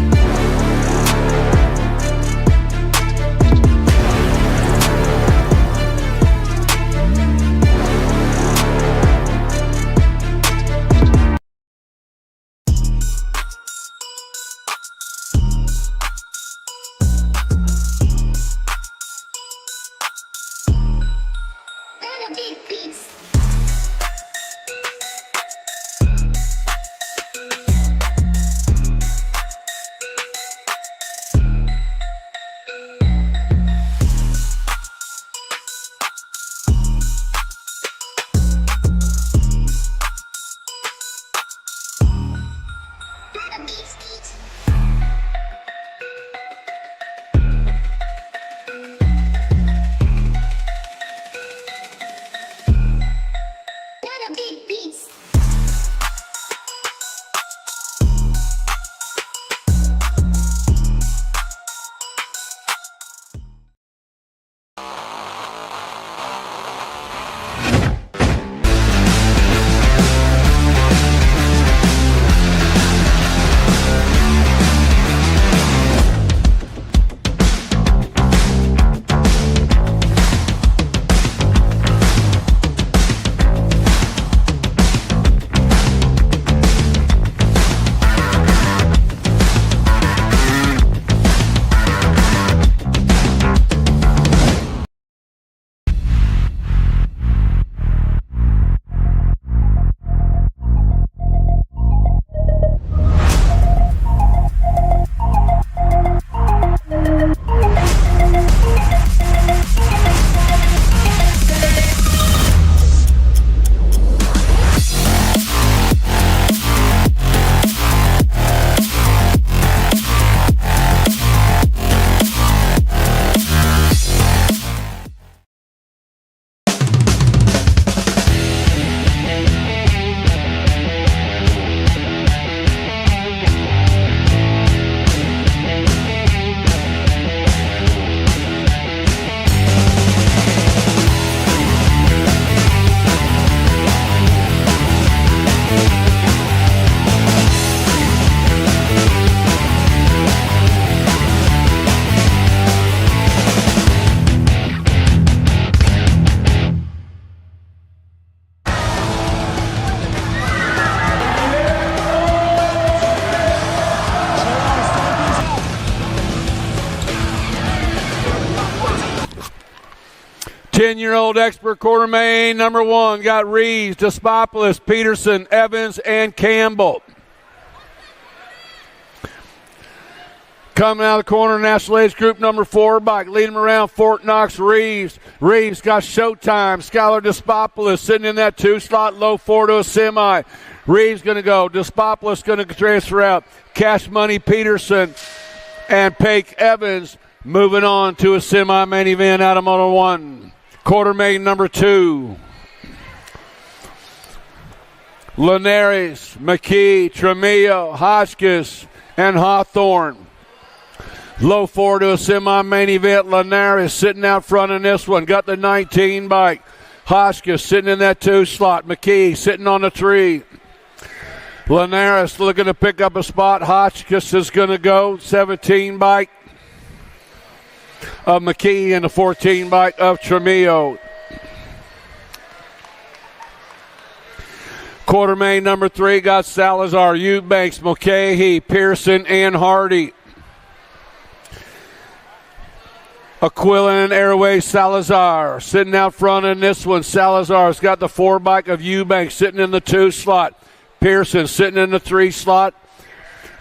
10-year-old expert quarter main number 1 got Reeves, Despopoulos, Peterson, Evans, and Campbell. Coming out of the corner, National Age Group number 4 bike. Leading him around Fort Knox, Reeves. Reeves got Showtime. Skylar Despopoulos sitting in that 2 slot, low 4 to a semi. Reeves going to go. Despopoulos going to transfer out. Cash Money Peterson and Paik Evans moving on to a semi-main event out of Moto 1. Quarter main number 2. Linares, McKee, Tremillo, Hotchkiss, and Hawthorne. Low 4 to a semi-main event. Linares sitting out front in this one. Got the 19 bike. Hotchkiss sitting in that 2 slot. McKee sitting on the 3. Linares looking to pick up a spot. Hotchkiss is going to go. 17 bike of McKee and the 14 bike of Tremillo. Quarter main number 3 got Salazar, Eubanks, Mulcahy, Pearson, and Hardy. Aquilin, Airways, Salazar sitting out front in this one. Salazar's got the 4 bike of Eubanks sitting in the 2 slot. Pearson sitting in the 3 slot.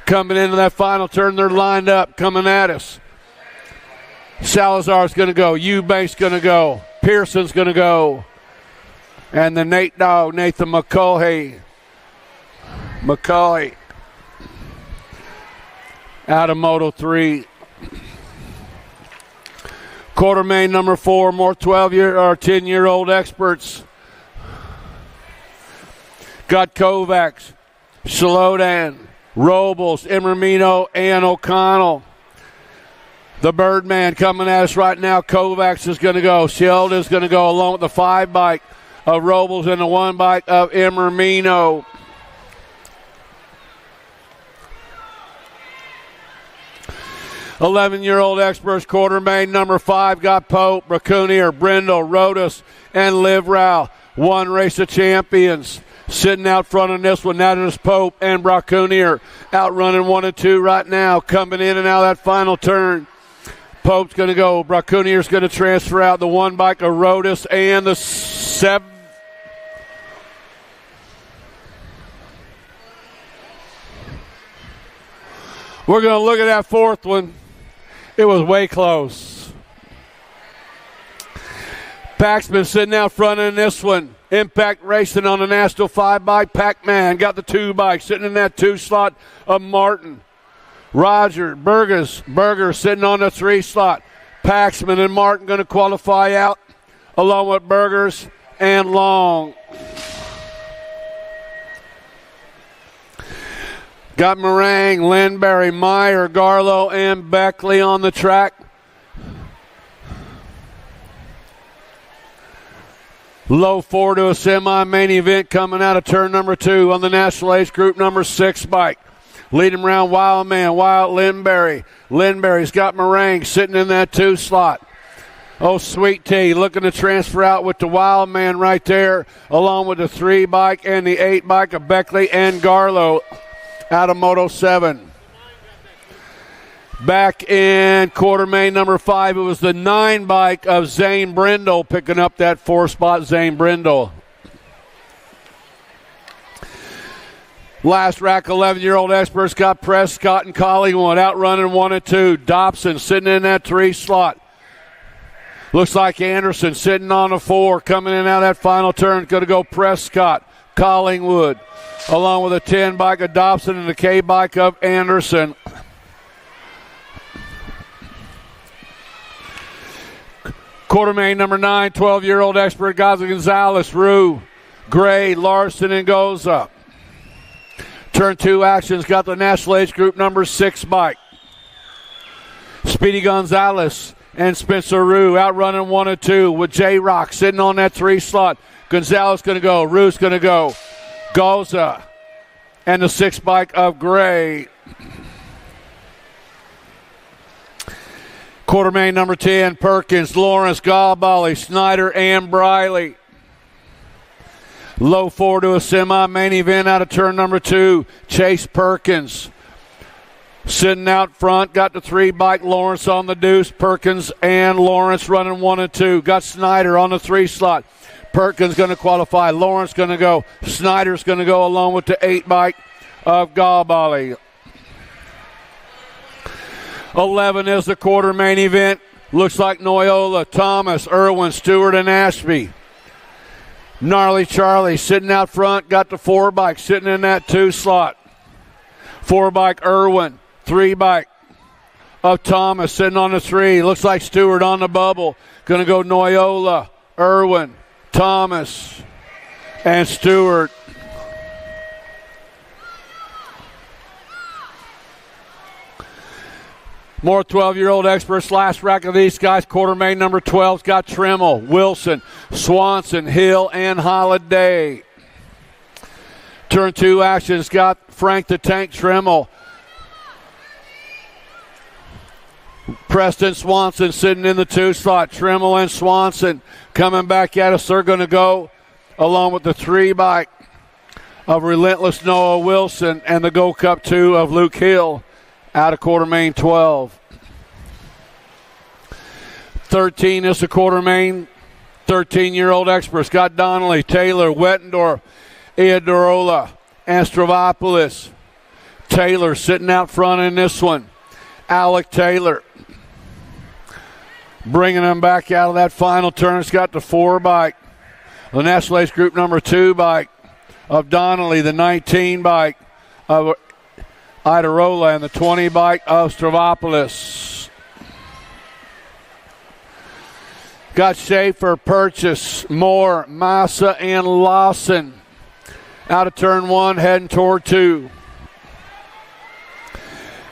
Coming into that final turn, they're lined up, coming at us. Salazar's going to go. Eubanks going to go. Pearson's going to go. And the Nathan McCaughey out of Moto 3. Quarter main number 4, more 12-year or 10-year-old experts. Got Kovacs, Shalodan, Robles, Emermino, and O'Connell. The Birdman coming at us right now. Kovacs is going to go. Sheldon's going to go along with the 5 bike of Robles and the 1 bike of Emermino. $11-year-old experts, quarter main number 5 got Pope, Braconier, Brindle, Rodas, and Livrau. 1 race of champions. Sitting out front on this one, that is Pope and Braconier. Outrunning 1 and 2 right now. Coming in and out of that final turn. Pope's going to go. Braconier's going to transfer out the 1 bike of Rodas and the 7. We're going to look at that 4th one. It was way close. Paxman sitting out front in this one. Impact Racing on the National 5 bike. Pac-Man got the 2 bike sitting in that 2 slot of Martin. Roger Burger sitting on the 3 slot. Paxman and Martin going to qualify out along with Burgers and Long. Got Meringue, Lindberry, Meyer, Garlow, and Beckley on the track. Low 4 to a semi-main event coming out of turn number 2 on the National Age Group number 6 bike. Leading around Wild Man, Wild Lindberry. Lindberry's got Meringue sitting in that 2 slot. Oh, Sweet Tea looking to transfer out with the Wild Man right there, along with the 3 bike and the 8 bike of Beckley and Garlow out of Moto 7. Back in quarter main number 5, it was the 9 bike of Zane Brindle picking up that 4 spot, Zane Brindle. Last rack, 11-year-old experts got Prescott and Collingwood outrunning 1 and 2. Dobson sitting in that 3 slot. Looks like Anderson sitting on a 4, coming in and out of that final turn. Going to go Prescott, Collingwood, along with a 10 bike of Dobson and the K bike of Anderson. Quarter main number 9, 12-year-old expert Gaza Gonzalez, Rue, Gray, Larson, and Goza. Turn 2 actions got the National Age Group number 6 bike. Speedy Gonzalez and Spencer Rue outrunning 1 and 2 with J-Rock sitting on that 3 slot. Gonzalez going to go. Rue's going to go. Goza and the 6 bike of Gray. Quarter main number 10, Perkins, Lawrence, Galbali, Snyder, and Briley. Low 4 to a semi-main event out of turn number 2. Chase Perkins. Sitting out front, got the 3 bike, Lawrence on the deuce. Perkins and Lawrence running 1 and 2. Got Snyder on the 3 slot. Perkins going to qualify. Lawrence going to go. Snyder's going to go along with the 8 bike of Galbali. 11 is the quarter main event. Looks like Noyola, Thomas, Irwin, Stewart, and Ashby. Gnarly Charlie sitting out front, got the 4 bike sitting in that 2 slot. 4 bike Irwin, 3 bike of Thomas sitting on the 3. Looks like Stewart on the bubble. Going to go Noyola, Irwin, Thomas, and Stewart. More 12-year-old experts. Last rack of these guys. Quarter main number 12's got Trimmel, Wilson, Swanson, Hill, and Holiday. Turn 2 action's got Frank the Tank Trimmel. Preston Swanson sitting in the 2 slot. Trimmel and Swanson coming back at us. They're going to go along with the 3 bike of Relentless Noah Wilson and the Gold Cup 2 of Luke Hill out of quarter main 12. 13 is the quarter main. 13-year-old experts got Donnelly, Taylor, Wettendorf, Iadorola, and Stravopoulos. Taylor sitting out front in this one. Alec Taylor bringing them back out of that final turn. It's got the 4 bike. The National Ace Group number 2 bike of Donnelly, the 19 bike of Iadarola, and the 20 bike of Stravopoulos. Got Schaefer, Purchase, Moore, Massa, and Lawson out of turn 1, heading toward 2.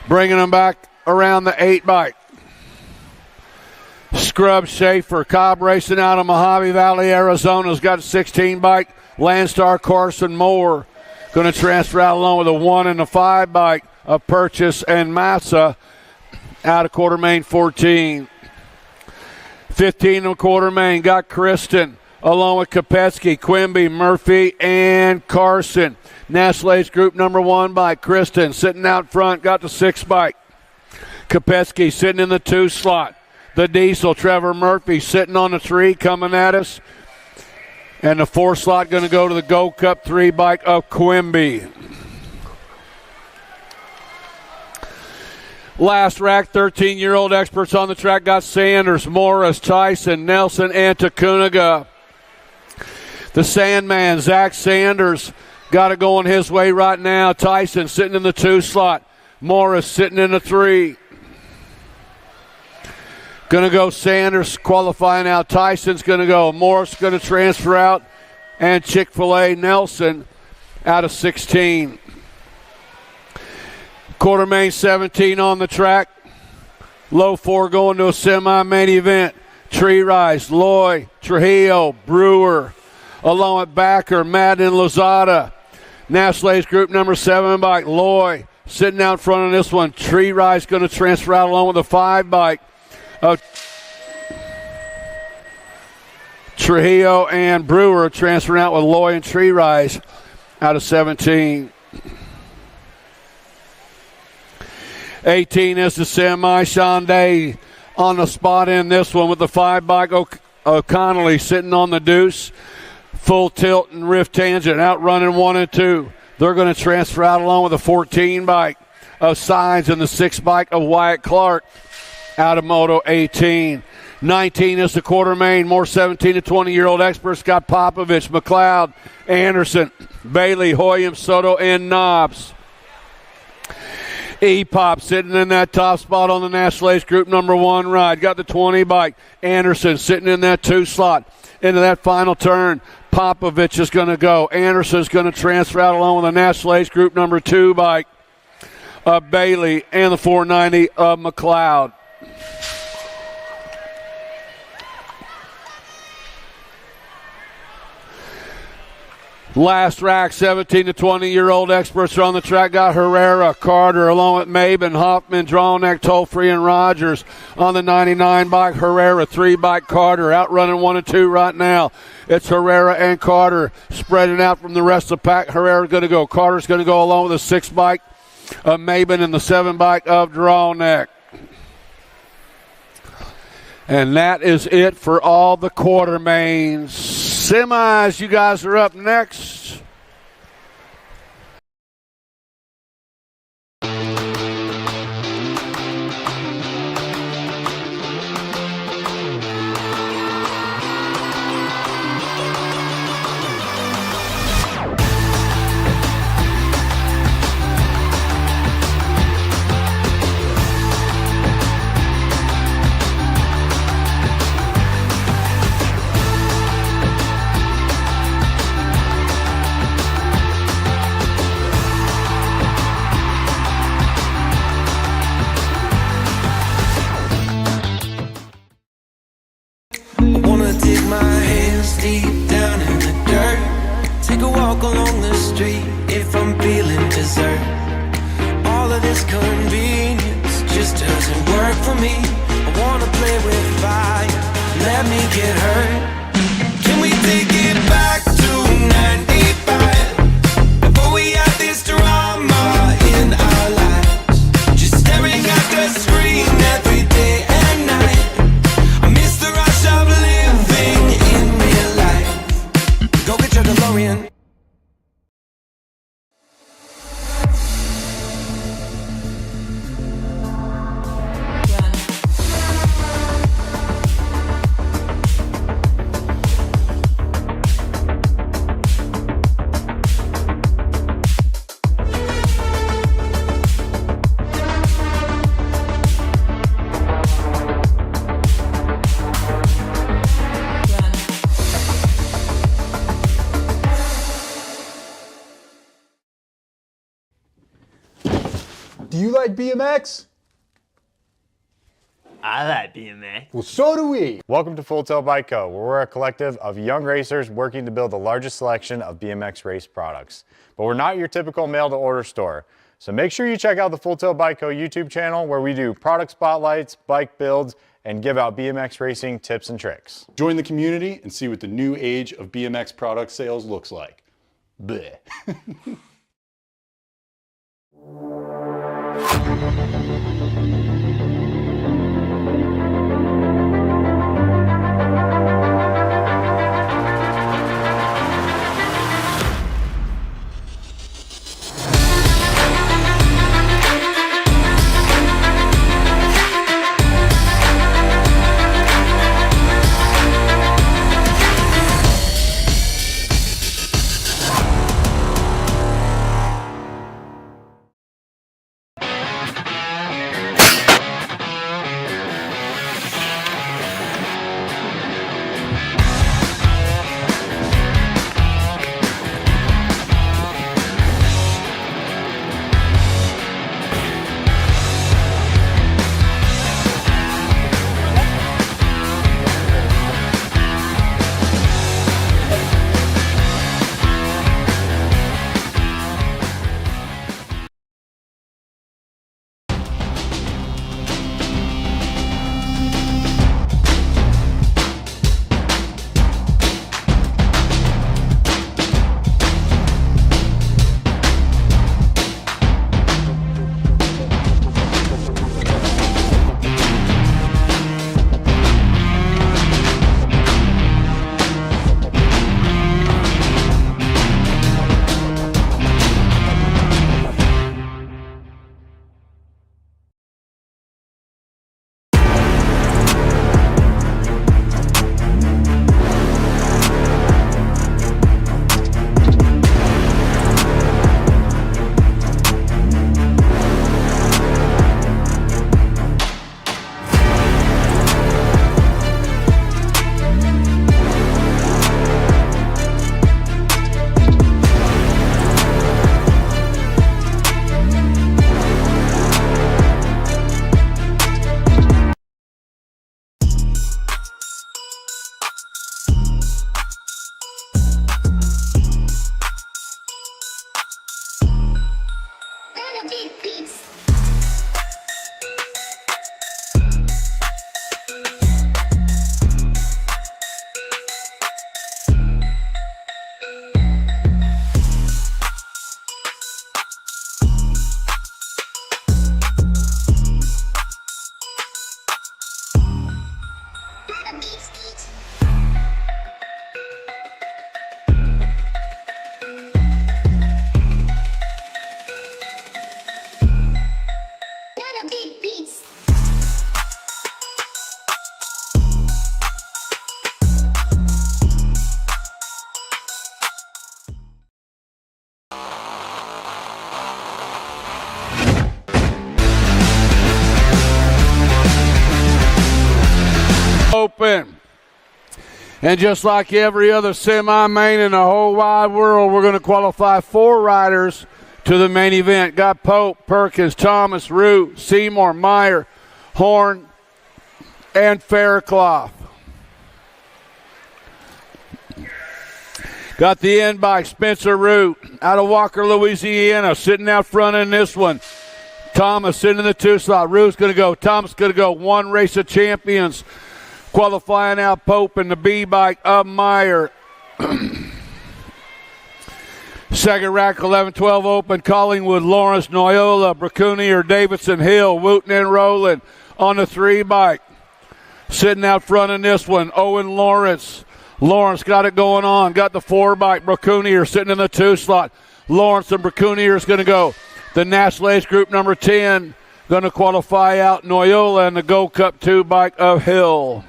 Bringing them back around the 8 bike. Scrub, Schaefer, Cobb racing out of Mojave Valley, Arizona's got a 16 bike. Landstar, Carson, Moore going to transfer out along with a 1 and a 5 bike of Purchase and Massa out of quarter main 14. 15 and quarter main got Kristen along with Kopetsky, Quimby, Murphy, and Carson. National Ace Group number 1 bike. Kristen sitting out front, got the 6 bike. Kopetsky sitting in the 2 slot. The Diesel, Trevor Murphy sitting on the 3 coming at us. And the 4 slot going to go to the Gold Cup 3 bike of Quimby. Last rack, 13-year-old experts on the track got Sanders, Morris, Tyson, Nelson, and Takunaga. The Sandman, Zach Sanders, got it going his way right now. Tyson sitting in the 2 slot. Morris sitting in the 3. Going to go Sanders qualifying out. Tyson's going to go. Morris going to transfer out. And Chick-fil-A Nelson out of 16. Quarter main 17 on the track. Low 4 going to a semi-main event. Tree Rise, Loy, Trujillo, Brewer, along with Backer, Madden, Lozada. National Ace Group number 7 bike. Loy sitting out front of this one. Tree Rise going to transfer out along with a 5 bike. Trujillo and Brewer transferring out with Loy and Tree Rise out of 17. 18 is the semi. Sean Day on the spot in this one with the 5 bike. O'Connelly sitting on the deuce. Full tilt and rift tangent, outrunning 1 and 2. They're going to transfer out along with the 14 bike of Signs and the 6 bike of Wyatt Clark out of Moto 18. 19 is the quarter main. More 17 to 20-year-old experts got Popovich, McLeod, Anderson, Bailey, Hoyam, Soto, and Knobs. E-Pop sitting in that top spot on the National Ace Group number 1 ride. Got the 20 bike. Anderson sitting in that 2 slot. Into that final turn, Popovich is going to go. Anderson's going to transfer out along with the National Ace Group number 2 bike of Bailey and the 490 of McLeod. Last rack, 17 to 20-year-old experts are on the track. Got Herrera, Carter, along with Maben, Hoffman, Drawneck, Tollfree, and Rogers on the 99 bike. Herrera, 3 bike Carter, outrunning 1 and 2 right now. It's Herrera and Carter spreading out from the rest of the pack. Herrera's going to go. Carter's going to go along with a 6 bike of Maben in the 7 bike of Draw Neck. And that is it for all the quartermains. Semis, you guys are up next. I wanna dig my hands deep down in the dirt. Take a walk along the street if I'm feeling dessert. All of this convenience just doesn't work for me. I wanna play with fire, let me get hurt. Can we take it back to 95? Before we had this drama in our lives, just staring at the screen every day and night. I miss the rush of living in real life. Go get your DeLorean. Do you like BMX? I like BMX. Well, so do we. Welcome to Full Tilt Bike Co., where we're a collective of young racers working to build the largest selection of BMX race products. But we're not your typical mail-to-order store. So make sure you check out the Full Tilt Bike Co. YouTube channel, where we do product spotlights, bike builds, and give out BMX racing tips and tricks. Join the community and see what the new age of BMX product sales looks like. Bleh. open. And just like every other semi-main in the whole wide world, we're going to qualify 4 riders to the main event. Got Pope, Perkins, Thomas, Root, Seymour, Meyer, Horn, and Fairclough. Got the end by Spencer Root out of Walker, Louisiana, sitting out front in this one. Thomas sitting in the 2 slot. Root's going to go. Thomas going to go. 1 race of champions. Qualifying out Pope in the B bike of Meyer. Second rack, 11-12 open. Collingwood, Lawrence, Noyola, Bracunier, Davidson, Hill, Wooten, and Rowland on the 3 bike. Sitting out front in this one, Owen Lawrence. Lawrence got it going on. Got the 4 bike. Bracunier sitting in the 2 slot. Lawrence and Bracunier is going to go. The National Age Group number 10 going to qualify out Noyola and the Gold Cup 2 bike of Hill.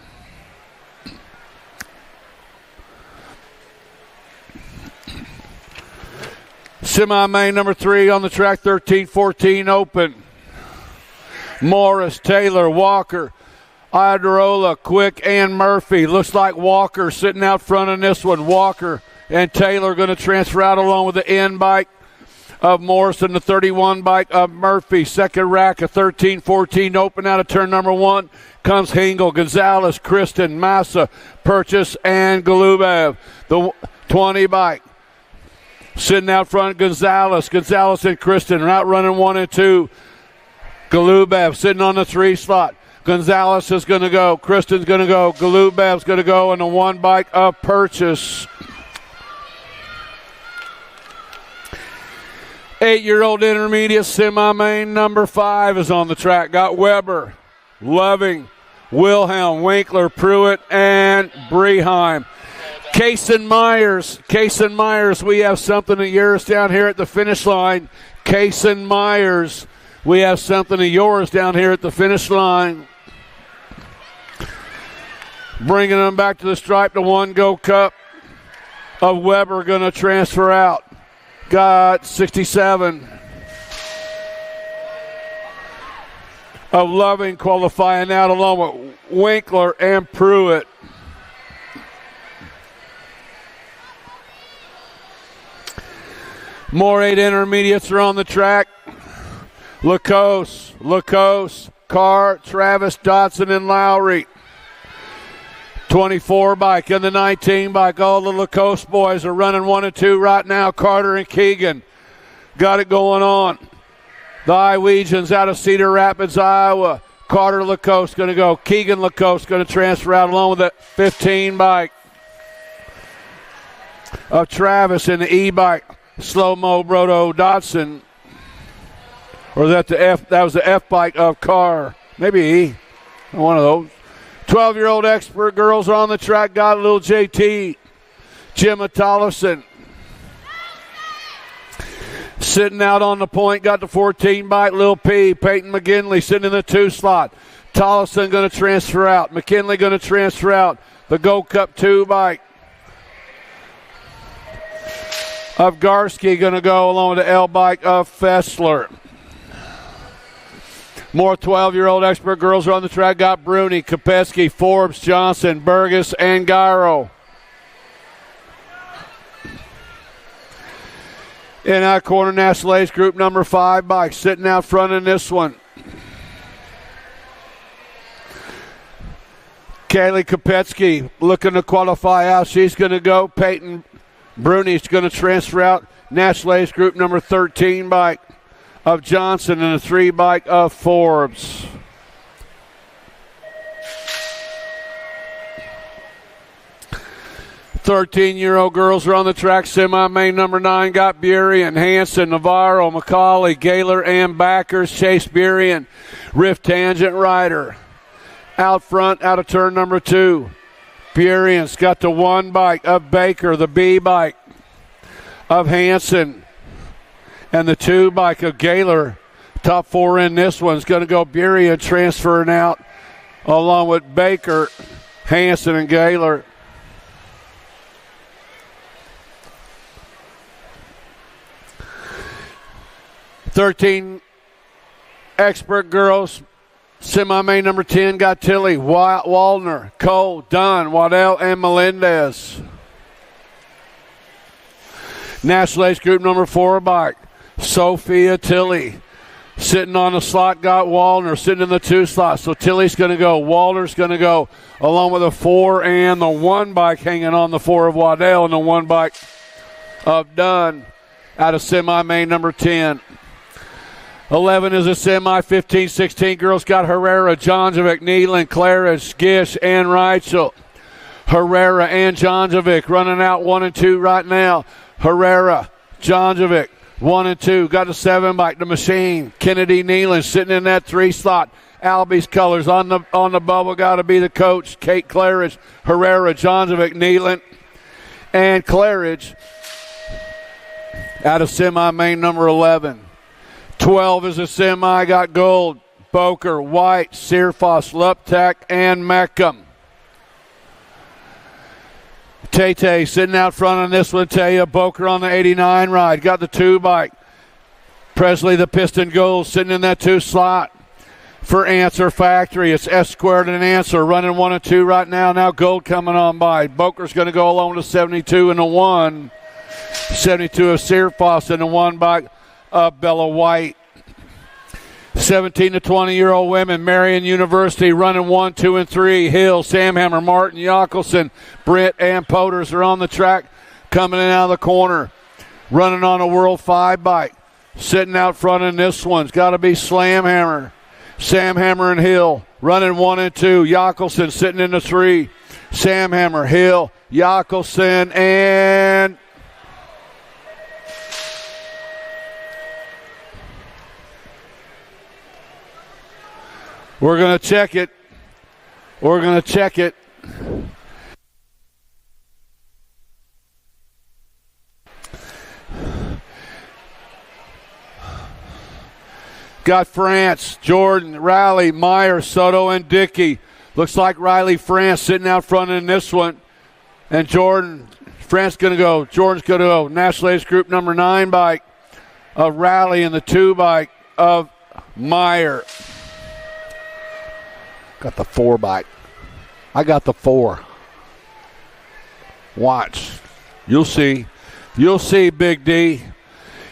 Semi-main number 3 on the track, 13-14 open. Morris, Taylor, Walker, Idarola, Quick, and Murphy. Looks like Walker sitting out front in this one. Walker and Taylor going to transfer out along with the N bike of Morris and the 31 bike of Murphy. Second rack, a 13-14 open out of turn number 1. Comes Hingle, Gonzalez, Kristen, Massa, Purchase, and Galubev. The 20 bike. Sitting out front, Gonzalez and Kristen are out running 1 and 2. Galubev sitting on the 3 slot. Gonzalez is going to go. Kristen's going to go. Galubev's going to go in the 1 bike of Purchase. 8-year-old intermediate semi-main number 5 is on the track. Got Weber, Loving, Wilhelm, Winkler, Pruitt, and Breheim. Kaysen Myers, we have something of yours down here at the finish line. Kaysen Myers, we have something of yours down here at the finish line. Bringing them back to the stripe, the 1 Gold Cup of Weber going to transfer out. Got 67 of Loving qualifying out along with Winkler and Pruitt. More 8 intermediates are on the track. Lacoste, Carr, Travis, Dotson, and Lowry. 24 bike and the 19 bike. All the Lacoste boys are running 1 and 2 right now. Carter and Keegan got it going on. The Iowegians out of Cedar Rapids, Iowa. Carter Lacoste going to go. Keegan Lacoste going to transfer out along with the 15 bike of Travis in the E-bike. Slow-mo Brodo Dotson. Or that was the F bike of Carr. Maybe E. One of those. 12-year-old expert girls are on the track. Got a little JT. Gemma Tollefson. Sitting out on the point. Got the 14 bike. Lil P. Peyton McGinley sitting in the 2 slot. Tollefson going to transfer out. McKinley going to transfer out. The Gold Cup 2 bike of Garski going to go along with the L bike of Fessler. More 12-year-old expert girls are on the track. Got Bruni, Kopetsky, Forbes, Johnson, Burgess, and Gyro. In our corner, National Age Group number 5 bike sitting out front in this one. Kaylee Kopetsky looking to qualify out. She's going to go. Peyton Bruni's going to transfer out. National Age Group number 13 bike of Johnson and a 3 bike of Forbes. Thirteen-year-old girls are on the track. Semi-main number 9 got Burien, Hanson, Navarro, McCauley, Gaylor, and Backers. Chase Burien, Rift Tangent Rider. Out front, out of turn number 2. Burien's got the 1 bike of Baker, the B bike of Hanson, and the 2 bike of Gaylor. Top 4 in this one's going to go Burien transferring out along with Baker, Hanson, and Gaylor. .13 expert girls Semi-main number 10 got Tilly, Waldner, Cole, Dunn, Waddell, and Melendez. National Age Group number 4 bike, Sophia Tilly. Sitting on the slot got Waldner, sitting in the 2 slot. So Tilly's going to go, Waldner's going to go, along with the 4 and the 1 bike hanging on the 4 of Waddell and the 1 bike of Dunn out of semi-main number 10. 11 is a semi, 15, 16 girls got Herrera, Jonjovic, Nealon, Claridge, Gish, and Reichel. Herrera and Jonjovic running out 1 and 2 right now. Herrera, Jonjovic, 1 and 2. Got the 7 bike, the machine. Kennedy Nealon sitting in that 3 slot. Albie's colors on the bubble. Got to be the coach. Kate Claridge, Herrera, Jonjovic, Nealon, and Claridge out of semi-main number 11. 12 is a semi, got Gold, Boker, White, Searfoss, Luptak, and Meckham. Tay sitting out front on this one, Taya. Boker on the 89 ride, got the 2 bike. Presley, the Piston Gold, sitting in that 2 slot. For Answer Factory, it's S squared and Answer running 1 and 2 right now. Now Gold coming on by. Boker's going to go along to 72 and the 1. 72 of Searfoss and the 1 bike of Bella White. 17 to 20-year-old women, Marion University running 1, 2, and 3. Hill, Samhammer, Martin, Yockelson, Brent, and Poters are on the track coming in out of the corner. Running on a World 5 bike. Sitting out front in this one's got to be Slamhammer. Samhammer and Hill running 1 and 2. Yockelson sitting in the 3. Samhammer, Hill, Yockelson, and we're going to check it. We're going to check it. Got France, Jordan, Riley, Meyer, Soto, and Dickey. Looks like Riley France sitting out front in this one. And Jordan's going to go. Jordan's going to go. National Age Group number 9 bike of Riley and the 2 bike of Meyer. Got the 4 bike. I got the 4. Watch. You'll see. You'll see, Big D.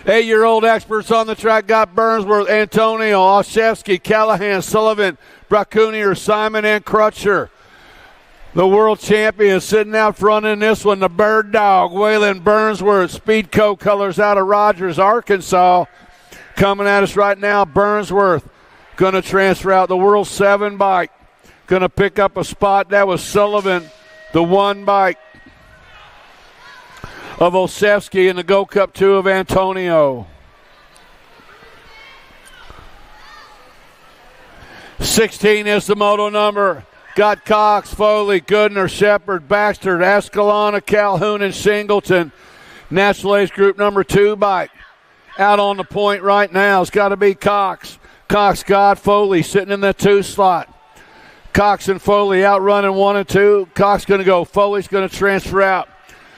8-year-old experts on the track got Burnsworth, Antonio, Olszewski, Callahan, Sullivan, Bracunier, Simon, and Crutcher. The world champion sitting out front in this one, the Bird Dog, Waylon Burnsworth, Speedco colors out of Rogers, Arkansas. Coming at us right now, Burnsworth going to transfer out the World 7 bike. Going to pick up a spot. That was Sullivan, the 1 bike of Olszewski, and the Go Cup 2 of Antonio. 16 is the moto number. Got Cox, Foley, Goodner, Shepard, Baxter, Escalona, Calhoun, and Singleton. National Age Group number 2 bike. Out on the point right now. It's got to be Cox. Cox got Foley sitting in the 2 slot. Cox and Foley out running 1 and 2. Cox going to go. Foley's going to transfer out.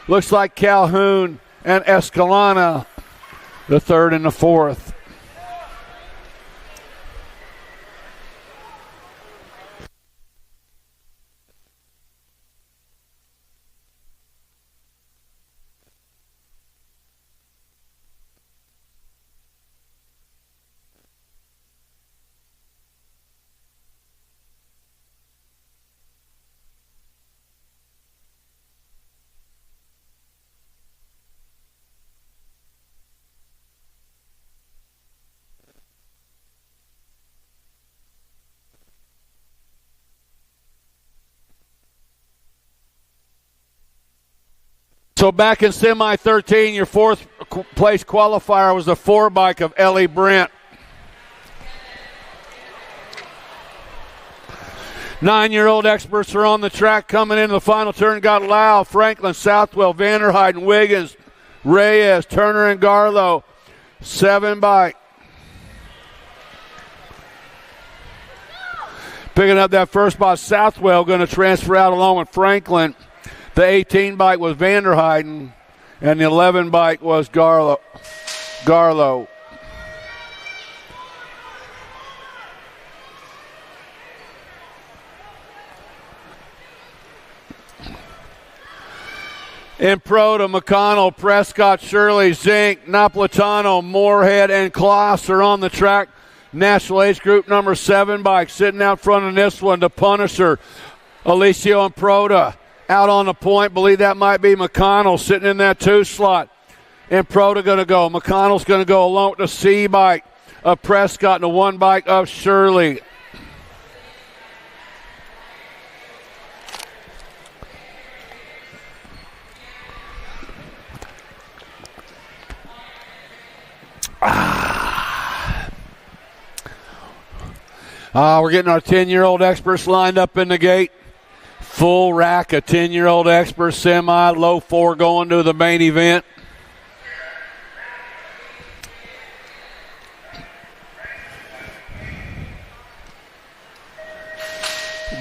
Looks like Calhoun and Escalona, the 3rd and the 4th. So back in semi 13, your 4th place qualifier was the 4 bike of Ellie Brent. 9-year-old experts are on the track coming into the final turn. Got Lau, Franklin, Southwell, Vanderheiden, Wiggins, Reyes, Turner, and Garlow. 7 bike. Picking up that first spot, Southwell going to transfer out along with Franklin. The 18 bike was Vanderheiden, and the 11 bike was Garlow. Improda, McConnell, Prescott, Shirley, Zink, Napolitano, Moorhead, and Kloss are on the track. National Age Group number 7 bike sitting out front in this one. The Punisher, Alicio Improda. Out on the point, believe that might be McConnell sitting in that 2 slot. Improda going to go. McConnell's going to go along with the C bike of Prescott and the 1 bike of Shirley. We're getting our 10-year-old experts lined up in the gate. Full rack of 10-year-old experts, semi, low 4 going to the main event.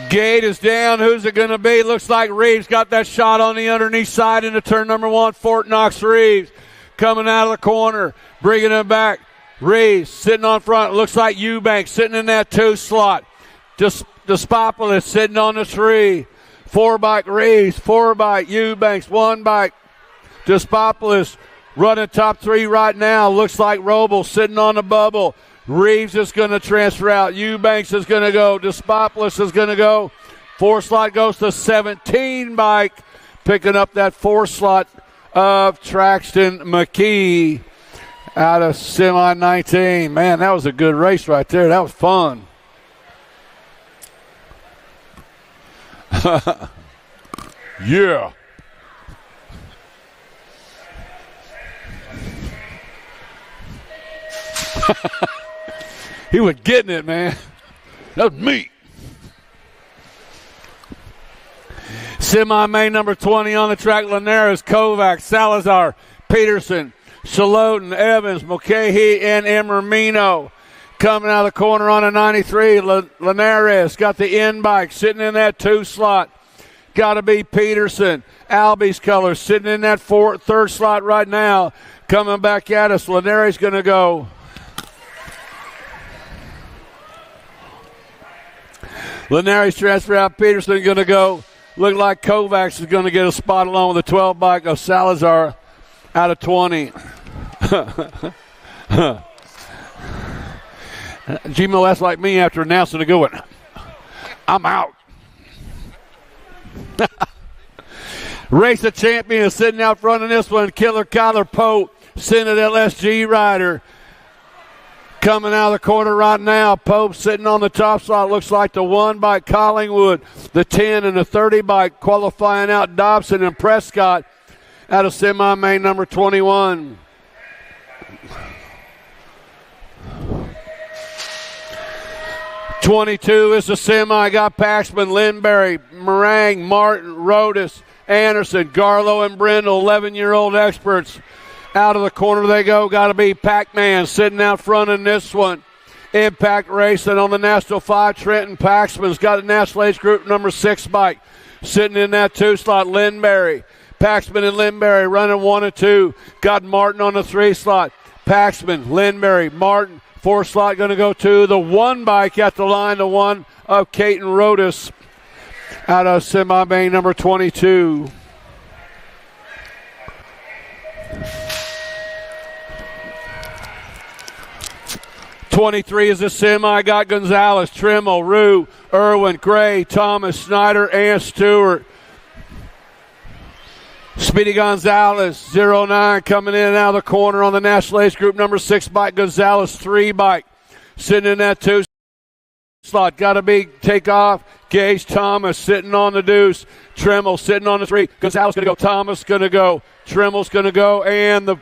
Gate is down. Who's it going to be? Looks like Reeves got that shot on the underneath side into turn number 1. Fort Knox Reeves coming out of the corner, bringing it back. Reeves sitting on front. Looks like Eubanks sitting in that 2 slot. Despopoulos sitting on the 3. 4 bike Reeves, 4 bike Eubanks, 1 bike Despopoulos running top 3 right now. Looks like Roble sitting on the bubble. Reeves is going to transfer out. Eubanks is going to go. Despopoulos is going to go. 4 slot goes to 17 bike. Picking up that 4 slot of Traxton McKee out of semi 19. Man, that was a good race right there. That was fun. Yeah. He was getting it, man. That was me. Semi-main number 20 on the track. Linares, Kovac, Salazar, Peterson, Shalodin, Evans, Mulcahy, and Emermino. Coming out of the corner on a 93, Linares got the end bike sitting in that 2 slot. Got to be Peterson. Albie's color sitting in that 3rd slot right now. Coming back at us. Linares going to go. Linares transfer out. Peterson going to go. Look like Kovacs is going to get a spot along with the 12 bike of Salazar out of 20. Gmo, that's like me after announcing a good one. I'm out. Race of Champions sitting out front in this one. Killer Kyler Pope, Senate LSG rider. Coming out of the corner right now. Pope sitting on the top slot. Looks like the 1 bike Collingwood, the 10 and the 30 bike qualifying out Dobson and Prescott out of semi-main number 21. '22 is the semi. Got Paxman, Lindberry, Meringue, Martin, Rodas, Anderson, Garlow, and Brindle, 11-year-old experts. Out of the corner they go. Got to be Pac-Man sitting out front in this one. Impact Racing on the National 5. Trenton Paxman's got a National Age Group number 6 bike. Sitting in that 2 slot. Lindberry. Paxman and Lindberry running 1 and 2. Got Martin on the 3 slot. Paxman, Lindberry, Martin. 4 slot going to go to the 1 bike at the line. The 1 of Caton Rodas out of semi-main number 22. '23 is the semi. Got Gonzalez, Trimmel, Rue, Irwin, Gray, Thomas, Snyder, and Stewart. Speedy Gonzalez, 09, coming in and out of the corner on the National Age Group number 6 bike. Gonzalez, 3 bike. Sitting in that 2 slot. Got to be takeoff. Gage Thomas sitting on the deuce. Trimmel sitting on the 3. Gonzalez going to go. Thomas going to go. Trimmel's going to go. And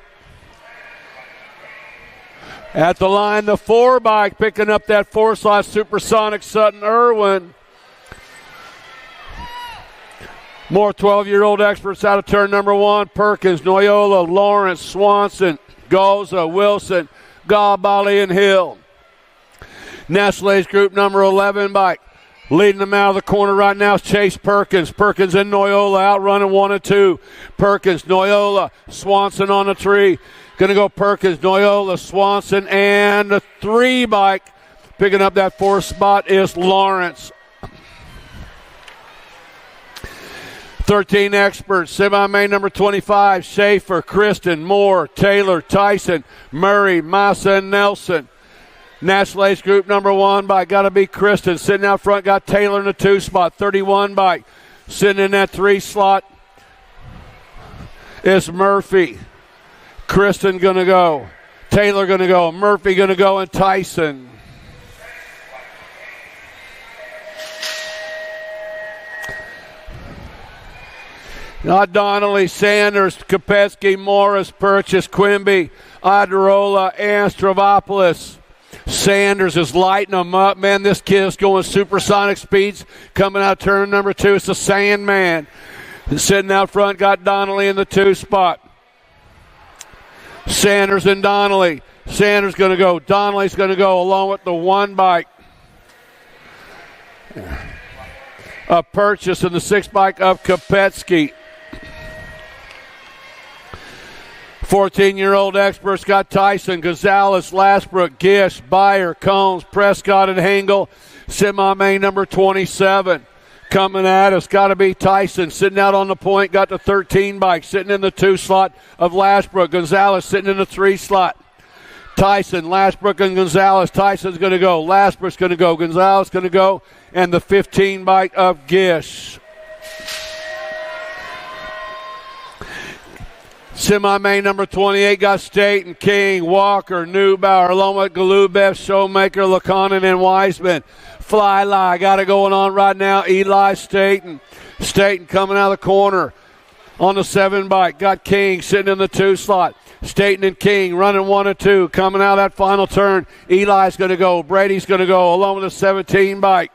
at the line, the 4 bike picking up that 4 slot. Supersonic Sutton Irwin. More 12-year-old experts out of turn number 1. Perkins, Noyola, Lawrence, Swanson, Goza, Wilson, Galbali, and Hill. National Age Group number 11 bike. Leading them out of the corner right now is Chase Perkins. Perkins and Noyola out running 1 and 2. Perkins, Noyola, Swanson on the 3. Going to go Perkins, Noyola, Swanson, and the 3 bike. Picking up that 4th spot is Lawrence. 13 experts, semi-main number 25, Schaefer, Kristen, Moore, Taylor, Tyson, Murray, Massa, and Nelson. National Ace Group number 1 bike, got to be Kristen. Sitting out front, got Taylor in the 2 spot. 31 bike, sitting in that 3 slot is Murphy. Kristen going to go. Taylor going to go. Murphy going to go, and Tyson. Donnelly, Sanders, Kopetsky, Morris, Purchase, Quimby, Adirola, and Stravopoulos. Sanders is lighting them up. Man, this kid is going supersonic speeds. Coming out turn number 2, it's the Sandman. Sitting out front, got Donnelly in the 2 spot. Sanders and Donnelly. Sanders going to go. Donnelly's going to go along with the 1 bike. A Purchase in the 6 bike of Kopetsky. 14-year-old experts got Tyson, Gonzalez, Lastbrook, Gish, Byer, Combs, Prescott, and Hengel. Semi-main number 27. Coming at us, got to be Tyson. Sitting out on the point, got the 13 bike. Sitting in the 2 slot of Lastbrook. Gonzalez sitting in the 3 slot. Tyson, Lastbrook, and Gonzalez. Tyson's going to go. Lastbrook's going to go. Gonzalez going to go. And the 15 bike of Gish. Semi-main number 28 got Staten, King, Walker, Neubauer, along with Galubev, Showmaker, Laconin, and Wiseman. Fly lie got it going on right now. Eli Staten. Staten coming out of the corner on the 7 bike. Got King sitting in the 2 slot. Staten and King running 1 and 2. Coming out that final turn. Eli's going to go. Brady's going to go along with the 17 bike.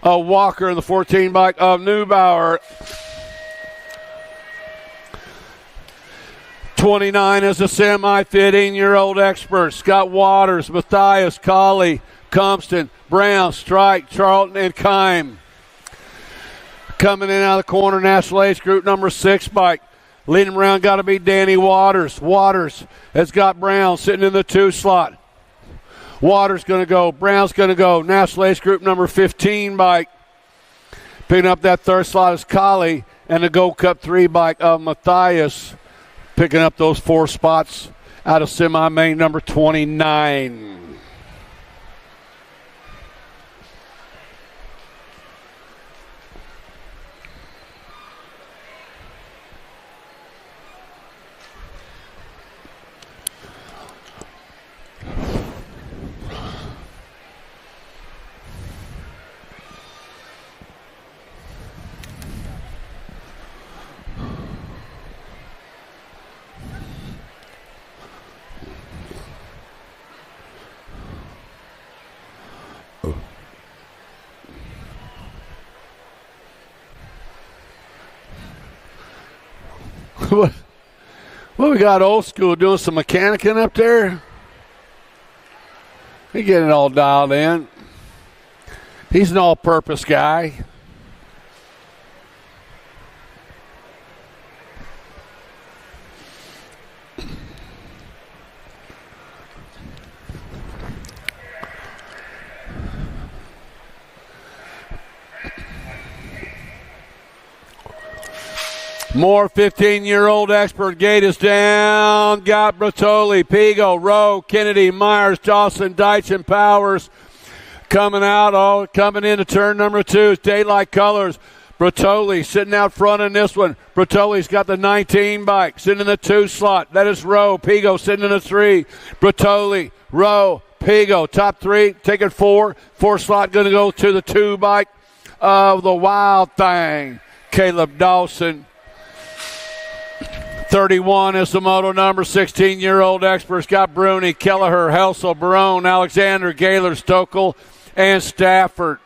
Walker in the 14 bike of Neubauer. 29 is a semi-15-year-old expert. Scott Waters, Matthias, Colley, Compton, Brown, Strike, Charlton, and Kime. Coming in out of the corner, National Ace Group number 6 bike. Leading around got to be Danny Waters. Waters has got Brown sitting in the 2 slot. Waters going to go. Brown's going to go. National Ace Group number 15 bike. Picking up that 3rd slot is Colley, and the Gold Cup 3 bike of Matthias. Picking up those 4 spots out of semi-main number 29. What we got old school doing some mechanicing up there? He getting it all dialed in. He's an all-purpose guy. More 15-year-old expert. Gate is down. Got Bertoli, Pigo, Rowe, Kennedy, Myers, Dawson, Deitch, and Powers coming out. All coming into turn number 2 is Daylight Colors. Bertoli sitting out front in this one. Bertoli's got the 19 bike sitting in the 2 slot. That is Rowe. Pigo sitting in the 3. Bertoli, Rowe, Pigo. Top 3, taking 4. 4 slot going to go to the 2 bike of the Wild Thing. Caleb Dawson. 31 is the moto number. 16-year-old expert. Scott Bruni, Kelleher, Helsel, Barone, Alexander, Gaylor, Stokel, and Stafford.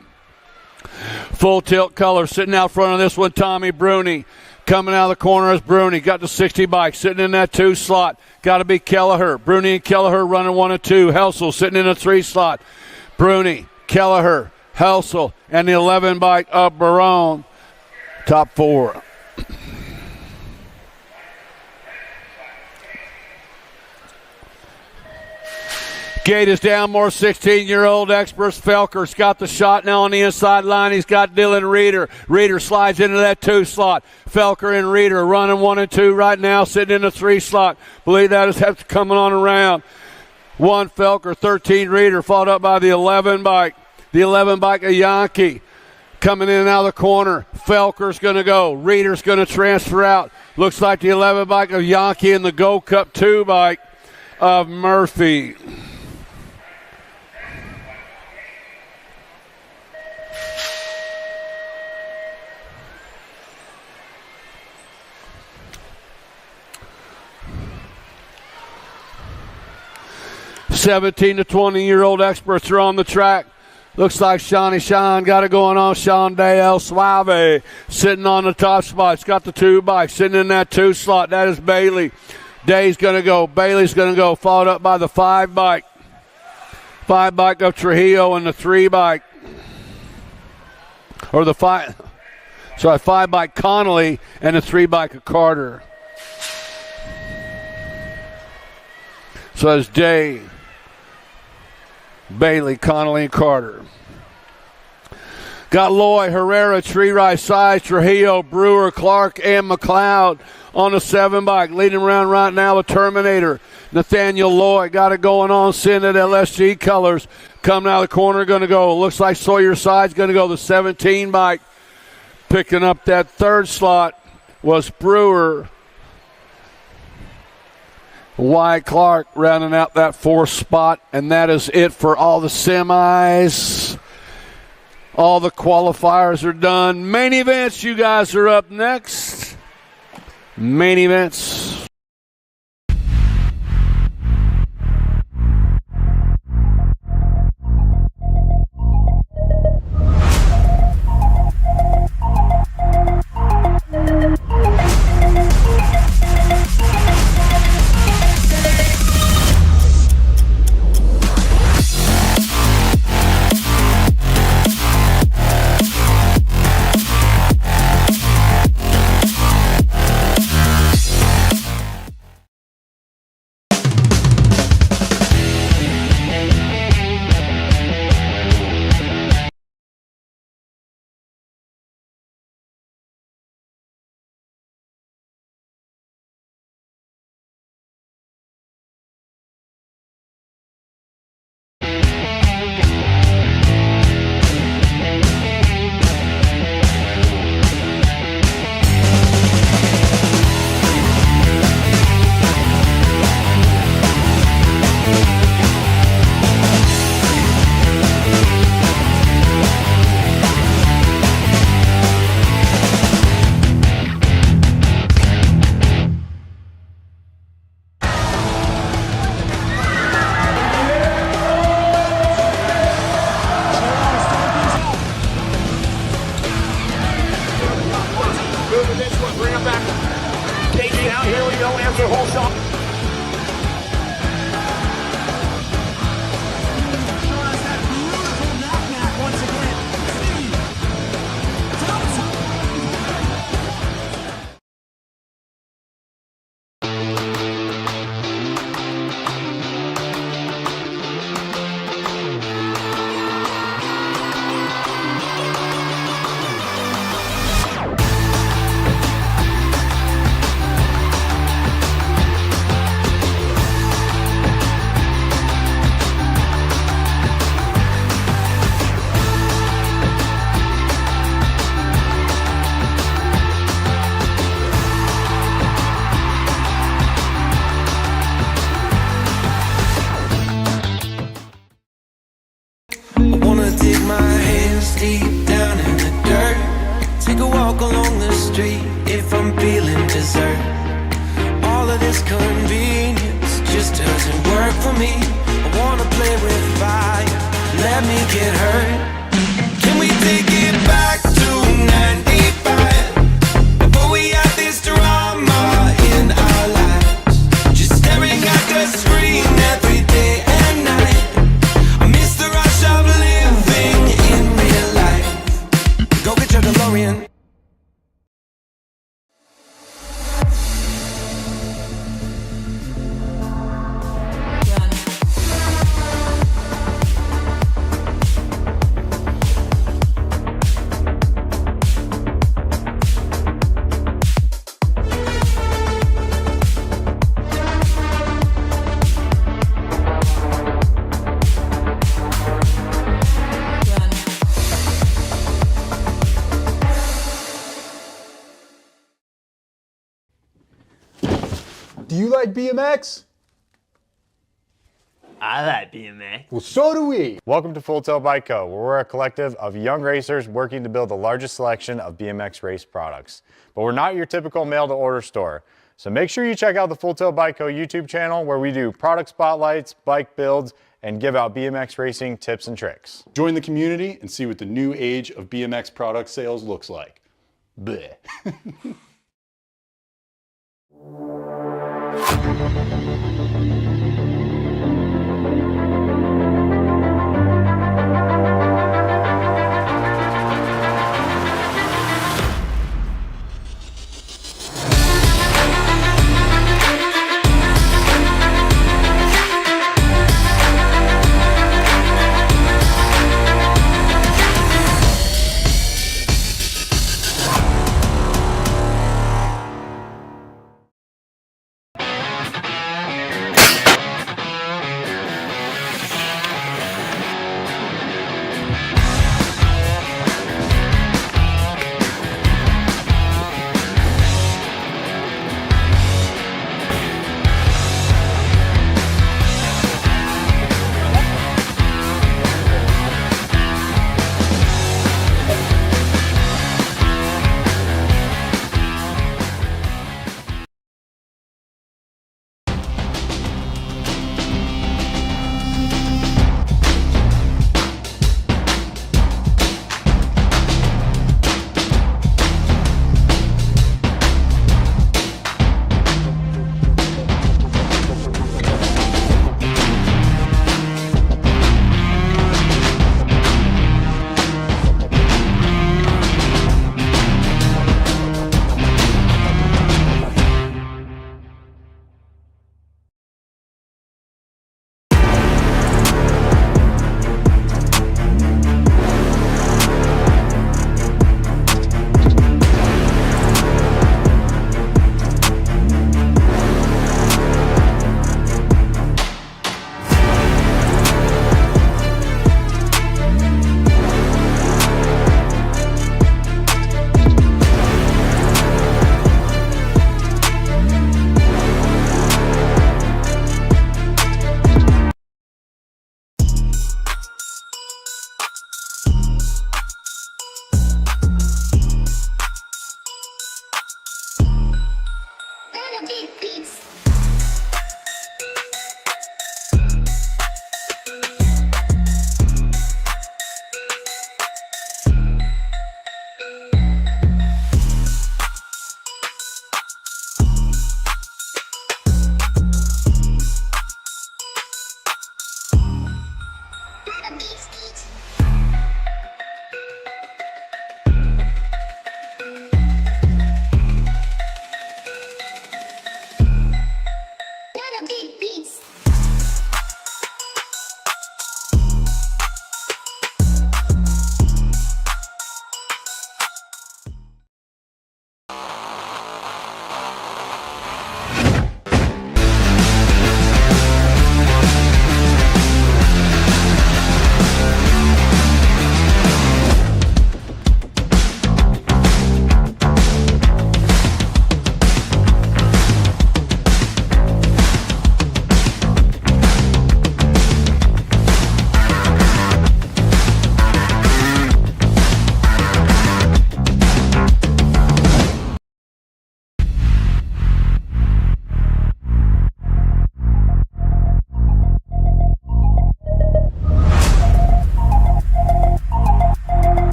Full tilt color sitting out front of this one, Tommy Bruni. Coming out of the corner is Bruni. Got the 60 bike sitting in that 2 slot. Got to be Kelleher. Bruni and Kelleher running 1 and 2. Helsel sitting in a 3 slot. Bruni, Kelleher, Helsel, and the 11 bike of Barone. Top 4. Gate is down more 16-year-old experts. Felker's got the shot now on the inside line. He's got Dylan Reeder. Reeder slides into that 2 slot. Felker and Reeder running 1 and 2 right now, sitting in the 3 slot. Believe that is coming on around. 1 Felker, 13 Reeder, followed up by the 11 bike. The 11 bike of Yankee coming in and out of the corner. Felker's going to go. Reeder's going to transfer out. Looks like the 11 bike of Yankee and the Gold Cup 2 bike of Murphy. $17 to $20-year-old experts are on the track. Looks like Shawnee Shine got it going on. Sean Day El Suave sitting on the top spot. He's got the 2 bikes sitting in that 2 slot. That is Bailey. Day's going to go. Bailey's going to go. Followed up by the 5 bike. 5 bike of Trujillo and the 3 bike. Or the 5 bike Connolly and the 3 bike of Carter. So it's Day, Bailey, Connolly, and Carter. Got Loy, Herrera, Tree Rice, Size, Trujillo, Brewer, Clark, and McLeod on the 7 bike. Leading around right now, the Terminator. Nathaniel Loy got it going on, sitting at LSG colors. Coming out of the corner, going to go. Looks like Sawyer Side's going to go the 17 bike. Picking up that 3rd slot was Brewer. Wyatt Clark rounding out that 4th spot, and that is it for all the semis. All the qualifiers are done. Main events, you guys are up next. Main events. Do you like BMX? I like BMX. Well, so do we. Welcome to Full Tilt Bike Co., where we're a collective of young racers working to build the largest selection of BMX race products. But we're not your typical mail-to-order store. So make sure you check out the Full Tilt Bike Co. YouTube channel, where we do product spotlights, bike builds, and give out BMX racing tips and tricks. Join the community and see what the new age of BMX product sales looks like. Bleh.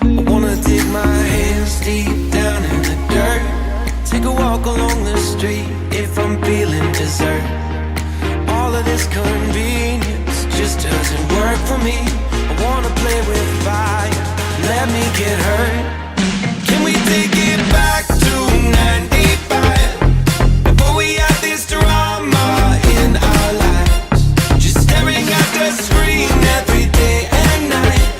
I wanna dig my hands deep down in the dirt. Take a walk along the street if I'm feeling dessert. All of this convenience just doesn't work for me. I wanna play with fire, let me get hurt. Can we take it back to 95? Before we had this drama in our lives, just staring at the screen every day and night.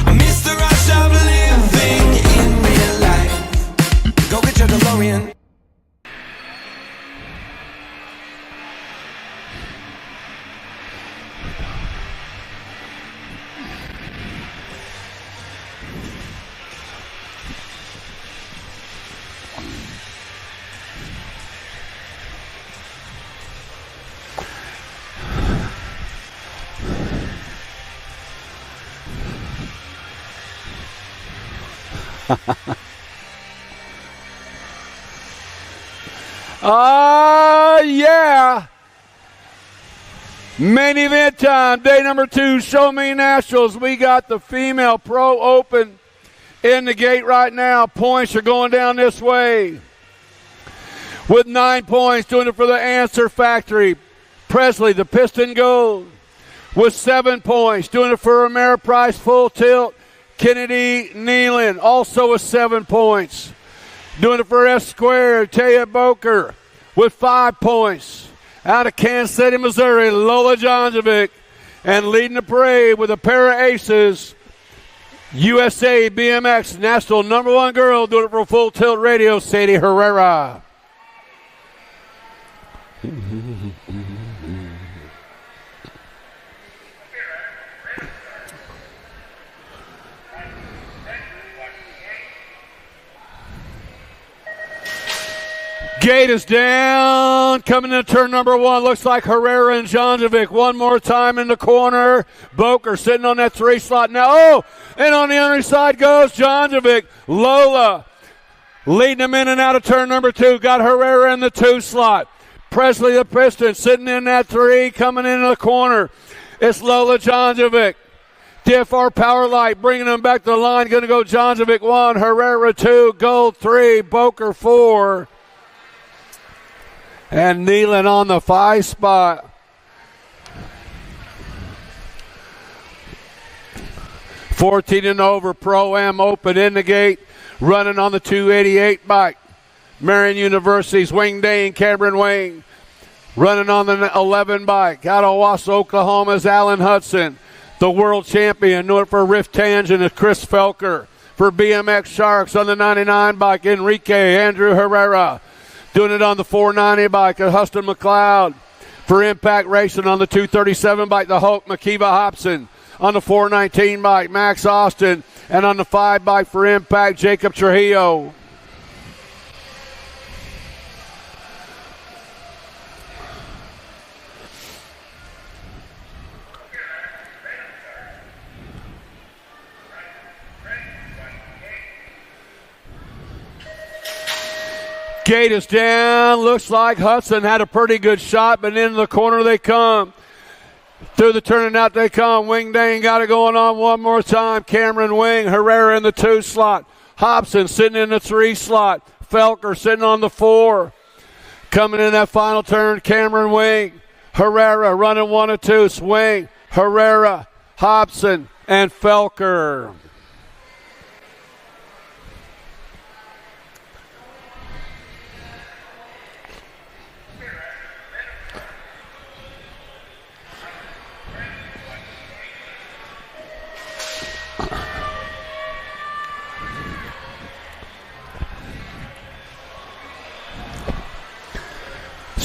I miss the rush of living in real life. Go get your DeLorean. Yeah. Main event time, day number 2, Show Me Nationals. We got the female pro open in the gate right now. Points are going down this way. With 9 points, doing it for the Answer Factory. Presley, the Piston Gold. With 7 points, doing it for Ameriprise Full Tilt. Kennedy Nealon, also with 7 points. Doing it for S Squared, Taya Boker with 5 points. Out of Kansas City, Missouri, Lola Jonjovic. And leading the parade with a pair of aces, USA BMX National #1 girl, doing it for Full Tilt Radio, Sadie Herrera. Gate is down, coming into turn number 1. Looks like Herrera and Jonjovic. One more time in the corner. Boker sitting on that 3 slot now. Oh, and on the other side goes Jonjovic. Lola leading them in and out of turn number 2. Got Herrera in the 2 slot. Presley the Piston sitting in that 3, coming into the corner. It's Lola Jonjovic. DFR Power Light bringing them back to the line. Going to go Jonjovic 1, Herrera 2, Gold 3, Boker 4. And Nealon on the 5 spot. $14 and over, Pro-Am open in the gate, running on the 288 bike. Marion University's Wing Day and Cameron Wing running on the 11 bike. Out of Wausau, Oklahoma's Alan Hudson. The world champion, doing it for Rift Tangent, is Chris Felker. For BMX Sharks on the 99 bike, Enrique Andrew Herrera. Doing it on the 490 bike, Huston McLeod. For Impact Racing on the 237 bike, the Hulk, Makiva Hobson. On the 419 bike, Max Austin. And on the 5 bike for Impact, Jacob Trujillo. Gate is down. Looks like Hudson had a pretty good shot, but into the corner they come. Through the turn and out they come. Wing Dane got it going on one more time. Cameron Wing, Herrera in the 2 slot. Hobson sitting in the 3 slot. Felker sitting on the 4. Coming in that final turn, Cameron Wing. Herrera running 1 and 2. Swing, Herrera, Hobson, and Felker.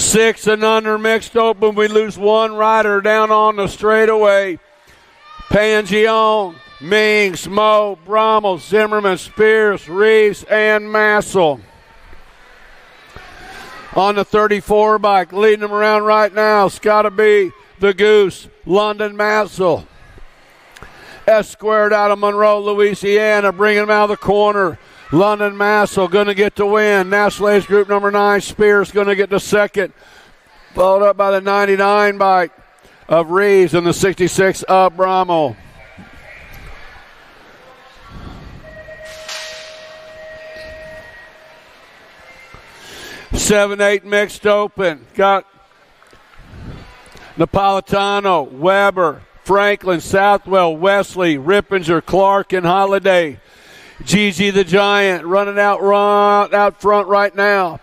6 and under mixed open. We lose one rider down on the straightaway. Pangione, Mings, Moe, Brommel, Zimmerman, Spears, Reeves, and Massel. On the 34 bike, leading them around right now, it's got to be the Goose, London Massel. S squared out of Monroe, Louisiana, bringing them out of the corner. London Massel going to get the win. National Age Group number 9, Spears going to get the second. Followed up by the 99 bike of Reeves and the 66 of Brommel. Seven, 8 mixed open. Got Napolitano, Weber, Franklin, Southwell, Wesley, Rippinger, Clark, and Holiday. Gigi the Giant running out front right now.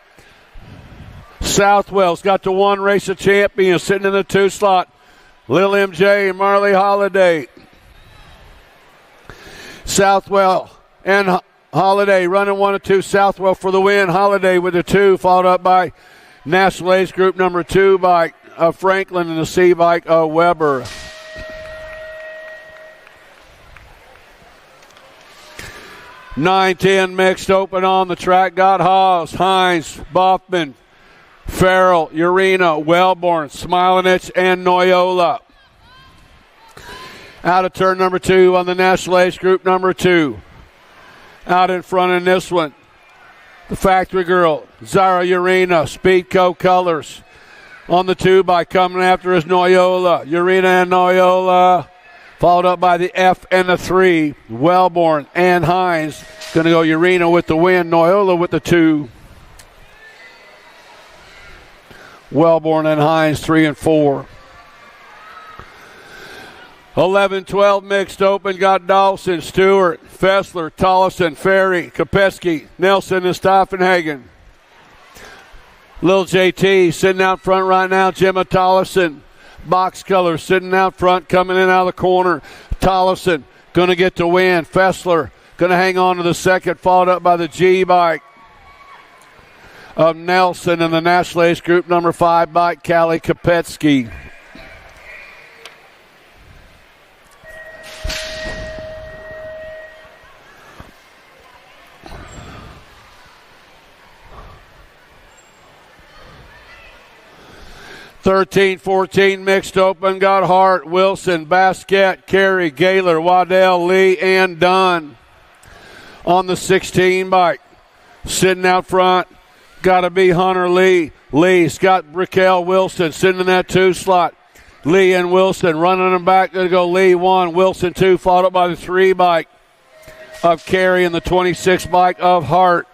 Southwell's got the one race of champions sitting in the 2 slot. Lil MJ and Marley Holiday. Southwell and Holiday running 1 and 2. Southwell for the win. Holiday with the 2, followed up by National Age Group number 2 bike of Franklin and the C bike of Weber. Nine, 10 mixed open on the track. Got Haas, Hines, Boffman, Farrell, Urena, Wellborn, Smilinich, and Noyola. Out of turn number 2 on the National Age Group number 2. Out in front in this one, the Factory Girl, Zara Urena, Speedco Colors. On the 2 by coming after is Noyola. Urena and Noyola. Followed up by the F and the 3. Wellborn and Hines. Going to go Urena with the win. Noyola with the 2. Wellborn and Hines 3 and 4. 11-12 mixed open. Got Dawson, Stewart, Fessler, Tollison, Ferry, Kopetsky, Nelson, and Stoffenhagen. Lil JT sitting out front right now. Gemma Tollison. Box color sitting out front, coming in out of the corner. Tollison going to get the win. Fessler going to hang on to the second, followed up by the G bike of Nelson and the National Age Group number 5 bike, Callie Kopetsky. Thirteen, 14 mixed open. Got Hart, Wilson, Basquette, Carey, Gaylor, Waddell, Lee, and Dunn. On the 16 bike, sitting out front, got to be Hunter Lee. Lee's got Raquel Wilson sitting in that 2 slot. Lee and Wilson running them back. Going to go Lee 1, Wilson 2, followed up by the 3 bike of Carey and the 26 bike of Hart.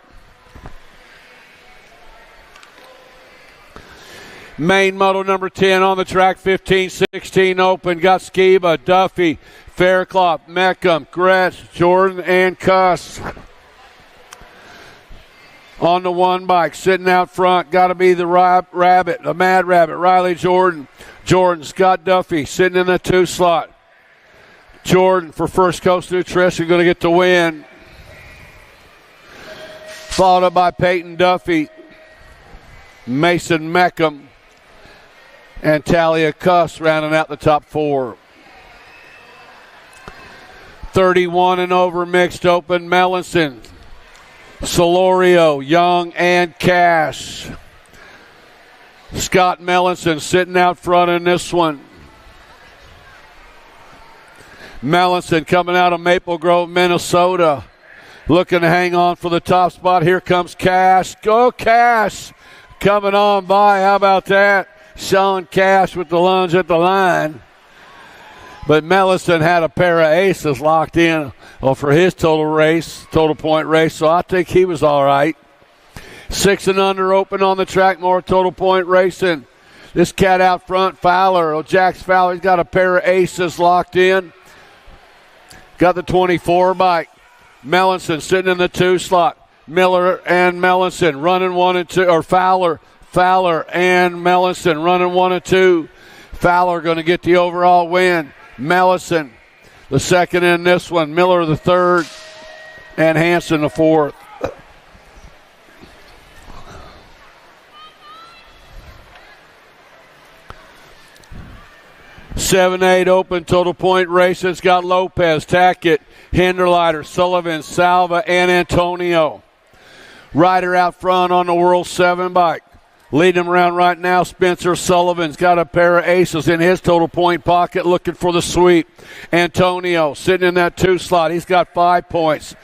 Main model number 10 on the track, 15-16 open. Got Skiba, Duffy, Fairclough, Meckham, Gretz, Jordan, and Cuss. On the 1 bike, sitting out front, got to be the Rabbit, the Mad Rabbit, Riley Jordan. Jordan, Scott Duffy, sitting in the 2 slot. Jordan for First Coast Nutrition, going to get the win. Followed up by Peyton Duffy, Mason Meckham, and Talia Cuss rounding out the top 4. 31 and over mixed open. Melanson, Solorio, Young, and Cash. Scott Melanson sitting out front in this one. Melanson coming out of Maple Grove, Minnesota. Looking to hang on for the top spot. Here comes Cash. Go Cash! Coming on by. How about that? Sean Cash with the lunge at the line. But Melanson had a pair of aces locked in for his total point race, so I think he was all right. 6 and under open on the track, more total point racing. This cat out front, Fowler, Jax Fowler, he's got a pair of aces locked in. Got the 24 bike. Melanson sitting in the 2 slot. Miller and Melanson running 1 and 2, or Fowler and Melanson running 1 and 2. Fowler going to get the overall win. Melanson the second in this one. Miller the third, and Hanson the 4th. 7-8 open total point race. It's got Lopez, Tackett, Hinderleiter, Sullivan, Salva, and Antonio. Ryder out front on the World 7 bike. Leading him around right now, Spencer Sullivan's got a pair of aces in his total point pocket looking for the sweep. Antonio sitting in that 2 slot. He's got 5 points.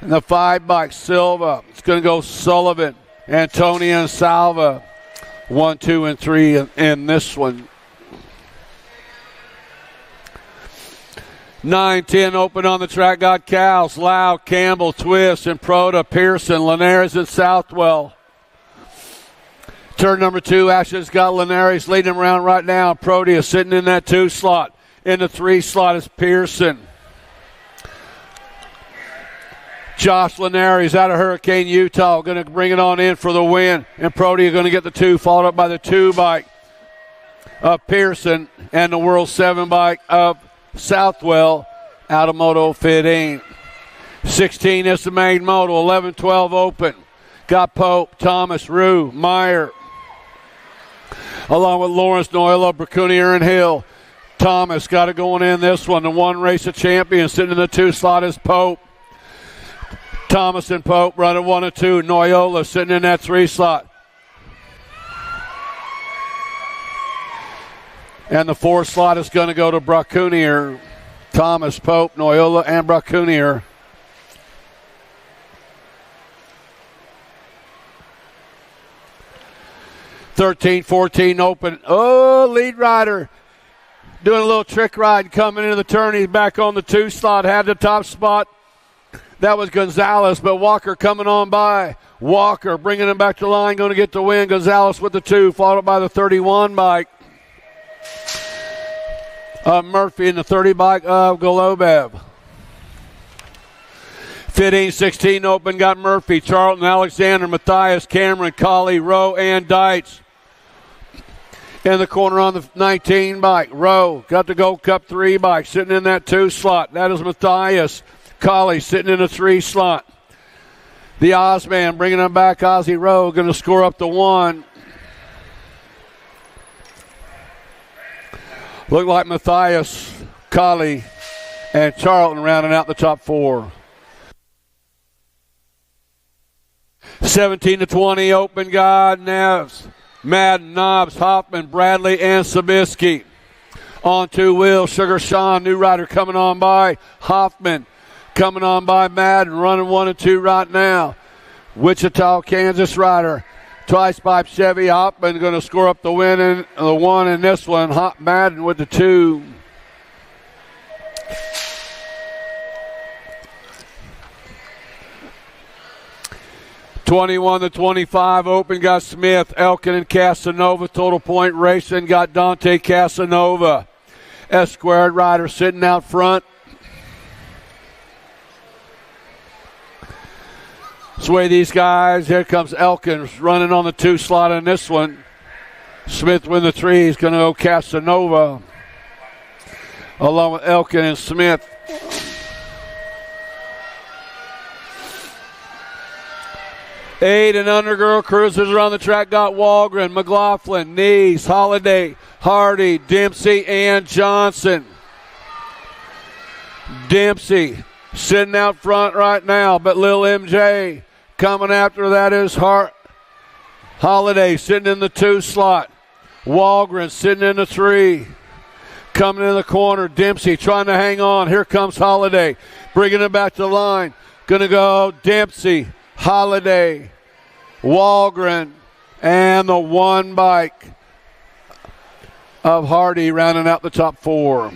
And the 5 bike, Silva. It's going to go Sullivan, Antonio, and Salva. 1, 2, and 3 in this one. 9-10 open on the track. Got Cowles, Lau, Campbell, Twist, and Proda, Pearson, Linares, and Southwell. Turn number 2, Ashton's got Linares leading him around right now. Proda is sitting in that 2 slot. In the 3 slot is Pearson. Josh Linares out of Hurricane, Utah, going to bring it on in for the win. And Proda going to get the 2, followed up by the 2 bike of Pearson and the World 7 bike of Southwell out of Moto 15. 16 is the main moto. 11-12 open. Got Pope, Thomas, Rue, Meyer, along with Lawrence, Noyla, Bracunier, and Hill. Thomas got it going in this one. The 1 race of champions sitting in the 2 slot is Pope. Thomas and Pope running 1 and 2. Noyola sitting in that 3 slot. And the 4 slot is going to go to Bracunier. Thomas, Pope, Noyola, and Bracunier. (13-14) open. Oh, lead rider doing a little trick ride coming into the turn. He's back on the 2 slot. Had the top spot. That was Gonzalez, but Walker coming on by. Walker bringing him back to the line, going to get the win. Gonzalez with the 2, followed by the 31 bike. Murphy in the 30 bike of Golubev. 15-16 open, got Murphy, Charlton, Alexander, Matthias, Cameron, Colley, Rowe, and Deitz. In the corner on the 19 bike, Rowe got the Gold Cup 3 bike, sitting in that 2 slot. That is Matthias. Colley sitting in a 3 slot. The Ozman bringing him back, Ozzy Rowe, going to score up the 1. Look like Matthias, Colley, and Charlton rounding out the top 4. 17-20 open, God, Neves, Madden, Nobbs, Hoffman, Bradley, and Sabisky. On 2 wheels, Sugar Sean, new rider coming on by. Hoffman coming on by Madden, running 1 and 2 right now. Wichita, Kansas rider. Twice pipe Chevy. Hoffman going to score up the win in the 1 in this one. Madden with the 2. (21-25 open, got Smith, Elkin, and Casanova. Total point racing, got Dante Casanova. S-squared rider sitting out front. Sway these guys. Here comes Elkin running on the 2 slot in this one. Smith with the 3. He's going to go Casanova along with Elkin and Smith. Eight and under girl cruisers around the track. Got Walgren, McLaughlin, Nees, Holiday, Hardy, Dempsey, and Johnson. Dempsey sitting out front right now, but Lil MJ coming after that is Holiday sitting in the 2 slot. Walgren sitting in the 3. Coming in the corner, Dempsey trying to hang on. Here comes Holiday, bringing it back to the line. Going to go Dempsey, Holiday, Walgren, and the 1 bike of Hardy rounding out the top 4.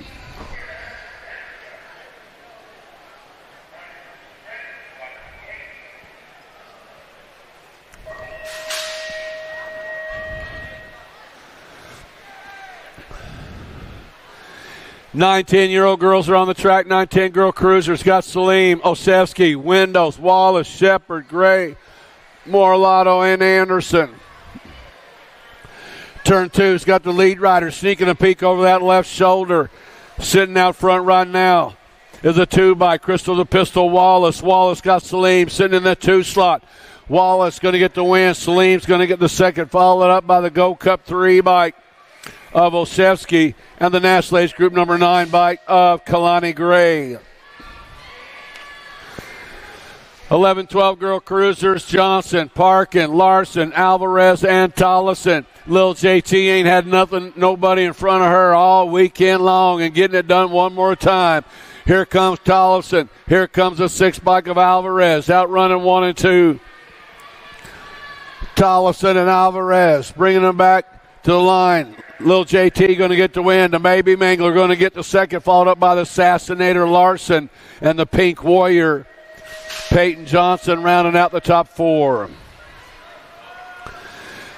Nine, 10-year-old girls are on the track. 9-10 girl cruisers. Got Salim, Osevsky, Windows, Wallace, Shepard, Gray, Morlato, and Anderson. Turn 2's got the lead rider sneaking a peek over that left shoulder. Sitting out front right now is a 2 by Crystal the Pistol Wallace. Wallace got Salim sitting in that 2 slot. Wallace going to get the win. Salim's going to get the second, followed up by the Gold Cup 3 bike of Olszewski, and the National Age Group number 9 bike of Kalani Gray. 11-12 girl cruisers, Johnson, Parkin, Larson, Alvarez, and Tollison. Lil JT ain't had nobody in front of her all weekend long, and getting it done one more time. Here comes Tollison. Here comes the 6 bike of Alvarez, outrunning 1 and 2. Tollison and Alvarez bringing them back to the line. Lil JT going to get the win. The Maybe Mangler going to get the second, followed up by the Assassinator Larson and the Pink Warrior Peyton Johnson rounding out the top 4.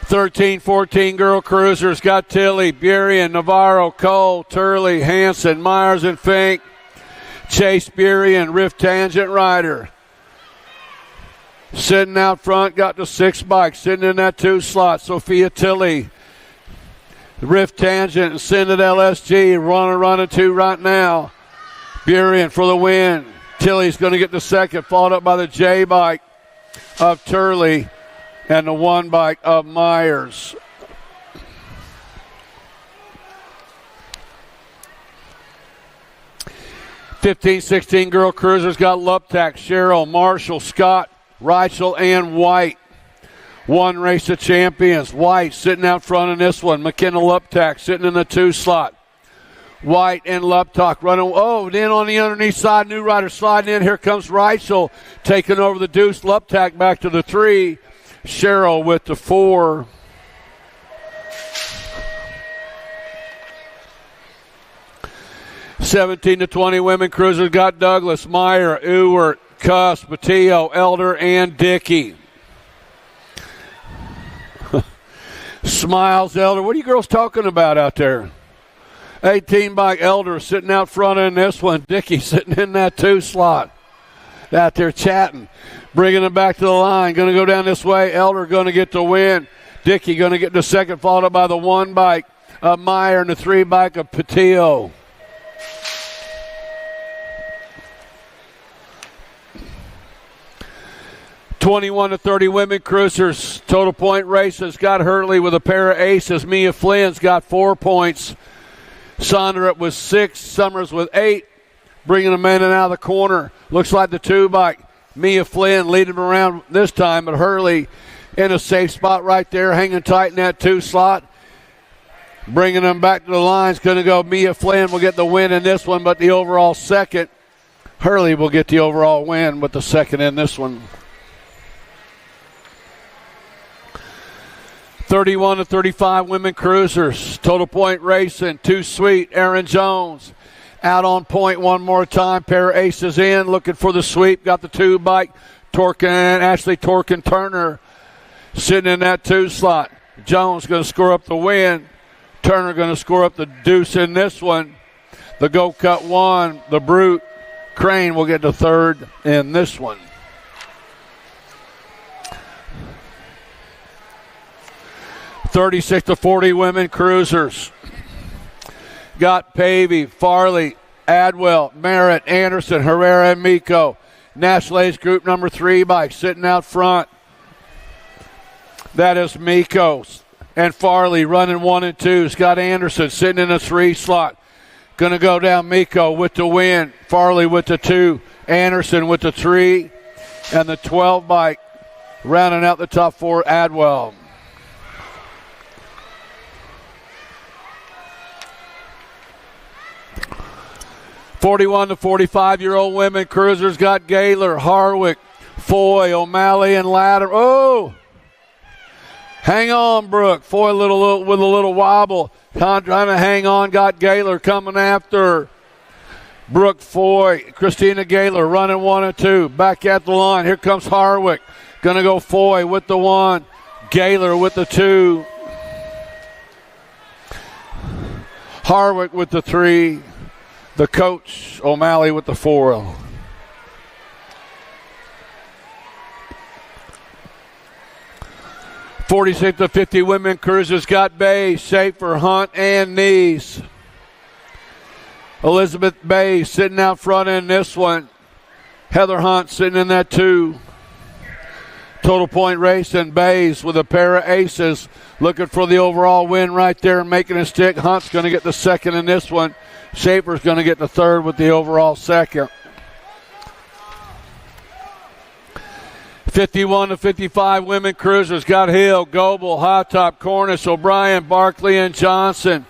13-14 girl cruisers got Tilly, Burien, Navarro, Cole, Turley, Hanson, Myers, and Fink. Chase Burien, Rift Tangent Rider. Sitting out front, got the 6 bike, sitting in that 2 slot. Sophia Tilly, Rift Tangent, and Synod LSG running 2 right now. Burien for the win. Tilly's going to get the second, followed up by the J bike of Turley and the 1 bike of Myers. (15-16) girl cruisers got Luptak, Cheryl, Marshall, Scott, Reichel, and White. 1 race of champions. White sitting out front in this one. McKenna Luptak sitting in the 2 slot. White and Luptak running. Oh, then on the underneath side, new rider sliding in. Here comes Reichel taking over the deuce. Luptak back to the 3. Cheryl with the 4. (17-20) women cruisers got Douglas, Meyer, Ewert, Cuss, Patillo, Elder, and Dickey. Smiles, Elder. What are you girls talking about out there? 18 bike Elder sitting out front in this one. Dickey sitting in that 2 slot. Out there chatting. Bringing them back to the line. Going to go down this way. Elder going to get the win. Dickey going to get the second, followed up by the 1 bike of Meyer and the 3 bike of Patillo. (21-30) women cruisers. Total point races got Hurley with a pair of aces. Mia Flynn's got 4 points. Sondra with 6. Summers with 8. Bringing them in and out of the corner. Looks like the 2 bike. Mia Flynn leading them around this time, but Hurley in a safe spot right there, hanging tight in that 2 slot. Bringing them back to the lines. Going to go Mia Flynn will get the win in this one, but the overall second. Hurley will get the overall win with the second in this one. 31-35 women cruisers. Total point racing. Too Sweet. Aaron Jones out on point one more time. Pair of aces in. Looking for the sweep. Got the 2 bike. Ashley Torkin Turner sitting in that 2 slot. Jones going to score up the win. Turner going to score up the deuce in this one. The Go Cut 1. The Brute. Crane will get the 3rd in this one. 36-40 women cruisers. Got Pavey, Farley, Adwell, Merritt, Anderson, Herrera, and Miko. National Age Group number 3 bike sitting out front. That is Miko. And Farley running 1 and 2. Scott Anderson sitting in a 3 slot. Going to go down Miko with the win. Farley with the 2. Anderson with the 3. And the 12 bike rounding out the top 4, Adwell. 41-45-year-old women cruisers got Gaylor, Harwick, Foy, O'Malley, and Ladder. Oh! Hang on, Brooke. Foy with a little wobble. Trying to hang on. Got Gaylor coming after Brooke Foy. Christina Gaylor running 1 and 2. Back at the line. Here comes Harwick. Going to go Foy with the 1. Gaylor with the 2. Harwick with the 3. The coach, O'Malley, with the 4. (46-50) women cruisers got Bay, Schaefer, Hunt, and Nees. Elizabeth Bay sitting out front in this one. Heather Hunt sitting in that 2. Total point race and Bays with a pair of aces. Looking for the overall win right there and making a stick. Hunt's going to get the second in this one. Schaefer's going to get the third with the overall second. 51-55 women cruisers got Hill, Goebel, High Top, Cornish, O'Brien, Barkley, and Johnson.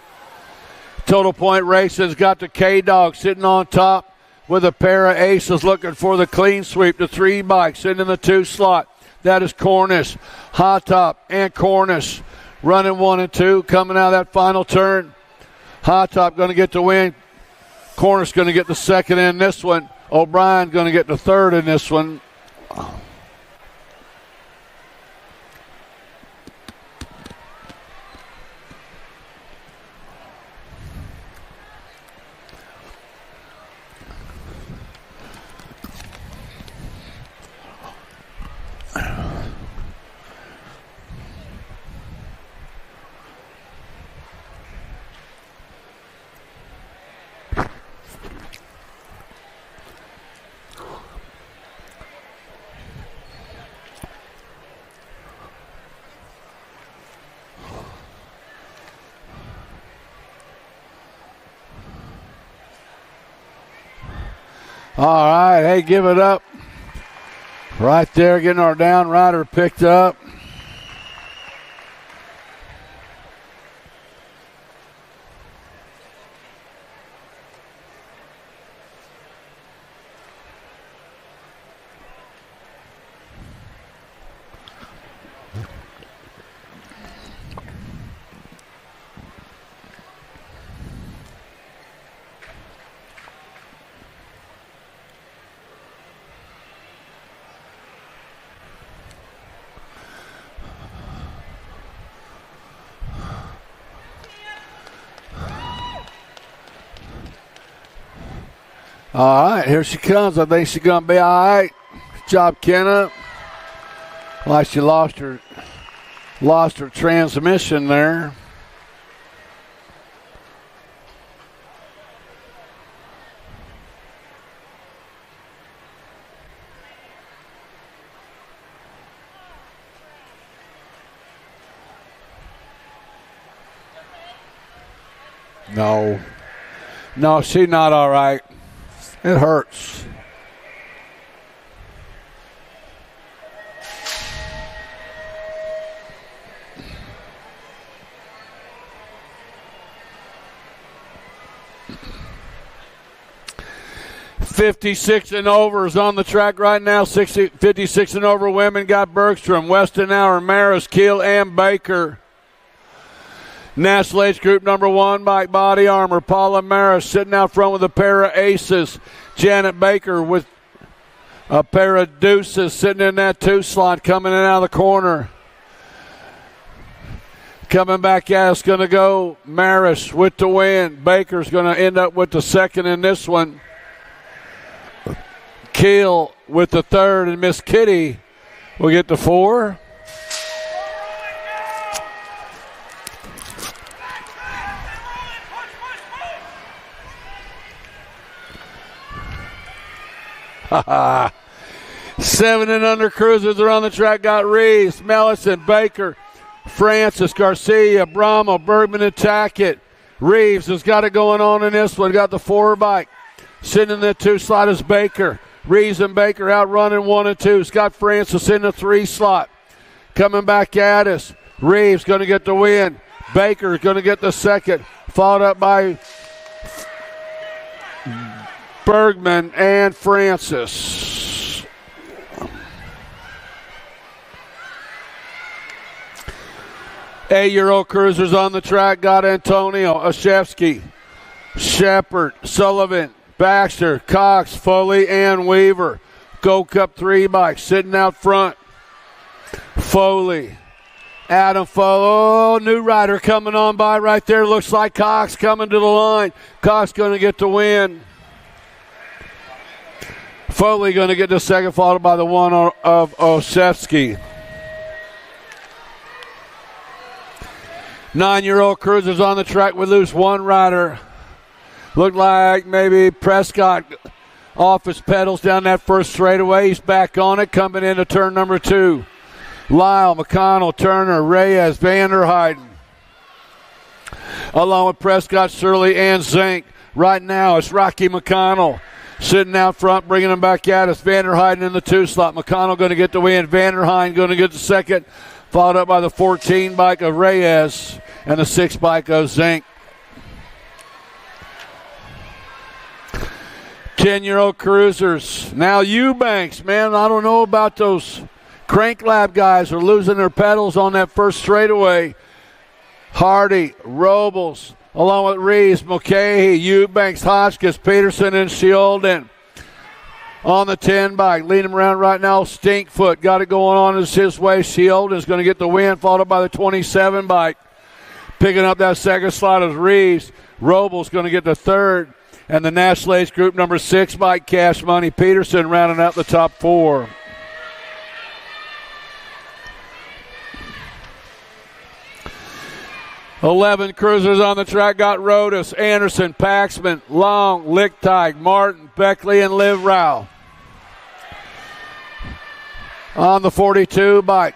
Total point races got the K-Dog sitting on top with a pair of aces looking for the clean sweep. The 3 bike sitting in the 2 slot. That is Cornish, High Top, and Cornish running 1 and 2. Coming out of that final turn. High Top going to get the win. Cornish going to get the second in this one. O'Brien going to get the third in this one. All right, hey, give it up. Right there, getting our down rider picked up. All right, here she comes. I think she's going to be all right. Good job, Kenna. Like she lost her transmission there. No, she's not all right. It hurts. .56 and over is on the track right now. 56 and over women got Bergstrom, Westenauer, Maris, Keel, and Baker. National Age Group number 1, Mike Body Armor, Paula Maris sitting out front with a pair of aces. Janet Baker with a pair of deuces sitting in that 2 slot coming in out of the corner. Coming back at us, going to go Maris with the win. Baker's going to end up with the second in this one. Keel with the third, and Miss Kitty will get the 4. Seven and under cruisers are on the track. Got Reeves, Mellison, Baker, Francis, Garcia, Brahma, Bergman, and Tackett. Reeves has got it going on in this one. Got the 4 bike. Sitting in the 2 slot is Baker. Reeves and Baker out running 1 and 2. Scott Francis in the 3 slot. Coming back at us. Reeves going to get the win. Baker is going to get the second. Followed up by Bergman and Francis. Eight-year-old cruisers on the track. Got Antonio, Oshevsky, Shepard, Sullivan, Baxter, Cox, Foley, and Weaver. Gold Cup 3 bikes sitting out front. Foley, Adam Foley. Oh, new rider coming on by right there. Looks like Cox coming to the line. Cox going to get the win. Foley going to get the second, followed by the one of Oshevsky. 9-year-old cruisers on the track. We lose 1 rider. Looked like maybe Prescott off his pedals down that first straightaway. He's back on it, coming into turn number 2. Lyle, McConnell, Turner, Reyes, Vanderheiden. Along with Prescott, Shirley, and Zink. Right now it's Rocky McConnell sitting out front, bringing him back out. It's Vanderheiden in the 2 slot. McConnell going to get the win. Vanderheiden going to get the second, followed up by the 14 bike of Reyes and the 6 bike of Zink. 10-year-old cruisers. Now Eubanks, man, I don't know about those Crank Lab guys are losing their pedals on that first straightaway. Hardy, Robles, along with Reeves, Mulcahy, Eubanks, Hotchkiss, Peterson, and Shieldon. On the 10 bike, leading him around right now, Stinkfoot. Got it going on is his way. Shieldon's going to get the win, followed by the 27 bike. Picking up that second slot is Reeves. Robles going to get the third. And the National Age Group number 6 bike, Cash Money Peterson, rounding out the top 4. $11 cruisers on the track. Got Rodas, Anderson, Paxman, Long, Lichtig, Martin, Beckley, and Liv Rao. On the 42 bike,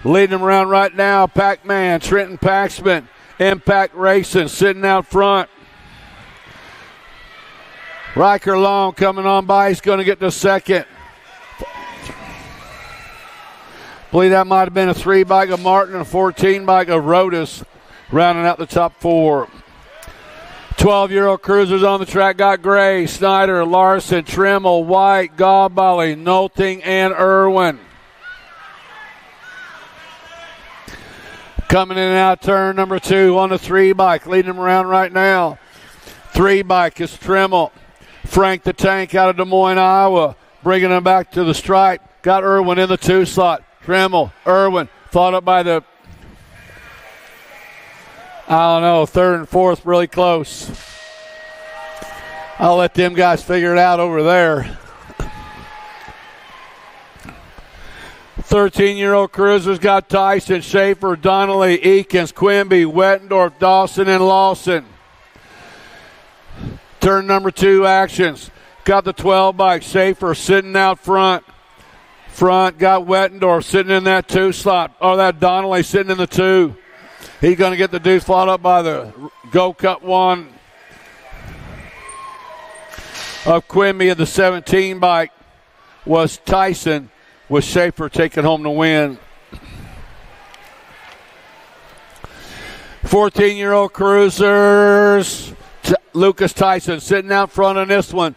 leading them around right now, Pac-Man, Trenton Paxman, Impact Racing sitting out front. Riker Long coming on by. He's going to get the second. Believe that might have been a 3 bike of Martin and a 14 bike of Rodas. Rounding out the top 4. 12-year-old cruisers on the track. Got Gray, Snyder, Larson, Trimmel, White, Gawbally, Nolting, and Irwin. Coming in and out turn number 2 on the 3 bike. Leading them around right now. 3 bike is Trimmel. Frank the Tank out of Des Moines, Iowa. Bringing him back to the stripe. Got Irwin in the 2 slot. Trimmel, Irwin, followed up by the I don't know, 3rd and 4th, really close. I'll let them guys figure it out over there. 13-year-old cruisers got Tyson, Schaefer, Donnelly, Eakins, Quimby, Wettendorf, Dawson, and Lawson. Turn number 2 actions. Got the 12 bike, Schaefer sitting out front. Got Wettendorf sitting in that 2 slot, or that Donnelly sitting in the 2. He's going to get the deuce, followed up by the Go Cup 1 of Quimby, and the 17 bike was Tyson, with Schaefer taking home the win. 14-year-old cruisers, Lucas Tyson sitting out front on this one.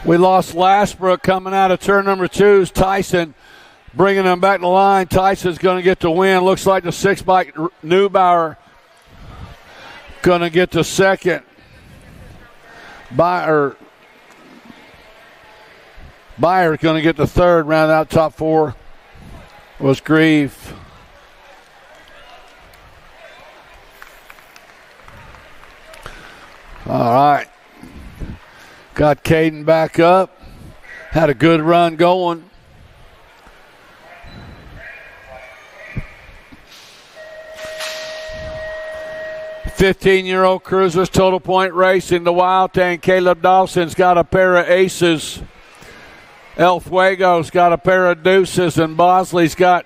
We lost Lashbrook coming out of turn number 2. Tyson bringing them back to the line. Tyson's going to get the win. Looks like the 6 bike Neubauer going to get the second. Bayer's going to get the third. Round out top 4 was Grieve. All right. Got Caden back up. Had a good run going. $15-year-old cruisers, Total Point Racing. The Wild Tank, Caleb Dawson's got a pair of aces. El Fuego's got a pair of deuces, and Bosley's got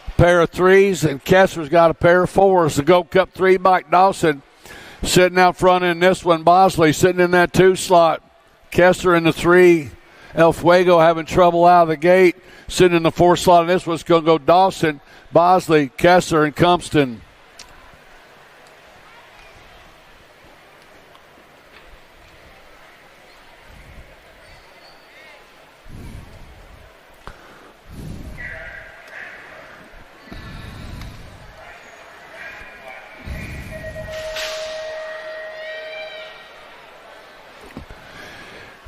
a pair of 3s, and Kessler's got a pair of 4s. The Gold Cup 3 bike, Dawson sitting out front in this one. Bosley sitting in that 2 slot. Kessler in the 3. El Fuego having trouble out of the gate. Sitting in the 4 slot, and this one's going to go Dawson, Bosley, Kessler, and Compston.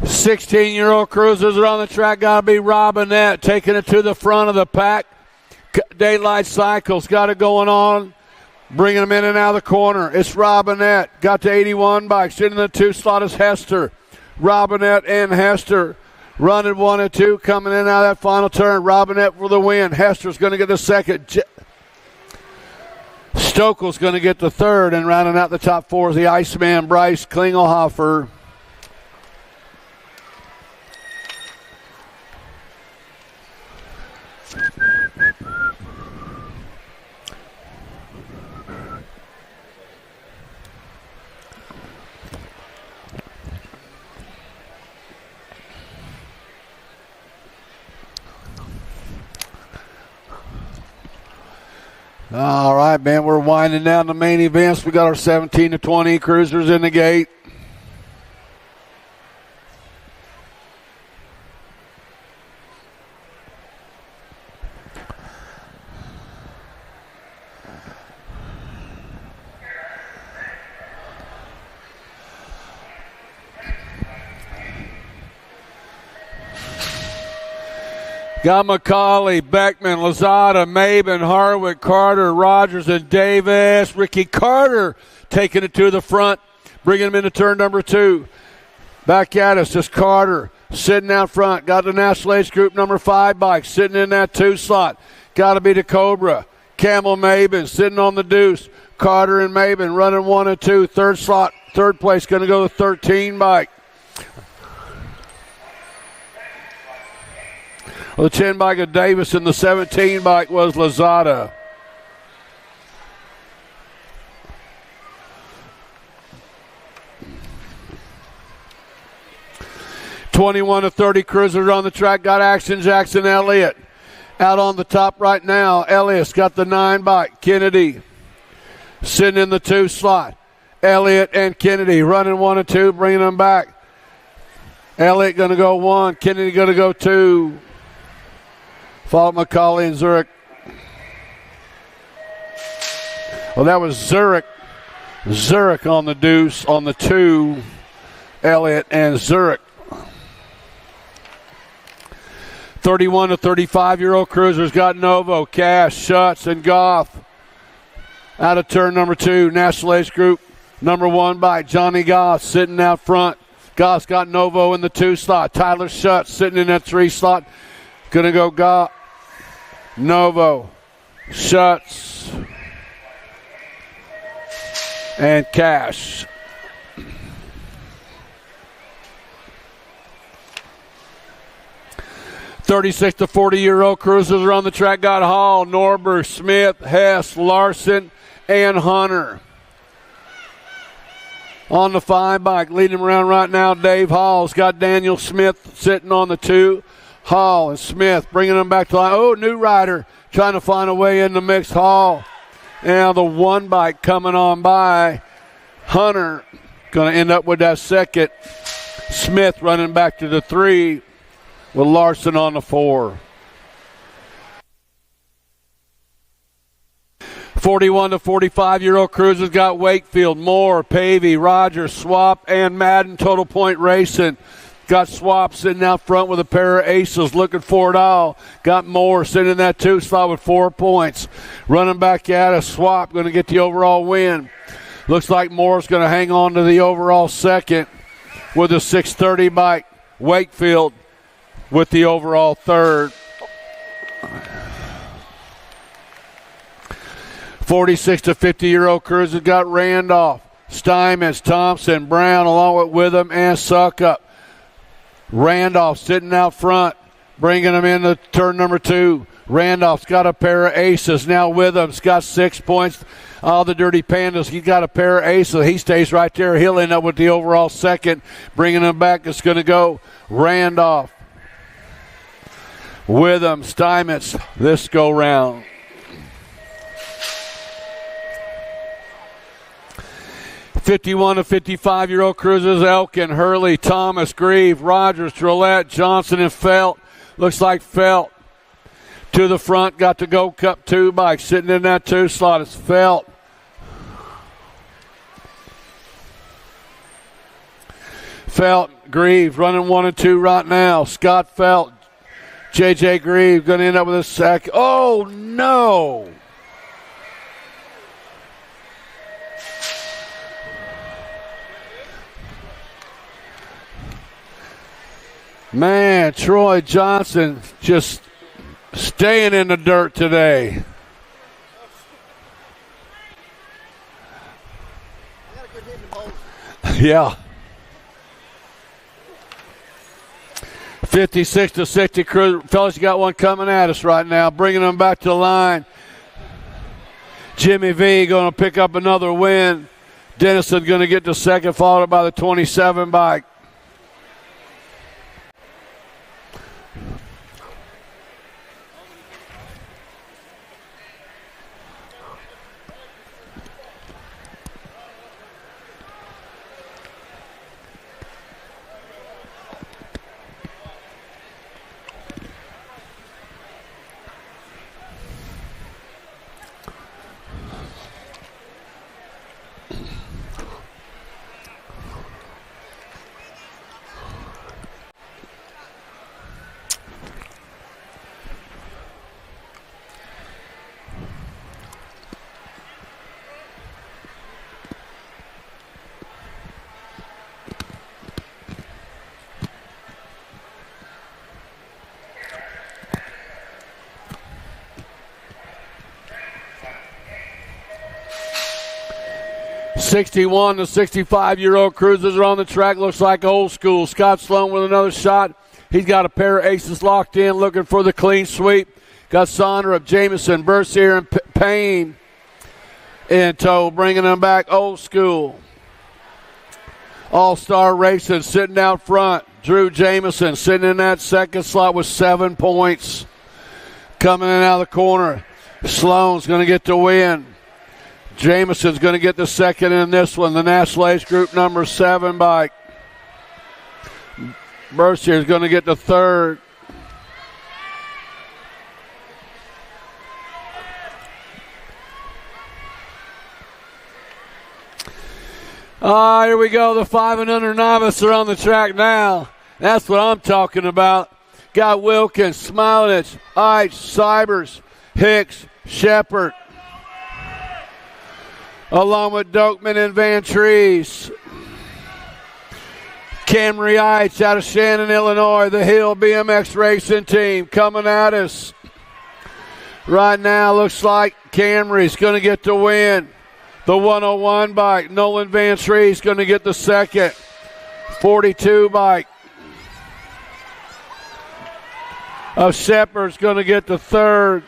$16-year-old cruisers are on the track. Got to be Robinette taking it to the front of the pack. Daylight Cycles got it going on, bringing them in and out of the corner. It's Robinette. Got the 81 bike. Sitting in the 2 slot is Hester. Robinette and Hester running 1 and 2, coming in and out of that final turn. Robinette for the win. Hester's going to get the second. Stokel's going to get the third, and rounding out the top 4 is the Iceman, Bryce Klingelhofer. All right, man, we're winding down the main events. We got our 17 to 20 cruisers in the gate. Got McCauley, Beckman, Lozada, Maben, Harwick, Carter, Rogers, and Davis. Ricky Carter taking it to the front, bringing him into turn number 2. Back at us is Carter sitting out front. Got the National Age Group number 5 bike sitting in that 2 slot. Got to be the Cobra. Camel Maben sitting on the deuce. Carter and Maben running 1 and 2. Third slot, third place going to go to 13 bike. Well, the 10 bike of Davis and the 17 bike was Lozada. (21 to 30 cruisers on the track. Got action. Jackson Elliott out on the top right now. Elliott's got the 9 bike. Kennedy sitting in the 2 slot. Elliott and Kennedy running 1 and 2, bringing them back. Elliott going to go 1. Kennedy going to go 2. Followed McCauley and Zurich. Well, that was Zurich. Zurich on the deuce on the 2. Elliott and Zurich. 31 to 35-year-old cruisers got Novo, Cash, Schutz, and Goff. Out of turn number 2, National Age Group number 1 by Johnny Goff sitting out front. Goff's got Novo in the 2 slot. Tyler Schutz sitting in that 3 slot. Gonna go Goff, Novo, Schutz, and Cash. (36 to 40-year-old cruisers are on the track. Got Hall, Norberg, Smith, Hess, Larson, and Hunter. On the 5 bike, leading him around right now, Dave Hall's got Daniel Smith sitting on the 2. Hall and Smith bringing them back to line. Oh, new rider trying to find a way in the mix. Hall. Now the 1 bike coming on by. Hunter going to end up with that second. Smith running back to the 3 with Larson on the 4. 41 to 45-year-old cruisers got Wakefield, Moore, Pavey, Rogers, Swap, and Madden. Total Point Racing. Got Swap sitting out front with a pair of aces looking for it all. Got Moore sitting in that 2 slot with 4 points. Running back at us, Swap going to get the overall win. Looks like Moore's going to hang on to the overall second with a 6:30 bike. Wakefield with the overall third. 46 to 50-year-old cruisers got Randolph, Steinmetz, Thompson, Brown along with Witham and Suckup. Randolph sitting out front, bringing them into turn number 2. Randolph's got a pair of aces. Now Witham's got 6 points. All the Dirty Pandas, he's got a pair of aces. He stays right there. He'll end up with the overall second. Bringing them back, it's going to go Randolph, Witham, Steinmetz this go round. (51 to 55-year-old cruisers, Elkin, Hurley, Thomas, Grieve, Rogers, Drolette, Johnson, and Felt. Looks like Felt to the front. Got the Gold Cup 2 bike sitting in that 2 slot. It's Felt. Felt, Grieve running 1 and 2 right now. Scott Felt, J.J. Grieve going to end up with a sack. Oh, no. Man, Troy Johnson just staying in the dirt today. Yeah. 56-60 crew. Fellas, you got one coming at us right now. Bringing them back to the line. Jimmy V going to pick up another win. Dennison going to get the second, followed by the 27 bike. '61 to 65-year-old cruisers are on the track. Looks like old school. Scott Sloan with another shot. He's got a pair of aces locked in, looking for the clean sweep. Got Sondra, Jameson, Bercier, and Payne in tow, bringing them back old school. All-Star Racing sitting out front. Drew Jameson sitting in that second slot with 7 points. Coming in out of the corner. Sloan's going to get the win. Jameson's going to get the second in this one. The National Ace Group number 7 bike. Bercier's going to get the third. Here we go. The 5 and under novice are on the track now. That's what I'm talking about. Got Wilkins, Smilenich, Eich, Cybers, Hicks, Shepard, along with Dokman and Van Trees. Camry Eich out of Shannon, Illinois, the Hill BMX racing team coming at us. Right now looks like Camry's going to get the win. The 101 bike, Nolan Van Trees going to get the second. 42 bike of Shepard's going to get the third.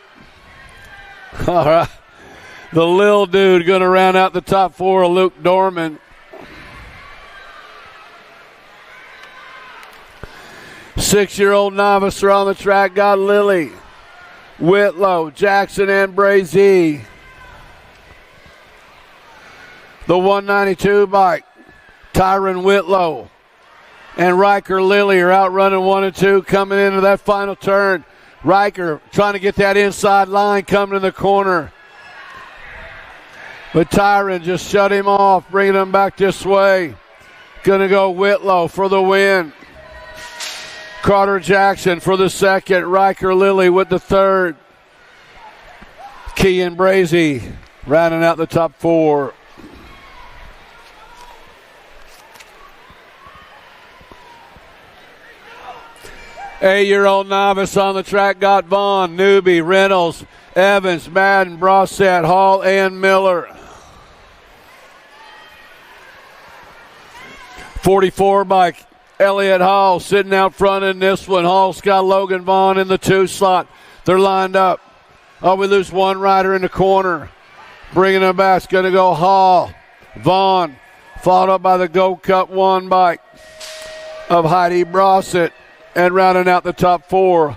All right. The little dude going to round out the top 4 of Luke Dorman. 6-year-old novice are on the track. Got Lilly, Whitlow, Jackson, and Brazee. The 192 bike, Tyron Whitlow and Riker Lilly are out running 1 and 2 coming into that final turn. Riker trying to get that inside line coming in the corner. But Tyron just shut him off, bringing him back this way. Going to go Whitlow for the win. Carter Jackson for the second. Riker Lilly with the third. Key and Brazee rounding out the top 4. Eight-year-old novice on the track got Vaughn, Newby, Reynolds, Evans, Madden, Brossett, Hall, and Miller. 44 bike, Elliott Hall sitting out front in this one. Hall's got Logan Vaughn in the 2 slot. They're lined up. Oh, we lose one rider in the corner. Bringing them back. It's going to go Hall, Vaughn, followed up by the Gold Cup 1 bike of Heidi Brossett. And rounding out the top 4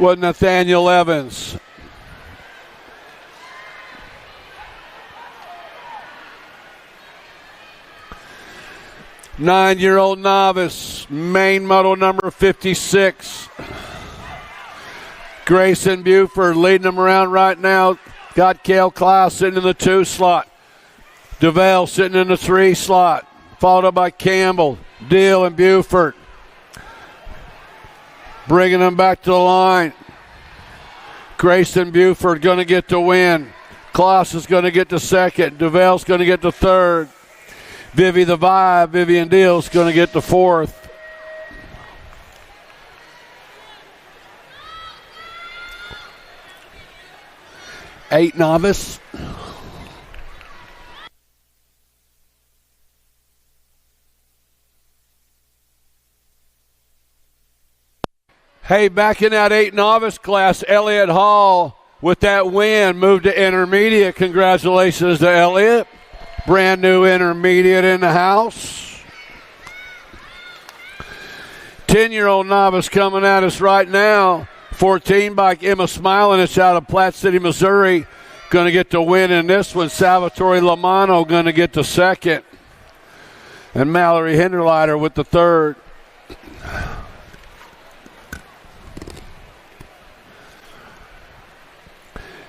was Nathaniel Evans. Nine-year-old novice, main model number 56. Grayson Buford leading them around right now. Got Cale Klaus sitting in the 2 slot. DeVale sitting in the 3 slot. Followed up by Campbell, Deal, and Buford. Bringing them back to the line. Grayson Buford going to get the win. Klaus is going to get the second. DeVale's going to get the third. Vivian Deal's going to get the 4th. Eight novice. Hey, back in that 8 novice class, Elliott Hall with that win moved to intermediate. Congratulations to Elliott. Brand new intermediate in the house. 10-year-old novice coming at us right now. 14 by Emma Smiling. It's out of Platte City, Missouri. Going to get the win in this one. Salvatore Lamano going to get the second. And Mallory Hinderleiter with the third.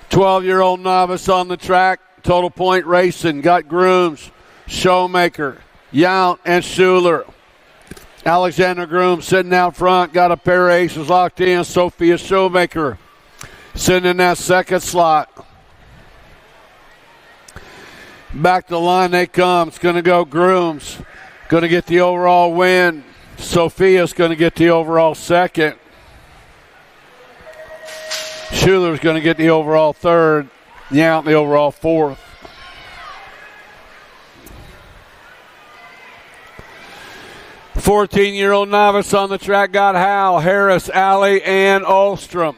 "12-year-old novice on the track. Total Point Racing. Got Grooms, Showmaker, Yount, and Schuler. Alexander Groom sitting out front. Got a pair of aces locked in. Sophia Showmaker sitting in that second slot. Back to the line they come. It's going to go Grooms. Going to get the overall win. Sophia's going to get the overall second. Schuler's going to get the overall third. Yount the overall fourth. "14-year-old novice on the track. Got Howe, Harris, Alley, and Ostrom.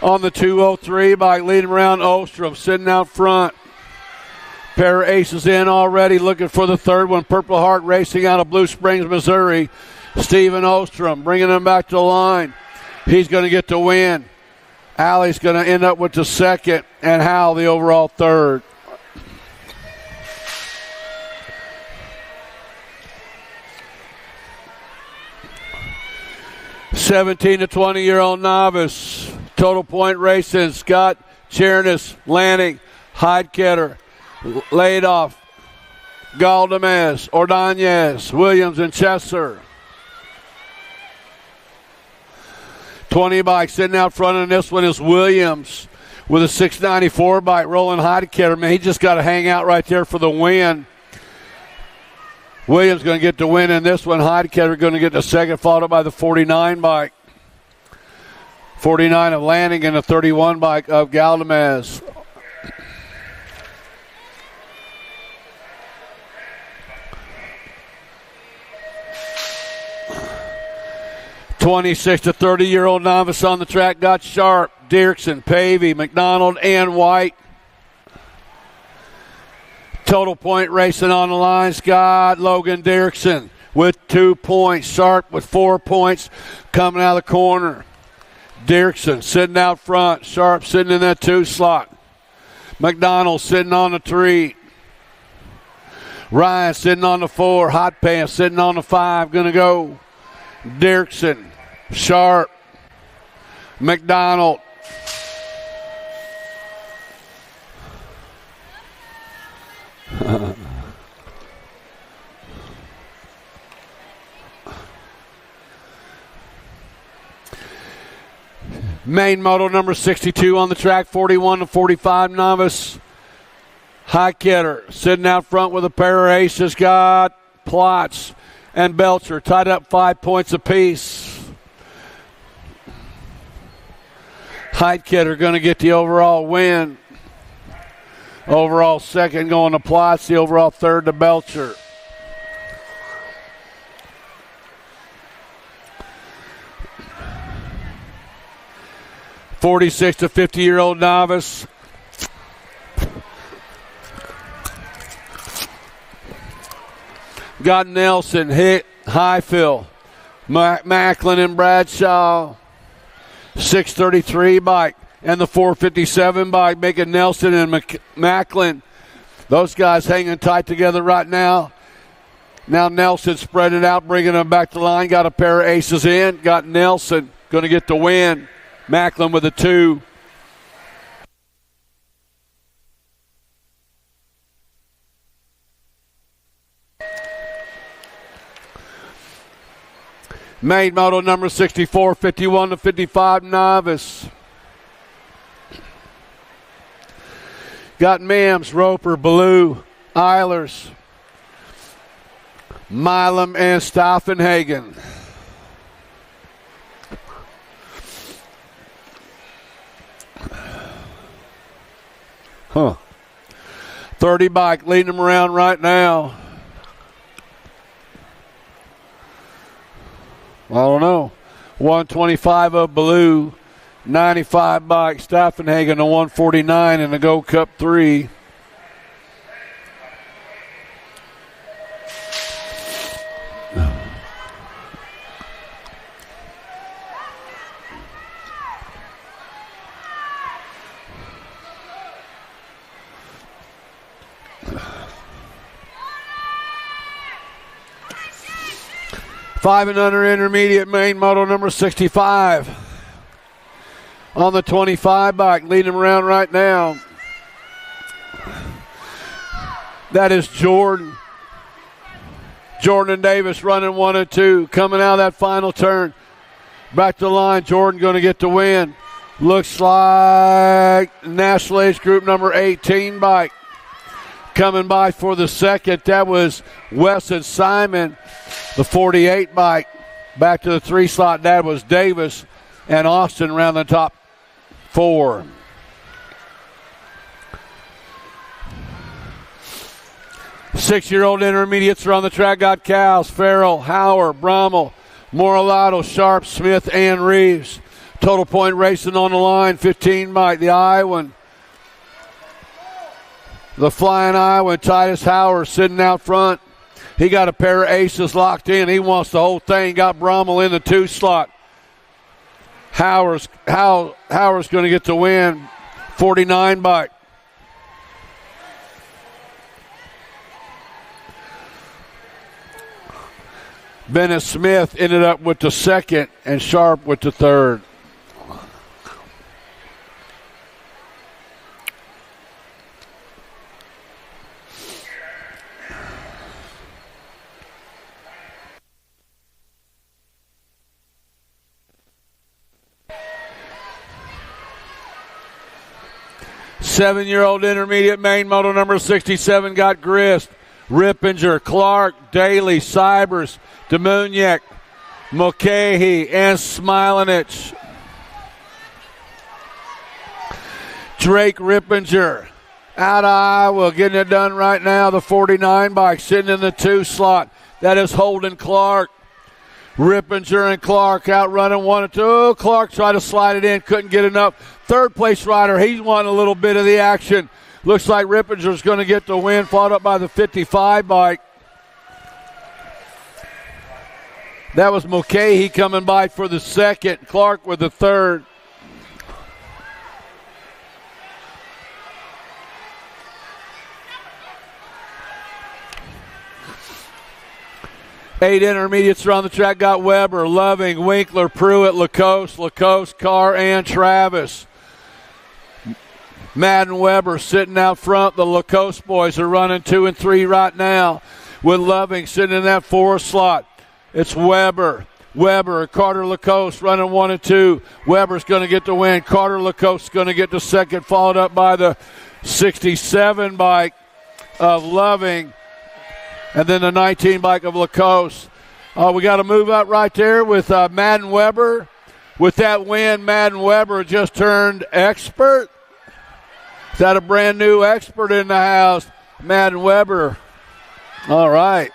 On the 203 bike, leading around Ostrom, sitting out front. Pair of aces in already, looking for the third one. Purple Heart Racing out of Blue Springs, Missouri. Stephen Ostrom bringing him back to the line. He's going to get the win. Alley's going to end up with the second, and Howell the overall third. "17 to 20-year-old novice. Total Point Racing. Scott Chernis, Lanning, Heidketter, Ladoff, Galdamez, Ordonez, Williams, and Chesser. 20 bike sitting out front, and this one is Williams with a 694 bike. Roland Heidketter, man, he just got to hang out right there for the win. Williams going to get the win in this one. Heidketter going to get the second, followed by the 49 bike. 49 of Lanning and the 31 bike of Galdamez. "26 to 30-year-old novice on the track. Got Sharp, Dirksen, Pavey, McDonald, and White. Total Point Racing on the line. Scott Logan Dirksen with 2 points. Sharp with 4 points coming out of the corner. Dirksen sitting out front. Sharp sitting in that 2 slot. McDonald sitting on the 3. Ryan sitting on the 4. Hot Pants sitting on the 5. Going to go Dirksen, Sharp, McDonald. Main moto number 62 on the track. 41 to 45 novice. Heidketter sitting out front with a pair of aces. Got Plotz and Belcher tied up 5 points apiece. Heidketter going to get the overall win. Overall second going to Plotz. The overall third to Belcher. "46 to 50-year-old novice. Got Nelson, Hick, Highfill, Macklin, and Bradshaw. 633 bike and the 457 bike, making Nelson and Macklin. Those guys hanging tight together right now. Now Nelson spread it out, bringing them back to the line. Got a pair of aces in. Got Nelson going to get the win. Macklin with a 2. Main moto number 64, 51 to 55 novice. Got Mims, Roper, Ballou, Eilers, Milam, and Staffenhagen. Huh. 30 bike leading them around right now. I don't know. 125 of blue, 95 bike. Staffenhagen to 149 in the Gold Cup 3. Five and under intermediate main model number 65. On the 25 bike, leading him around right now. That is Jordan. Jordan and Davis running 1 and 2. Coming out of that final turn. Back to the line. Jordan going to get the win. Looks like National Age Group number 18 bike. Coming by for the second. That was Wesson Simon. The 48 bike. Back to the 3 slot. That was Davis and Austin around the top 4. Six-year-old intermediates are on the track. Got Cowles, Farrell, Howard, Brommel, Moralato, Sharp, Smith, and Reeves. Total point racing on the line. 15 bike. The Iowan. The flying Iowa, Titus Howard sitting out front. He got a pair of aces locked in. He wants the whole thing. Got Brommel in the 2 slot. Howard's going to get the win. 49 bike. Bennett Smith ended up with the second and Sharp with the third. Seven-year-old intermediate main model number 67 got Grist, Rippinger, Clark, Daly, Cybers, Demuniak, Mulcahy, and Smilanich. Drake Rippinger out of Iowa getting it done right now. The 49 bike sitting in the 2 slot. That is Holden Clark. Rippinger and Clark out running 1 and 2. Oh, Clark tried to slide it in, couldn't get enough. Third place rider, he's wanting a little bit of the action. Looks like Rippinger's going to get the win, followed up by the 55 bike. That was Mulcahy coming by for the second. Clark with the third. Eight intermediates are on the track. Got Weber, Loving, Winkler, Pruitt, Lacoste, Carr, and Travis. Madden Weber sitting out front. The Lacoste boys are running 2 and 3 right now with Loving sitting in that 4 slot. It's Weber, Carter Lacoste running 1 and 2. Weber's going to get the win. Carter Lacoste's going to get the second, followed up by the 67 bike of Loving. And then the 19 bike of Lacoste. We got to move up right there with Madden Weber. With that win, Madden Weber just turned expert. Is that a brand new expert in the house? Madden Weber. All right.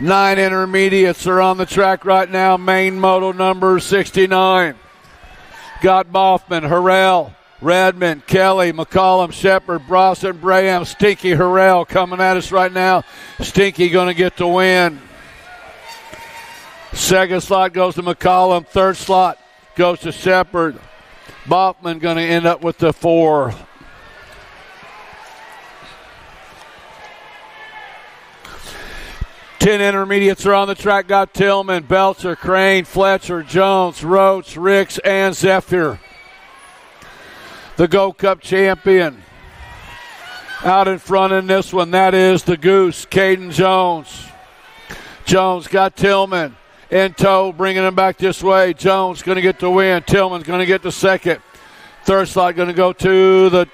9 intermediates are on the track right now. Main moto number 69. Got Boffman, Harrell, Redmond, Kelly, McCollum, Shepard, Brosson, Braham, Stinky Harrell coming at us right now. Stinky going to get the win. Second slot goes to McCollum. Third slot goes to Shepard. Boffman going to end up with the 4. Ten intermediates are on the track. Got Tillman, Belcher, Crane, Fletcher, Jones, Roach, Ricks, and Zephyr. The Gold Cup champion. Out in front in this one, that is the Goose, Caden Jones. Jones got Tillman in tow, bringing him back this way. Jones going to get the win. Tillman's going to get the second. Third slot going to go to the...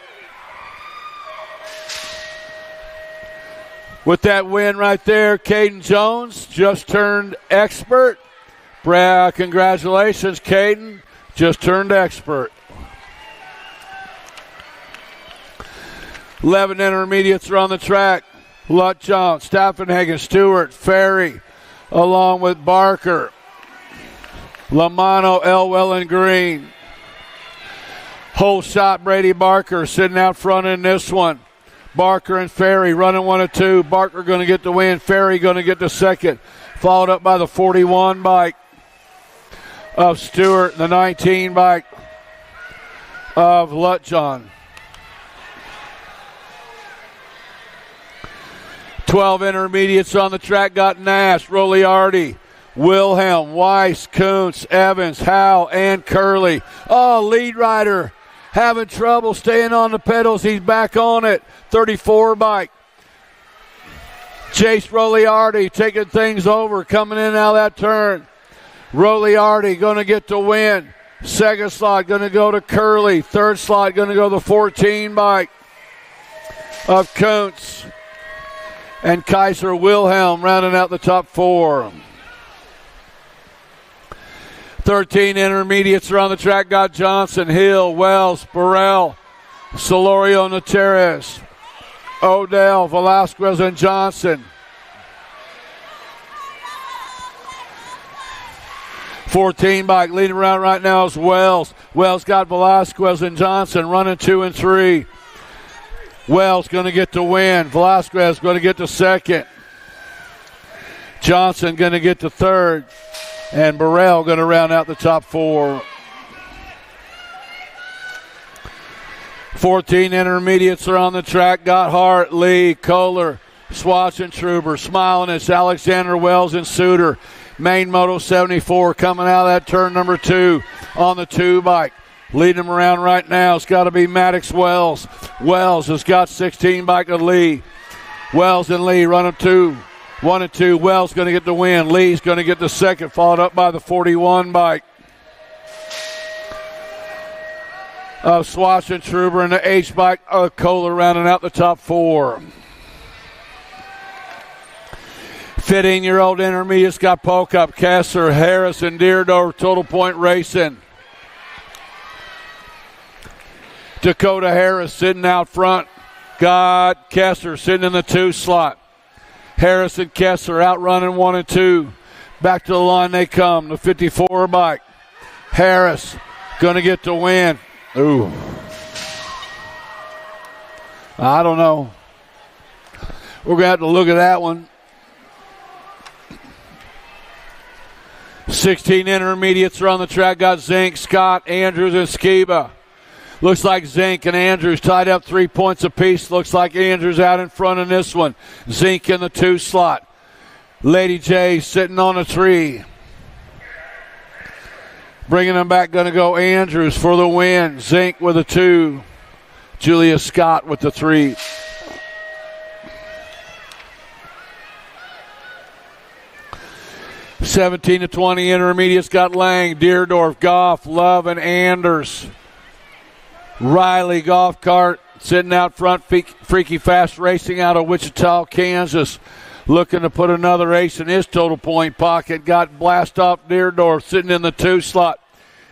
With that win right there, Caden Jones just turned expert. Congratulations, Caden. Just turned expert. 11 intermediates are on the track. Lutjohn, Staffenhagen, Stewart, Ferry, along with Barker, Lamano, Elwell, and Green. Whole shot, Brady Barker sitting out front in this one. Barker and Ferry running 1 and 2. Barker going to get the win. Ferry going to get the second. Followed up by the 41 bike of Stewart, the 19 bike of Lutjohn. 12 intermediates on the track got Nash, Roliardi, Wilhelm, Weiss, Kuntz, Evans, Howe, and Curley. Oh, lead rider having trouble staying on the pedals. He's back on it. 34 bike. Chase Roliardi taking things over, coming in and out of that turn. Roliardi going to get the win. Second slot going to go to Curley. Third slot going to go to the 14 bike of Kuntz. And Kaiser Wilhelm rounding out the top 4. 13 intermediates are on the track. Got Johnson, Hill, Wells, Burrell, Solorio, Nateres, Odell, Velasquez, and Johnson. 14 bike leading around right now is Wells. Wells got Velasquez and Johnson running 2 and 3. Wells going to get the win. Velasquez going to get the second. Johnson going to get the third. And Burrell going to round out the top 4. 14 intermediates are on the track. Got Hart, Lee, Kohler, Swatch, and Truber. Smiling, it's Alexander, Wells, and Suter. Main Moto 74 coming out of that turn number 2 on the 2 bike. Leading them around right now, it's got to be Maddox Wells. Wells has got 16 bike of Lee. Wells and Lee running 1 and 2. Wells going to get the win. Lee's going to get the second, followed up by the 41 bike of Swatch and Truber, and the H bike of Kohler rounding out the top 4. 15-year-old intermediates got Pocup, Kessler, Harris, and Deerdorf. Total Point Racing. Dakota Harris sitting out front. Got Kessler sitting in the 2 slot. Harris and Kessler out running 1 and 2. Back to the line they come. The 54 bike. Harris going to get the win. Ooh. I don't know. We're going to have to look at that one. 16 intermediates are on the track. Got Zink, Scott, Andrews, and Skiba. Looks like Zink and Andrews tied up 3 points apiece. Looks like Andrews out in front in this one. Zink in the 2 slot. Lady J sitting on a 3. Bringing them back, going to go Andrews for the win. Zink with a 2. Julia Scott with the 3. $17 to $20 intermediates got Lang, Deerdorf, Goff, Love, and Anders. Riley Golf Cart sitting out front. Freaky Fast Racing out of Wichita, Kansas. Looking to put another ace in his total point pocket. Got Blast Off Deerdorf sitting in the 2 slot.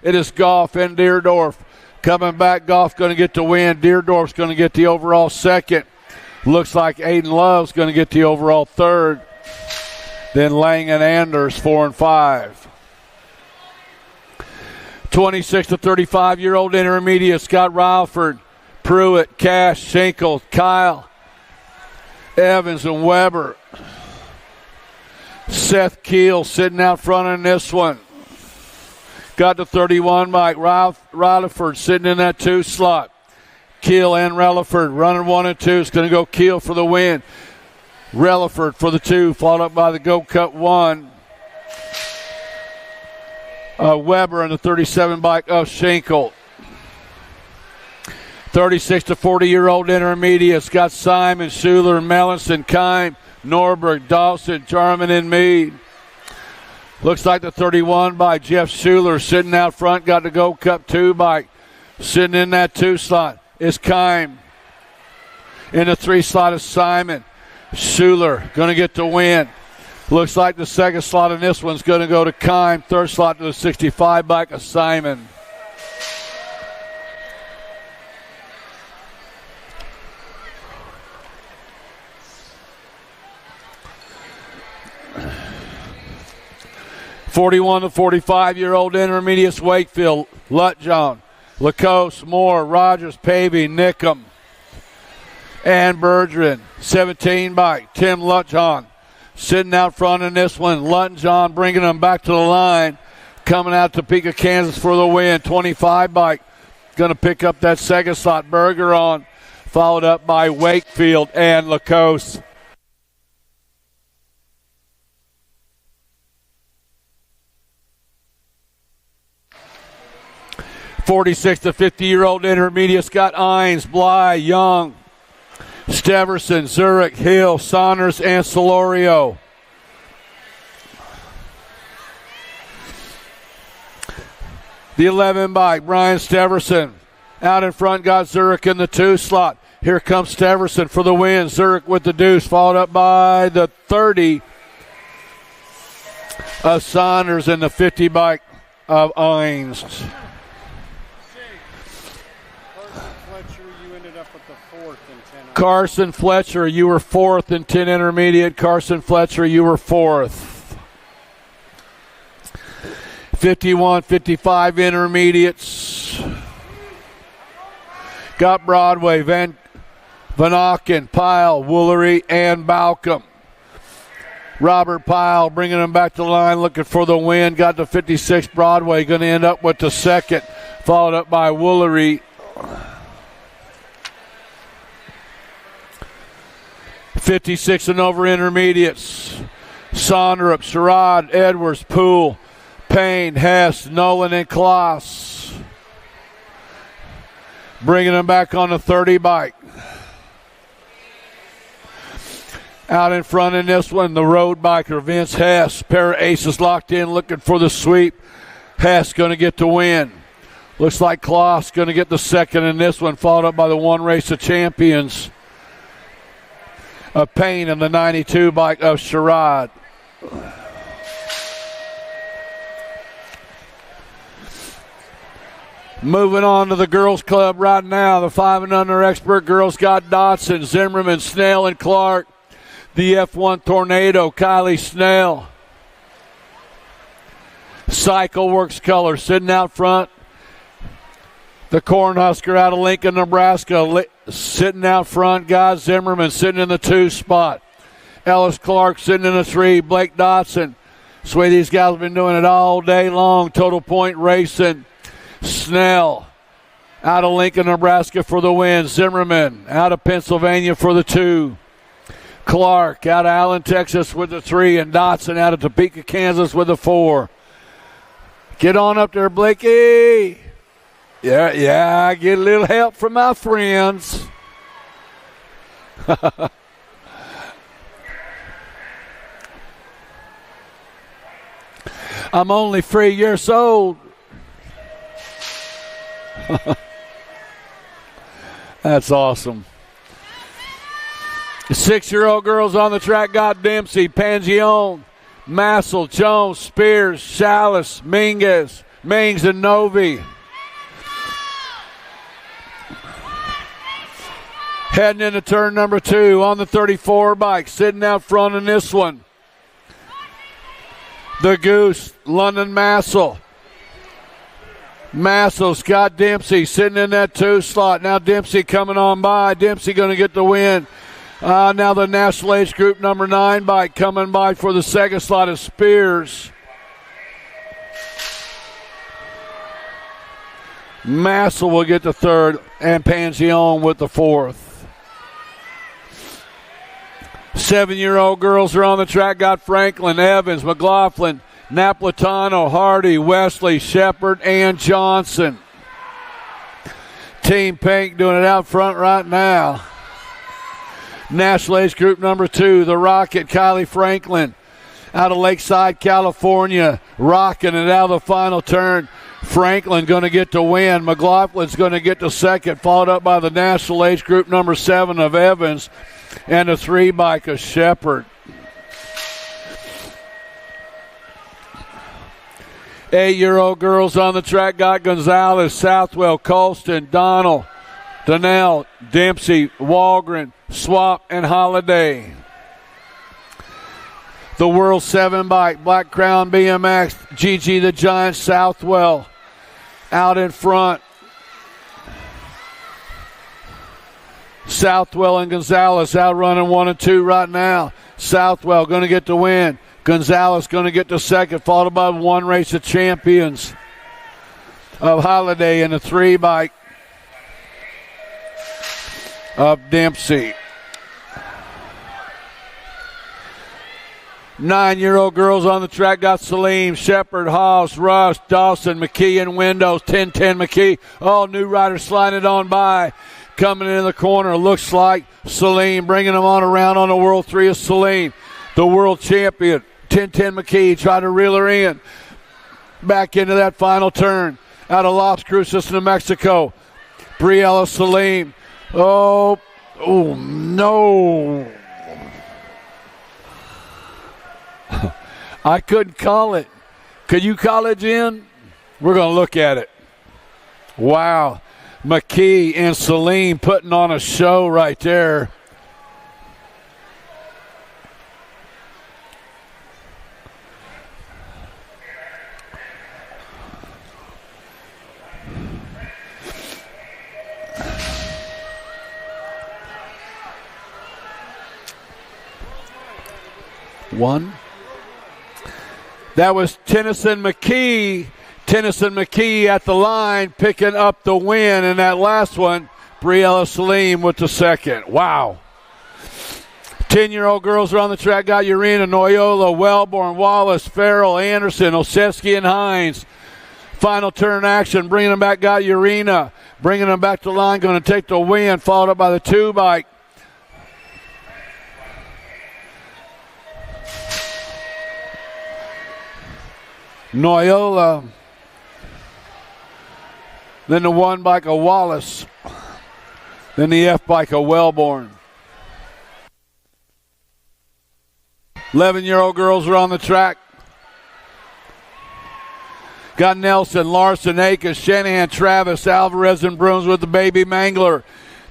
It is Goff and Deerdorf. Coming back, Goff going to get the win. Deerdorf's going to get the overall second. Looks like Aiden Love's going to get the overall third. Then Lang and Anders 4 and 5. 26 to 35-year-old intermediate. Scott Ralford, Pruitt, Cash, Schenkel, Kyle, Evans, and Weber. Seth Keel sitting out front in this one. Got the 31 bike. Rutherford sitting in that 2 slot. Keel and Rutherford running 1 and 2. It's going to go Keel for the win. Rutherford for the 2, followed up by the Go Cut 1. Weber and the 37 bike of Schenkel. 36 to 40-year-old intermediates got Simon, Schuler, Melanson, Kime, Norberg, Dawson, Jarman, and Meade. Looks like the 31 by Jeff Schuler sitting out front. Got the Go Cup 2 bike. Sitting in that 2 slot is Kime. In the 3 slot is Simon. Schuler going to get the win. Looks like the second slot in this one's going to go to Kime. Third slot to the 65 bike of Simon. 41 to 45-year-old intermediates, Wakefield, Lutjohn, Lacoste, Moore, Rogers, Pavey, Nickham, and Bergeron. 17 bike, Tim Lutjohn sitting out front in this one. Lutjohn bringing them back to the line, coming out to Topeka, Kansas for the win. 25 bike, going to pick up that second slot. Bergeron, followed up by Wakefield and Lacoste. .46 to 50-year-old intermediate, Scott Ines, Bly, Young, Steverson, Zurich, Hill, Saunders, and Solorio. The 11 bike, Brian Steverson. Out in front, got Zurich in the 2 slot. Here comes Steverson for the win. Zurich with the deuce, followed up by the 30 of Saunders and the 50 bike of Ines. Carson Fletcher, you were 4th in 10 intermediate. Carson Fletcher, you were 4th. 51-55 intermediates. Got Broadway, Van Auken, Pyle, Woolery, and Balcom. Robert Pyle bringing them back to the line, looking for the win. Got to 56 Broadway, going to end up with the second, followed up by Woolery. 56 and over intermediates. Sonderup, Sherrod, Edwards, Poole, Payne, Hess, Nolan, and Kloss. Bringing them back on the 30 bike. Out in front in this one, the road biker, Vince Hess. Pair of aces locked in, looking for the sweep. Hess going to get the win. Looks like Kloss going to get the second in this one, followed up by the one race of champions of Payne and the 92 bike of Sherrod. Moving on to the girls club right now. The 5 and under expert girls got Dotson, Zimmerman, Snell, and Clark. The F1 Tornado, Kylie Snell. Cycle Works Color sitting out front. The Cornhusker out of Lincoln, Nebraska, sitting out front. Guy Zimmerman sitting in the 2 spot. Ellis Clark sitting in the 3. Blake Dotson. Sweet, these guys have been doing it all day long. Total Point Racing. Snell out of Lincoln, Nebraska for the win. Zimmerman out of Pennsylvania for the 2. Clark out of Allen, Texas with the 3. And Dotson out of Topeka, Kansas with the 4. Get on up there, Blakey. Yeah, I get a little help from my friends. I'm only 3 years old. That's awesome. The 6-year-old girls on the track got Dempsey, Pangione, Massel, Jones, Spears, Chalice, Mingus, Mings, and Novi. Heading into turn number 2 on the 34 bike. Sitting out front in this one. The Goose, London Massel. Massel, Scott Dempsey sitting in that 2 slot. Now Dempsey coming on by. Dempsey going to get the win. Now the National Age Group number 9 bike coming by for the second slot of Spears. Massel will get the 3rd and Pangione with the 4th. 7-year-old girls are on the track. Got Franklin, Evans, McLaughlin, Napolitano, Hardy, Wesley, Shepard, and Johnson. Team Pink doing it out front right now. National Age Group number 2, the Rocket, Kylie Franklin out of Lakeside, California, rocking it out of the final turn. Franklin going to get the win. McLaughlin's going to get the second, followed up by the National Age Group number 7 of Evans and the 3 bike of Shepard. 8-year-old girls on the track got Gonzalez, Southwell, Colston, Donnell, Donnell, Dempsey, Walgren, Swap, and Holiday. The World 7 bike, Black Crown BMX, GG the Giant, Southwell out in front. Southwell and Gonzalez out running 1 and 2 right now. Southwell going to get the win. Gonzalez going to get the second, followed by one race of champions of Holiday in the 3 bike of Dempsey. 9-year-old girls on the track got Salim, Shepard, Haas, Rush, Dawson, McKee, and Windows. 10-10 McKee. Oh, new rider sliding it on by. Coming in the corner, looks like Salim, bringing them on around on the World 3 is Salim, the world champion. 10-10 McKee, trying to reel her in. Back into that final turn. Out of Las Cruces, New Mexico. Briella Salim. Oh, no. I couldn't call it. Could you call it, Jen? We're going to look at it. Wow. McKee and Salim putting on a show right there. One. That was Tennyson McKee. Tennyson McKee at the line picking up the win in that last one. Briella Salim with the second. Wow. 10-year-old girls are on the track. Got Urena, Noyola, Wellborn, Wallace, Farrell, Anderson, Osetsky, and Hines. Final turn action. Bringing them back. Got Urena. Bringing them back to the line. Going to take the win. Followed up by the 2 bike. Noyola, then the 1 bike of Wallace, then the F bike of Wellborn. 11-year-old girls are on the track. Got Nelson, Larson, Akins, Shanahan, Travis, Alvarez, and Brooms with the Baby Mangler.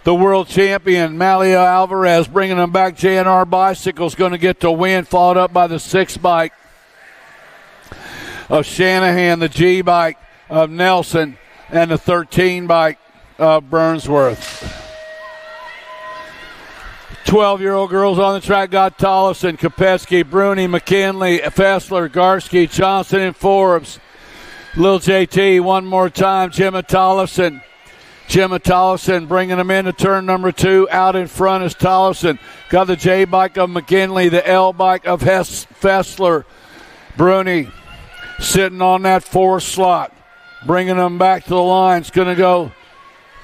The world champion, Malia Alvarez, bringing them back. JNR Bicycles going to get the win, followed up by the 6 bike of Shanahan, the G bike of Nelson, and the 13 bike of Burnsworth. 12-year-old girls on the track got Tollefson, Kopetsky, Bruni, McKinley, Fessler, Garski, Johnson, and Forbes. Lil JT one more time, Gemma Tollefson. Gemma Tollefson bringing them into turn number 2. Out in front is Tollefson. Got the J bike of McKinley, the L bike of Fessler. Bruni sitting on that 4 slot. Bringing them back to the line. It's going to go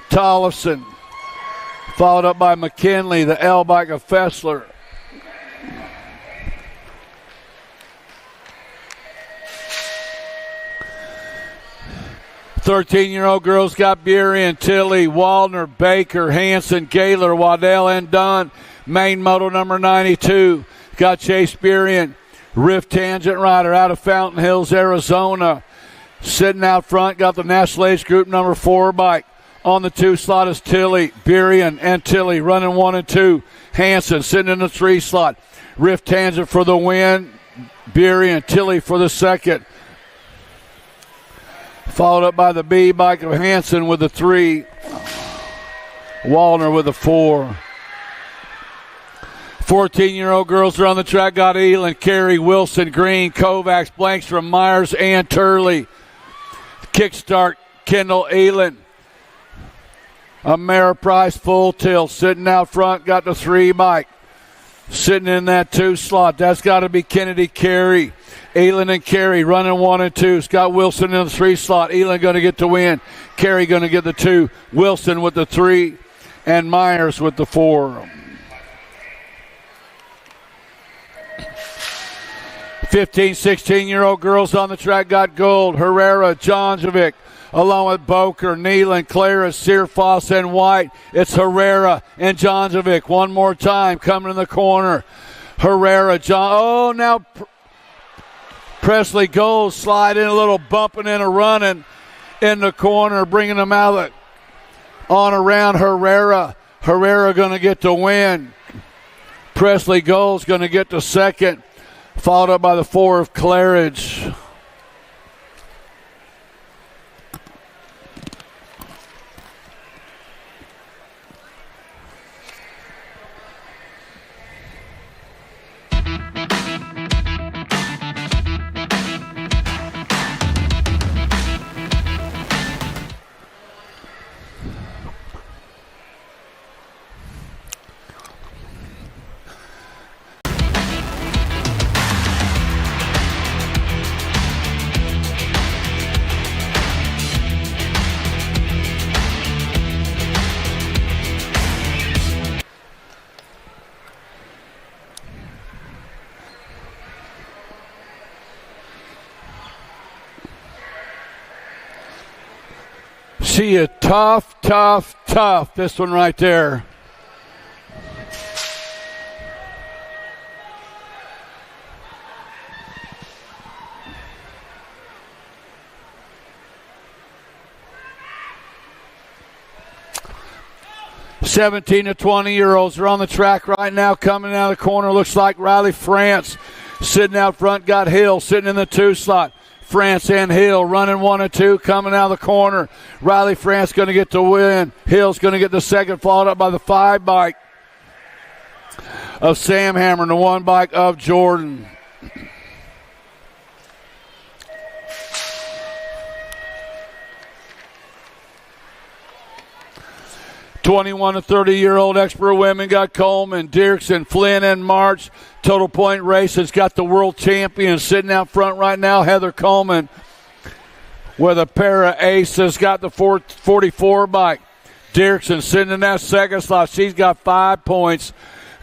Tollefson. Followed up by McKinley, the L bike of Fessler. Thirteen-year-old girls got Burien, Tilley, Waldner, Baker, Hanson, Gaylor, Waddell, and Dunn. Main moto number 92. Got Chase Burien. Rift Tangent Rider out of Fountain Hills, Arizona. Sitting out front, got the National Age Group number 4 bike. On the 2 slot is Tilley, Burien, and Tilley running 1 and 2. Hanson sitting in the 3 slot. Rift Tangent for the win. Burien, Tilley for the second. Followed up by the B bike of Hanson with the 3. Wallner with the 4. 14-year-old girls are on the track. Got Elin, Carey, Wilson, Green, Kovacs, Blankstrom, Myers, and Turley. Kickstart, Kendall, Elin. Ameriprise full tilt. Sitting out front, got the 3 bike. Sitting in that 2 slot. That's got to be Kennedy, Carey. Elin and Carey running 1 and 2. Scott Wilson in the 3 slot. Elin going to get the win. Carey going to get the 2. Wilson with the 3. And Myers with the 4. 15, 16-year-old girls on the track got Gold, Herrera, Jonjovic, along with Boker, Nealon, Clara, Searfoss, and White. It's Herrera and Jonjovic one more time coming in the corner. Herrera, now Presley Gold sliding a little bumping and a running in the corner, bringing them out on around Herrera. Herrera going to get the win. Presley Gold's going to get the second. followed up by the 4 of Claridge. See a tough, this one right there. Seventeen to 20-year-olds are on the track right now. Coming out of the corner, looks like Riley France. Sitting out front, got Hill sitting in the 2 slot. France and Hill running 1 and 2, coming out of the corner. Riley France going to get the win. Hill's going to get the second, followed up by the 5 bike of Sam Hammer and the 1 bike of Jordan. (21 to 30-year-old expert women got Coleman, Dirksen, Flynn, and March. Total point race has got the world champion sitting out front right now, Heather Coleman, with a pair of aces. Got the 44 bike. Dirksen sitting in that second slot. She's got 5 points.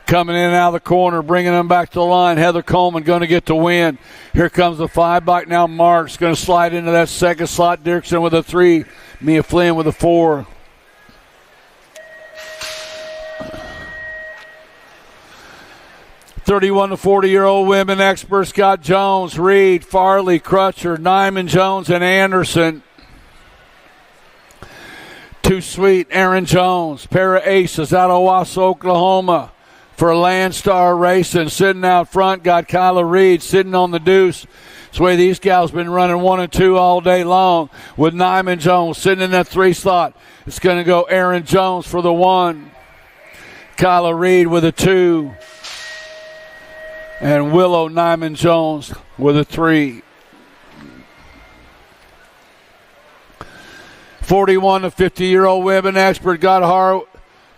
Coming in and out of the corner, bringing them back to the line. Heather Coleman going to get the win. Here comes the 5 bike now. March going to slide into that second slot. Dirksen with a 3. Mia Flynn with a 4. (31 to 40-year-old women experts got Jones, Reed, Farley, Crutcher, Nyman, Jones, and Anderson. Too Sweet, Aaron Jones. Pair of aces out of Wausau, Oklahoma for Landstar Racing. Sitting out front, got Kyla Reed sitting on the deuce. That's the way these gals been running 1 and 2 all day long with Nyman Jones sitting in that 3 slot. It's going to go Aaron Jones for the 1. Kyla Reed with a 2. And Willow Nyman Jones with a 3. 41 to 50-year-old women expert got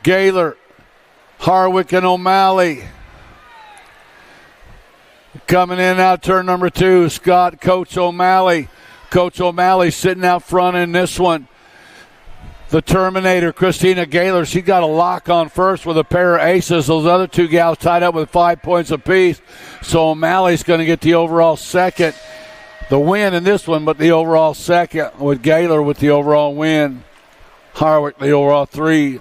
Gaylor, Harwick, and O'Malley. Coming in out turn number 2, Coach O'Malley. Coach O'Malley sitting out front in this one. The Terminator, Christina Gaylor, she got a lock on first with a pair of aces. Those other 2 gals tied up with 5 points apiece. So O'Malley's going to get the overall second. The win in this one, but the overall second with Gaylor with the overall win. Harwick, the overall 3.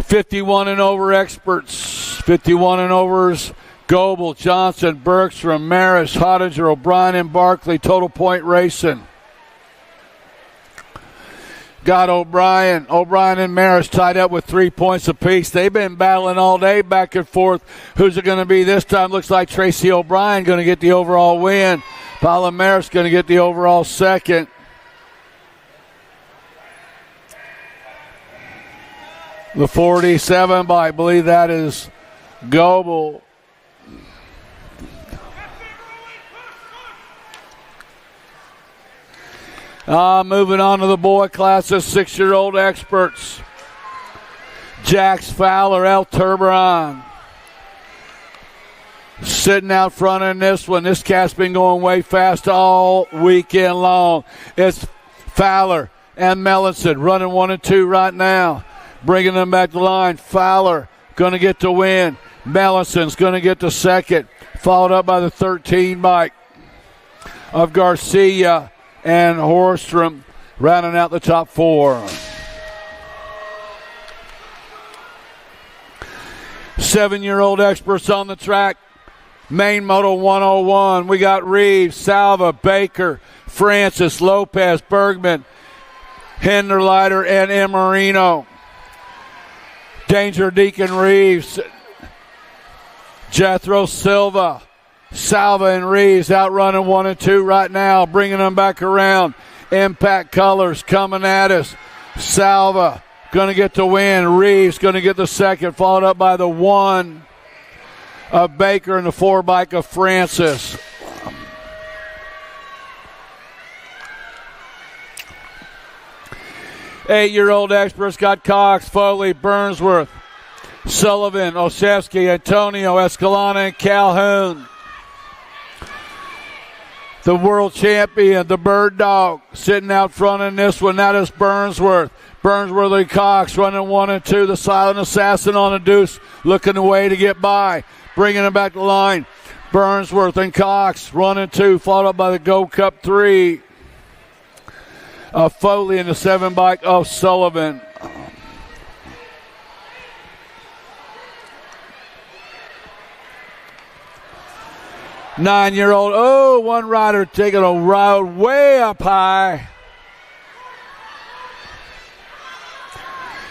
(51 and over experts. 51 and overs. Goebel, Johnson, Bergstrom, Maris, Hottinger, O'Brien, and Barkley. Total point racing. Got O'Brien and Maris tied up with 3 points apiece. They've been battling all day back and forth. Who's it going to be this time? Looks like Tracy O'Brien going to get the overall win. Paula Maris going to get the overall second. The 47 by, I believe that is Goebel. Moving on to the boy class of 6-year-old experts. Jax Fowler, El Turberon. Sitting out front in this one. This cat's been going way fast all weekend long. It's Fowler and Mellinson running 1 and 2 right now. Bringing them back to the line. Fowler going to get the win. Mellinson's going to get the second. Followed up by the 13 bike of Garcia and Horstrom, rounding out the top 4. 7-year-old experts on the track. Main Moto 101. We got Reeves, Salva, Baker, Francis, Lopez, Bergman, Hinderleiter, and Emarino. Danger Deacon Reeves. Jethro Silva. Salva and Reeves outrunning 1 and 2 right now, bringing them back around. Impact Colors coming at us. Salva going to get the win. Reeves going to get the second, followed up by the 1 of Baker and the 4 bike of Francis. Eight-year-old experts got Cox, Foley, Burnsworth, Sullivan, Osevsky, Antonio, Escalona, and Calhoun. The world champion, the Bird Dog, sitting out front in this one. That is Burnsworth. Burnsworth and Cox running 1 and 2. The Silent Assassin on a deuce, looking away to get by, bringing him back to the line. Burnsworth and Cox, 1 and 2, followed up by the Gold Cup 3 of Foley and the 7 bike of Sullivan. Nine-year-old, one rider taking a ride way up high.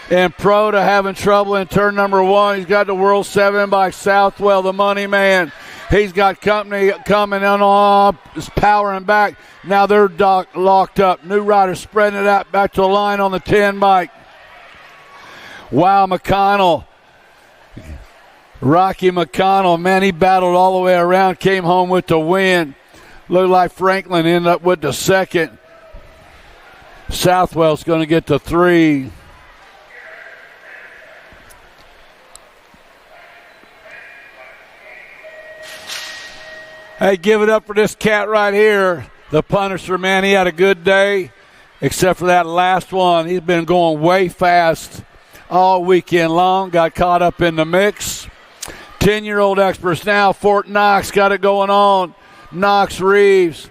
And Proda having trouble in turn number 1. He's got the World 7 by Southwell, the money man. He's got company coming on, is powering back. Now they're locked up. New rider spreading it out back to the line on the 10 bike. Wow, McConnell. Rocky McConnell, man, he battled all the way around, came home with the win. Looked like Franklin ended up with the second. Southwell's going to get the 3. Hey, give it up for this cat right here. The Punisher, man, he had a good day, except for that last one. He's been going way fast all weekend long, got caught up in the mix. 10-year-old experts now. Fort Knox got it going on. Knox Reeves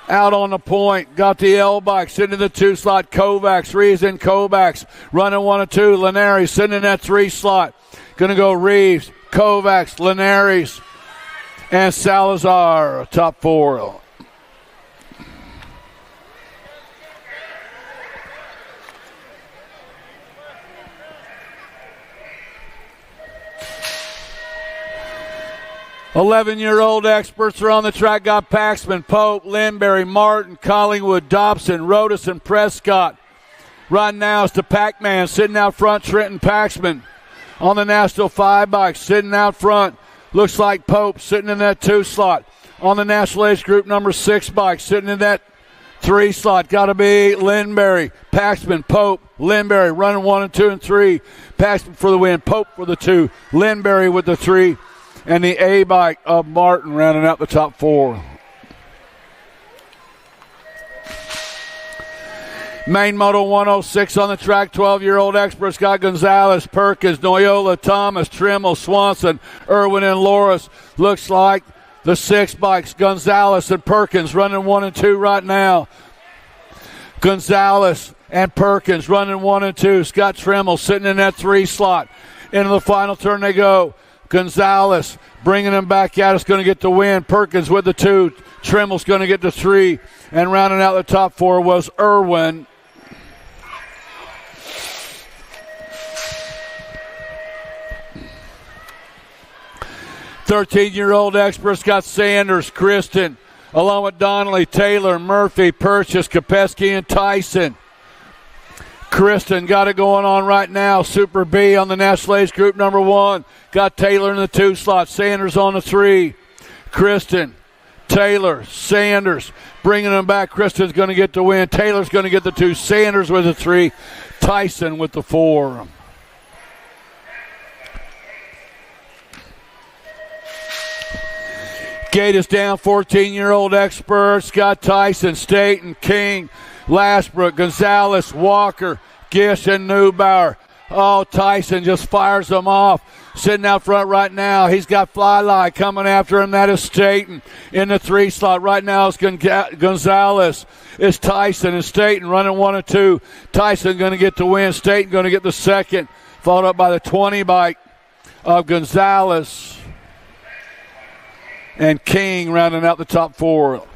out on the point. Got the L bike sitting in the 2 slot. Kovacs, Reeves and Kovacs running 1 and 2. Linares sitting in that 3 slot. Going to go Reeves, Kovacs, Linares, and Salazar, top 4. Eleven-year-old experts are on the track. Got Paxman, Pope, Linbury, Martin, Collingwood, Dobson, Rodas, and Prescott. Right now it's the Pac-Man sitting out front. Trenton Paxman on the National 5 bike sitting out front. Looks like Pope sitting in that 2 slot. On the National Age Group number 6 bike sitting in that 3 slot. Got to be Linbury, Paxman, Pope, Linbury running 1 and 2 and 3. Paxman for the win, Pope for the 2, Linbury with the 3. And the A bike of Martin rounding out the top 4. Main Moto 106 on the track. 12-year-old experts got Gonzalez, Perkins, Noyola, Thomas, Trimmel, Swanson, Irwin, and Loris. Looks like the 6 bikes, Gonzalez and Perkins running 1 and 2 right now. Gonzalez and Perkins running 1 and 2. Scott Trimmel sitting in that 3 slot. Into the final turn they go. Gonzalez bringing him back out. Is going to get the win. Perkins with the 2. Trimmel's going to get the 3. And rounding out the top 4 was Irwin. Thirteen-year-old experts got Sanders, Kristen, along with Donnelly, Taylor, Murphy, Purchase, Kopeski, and Tyson. Kristen got it going on right now. Super B on the National Age Group number 1. Got Taylor in the 2 slot. Sanders on the 3. Kristen, Taylor, Sanders bringing them back. Kristen's going to get the win. Taylor's going to get the 2. Sanders with the 3. Tyson with the 4. Gate is down. 14-year-old experts got Tyson, Staten, King, Lashbrook, Gonzalez, Walker, Gish, and Neubauer. Oh, Tyson just fires them off. Sitting out front right now. He's got Flylie coming after him. That is Staten in the 3 slot. Right now it's Gonzalez. It's Tyson and Staten running 1 and 2. Tyson going to get the win. Staten going to get the second. Followed up by the 20 bike of Gonzalez. And King rounding out the top 4.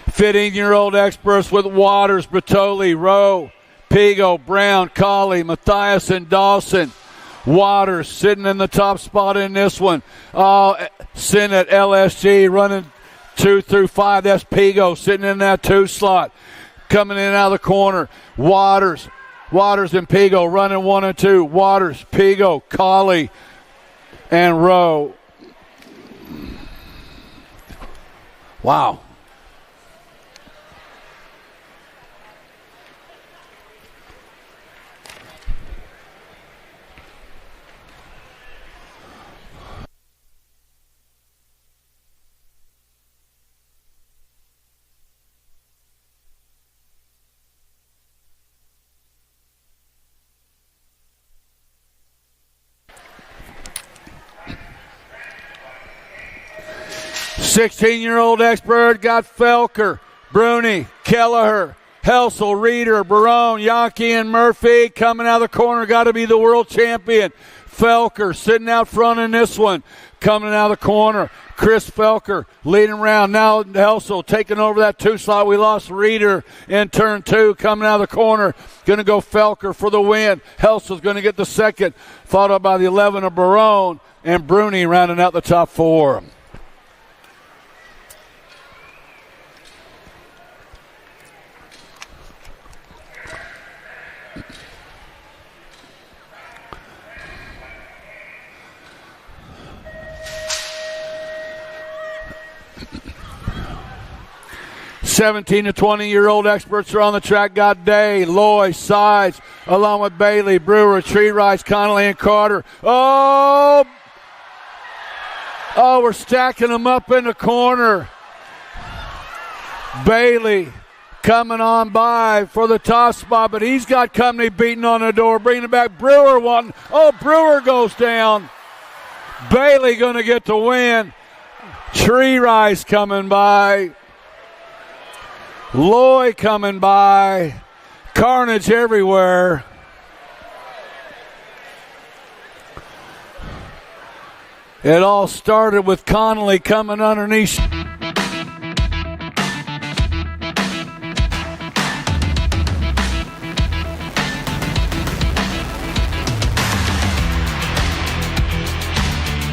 15-year-old experts with Waters, Bertoli, Rowe, Pigo, Brown, Colley, Matthias, and Dawson. Waters sitting in the top spot in this one. Sinnott, LSG running 2 through 5. That's Pigo sitting in that 2 slot. Coming in out of the corner. Waters and Pigo running 1 and 2. Waters, Pigo, Colley, and Rowe. Wow. Sixteen-year-old expert got Felker, Bruni, Kelleher, Helsel, Reeder, Barone, Yankee, and Murphy. Coming out of the corner, got to be the world champion. Felker sitting out front in this one. Coming out of the corner, Chris Felker leading around. Now Helsel taking over that 2 slot. We lost Reeder in turn 2. Coming out of the corner, going to go Felker for the win. Helsel's going to get the second, followed by the 11 of Barone, and Bruni rounding out the top 4. Seventeen to 20-year-old experts are on the track. Got Day, Loy, Sides, along with Bailey, Brewer, Tree Rice, Connolly, and Carter. Oh, we're stacking them up in the corner. Bailey coming on by for the top spot, but he's got company beating on the door. Bringing it back. Brewer one. Oh, Brewer goes down. Bailey going to get the win. Tree Rice coming by. Loy coming by. Carnage everywhere. It all started with Connolly coming underneath.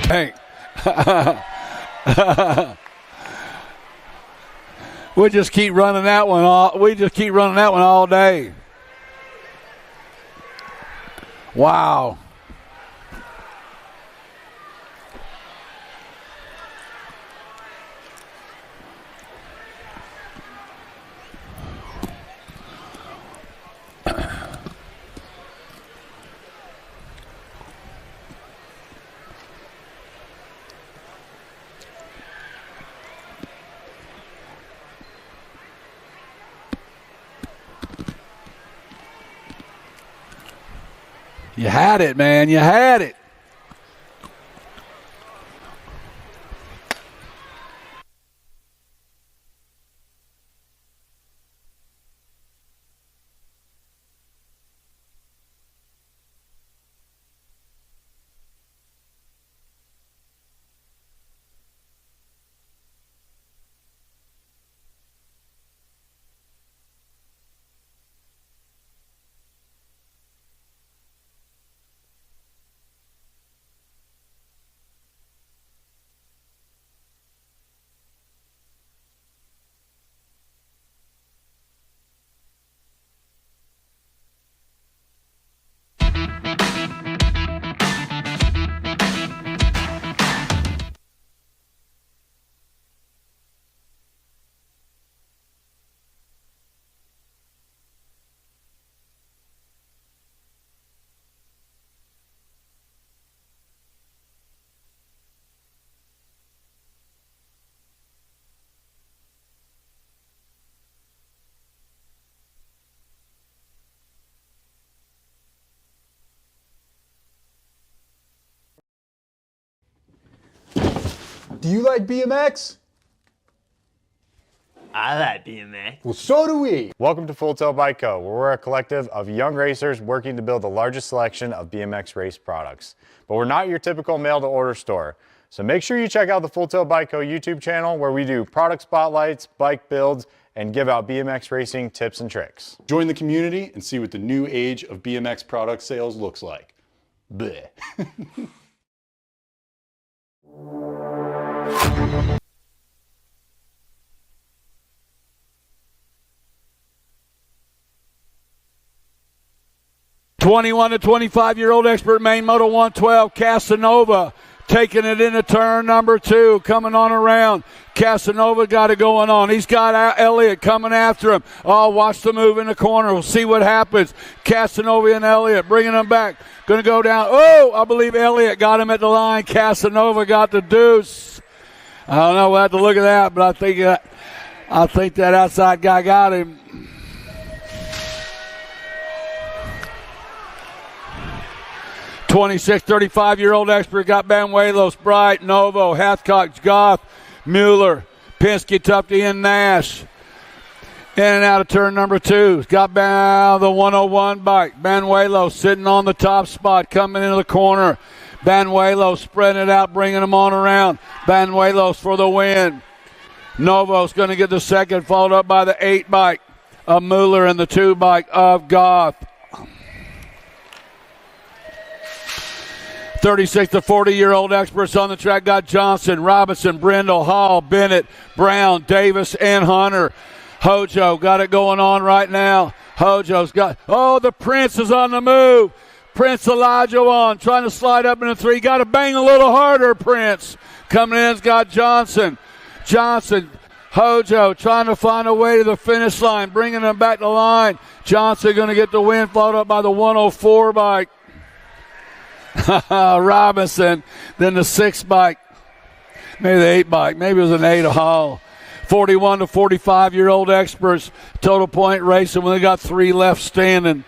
Hey. We just keep running that one all day. Wow. You had it, man. You had it. Do you like BMX? I like BMX. Well, so do we. Welcome to Full Tilt Bike Co., where we're a collective of young racers working to build the largest selection of BMX race products. But we're not your typical mail-to-order store. So make sure you check out the Full Tilt Bike Co. YouTube channel where we do product spotlights, bike builds, and give out BMX racing tips and tricks. Join the community and see what the new age of BMX product sales looks like. Bleh. '21 to 25-year-old expert main moto 112 Casanova taking it into turn number 2, coming on around. Casanova got it going on. He's got Elliott coming after him. Oh, watch the move in the corner. We'll see what happens. Casanova and Elliott bringing him back. Going to go down. Oh, I believe Elliott got him at the line. Casanova got the deuce. I don't know. We'll have to look at that, but I think that outside guy got him. '35-year-old expert got Banuelos, Bright, Novo, Hathcock, Goff, Mueller, Penske, Tufty, and Nash. In and out of turn number 2. Got the 101 bike. Banuelos sitting on the top spot, coming into the corner. Banuelos spreading it out, bringing him on around. Banuelos for the win. Novo's going to get the second, followed up by the 8 bike of Mueller and the 2 bike of Goff. 36 to 40-year-old experts on the track got Johnson, Robinson, Brindle, Hall, Bennett, Brown, Davis, and Hunter. Hojo got it going on right now. Hojo's got, the Prince is on the move. Prince Elijah trying to slide up into 3. Got to bang a little harder, Prince. Coming in's got Johnson. Hojo trying to find a way to the finish line, bringing him back to line. Johnson going to get the win, followed up by the 104 bike. Robinson, then the 6 bike, maybe the 8 bike, maybe it was an 8 Hall. 41 to 45-year-old experts, total point racing when they got 3 left standing.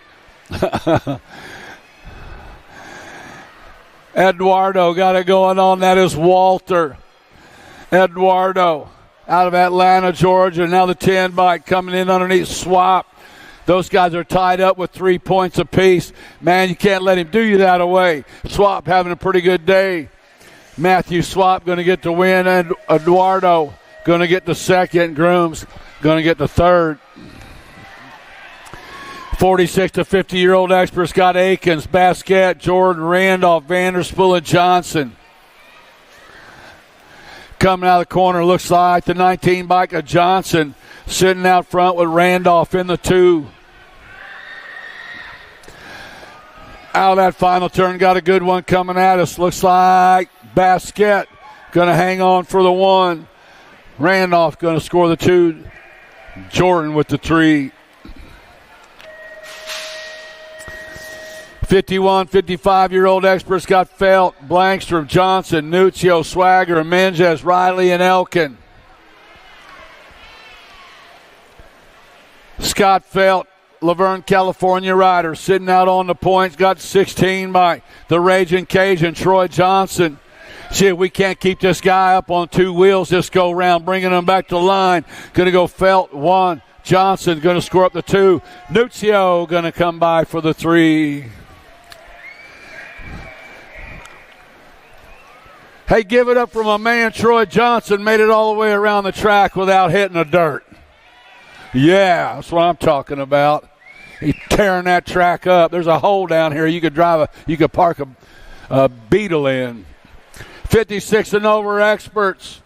Eduardo got it going on. That is Walter. Eduardo out of Atlanta, Georgia. Now the 10 bike coming in underneath Swap. Those guys are tied up with 3 points apiece. Man, you can't let him do you that away. Swap having a pretty good day. Matthew Swap going to get the win, and Eduardo going to get the second. Grooms going to get the third. 46 to 50-year-old experts got Akins, Basquette, Jordan, Randolph, Vanderspool, and Johnson. Coming out of the corner, looks like the 19 bike of Johnson sitting out front with Randolph in the 2. Out of that final turn, got a good one coming at us. Looks like Basquette going to hang on for the 1. Randolph going to score the 2. Jordan with the 3. 51, 55-year-old experts got Felt, Blankstrom, Johnson, Nuccio, Swagger, Menges, Riley, and Elkin. Scott Felt, Laverne, California rider, sitting out on the points, got 16 by the Raging Cajun, Troy Johnson. See if we can't keep this guy up on 2 wheels this go round, bringing him back to the line. Going to go Felt 1. Johnson going to score up the 2. Nuccio going to come by for the 3. Hey, give it up for my man Troy Johnson. Made it all the way around the track without hitting the dirt. Yeah, that's what I'm talking about. He's tearing that track up. There's a hole down here. You could park a Beetle in. 56 and over experts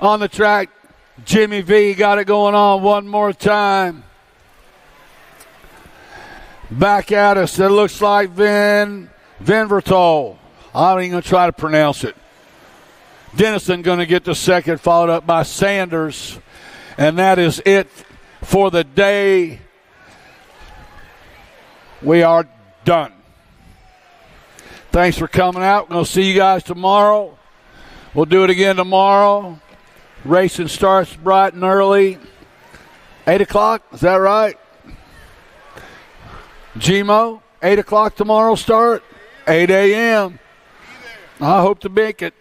on the track. Jimmy V got it going on one more time. Back at us. It looks like Van Vertol. I'm even going to try to pronounce it. Dennison going to get the second, followed up by Sanders. And that is it for the day. We are done. Thanks for coming out. We're going to see you guys tomorrow. We'll do it again tomorrow. Racing starts bright and early. 8 o'clock, is that right? GMO, 8 o'clock tomorrow start. 8 a.m. I hope to make it.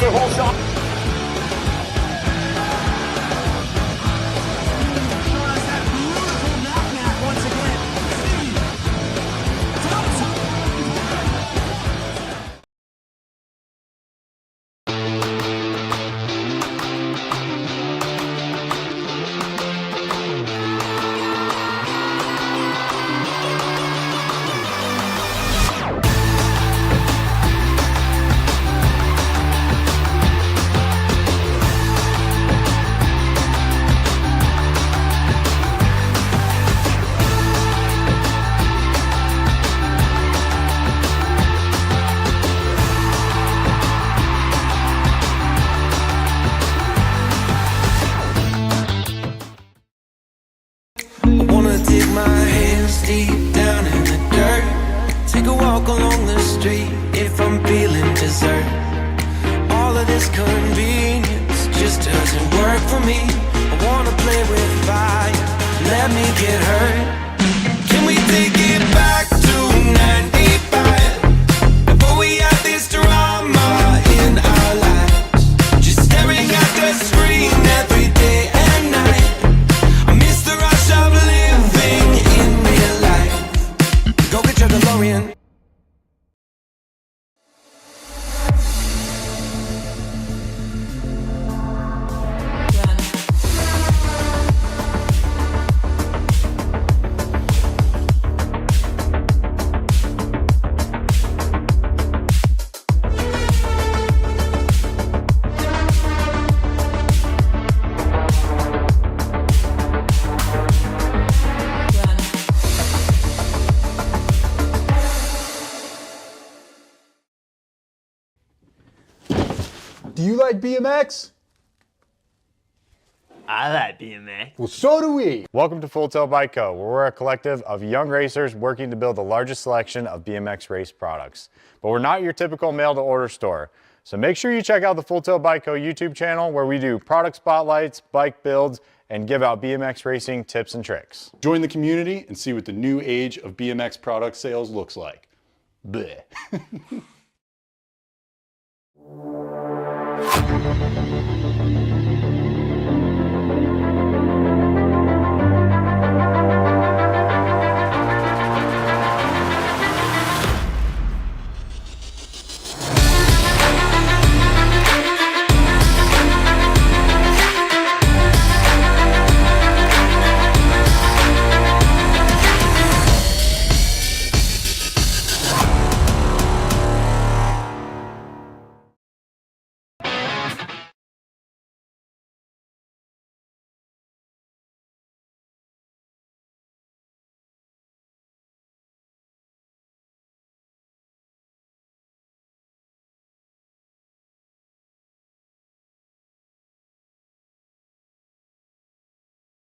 their whole shot. I wanna dig my hands deep down in the dirt. Take a walk along the street if I'm feeling dessert. All of this convenience just doesn't work for me. I wanna play with fire, let me get hurt. Can we take it back to 95? Before we had this drama in our lives, just staring at the screen every day and night. I miss the rush of living in real life. Go get your DeLorean. Do you like BMX? I like BMX. Well, so do we. Welcome to Full Tilt Bike Co., where we're a collective of young racers working to build the largest selection of BMX race products. But we're not your typical mail-to-order store. So make sure you check out the Full Tilt Bike Co. YouTube channel, where we do product spotlights, bike builds, and give out BMX racing tips and tricks. Join the community and see what the new age of BMX product sales looks like. Bleh.